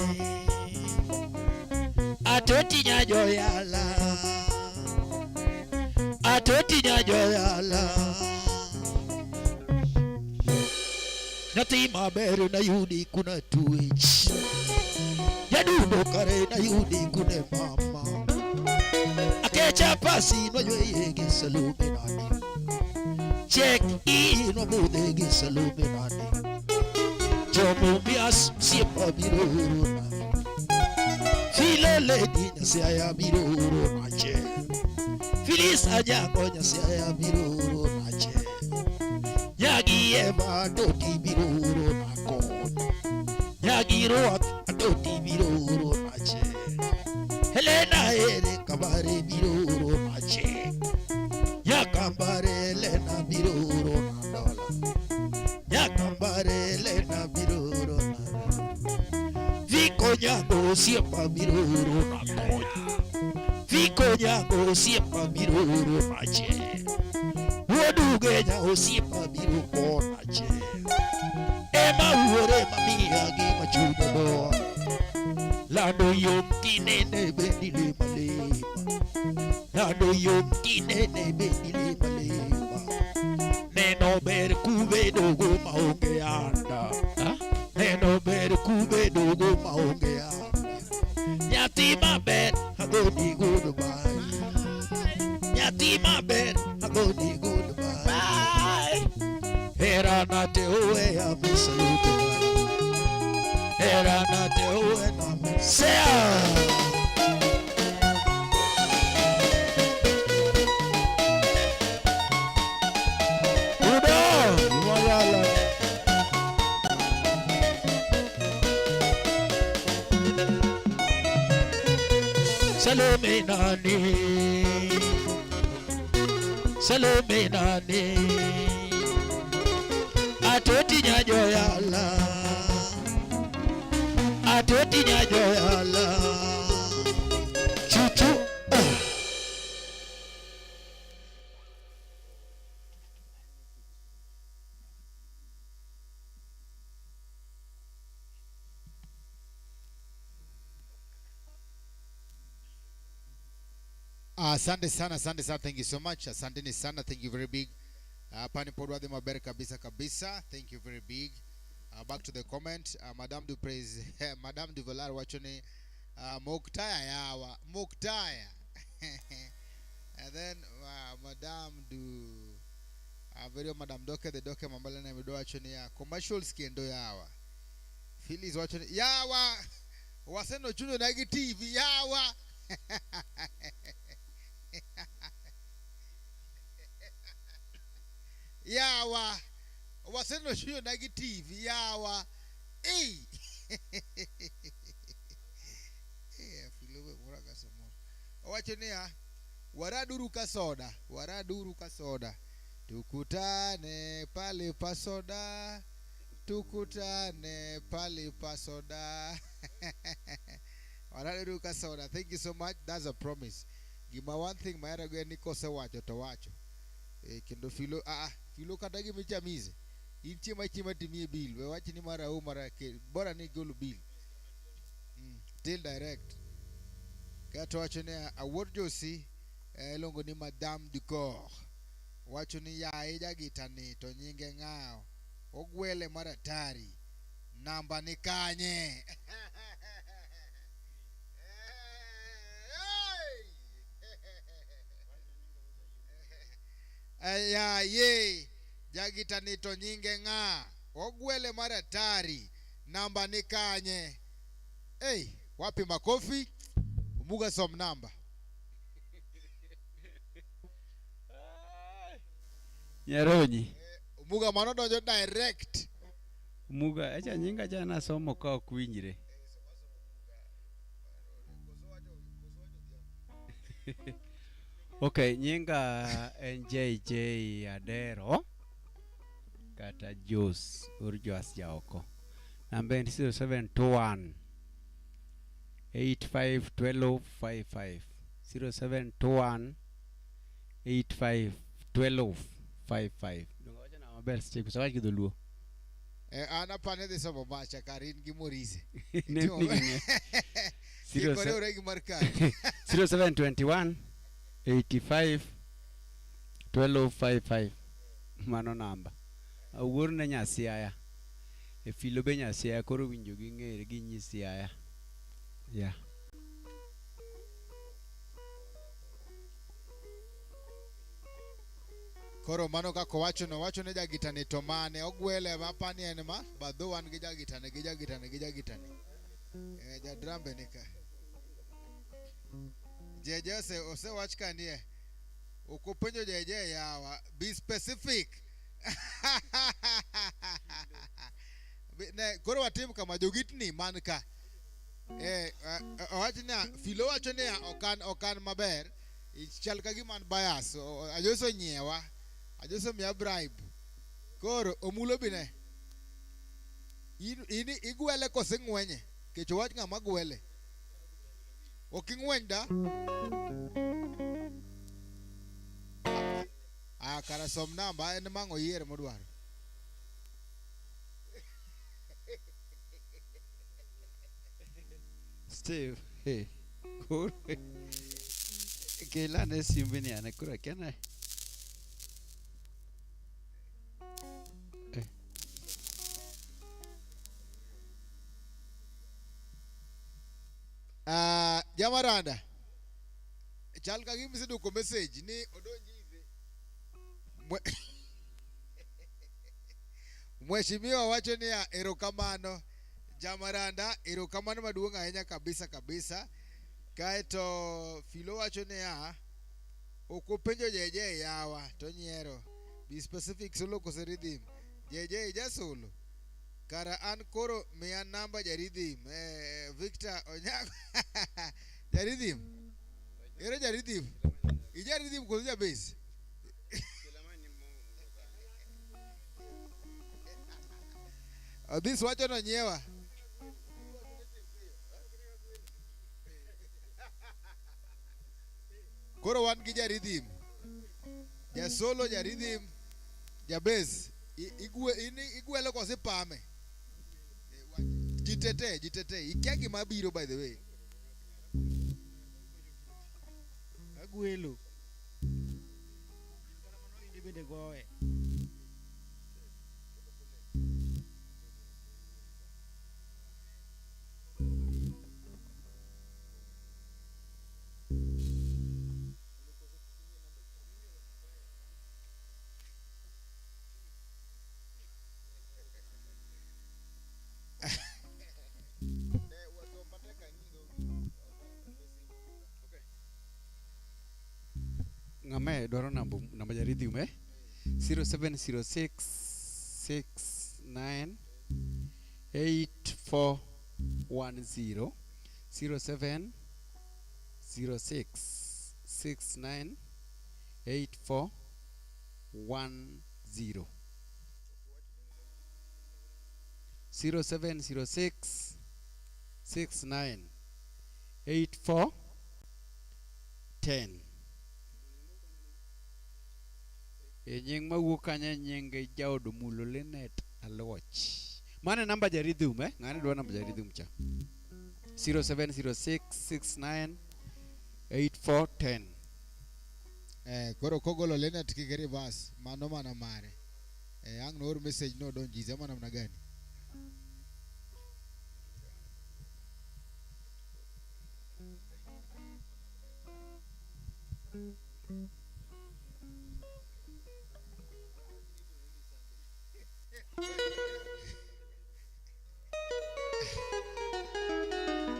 atoti nyajoyala, atoti nyajoyala. Nyathi maber na yudi kuna twitch, jadundo kare na yudi kuna mama. Akecha pasi no yoyege Salome nani. Check in o bude gi Salome nani. Jomo bias siapa biruru na. Filele di nyasiaya biruru na che. Filis ajango nyasiaya biruru na che. Nyagi eva doti biruru na kon. Nyagi roat doti biruru na che. Helena ere kabare biruru na che. Yakambare lena biruru na dola. Yakambare lena biruru na dola. Viko nyango siapa biruru na toya. Viko nyango siapa biruru na che. Woduge nyango siapa biruko na che. Ema uore mamia gi machuda boa. Lado yom kinene benile malema. Lado yom kinene benile malema. Neno ber kube dogo maonge anda. Neno ber kube dogo maonge anda. Nyati maber agoni goodbye. Nyati maber agoni goodbye. Bye. Era na te oe a misalude. Era na te oe na misea. Salome nani, Salome nani, atoti nyajoyala, atoti nyajoyala, chuchu. Asante sana, thank you so much. Asanteni sana, thank you very big. Pani podwa de maber kabisa kabisa. Thank you very big. Back to the comment. Madame du praise, Madame du Valar wachone Moktaya yawa, Moktaya. And then Madame du very Madame Doke, the Doke mambala na mido wachone ya commercial skiendo yawa. Phyllis wachone yawa. Waseno chuno nagi TV yawa. yawa waseno chuny onagi TV yawa filowe muraga samoro owacho niya waraduru ka soda tukutane pale pa soda waraduru ka soda. Thank you so much, that's a promise. Gima one thing mayara gwe ni kosewacho to wacho kendo filo kata gimichamize in chiema timie bill we wachi ni mara bora ni golo bill till direct kato wacho ne award josi longo ni Madame Ducor wacho ni yae jagitani to nyinge ng'ao ogwele maratari namba ni kanye ya ye jagitani to nyinge ng'a ogwele maratari namba ni kanye. Wapi makofi? Umuga som namba. Nyaronyi. Umuga mano donjo direct. Umuga acha nyinga jana somo ka okwinjire. Okay, nyinga NJJ Adero kata Jos Urjoas Jaoko. Number 0721 851255 0721 851255. Ngoja na mabel stick sawa kidoluo. Ana pane de sobo macha karin gimorize. 0721 85 1255 mano namba awuor na nyasiaya e filo be nyasiaya koro winjo gi ng'ere gi nyisiaya ya koro mano kako wacho ne jagitani to mane ogwele mapani en ma badho wan gi jagitani ja drambe nika jeje ose wach kanie ukupenjo jeje yawa be specific ne koro watim kama jogitni man ka wach na filo wacho ne okan maber ichal ka giman bias ajoso nyewa ajoso mia bribe koro omulo bine ini igwele kose ngwenye kecho wach ngama gwele okingwenda kara som namba en mango yiere modwaro Steve cool kela ne simbini ane kura kena Jamaranda chal ka gimse duko message ni odonjize Mheshimiwa wacho ni erokamano Jamaranda erokamano maduong' ahinya kabisa kaeto filo wacho ni okopenjo jeje yawa to nyiero be specific solo kose rhythm jeje jasolo kara an koro miya namba jaridhim Victor Onyango jaridhim ere jaridhim ijaridhim kose jabase this wacho no nyewa koro wan gi jaridhim jasolo jaridhim jabase igwelo kose pame jitete ikia gima biro by the way agwelo bende goe ngame dwaro namba jaridhim 0706 69 8410 0706 69 8410 0706 69 8410 nying mawuok kanyo nying jaod mulo Linet Aloch. Mane namba jaridhum ng'ane dwa namba jaridhum cha 0706 69 8410. Koro kogolo Linet kigeri vas mano mana mare. Ang no message no donji zama namna gani?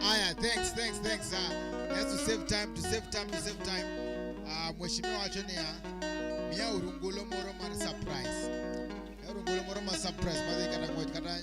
Aya, thanks. Just to save time. Mheshimiwa Achonia, mia urungulo moro mar surprise. Urungulo moro mar surprise, madhi kata ng'wech kata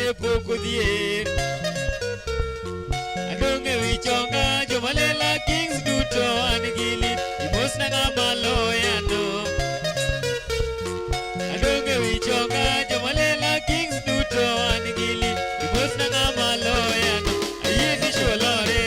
mane poko dhier. Adonge wichonga jomalela kings duto an gilit imos na ng'ama loyano. Adonge wichonga jomalela kings duto an gilit imos na ng'ama loyano. Ayie ni sholore.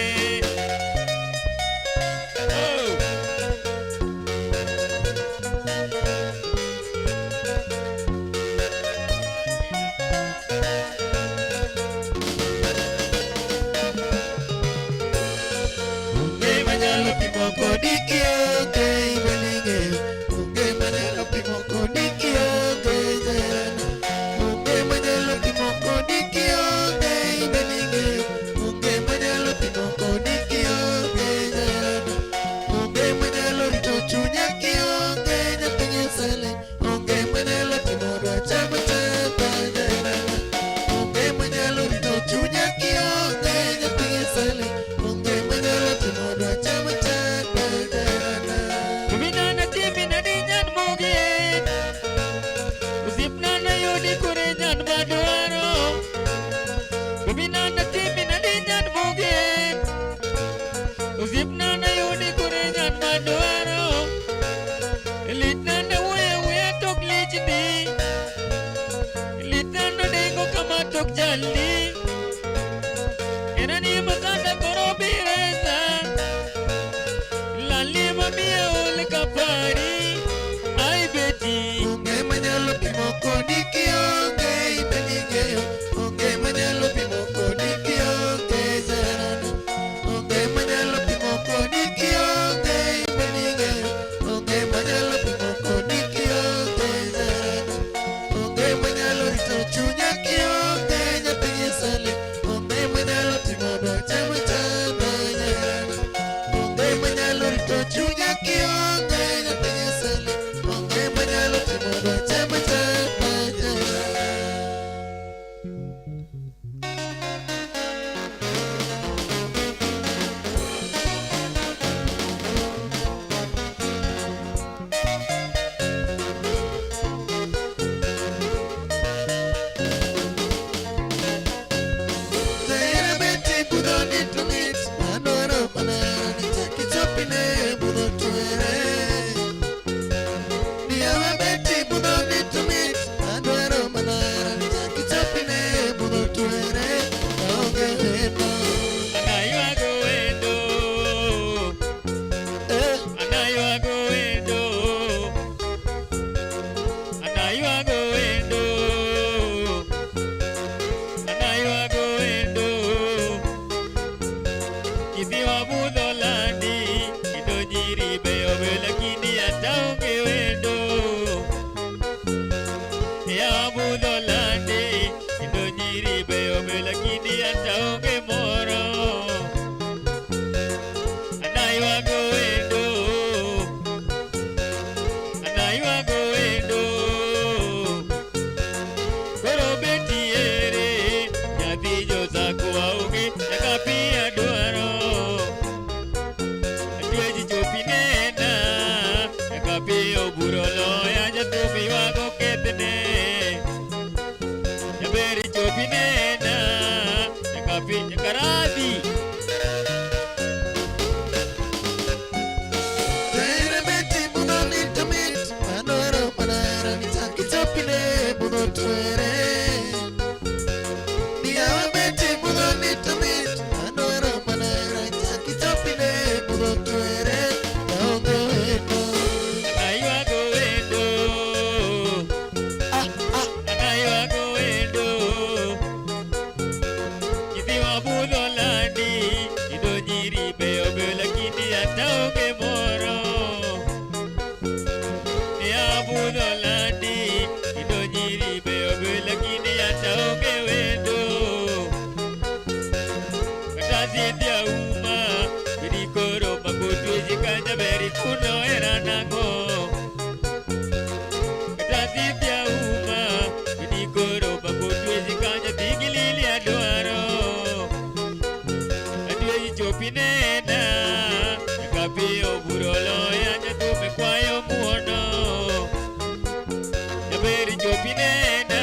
Chopinena,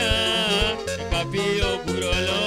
Capio Burolo.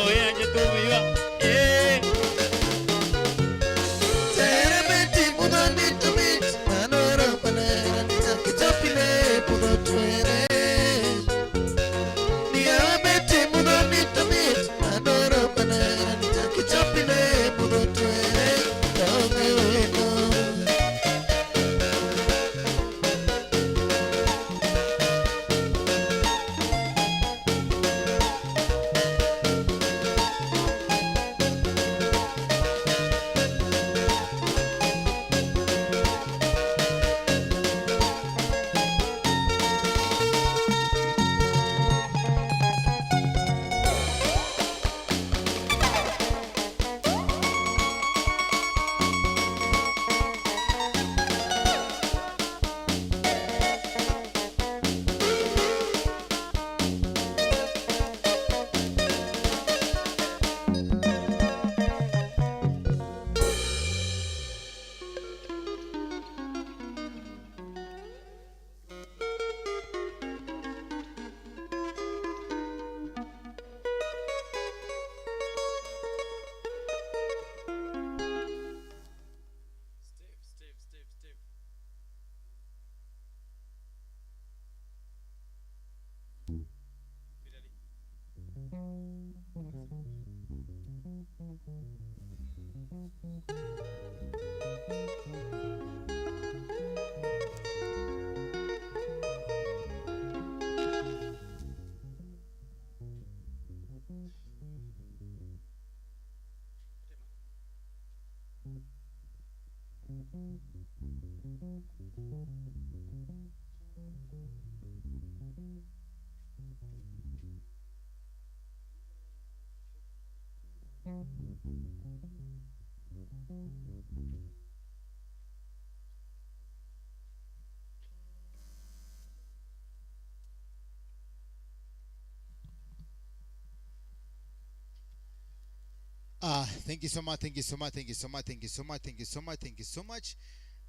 Thank you so much, thank you so much, thank you so much, thank you so much, thank you so much, thank you so much.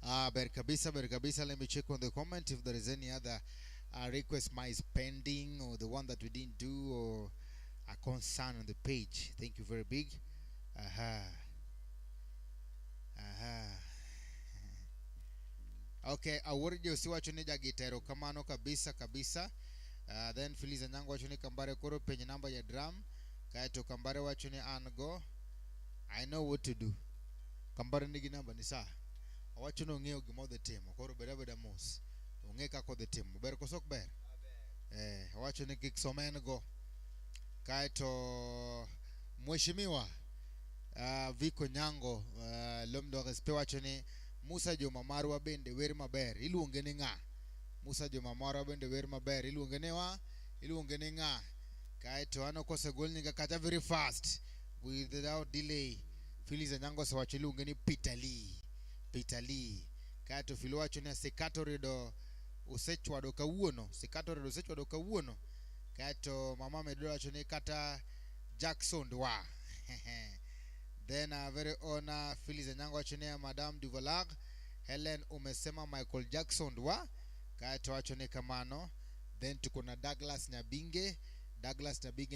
Berkabisa, let me check on the comment if there is any other request is pending, or the one that we didn't do, or a concern on the page. Thank you very big. Okay, awuridi usiwachoni jagitero kamano kabisa. Then Feliza Nyango wachoni kambare koro penye namba ya drum. Kaito kambare wachoni ango. I know what to do. Kambare nigi namba ni saa. Wachoni ungeo gimo the team. Koro beda mos. Ungeka ko the team. Ber kosok ber. Wachoni kiksomene go. Kaito mheshimiwa Viko Nyango lomdo respe wachoni Musa Joma Marwa bende wer maber iluongene nga. Musa Joma Marwa bende wer maber iluongene nga. Kaito ano kosegol nyinga kata very fast without delay. Feliza Nyango se wacho iluongene Peter Lee. Kaito filo wachoni sekato redo usechwado kawuono. Kaito mama medo wachoni kata Jackson Dwa. Then very honor Feliza Nyango wachoni Madame Duvalag Helen umesema Michael Jackson Dwa. Kaito wachoni kamano. Then tukona Douglas Nyabinge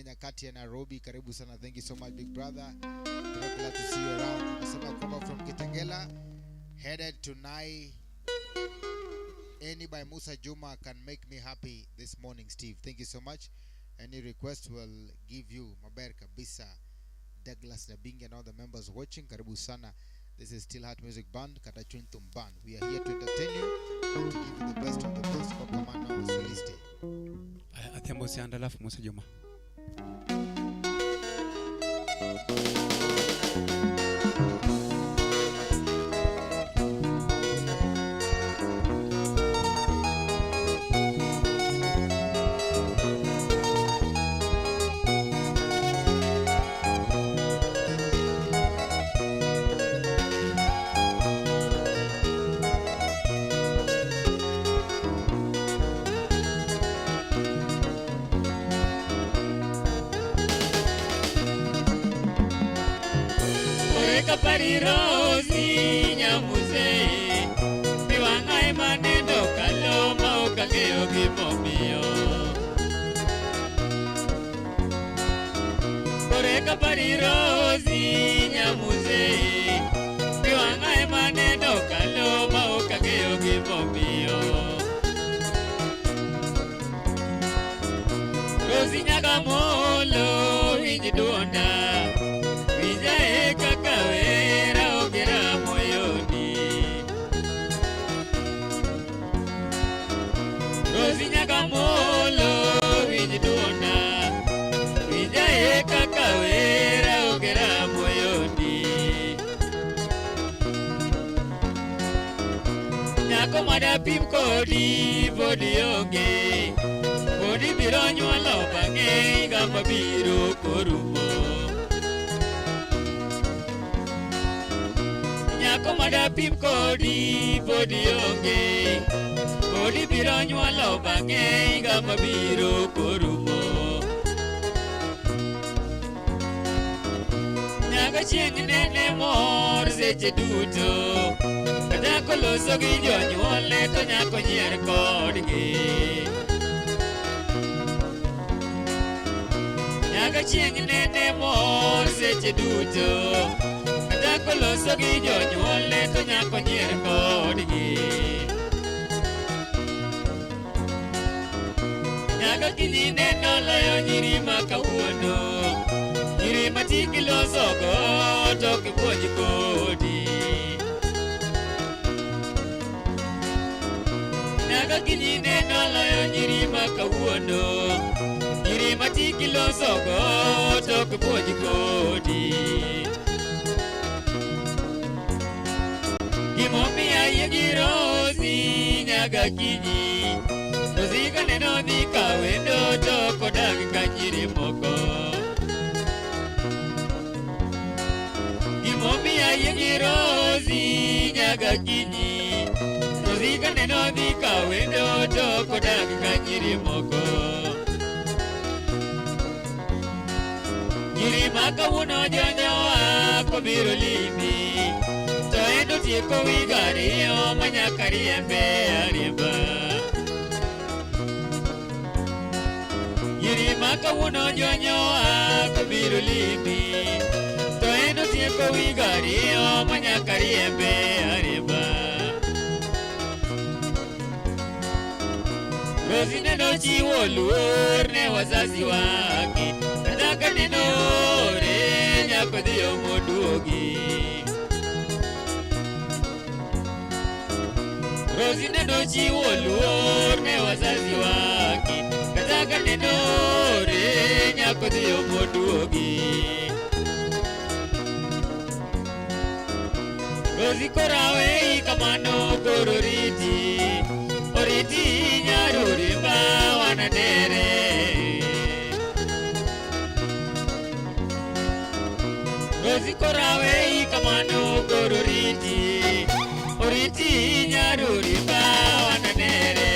nyakati ya Nairobi. Karibu sana, thank you so much big brother. Very glad to see you around. Nasema kwamba from Kitengela headed to Nai. Any by Musa Juma can make me happy this morning. Steve, thank you so much. Any request will give you maber kabisa. Douglas Nyabinge and all the members watching, karibu sana. This is Still Heart Music Band, Katachuntum Band. We are here to entertain you and to give you the best of the best for Kamano Soliste. Athiambo sianda alafu Musa Juma. Parirosi nyamuze Miwanga manendo kaloma ukakeo gimomio Koreka parirosi nyamuze Miwanga manendo kaloma ukakeo gimomio Rosi nyagamolo hinjiduonda Vijae kakawera ogera moyoni Rosi nyagamolo vinjidona Vijae kakawera ogera moyoni Nyako madapim kodi bodi onge Bodi biro nyualo bange gamba biro korumo Komada pim kodi bodi onge Bodi biro nyualo bange gama biro korumo Nyaga chieng nene mor seche duto Kata koloso gi jonyuole to nyako nyier kodgi Nyaga chieng nene mor seche duto Koloso gi jonyuole to nyako nyier kodgi Nyaka kini neno loyo nyiri makawuono Nyiri matiki loso to kipuonj kodi. Nyaka kinyine noloyo nyiri ma kawuono, nyiri ma tiki losogo to kipuonj kodi. Gimomiyo ayie gi Rosi nyaka kinyi, Rosi ka neno dhi ka wendo to kodak ka nyiri moko. Gimomiyo ayie gi Rosi nyaka kinyi, Rosi ka neno dhi ka wendo to kodak ka nyiri moko. Nyiri ma kawuono jonyowa kobiro limi, to endo tieko wiga ariyo manyaka riembe ariemba. Nyiri ma kawuono jonyowa kobiro limi, to endo tieko wiga ariyo manyaka riembe ariemba. Rosi neno chiwo luor ne wazazi wake, kata ka neno ore nyako dhiyo moduogi. Rosi neno chiwo luor ne wazazi wake, kata ka neno ore nyako dhiyo moduogi. Rosi korawe kamano koro oriti nyaruri ma wanadere. Rosi korawe kamano koro oriti nyaruri ma wanadere.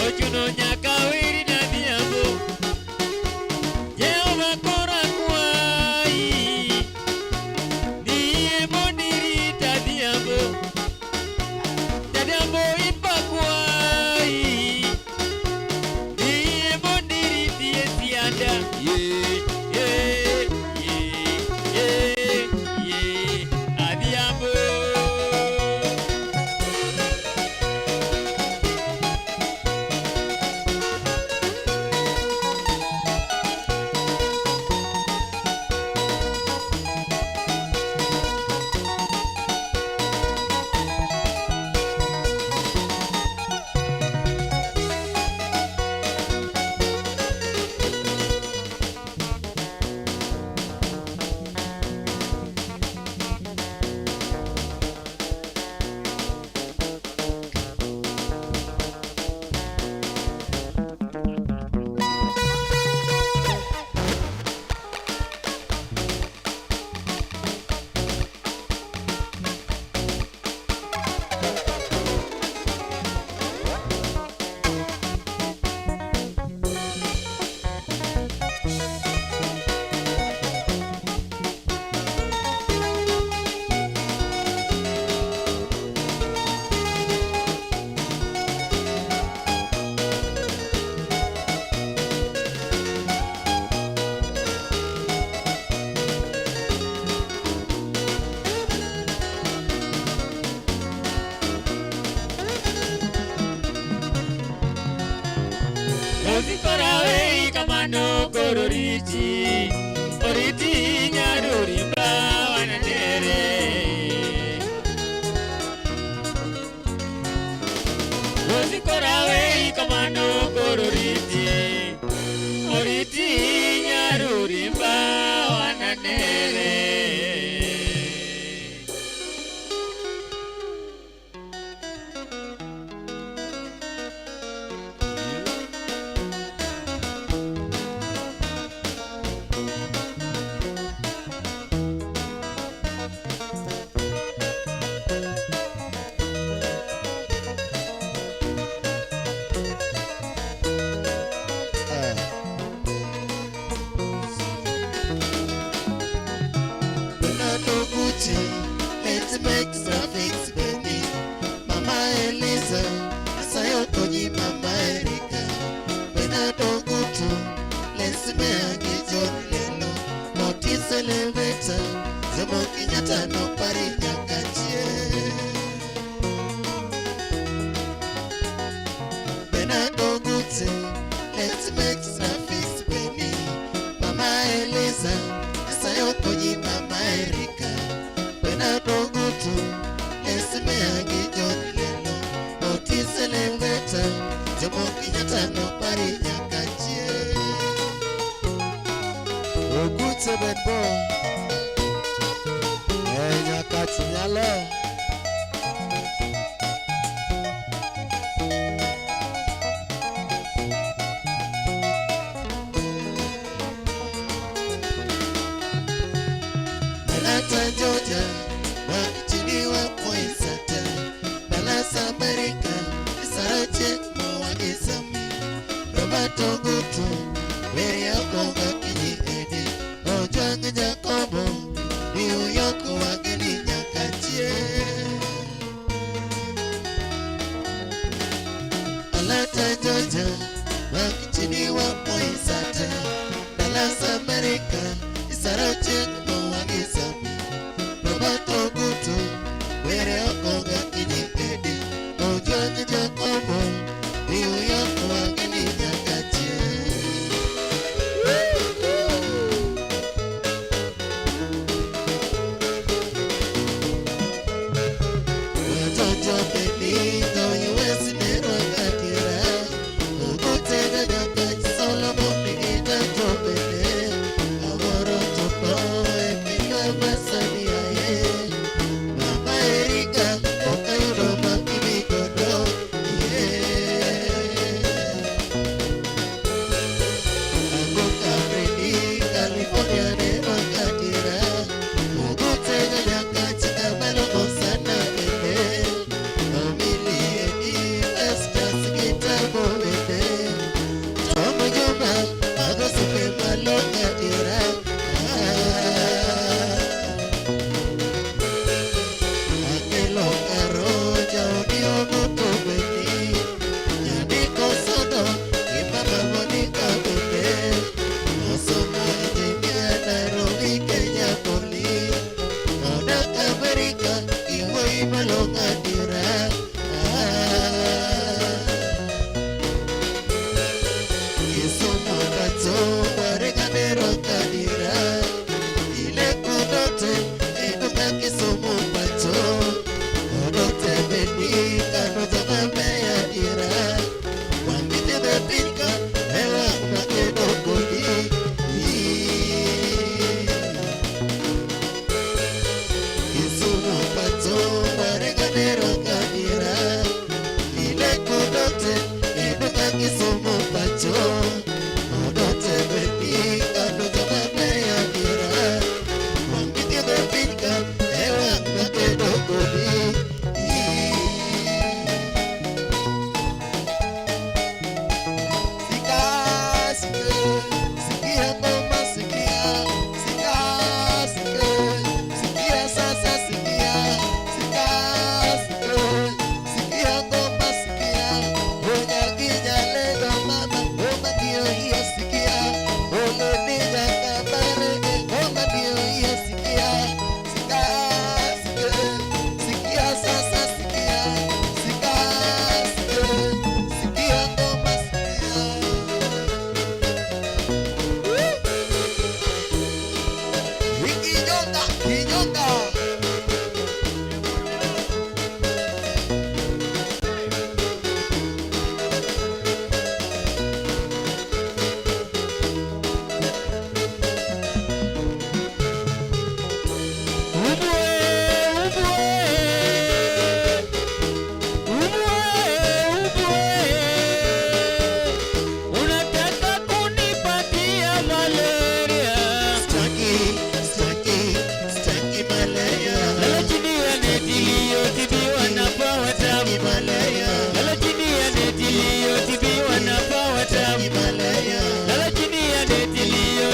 Ochuno nyaka wiri na dhiambo, Jehova kora Adhiambo. Ozikorawe kamano kororiti, oriti nyarurimba wananere. Ozikorawe kamano kororiti, oriti nyarurimba wananere. Let's make some fix baby. Mama Eliza, Asayoko ni Mama Erika. When I don't go to, let's make it on lelo. Notice elevator, Zemo Kenyatta no pari nyakachie. When I don't go to, let's make some fix baby. Mama Eliza, Asayoko ni Mama Erika. I don't go to let's me agi John Lelo notice elevator Jomo Kenyatta no pari nyakachie Ogutse benbo nyakati nyalo Atlanta, Georgia Wakitiniwa Poinsata Dallas, America Isarache Mwagizami Roberto Gutu Mary Akonga Kini Edi Ojwang Jacobo New York Wagini Nyakachie Atlanta, Georgia Wakitiniwa Poinsata Dallas, America Isarache Mwagizami Roberto Gutu, where Okonga Kini Edi, Ojwang Jacobo, New York Wagini Nyakachie. Watoto Belingo, US Nero Kakira, Ugutega Nyakachi Solomon Nigita Jobele, Agoro Topo,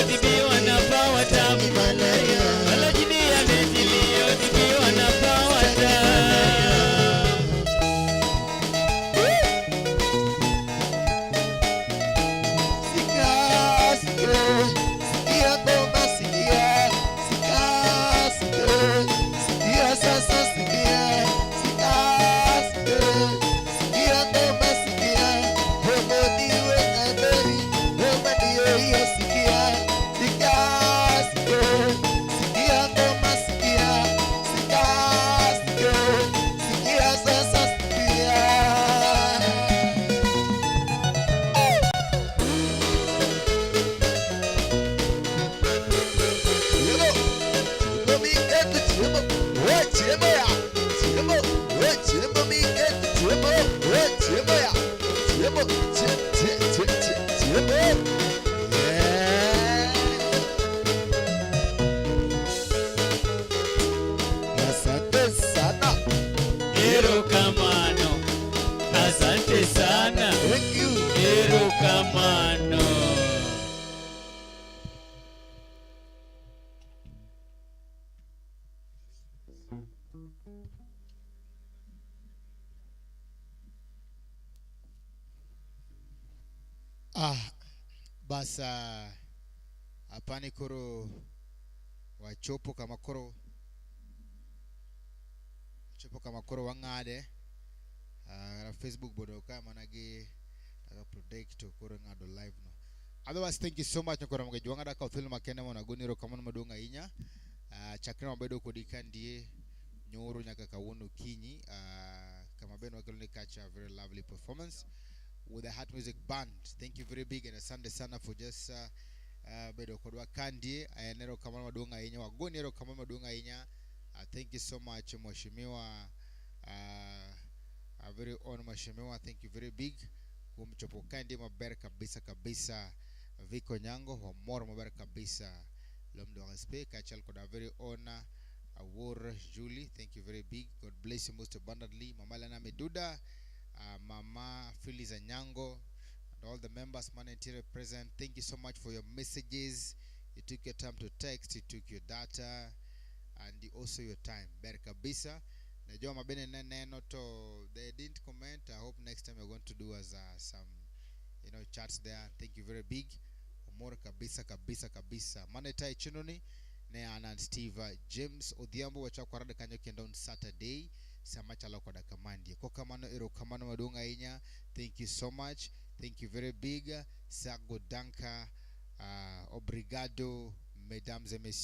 zikiwa na power tamu. Melody ya metilio zikiwa na power tamu. Asante sana. Thank you. Erokamano. Basa apani koro wachopo kama koro wangade Facebook bodo kama nagi protect koro ngado live no. Otherwise, thank you so much nkora mga juanga ka uthil makene mona goniro kama madonga inya chakra mabedo kodika ndie nyoro nyaka kawono kinyi kama beno wakalone catch a very lovely performance with the Heart Music Band. Thank you very big and asante sana for just bedo kodwa kandi ayenero kama madonga inya wagoniro kama madonga inya. Thank you so much mheshimiwa a very own mheshimiwa, thank you very big kumchopo kandi maber kabisa Viko Nyango wa mor maber kabisa lomdo respect kachal koda very honor Awor Julie, thank you very big, God bless you most abundantly. Mama Lana Meduda, Mama Phyllis Nyango, and all the members man interior present, thank you so much for your messages. You took your time to text, you took your data and also your time. Ber kabisa. Najua mabene neno to they didn't comment. I hope next time you're going to do as some chats there. Thank you very big. Omora kabisa. Manetai chinoni ne anan Steve James Odhiambo wachakwarada kanyo kenda on Saturday samacha loko da kamandi. Ko kamano ero kamano madonga inya. Thank you so much. Thank you very big. Sago danka obrigado mesdames et messieurs.